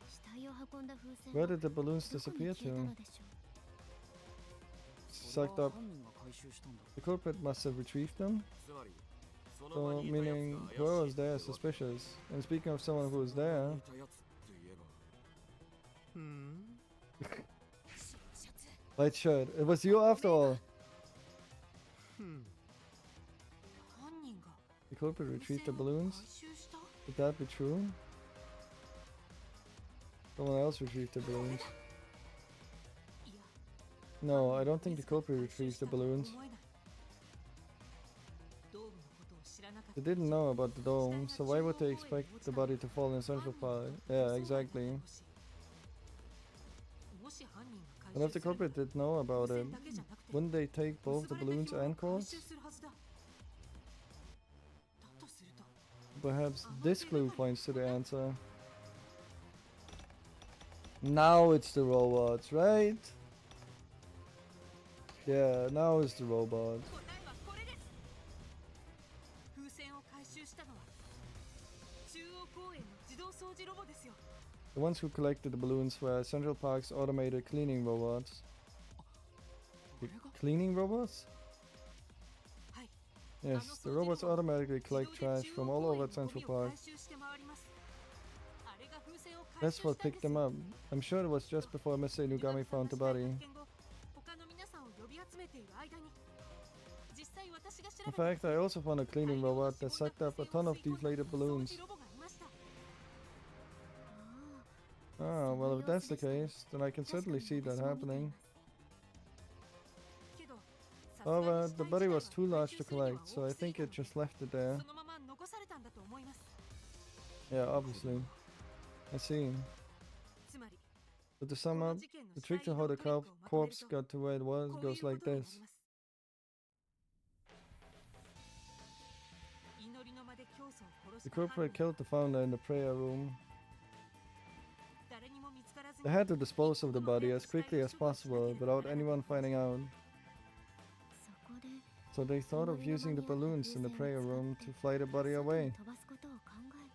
死体を運んだ風船 Where は did the balloons どこに disappear 消えた to? のでしょう Sucked up. 犯人が回収したんだ。 The culprit must have retrieved them? つまりその場 So, にいたやつ meaning が whoever 怪 was しい there って is わけ suspicious. And speaking of someone who was その場 there, にいたやつといえばふん White shirt. It was you after all. ふん犯人が The culprit 風 retrieved the 船を balloons? 回収した Could that be true? Someone else retrieved the balloons. いや No, I don't think the culprit retrieved the balloons. ドームのことを知らなかった They didn't know about the dome, so why would they expect the body to fall in Central Park? Yeah, exactly. もし犯人が And if the 回収する culprit did know about 風 it, 船だけじゃなくて wouldn't they take both the 結ばれ balloons た票 and を回 cords? 収するはずだだとすると Perhaps this clue points to the answer. Now it's the robots, right? Yeah, now it's the robots. 答えはこれです風船を回収したのは中央公園の自動掃除ロボですよ The ones who collected the balloons were Central Park's automated cleaning robots. Cleaning robots? はい Yes, the robots automatically collect trash from all over Central Park. That's what picked them up. I'm sure it was just before Mr. Inugami found the body. In fact, I also found a cleaning robot that sucked up a ton of deflated balloons. Ah, well, if that's the case, then I can certainly see that happening. However, the body was too large to collect, so I think it just left it there. Yeah, obviously. I see. But to sum up, the trick to how the corpse got to where it was goes like this. The culprit killed the founder in the prayer room. They had to dispose of the body as quickly as possible without anyone finding out. そこで So they thought of using the balloons in the prayer room to fly the body 外 away. に飛ばすことを考え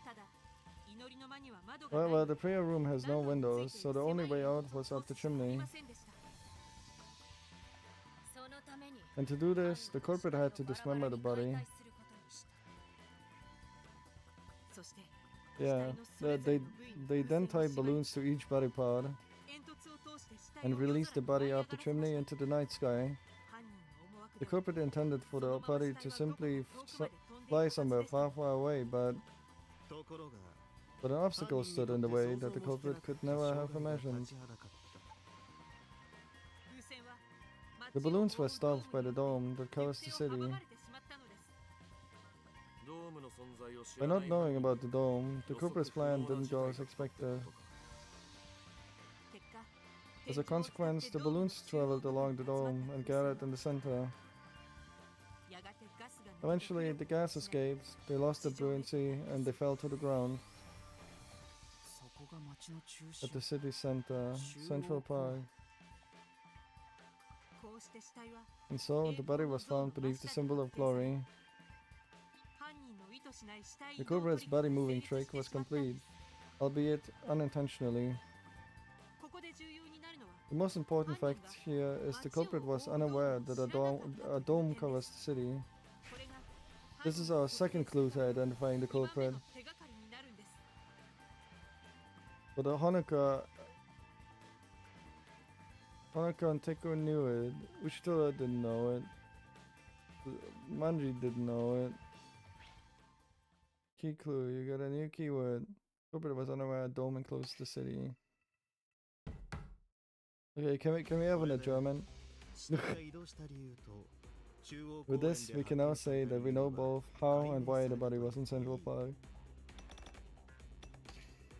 た However, the prayer room has no windows, so the only way out was up the chimney. そのために And to do this, the culprit had to dismember the body. そして Yeah, they then tied balloons to each body part 煙突を通して死体を and released the body up the chimney into the night sky. 犯人の思惑 The では culprit intended for the body to simply fly somewhere far, far away, but ところが an obstacle stood in the way that the culprit could never have imagined. 風船は The balloons were stopped by the dome that covers the city. 阻まれてしまったのです ドームの存在を知 By らな not い knowing about the dome, the culprit's plan didn't go as expected. 結果 As a consequence, the balloons traveled along the dome and gathered in the center. やがてガスが Eventually, the gas escaped, they lost their buoyancy, and they fell to the ground そこが町の中 at 心 the city center, Central Park. こうして死体は And so, the body was found beneath the symbol of glory. 犯人の意図しない死体 The 移動 culprit's トリック body が moving 成立 trick して was しまったんで complete, す albeit unintentionally. ここで重要になるのは The most important fact here is the culprit was unaware that a dome covers the city. これが This is our second clue to identifying the 2番目 culprit. の手がかりになるんです But Honoka and Teko knew it. Uchitora didn't know it. Manji didn't know it. Key clue, you got a new keyword. Culprit was unaware a dome enclosed the city. Okay, can we have an adjournment? 死体が移動した理由と中央公 With 園 this, で we 発 can now 見され say た that we 理由 know は both how and why the body was in Central Park.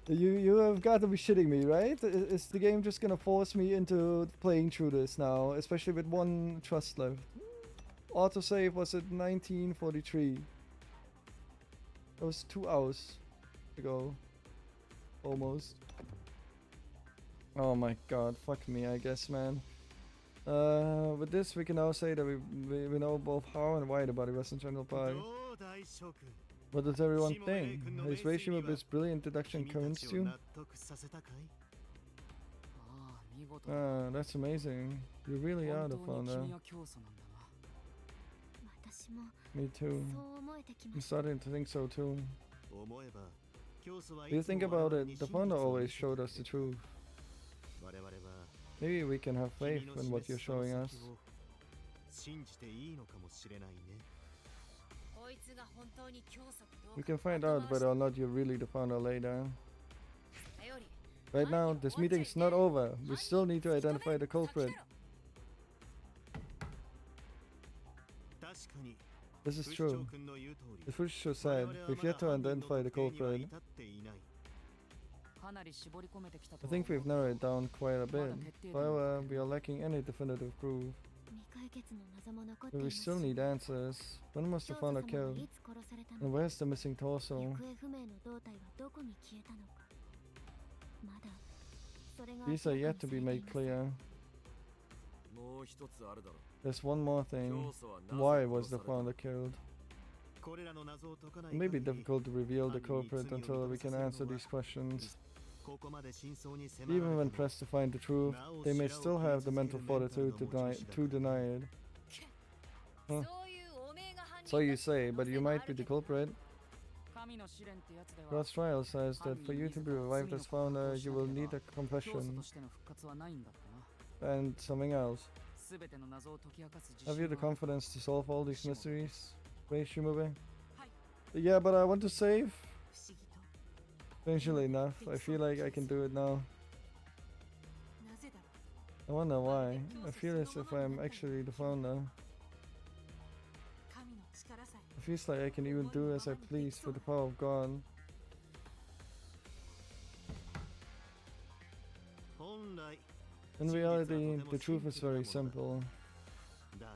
You have got to be shitting me, right? Is the game just gonna force me into playing through this now, especially with one trust left? Autosave was at 1943. That was 2 hours ago. Almost. Oh my god, fuck me, I guess, man. With this, we can now say that we know both how and why the body was in Central Park. どう大諸君 What does everyone think? Has Reishima with his brilliant deduction 君た convinced ちを you? 納得させたかいああ見事だ Ah, that's amazing. You really are the 本当に founder. 君は教祖なんだな私も Me too. そう思えてき I'm ました starting to think so too. 思えば教祖はい If you つも think 我 about 々 it, に the 真 founder 実を always 見せて showed くれ us the た truth. 我々は Maybe we can have 君 faith の in what 示 you're すその showing 先 us. を信じていいのかもしれないねこいつが本当に教祖かどう We か can find out whether or not you're really the founder later. それより Right now, this meeting's not over. We still need to identify the culprit. 確かに This is 不死 true. 鳥君の言う通り As Fushisho 我 said, 々は we've まだ yet to 犯人の identify the 特定には culprit. 至っていない。かなり絞り込めてきた I とは think 思う we've narrowed it down quite a bit. まだ決定打 However, の we are lacking any definitive proof. 未解決の謎も残って But い we ます still し need answers. When was the 教祖様 founder が killed? いつ殺された And のか where's the missing 行 torso? 方不明の胴体はどこに消えたのかまだそれが These are 明ら yet か to に be され made ていません clear. もう一つあるだろ う。 There's one more 教 thing. 祖はなぜ Why 殺 was さ the れた founder killed? これらの謎を解かない It may be 限り difficult to reveal the 犯人に culprit 罪を until 認 we めさ can せる answer のは these questions. ここまで真相に迫られ Even て when も pressed to find the truth, they may still have the mental fortitude to deny it. そういうおめえが犯人 So you say, but you might be the culprit. 神の試練ってやつでは God's trial says that for you to be revived as founder, you will need a 教祖 confession としての復活はないんだってな and something else. すべての謎を解き明かす自 Have you 信 the は confidence to solve all these mysteries? Wait, Shimube? はい Yeah, but I want to save. 不思議と Strangely enough, I feel like I can do it now. なぜだろう I wonder why. I feel as if I'm actually the founder. 神の力さえ It feels like I can even do as I please with the power of God. 本来 In reality, the truth is very simple. だが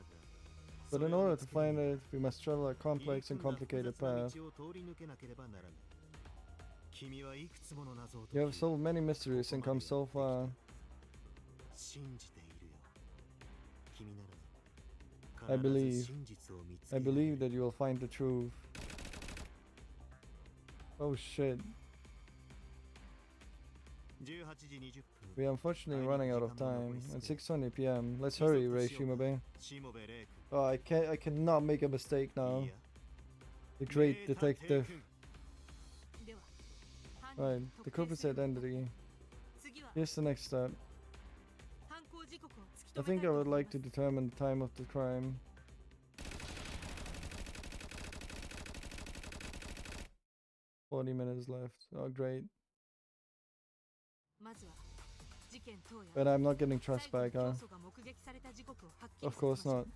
But in order to find it, we must travel a complex and complicated path. 道を通り抜けなければならない。君はいくつもの謎を You 解 have き solved many mysteries and come so far. 信じているよ。君な I ら believe. 必ず真実を見つけ I られる believe that you will find the truth. Oh shit. 18時20分 We are unfortunately running out of time. At 6:20 p.m. Let's hurry, Rei Shimobe. しもべレイ Oh, I cannot make a mistake 君 now. いや The great detective. では Right, the culprit's identity. 次は Here's the next step. 犯行時刻を突き I 止め think た I いと would 思い like ま to す determine the time of the crime. 40 minutes left. Oh, great. まずは事件当夜 But I'm not getting trust 最後 back, に huh? 教祖が目撃された時刻をはっきり Of させ course ましょう not.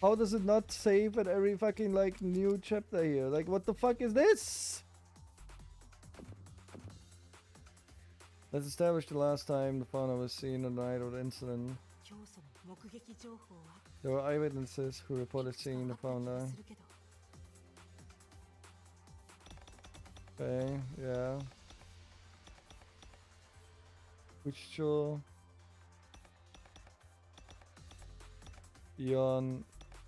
How does it not save at every fucking, like, new chapter here? Like, what the fuck is this? Let's establish the last time the fauna was seen on the night of the incident. 教祖の目撃情報は There were eyewitnesses who reported いくつか seeing 分 the かった気が fauna. するけど Okay, yeah. Uchicho. Ion.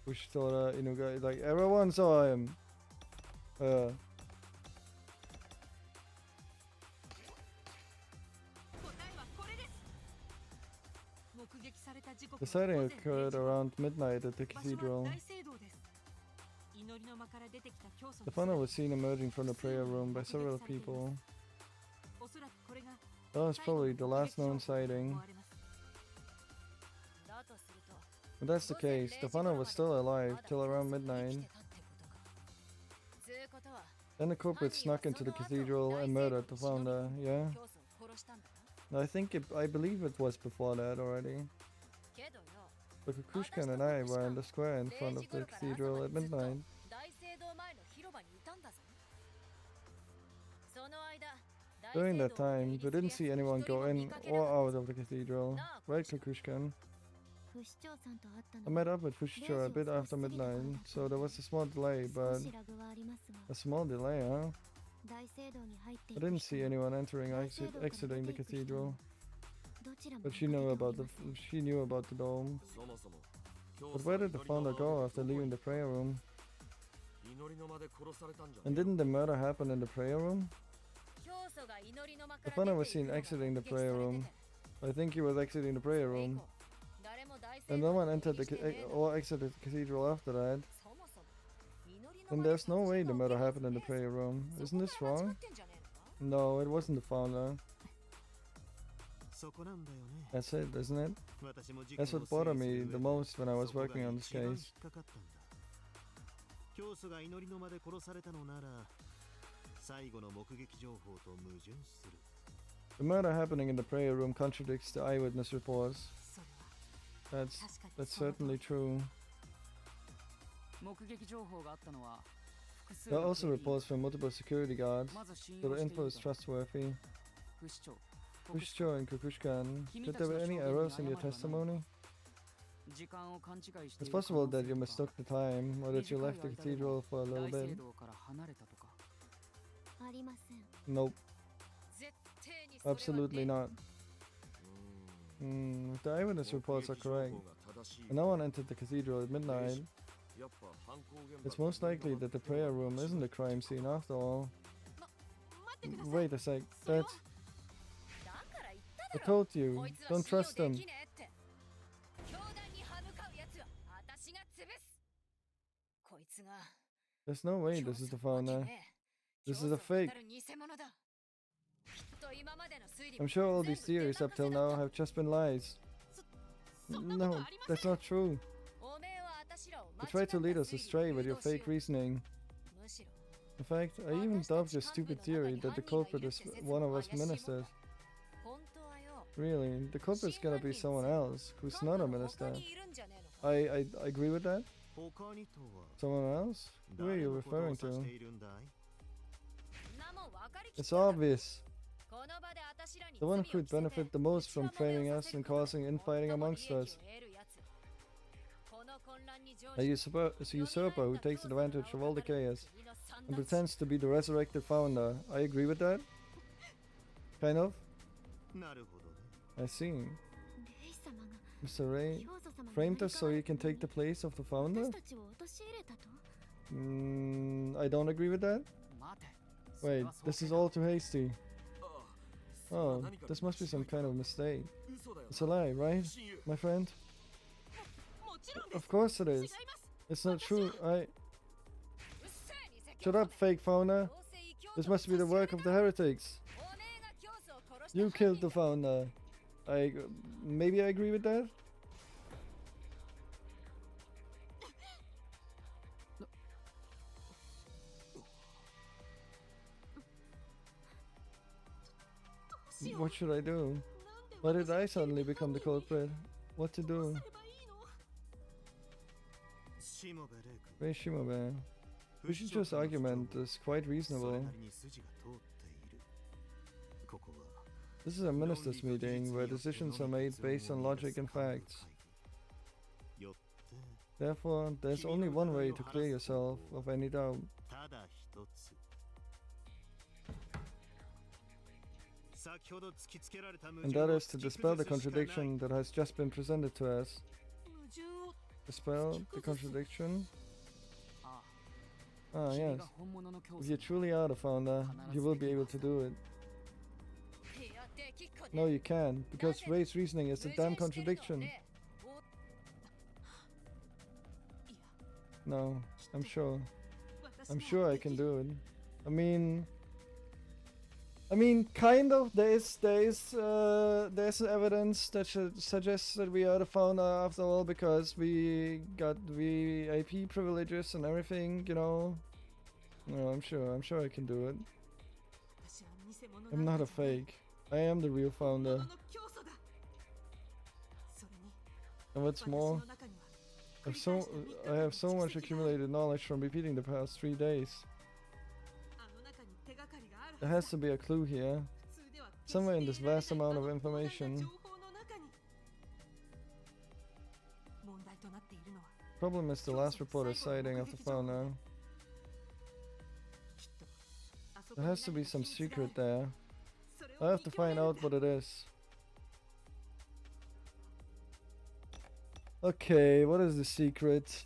Ushitora, Inuga. Like, everyone saw him. 答えはこれです目撃された時刻 The は午 sighting 前 occurred 0時 around midnight at the 場所は cathedral. 大聖堂です祈りの間から出てきた教祖 The の fauna 姿 was seen emerging from the prayer room by several people. おそらくこれが That was probably the last known sighting. だとすると If that's the case, the fauna was still alive till around midnight. つうことは Then the culprit snuck into the cathedral and murdered the founder, yeah? 教祖を殺したんだな I believe it was before that already. けどよ But Kukushkan and I were in the square in front of the cathedral at midnight. 大聖堂前の広場にいたんだぞその間 During that time, we didn't see anyone go in or out of the cathedral. Right, Kukushkan? 不死鳥さんと会った I の met up with Fushicho a bit after midnight, so there was a small delay, 少 but しラグはありますが a small delay, huh? 大聖堂に入ってい I く didn't 人 see も anyone entering or 大聖堂から exiting the 出ていく人 cathedral, もどちらも but 見かけておりません she knew about the dome. そもそも But where did the founder go after leaving the prayer room? 祈りの間で殺されたんじゃ And didn't the murder happen in the prayer room? 教祖が祈りの間か The ら founder 出 was てい seen くのが exiting the 目撃 prayer されて room. て I think he was exiting the prayer それ以 room. 降誰も大聖 And 堂 no を one 目 entered 撃 the してねえの or exited the cathedral after that. そもそも祈りの Then 間で there's no way the 殺人 murder が happened in the 起きる prayer room. そ Isn't こ this から間違 wrong? ってんじゃねえのか No, it wasn't the founder. そこなんだよね That's it, isn't it? 私も事 That's 件を what bothered 推理す me る the 上で most when I was そこが working on this 一番引っ case. かかったんだ教祖が祈りの間で殺されたのなら最後の目撃情報と矛盾する。 The murder happening in the prayer room contradicts the eyewitness reports. それは That's 確かに that's その通り certainly true. 目撃情報があったのは複数 There are の also 警備員 reports from multiple security guards. まず信 So 用 the してい info る is と trustworthy. 不死鳥 Kushcho and Kukushkan, could there be any errors in your testimony? 時間を勘違いしてい It's る possible that you 可能 mistook 性 the time, or that you 短い left the 間で cathedral も for a little 大聖 bit. 堂から離れたとかありません。 Nope, 絶対にそれは absolutely ね not. If the eyewitness reports are correct, and no one entered the cathedral at midnight, it's most likely that the prayer room isn't a crime scene after all. 待ってください。 Wait a sec, それ that's... はだから I 言っただろ told you, こいつは don't 信用 trust で them. きねえって教団に歯向かうやつは私が潰すこいつが There's no way 教 this is 祖 the なわけ founder. ねえ This is 教 a 祖を fake. 語る偽物だきっと今までの推理 I'm も sure all 全 these 部出 theories up 任せ till だっ now た have just been lies. そんなこと No, ありま that's せん。 not true. おめえは私らを You 間違 tried った to lead us 推理 astray に with 誘 your 導しよ fake う reasoning. むしろ In fact, I even dubbed your stupid theory that the culprit is one of us ministers. 本当はよ Really, the culprit's gotta be someone else who's not a どんどん minister. 他にいるんじゃねえのか I agree with that. 他にとは Someone else? Who are 誰 you のことを referring 指して to? いるんだい？そんなもん分かりきっ It's てるだろ obvious. この場で私らに The one 罪 who を could 着せて benefit the most from 内輪もめ training を us させ and ることで causing infighting 最も利 amongst 益を us. 得るやつこの混乱に乗 A じ usurper who takes advantage of all the chaos and pretends to be the resurrected founder. I agree with that. Kind of. なるほどね。 I see. レイ様が Mr. Ray 教祖様に framed 成り us so 代わ he る can ため take the に place of the founder? 私たちを陥れたと。 I don't agree with that. 待て Wait, this is all too hasty. ああ、それは Oh, 何か this must be some kind of mistake. 嘘だよ It's a lie, right, 親友 my friend? もちろんです。 Of course it 違い is. ます It's not true. うっせえ偽教 Shut up, 祖め fake founder. どうせ異教徒 This must be the work of the heretics. おめえが教祖を殺した You 犯 killed 人 the だ founder. Maybe I agree with that. What should I do? なんで Why did 私 I が suddenly become the 犯人に culprit? What to どう do? すればいいの？しもべレイ君。 Ray Shimobe. Kushicho's argument is quite それ reasonable. なりに筋が通っている。ここは This is a ministers' meeting where decisions are made based on logic and facts. よって Therefore, there's only one way to clear yourself of any doubt. ただ一つ。先ほど突きつけられた矛 And 盾 that を is to 突き dispel the 崩すしかない。 contradiction that has just been presented to us. 矛盾を Dispel the contradiction? あ Ah, あ yes. 君が本物の教 If 祖 you truly are the founder, you will be able to do it. いやできっこね No, you can't, because Ray's reasoning is a 矛 damn 盾してるの contradiction. ねおいや No, I'm sure. 私 I'm も sure I でき can る do it. I mean, kind of. There's evidence that suggests that we are the founder after all, because we got VIP privileges and everything. You know. No, I'm sure I can do it. 私は偽物 I'm な not ん a かじゃない fake. I am the real 本物 founder. の教祖だ。それに And what's 私 more, の中には I 繰り返した have so 三 much 日間の蓄積がある accumulated knowledge from repeating the past 3 days. あの中に手がかりがある There は has ず to だ。 be a clue here. 普通では Somewhere in 決 this して得られ vast ない amount of あの膨大な information. 情報の中に問題となっているのは Problem is the last reported sighting of the founder. きっとあそこ There に has to be 何か some 秘密があ secret る。 there. それ I を have to 見極め find るん out だ。 what it is. Okay, what is the secret?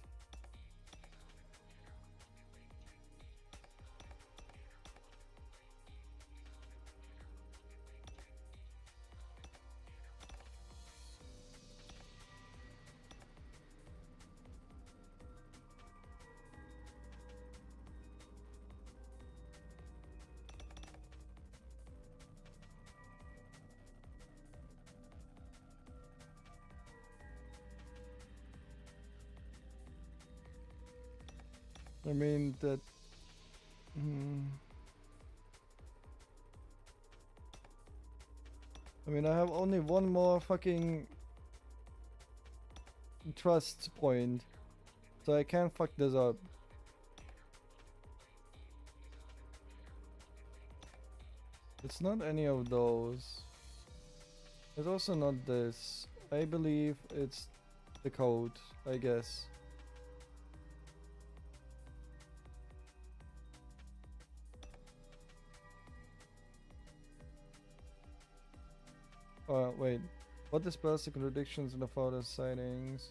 I mean that. Hmm. I mean, I have only one more fucking trust point, so I can't fuck this up. It's not any of those. It's also not this. I believe it's the code, I guess. Wait. What dispels the contradictions in the father's sightings?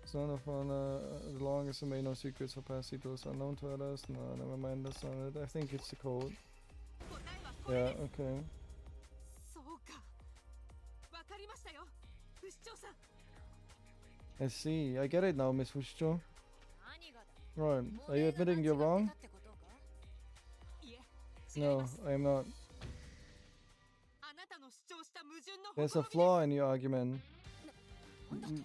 Son of honor, the longest and made no secrets for past details unknown to others. No, never mind, that's not it. I think it's the code. 答えは Yeah, これです。 okay. そうか。わかりましたよ。不死鳥さん。 I see. I get it now, Miss Fushicho. 何がだ Right. Are you admitting you're wrong? ってことかいえ、違い No, ます。 I am not. あなたの主張した矛盾の There's a ほとろ flaw in your argument.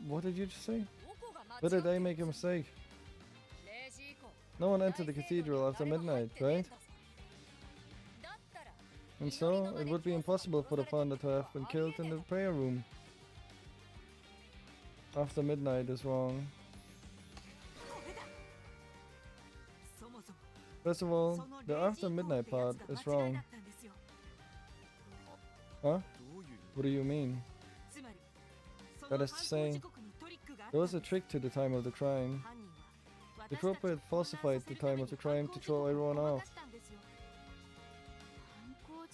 What did you just say? どこが間違 Where って did I る make a mistake? 0時以降 No one entered the cathedral after midnight, right? だったら And so, it would be impossible for the founder to have been killed in the prayer room. After midnight is wrong. これだ。そもそも First of all, その the 0 after 時以降 midnight ってや part つが is 間違い wrong. だったんですよ。 Huh? どういう What do you mean? つまり、そ That の is to 犯 say, 行時刻にトリックがあった There ん was a です。 trick to the time of the crime. 犯人は The 私たちを culprit 混乱さ falsified せ the るため time に of the crime 犯 to 行時 throw 刻を everyone ごま off. かしたんですよ。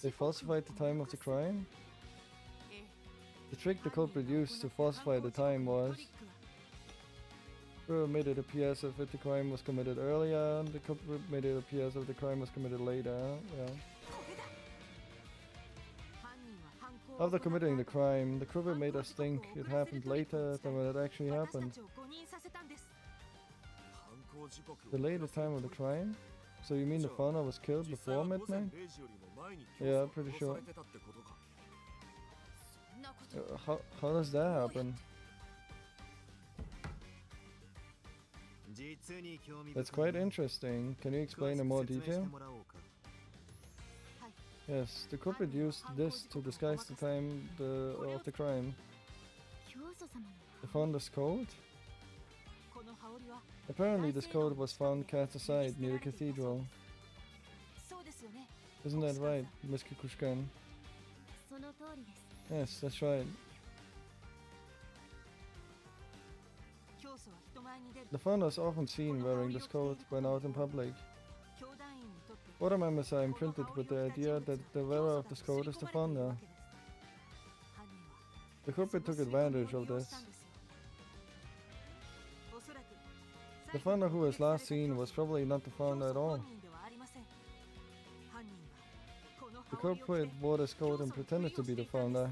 They falsified the time of the crime? ええ。 The trick the 犯 culprit 人が used to 行った犯 falsify 行 the 時刻 time の was トリックは Culprit made it appear as if the crime was committed earlier, the culprit made it appear as if the crime was committed later. Yeah. これだ。犯人は犯行を After 行った committing the 後 crime, the culprit made us think it happened later than when it actually 私た happened. ちを誤認させたんです。犯行時刻を The later time of the crime? So you mean the founder was killed 実際 before は午前 midnight? 0時よりも前に Yeah, 教祖 pretty が殺 sure. されてたってことか。そんなこと How does that happen? 実に興味深い That's quite interesting. Can you 詳 explain し in く more 説明して detail? もらおうか。 Yes, the culprit used this to disguise the time of the crime. 教祖様の The founder's code? この羽織は Apparently this code was found cast aside near the cathedral. そうですよね。 Isn't that right, Miss Kikushkan? その通りです Yes, that's right. 教祖は人前に出る The founder is often seen wearing this coat when out in public. 教団員にとって Order members are imprinted with the idea that the wearer of this coat is the founder. The culprit took advantage of this. The founder who was last seen was probably not the founder at all. The culprit wore this coat and pretended to be the founder.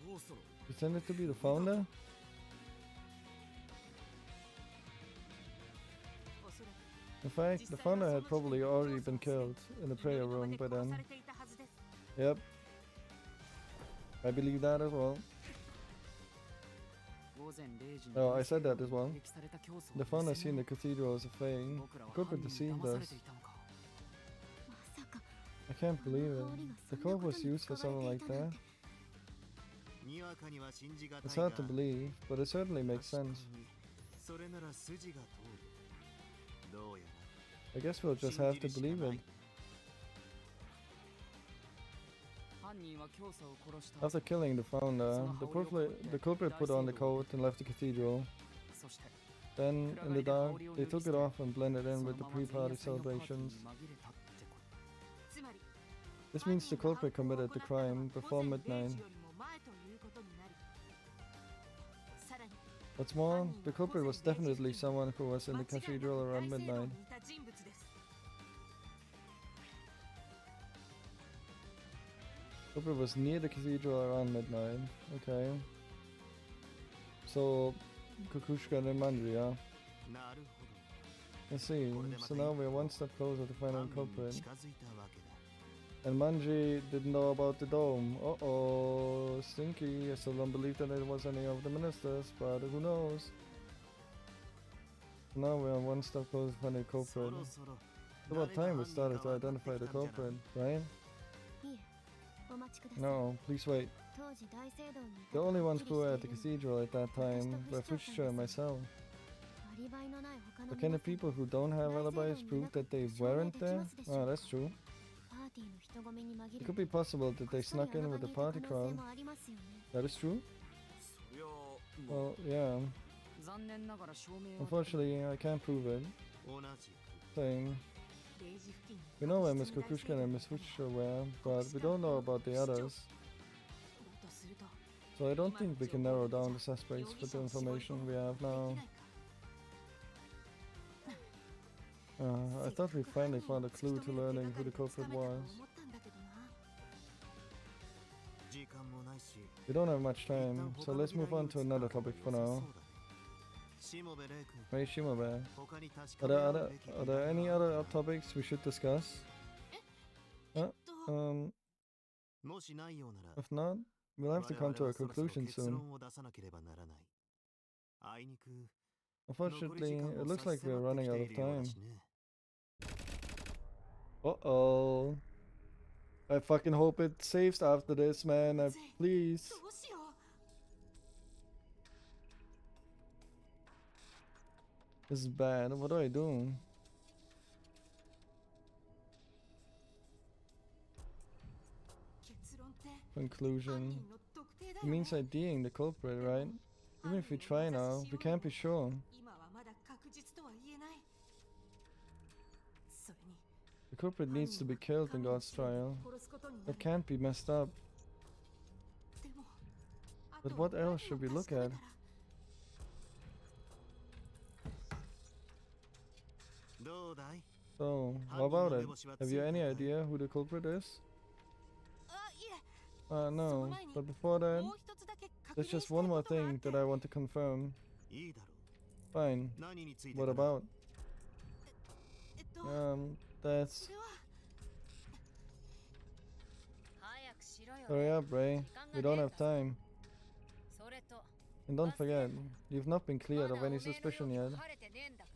教祖の Pretended to be the founder? In fact, the founder had probably already been killed in the prayer room by then. Yep. I believe that as well. 午前0時に Oh, I said that as well. 撃された教祖 The は founder 偽 seen 物 the cathedral as a fake. 僕ら The は犯 culprit 人に deceived 騙され us. ていたのか まさか I can't believe it. The coat was used for something like that. にわかには信じがた It's いが hard to believe, but it certainly makes sense. それなら筋が通る。どうや I guess we'll ら just have to believe it. 犯人は教祖を殺した After killing the founder, the culprit put on the coat and left the cathedral. そして Then, in the dark, they took it off and blended in with the pre-party celebrations. つまり This means the culprit committed the crime before midnight. よりも前ということになりさらに What's more, the culprit was definitely someone who was in the 間違いなく cathedral around 大聖堂 midnight. にいた人物です Culprit was near the cathedral around midnight. Okay. So, Kukushka and Manji, yeah? なるほ I see. So now we're one step closer to ど finding 犯 the 人に culprit. 近づいたわけだ And Manji didn't know about the dome. Uh-oh, stinky. I still don't believe that it was any of the ministers, but who knows? Now we are one step closer to finding the そ culprit. ろそろ It's about time we started to identify the culprit, right? いえお待ちください No, please wait. 当時大聖堂にいた The と only はっ ones きり who were して at い the るの cathedral at that time were Fushtra and myself. アリバイのない他の But can the 皆さん people who don't have alibis prove that they weren't there? Ah, that's true. パーティーの人混みに紛 It れ could be possible that they こっそり snuck あ in の場 with the にいた party 可能性 crowd. もありますよね That is true. そりゃも Well, yeah. 残念ながら証明は Unfortunately, I can't prove it. 同じく Same. 0時付近に We know where Miss Kukushka and Miss Fushtra were, but we don't know about the others. だとすると So I don't think we can narrow down the suspects with the information we have now. I thought we finally found a clue to learning who the culprit was. 時間もないし We don't have much time, so let's move on to another topic for now. しもべレイ君 Hey Shimobe, 他に確 are かめ there 合う other べき are there any other topics we should discuss? Huh? もしないようなら If not, we'll have to come to a conclusion 結 soon. 論を出さなければならないあいにく Unfortunately, it looks like we're 残り running 時間 out も of 差し迫ってきているようだ time. しね Uh-oh. I fucking hope it saves after this, man. Please. どうしよう This is bad. What do I do? 結論って Conclusion. 犯人の特定だ It よね means IDing the culprit, right? Even if we try now, we can't be sure. 今はまだ確実とは言えないそれに The culprit needs to be killed in God's trial. 殺すことにな That る can't be messed up. でも But what else should we look at? どうだい So, what about it? Have you any idea who the culprit is? あいえ No. But before that, もう一つだけ確 there's 認 just したい one こ more とがあっ thing て that I want to confirm. いいだろ Fine. う何について What かな about? そ That's... れは早くしろよ Hurry up, Ray. We don't have time. それと And don't forget, you've not been cleared of any suspicion yet. 晴れてねえんだか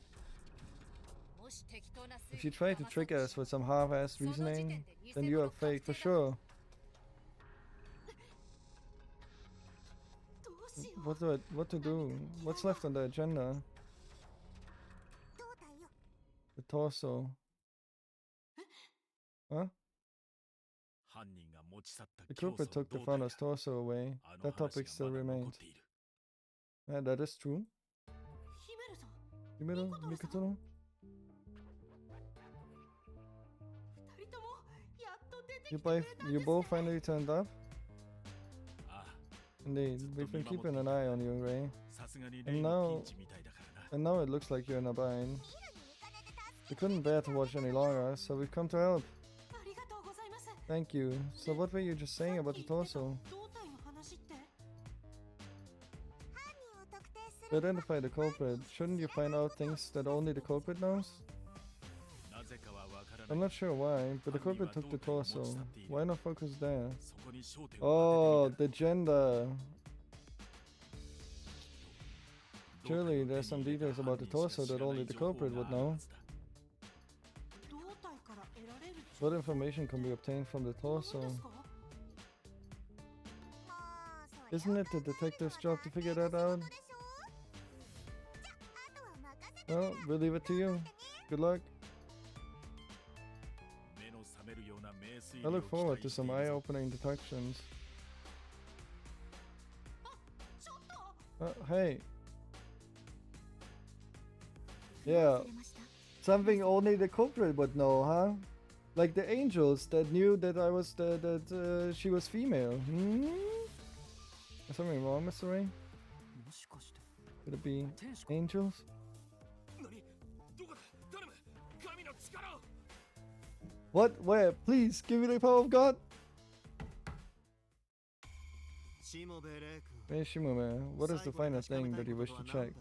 らもし適当な推 If you 理を try to trick us with some half-assed その時点 reasoning, で偽 then you 物 are fake for 確定だ sure. どうしよう What to do? What's left on the agenda? どうだよ The torso. Huh? 犯人が持ち去った The 教祖 culprit の took the 胴体だ founder's torso away. あの That 話 topic が still まだ残 remains. っている That is true. ヒメルさん Himero, Mikutoro? 二人ともやっと出て You, きてくれたん you です both ね finally turned up? ああ Indeed, we've been keeping an eye on you, Ray. さすがに And 例の now- ピンチみたいだからな And now it looks like you're in a bind. We couldn't bear to watch any longer, so we've come to help. ありがとうございます Thank you. So what were you just saying about the torso? 胴体の話って To identify the culprit, shouldn't you find out things that only the culprit knows? なぜかはわから I'm ない not sure why, but the culprit took the torso. Why not focus there? そこに焦点を Oh, 当てて the gender. みた Surely there's some details about the torso that only the culprit would know. 胴体から得られる What information can be obtained from the 何 torso? ですか Isn't it the detective's job to figure that out? Well, we'll leave it to you. Good luck. 目の覚めるような名推 I 理を look 期 forward 待 to して some いるぞ eye-opening detections. ちょっと Hey. どう Yeah, されました something only the culprit would know, huh? Like the angels that knew that she was female. Hmm? Is something wrong, Mr. Ray? もしかして Could it be 天使か angels? 何どこだ頼む神の力を What? Where? Please give me the power of God. しもべレイ君 Hey Shimome, what is the final thing that you wish to check?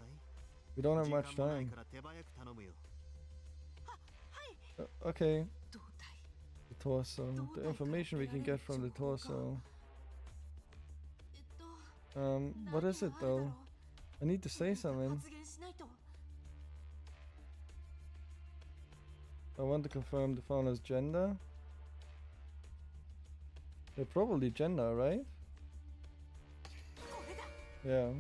We don't have much 時間もない time. から手早く頼むよ Okay, 胴体 the torso. The information we can get from the torso. 何 What が is it あるだろ though? う I need to say something. 発言しないと I want to confirm the fauna's gender. They're probably gender, right? これだ Yeah.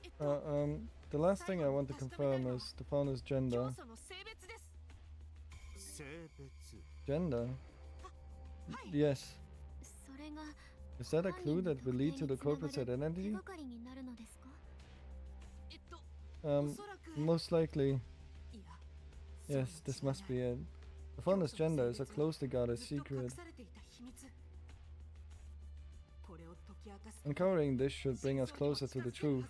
えっと The last thing I want to confirm is the fauna's 教 gender. 祖の性別です 性別 Gender? はい Yes. それが Is that a 犯 clue 人の that will lead to the 特定に culprit's つながる identity? 手がかりになるのですか？えっと Um, おそらく most likely. いや Yes, this must be it. The fauna's gender is a closely guarded ずっと隠 secret. されていた秘密これを解き明かす Uncovering this should bring us closer to the truth.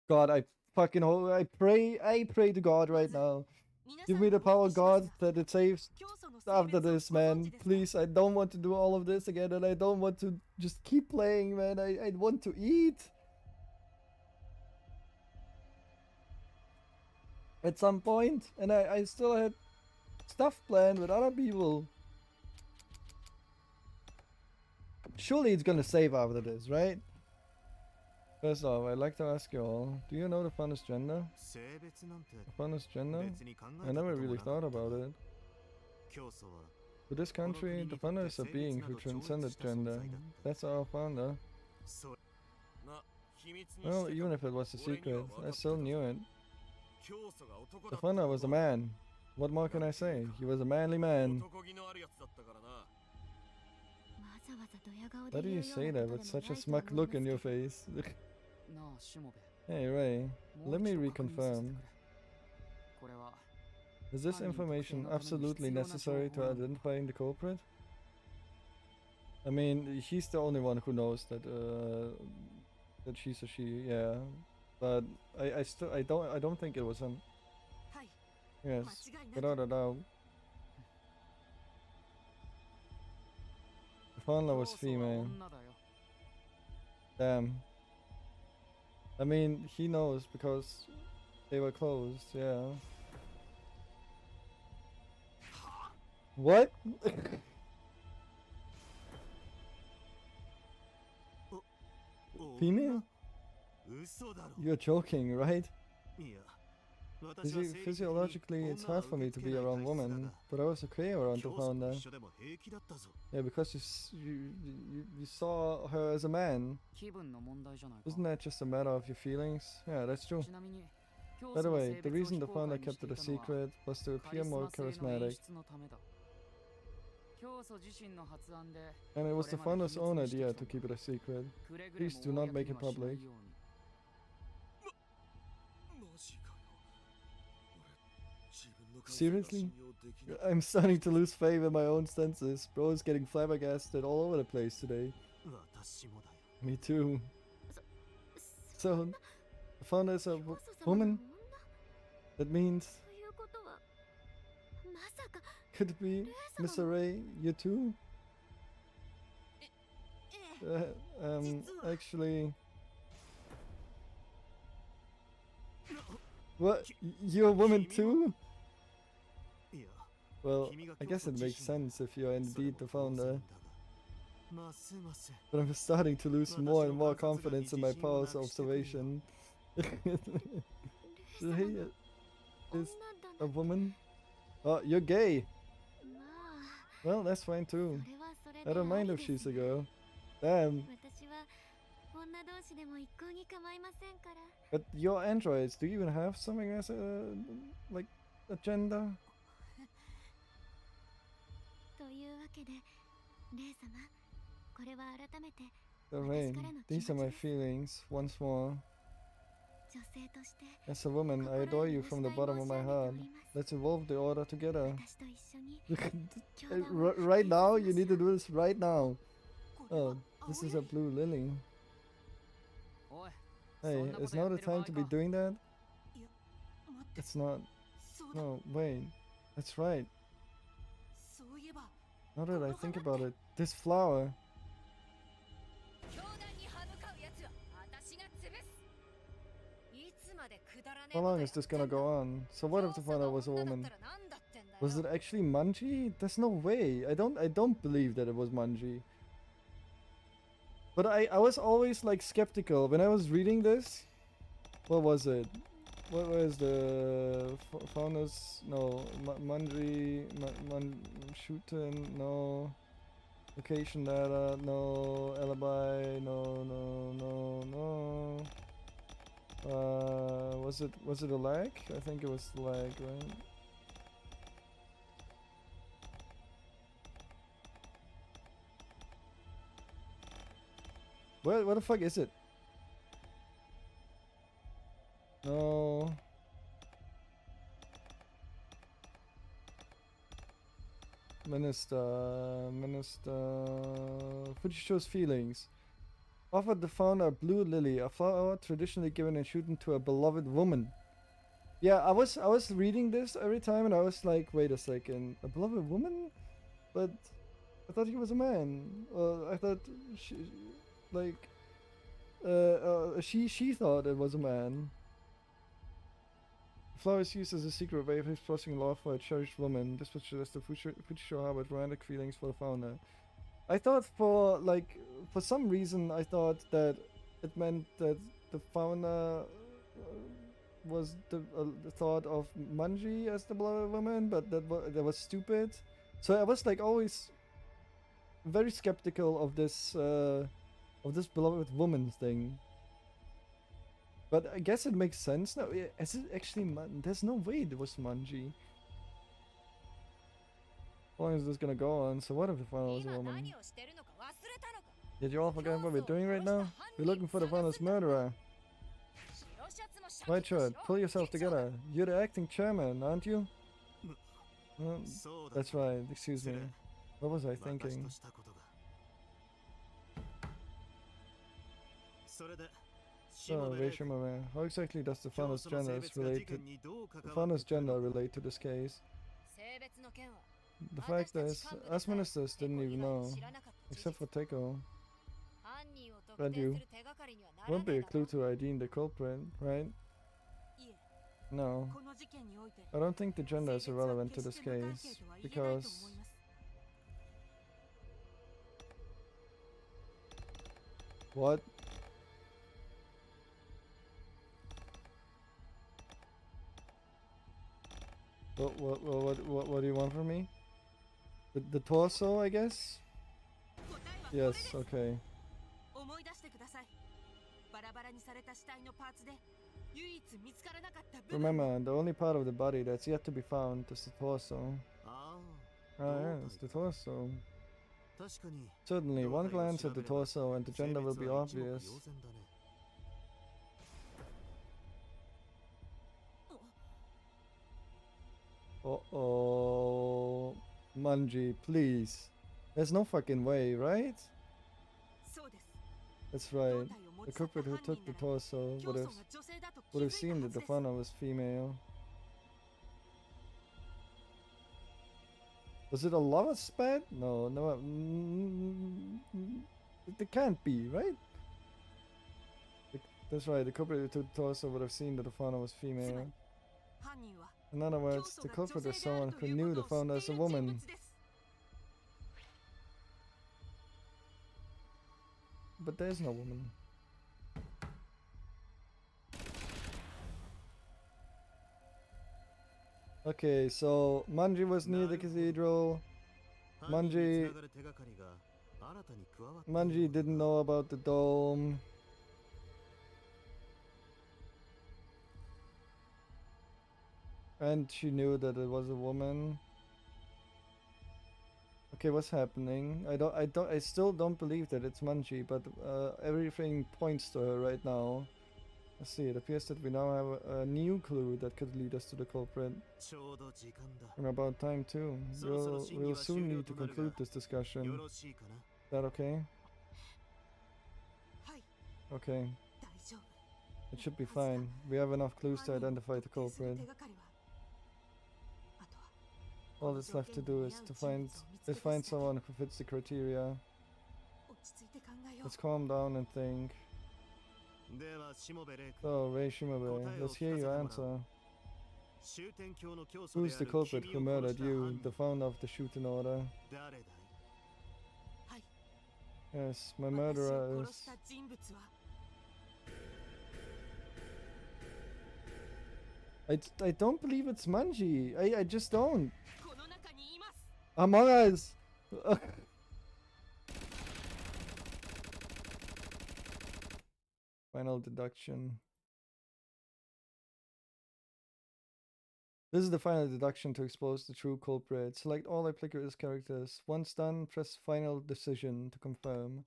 God, I fucking hope, I pray to God right now. Give me the power, God, that it saves after this, man. Please, I don't want to do all of this again, and I don't want to just keep playing, man. I want to eat. At some point, and I still had stuff planned with other people. Surely it's gonna save after this, right? First off, I'd like to ask you all, do you know the fauna's gender? 性別なんて The fauna's gender? 別に考え I たこ never とも really なか thought った about it. 教祖は For this country, the founder is a being who transcended gender. That's our founder. それな秘密に Well, して even た if it was a 俺には secret, 分か I って still た knew it. 教祖が男 The だった founder was a man. What more can I say? He was a manly man. 男気のあるやつだったからなわざわざドヤ顔 Why で do 言う you よう say な that こと with でも such な a いと思 smug いま look す in け your ど face? なあしもべ Hey, Ray, もう let me 一度確認させて reconfirm. くれこれは Is this information absolutely necessary to identifying the culprit? I mean, he's the only one who knows that that she's a she, yeah. But I don't think it was him. はい Yes, 間違いなく without a doubt. The founder 教 was 祖は female. 女だよ Damn. I mean, he knows because they were closed, yeah. What? お Female? 嘘だろ You're joking, right? いや私は生理的に Physiologically, it's 女は hard for me 受 to け be 付けない around 体質だ women, が but I was okay around the 教祖と founder. 一緒でも平気だったぞ Yeah, because you saw her as a man. 気分の問題じゃないか Isn't that just a matter of your feelings? Yeah, that's true. ちなみに教 By 祖 the の way, 性 the 別を reason 非 the 公 founder 開にし kept て it い a たのは secret was to カ appear リス more マ性の演 charismatic. 出のためだ教祖自身の発案で And it was the これまで founder's 秘 own 密にして idea きた to keep it a secret. くれぐれも Please do not make it 公にはしない public. ようにマジかよ俺自分の感性が Seriously? 信用できない I'm starting to lose faith in my own senses. Bro is getting flabbergasted all over the place today. 私もだよ Me too. そ So, the founder is a 教祖様が woman? 女 That means, ということはまさか could it be Miss Array, you too? ええ Actually... What? You're a woman too? いや Well, 君が I 教 guess 祖 it 自 makes 身 sense if you're それ indeed も the 当然 founder. だがますます But I'm starting to lose more and more 私の観察眼に confidence in my 自信を powers of なくしてくるよ observation. レイ様 Hey, の is 女だ a な woman? Oh, you're gay. まあ Well, that's fine そ too. れはそれで I don't あ mind り if で she's す a ね girl. Damn. 私は女同士でも一向に構いませんから But your androids, do you even have something as a, like, a gender? というわけでレイ様これは改めて Rain, these are my feelings, once more. 女性として As a woman, I adore you from the bottom of my heart. Let's evolve the order together. 私と一緒に Right now? You need to do this right now. これは Oh, this is a blue lily. おい Hey, そんな is こと now やっ the てる場 time 合 to be か doing that? いや待って It's not. そうだ No, wait. That's right. そういえば Now that I think about it, this flower. 教団に歯向かうやつは私が潰すいつまでくだらねえ How こと long や is って this んだ gonna go on? So what if the 教祖 founder が was a 女だっ woman? たらなんだってんだよ Was it actually Manji? There's no way. I don't believe that it was Manji. But I was always like skeptical when I was reading this. What was it? What was the founders? No, Mundry, Shuten, no. Location data, no. Alibi, no, no, no, no. Was it a lag? I think it was the lag, right? What the fuck is it? No. Minister. Footage shows feelings. Offered the founder a blue lily, a flower traditionally given in Shuten to a beloved woman. Yeah, I was reading this every time and I was like, wait a second, a beloved woman? But I thought he was a man. I thought she, like, she thought it was a man. The flower is used as a secret way of expressing love for a cherished woman. This would suggest the future harbored romantic feelings for the founder. I thought for some reason I thought that it meant that the founder was the thought of Manji as the beloved woman, but that was stupid. So I was like always very skeptical of this beloved woman thing. But I guess it makes sense now. Is it actually there's no way it was Manji. How long is this gonna go on? So what if the founder was a woman? Did you all forget what we're doing right now? We're looking for the founder's murderer. White shirt, pull yourself together. You're the acting chairman, aren't you? That's right, excuse me. What was I thinking? So, Reishimare, how exactly does the founder's gender relate to this case? The fact is, us ministers didn't even know, except for Teiko. But you won't be a clue to IDing the culprit, right? No. I don't think the gender is irrelevant to this case, because... What? What do you want from me? The torso, I guess? Yes, okay. Remember, the only part of the body that's yet to be found is the torso. Ah, yeah, it's the torso. Certainly, one glance at the torso and the gender will be obvious. Uh-oh. Manji, please. There's no fucking way, right? That's right. The culprit who took the torso would have seen that the founder was female. Was it a lover's spat? No, no. It can't be, right? That's right. The culprit who took the torso would have seen that the founder was female. In other words, the culprit is someone who knew the founder as a woman. But there's no woman. Okay, so Manji was near the cathedral. Manji didn't know about the dome. And she knew that it was a woman. Okay, what's happening? I still don't believe that it's Manji, but everything points to her right now. Let's see, it appears that we now have a new clue that could lead us to the culprit. And about time too. We'll soon need to conclude this discussion. Is that okay? Okay. It should be fine. We have enough clues to identify the culprit. All that's left to do is to find someone who fits the criteria. Let's calm down and think. So, Rei Shimabe, let's hear your answer. Who's the culprit who murdered you, the founder of the Shuten order? Yes, my 私を murderer 殺 is. した人物は I don't believe it's Manji. I just don't. この中にいます。 Among Us. Final deduction. This is the final deduction to expose the true culprit. Select all applicable characters. Once done, press final decision to confirm.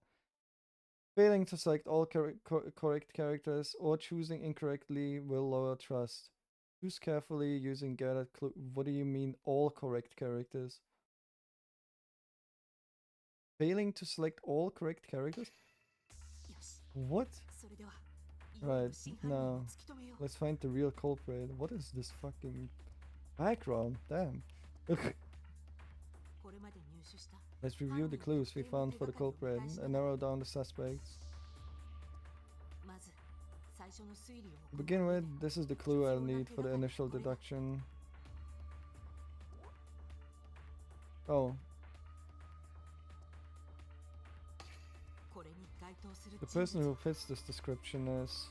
Failing to select all correct characters or choosing incorrectly will lower trust. Choose carefully using gathered clue. What do you mean all correct characters? Failing to select all correct characters? よし、 What? それでは、いよいよ Right, 真犯人を now 突き止めよう。 let's find the real culprit. What is this fucking background? Damn. これまで入手した Let's review the clues we found for the culprit and narrow down the suspects. まず、最初の推理を To 行う begin 上 with, で this is the clue I'll need for the initial deduction. Oh, これに該当する the 人 person 物 who fits this description is...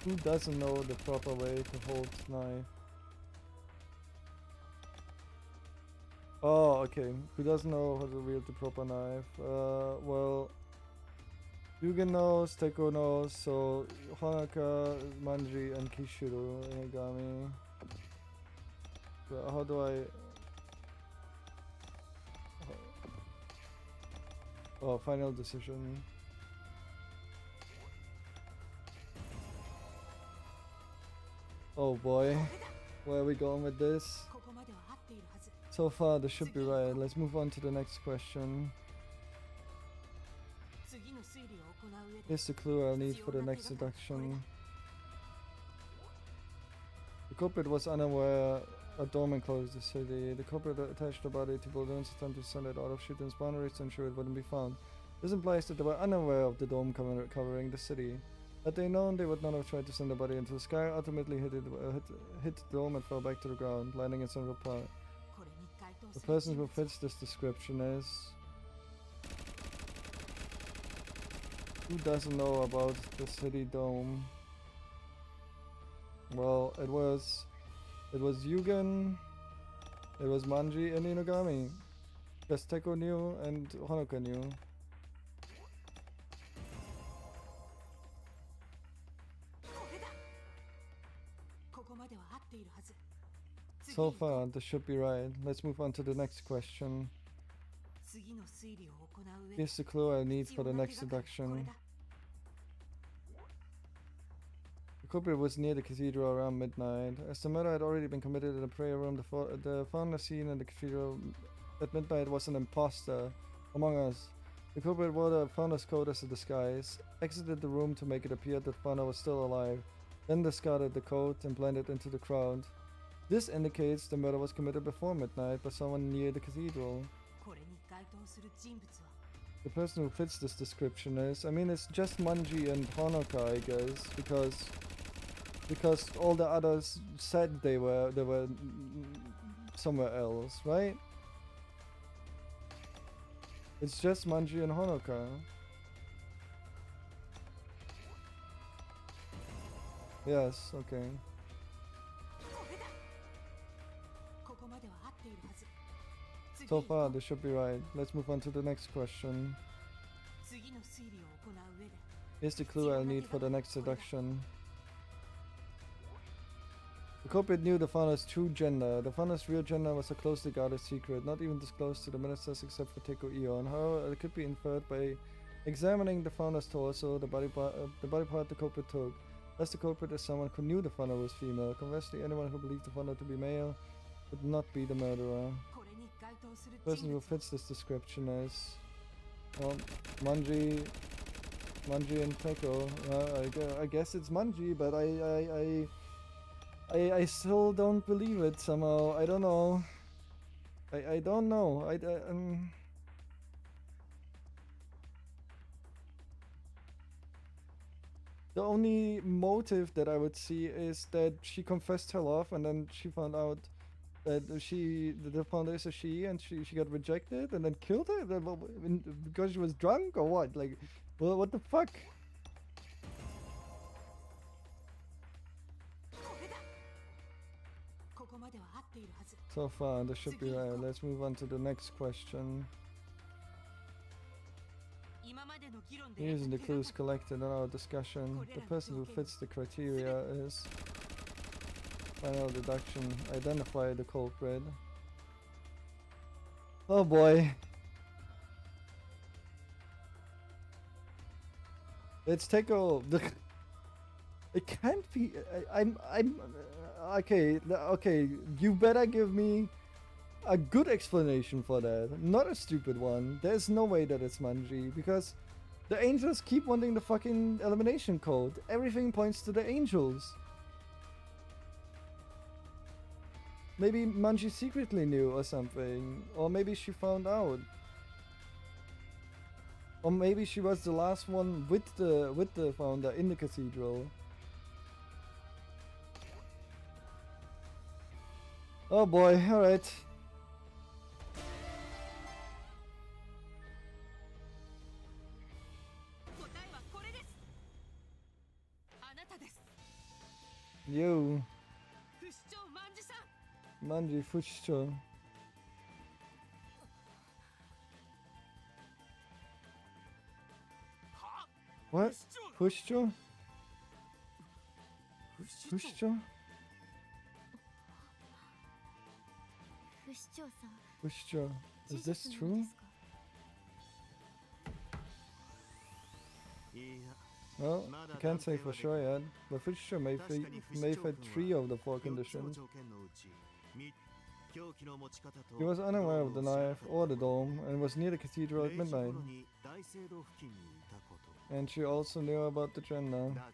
Who doesn't know the proper way to hold knife? Oh, okay. Who doesn't know how to wield the proper knife? Well... Yugen knows, Teko knows, so Honoka, Manji, and Kishiro Inagami. But how do I... Oh, final decision. Oh boy, where are we going with this? ここまでは合っているはず。 So far, this should be right. Let's move on to the next question. 次の推理を行う上で Here's the clue I'll need for the next deduction. The culprit was unaware a dome enclosed the city. The culprit attached the body to balloons attempted to send it out of Shuten's boundaries to ensure it wouldn't be found. This implies that they were unaware of the dome covering the city. Had they known, they would not have tried to send the body into the sky, ultimately hit the dome and fell back to the ground, landing in Central Park. これに該当 The する person 人 who 物は fits this description is... Who doesn't know about the city dome? Well, it was Yugen, it was Manji and Inugami. Because Teko knew and Honoka knew. これだ。ここまでは合っているはず。 So far, this should be right. Let's move on to the next question. 次の推理を行う上で Here's the clue I need 必 for 要 the な next 手がかりはこれ deduction. だ。 The culprit was near the cathedral around midnight. As the murder had already been committed in the prayer room, the founder seen in the cathedral at midnight was an imposter among us. The culprit wore the founder's coat as a disguise, exited the room to make it appear that the founder was still alive, then discarded the coat and blended into the crowd. This indicates the murder was committed before midnight by someone near the cathedral. これに該当する人物は The person who fits this description is, I mean, it's just Manji and Honoka, I guess, because all the others said they were somewhere else, right? It's just Manji and Honoka. Yes, okay. これだ。ここまでは合っているはず。次 So へ far, this should be right. Let's move on to the next question. 次の推理を行う上で Here's the clue I'll need for the next deduction. The culprit knew the founder's true gender. The founder's real gender was a closely guarded secret, not even disclosed to the ministers except for Teko Eon. However, it could be inferred by examining the founder's torso, the body part the culprit took. Thus, the culprit is someone who knew the founder was female. Conversely, anyone who believed the founder to be male would not be the murderer. これに該当する The person 人 who 物は fits this description is, well, Manji and Teko. I guess it's Manji, but I still don't believe it somehow. I don't know. I don't know. The only motive that I would see is that she confessed her love and then she found out that the founder is a she, and she got rejected and then killed her because she was drunk or what? Like, well, what the fuck? これだ。ここまでは合っているはず。 So far, this should be right. Let's move on to the next question. 今までの議論で Using the 得た手が clues collected in our discussion, the person who fits the criteria is final deduction. Identify the culprit. Oh boy. Let's take a. It can't be. I'm. Okay. Okay. You better give me a good explanation for that, not a stupid one. There's no way that it's Manji because the angels keep wanting the fucking elimination code. Everything points to the angels. Maybe Manji secretly knew or something, or maybe she found out, or maybe she was the last one with the founder in the cathedral. Oh boy! All right. 答えはこれです。あなたです。 You, 不死鳥万事さん。 Manji Fuchicho. What? Fuchicho? Fuchicho? 不死鳥さん Fuchicho. 事 Is this 実な true? のですか？いや Well, I can't say for sure yet, but Fuchicho may fit 3 of the 4 conditions. 条件のうち凶器の持ち方と He was unaware of the knife or the dome and was near the cathedral at 0時 midnight. 頃に大聖堂付近にいたこと And she also knew about the gender. だが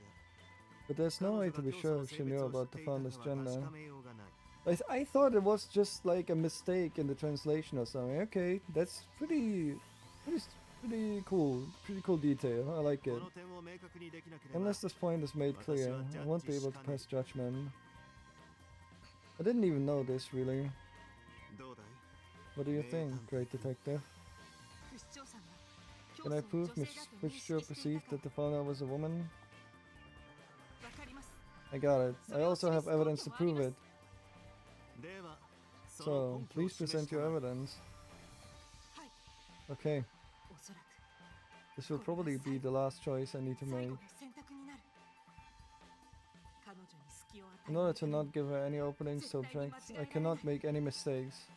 But there's no way to be 彼 sure 女が if 教 she 祖 knew の性 about 別 the を知っていた founder's とは gender. 確かめようがない I thought it was just like a mistake in the translation or something. Okay, that's pretty cool. Pretty cool detail. I like こ it. の点を明確にできなければ Unless this point is made clear, I won't be able to pass judgment. I didn't even know this really. どうだい What do you think, great detective? 不死鳥さんが Can I 教 prove 祖を女 Miss 性だと認識 Fitchfield してい perceived たか that the founder was a woman? わかります。 I got it. I also have evidence to prove it. ではそ So, の根拠を please 示し present た your まえ evidence. はい。 Okay, おそらく this will probably be the last choice I need to 最 make. 後の選択になる。彼女に隙を与え In ない order た to めに not give her any openings to object, I cannot make any mistakes.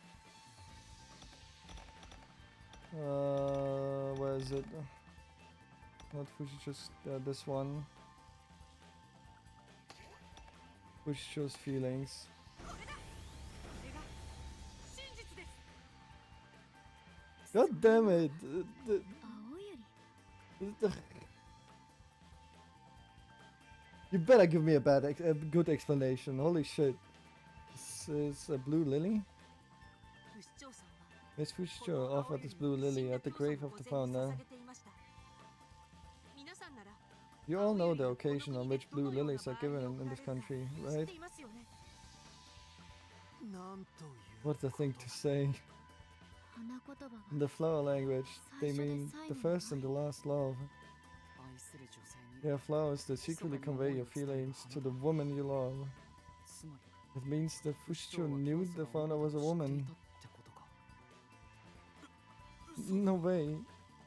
Where is it? Not Fushicho's, this one. Fushicho's feelings. これだ。これが真実です。 God damn it! 青より You better give me a good explanation. Holy shit. This is a blue lily? 不死鳥さんは Miss こ Fushicho の青 offered い this blue 死ん lily だ at the 教祖 grave の of the 御前に founder. 捧げていました。皆さんなら You all know the occasion on which blue lilies are given in this country, 知っ right? ていますよね。なんという What a thing to say. 花言葉 In は the flower language, they mean the first and the last love. 愛する女性に They are flowers that secretly convey your feelings to the woman you love. つまり It means that 不死 Fushicho 鳥は knew 教祖 the が founder 女 was a と知ってい woman. たってことか。 No way.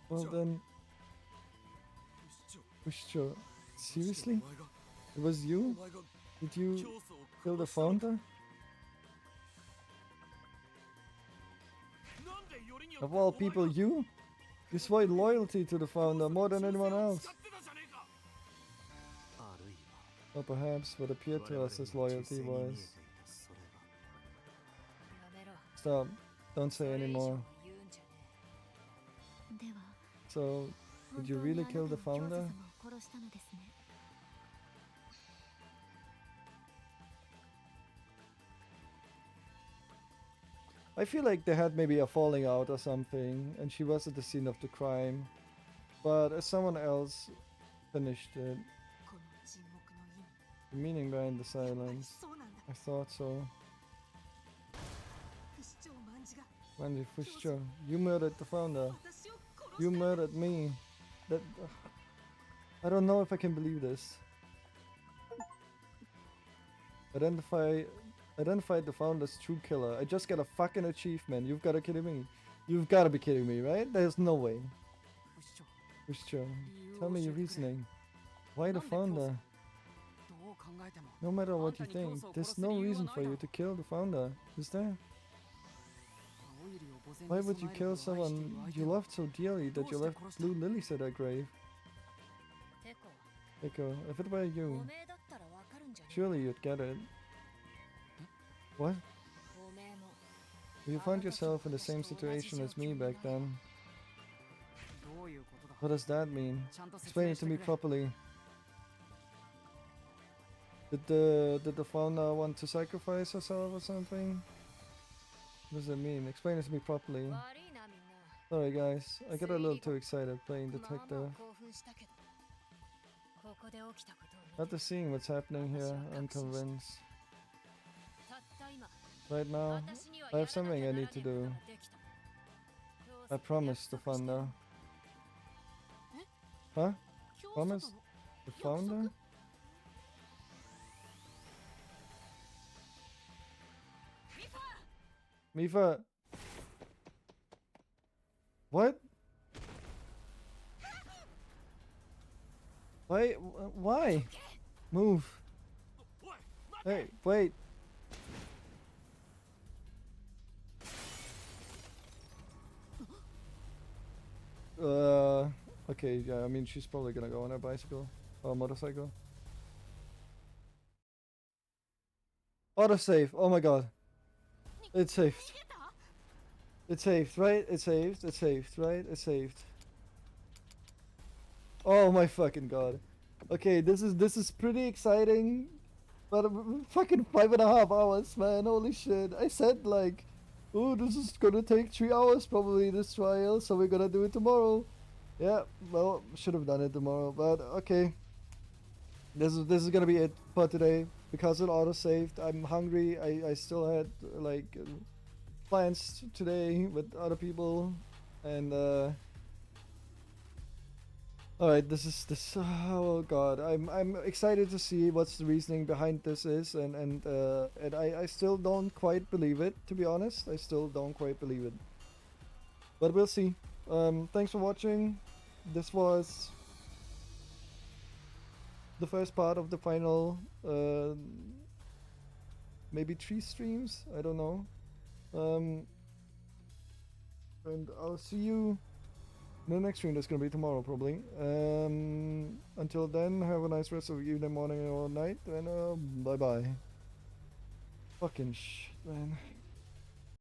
Well then, 不死鳥 Fushicho, seriously? お前が It was お you? 前が Did you 教祖を kill the 殺したのか founder? なんでよりによって Of all people, お前が you? You swayed loyalty to the founder more than anyone else. 使ってたじゃねえかあるい Or perhaps what appeared は to us as 我々に loyalty 忠誠に見え was. ていたそれはやめろ Stop. Don't そ say れ以上 anymore. 言うんじゃねでは So, 本 did 当 you に really あなた kill の the 教祖 founder? 様を殺したのですね。 I feel like they had maybe a falling out or something, and she was at the scene of the crime. But someone else finished it. この沈黙の意味。 The meaning behind the やっぱり silence. そうなんだ。 I thought so. Manji, for sure. You murdered the founder. 私を殺 You した murdered me. That I don't know if I can believe this. Identify the founder's true killer. I just got a fucking achievement. You've got to kidding me. You've got to be kidding me, right? There's no way. 不死鳥 For sure. Tell me your reasoning. Why the founder? どう考えても No matter what you あんたに think, 教祖を there's 殺す no 理由は reason ない for だろ you to kill the founder, is there? 青百合を墓前 Why に would you 備える kill ほど愛してい someone る相手 you を loved so dearly that you どうして left 殺した blue lilies at her grave? てこ Echo, if it were お you, めえだったらわかるんじゃね surely you'd get it. What? おめえも You found yourself in the same situation as me back then. どういうことだ What does that mean? ちゃんと説 Explain 明 it し to て me くれ properly. Did the founder want to sacrifice herself or something? What does it mean? Explain it to me properly. 悪いなみんな Sorry guys, I got a little too excited playing まあま detective. あ興奮したけどここで起きたことを見 After て seeing what's happening here, I'm convinced. たった今 Right now, 私には I や have らな something きゃ I なら need ね to えこと do. ができた I promised the founder. Huh? 教祖 Promise? との The founder? Mifa! What? Why? Why? Move. おい Hey, wait. Okay, yeah, I mean, she's probably gonna go on her bicycle or motorcycle. Autosave, oh my god. It's saved. 逃げた It's saved, right? It's saved, it's saved, right? It's saved. Oh my fucking god. Okay, this is pretty exciting. But fucking 5.5 hours, man. Holy shit. I said like, oh, this is gonna take 3 hours probably, this trial, so we're gonna do it tomorrow. Yeah, well, should have done it tomorrow, but okay. This is gonna be it for today. Because it auto-saved, I'm hungry. I still had like plans today with other people, and all right, this. Oh god, I'm excited to see what's the reasoning behind this is, and I still don't quite believe it, to be honest. I still don't quite believe it, but we'll see. Thanks for watching. This was the first part of the final, maybe 3 streams. I don't know. And I'll see you. The next stream that's gonna be tomorrow, probably. Until then, have a nice rest of your evening, morning, or night, and bye bye. Fucking shit, man.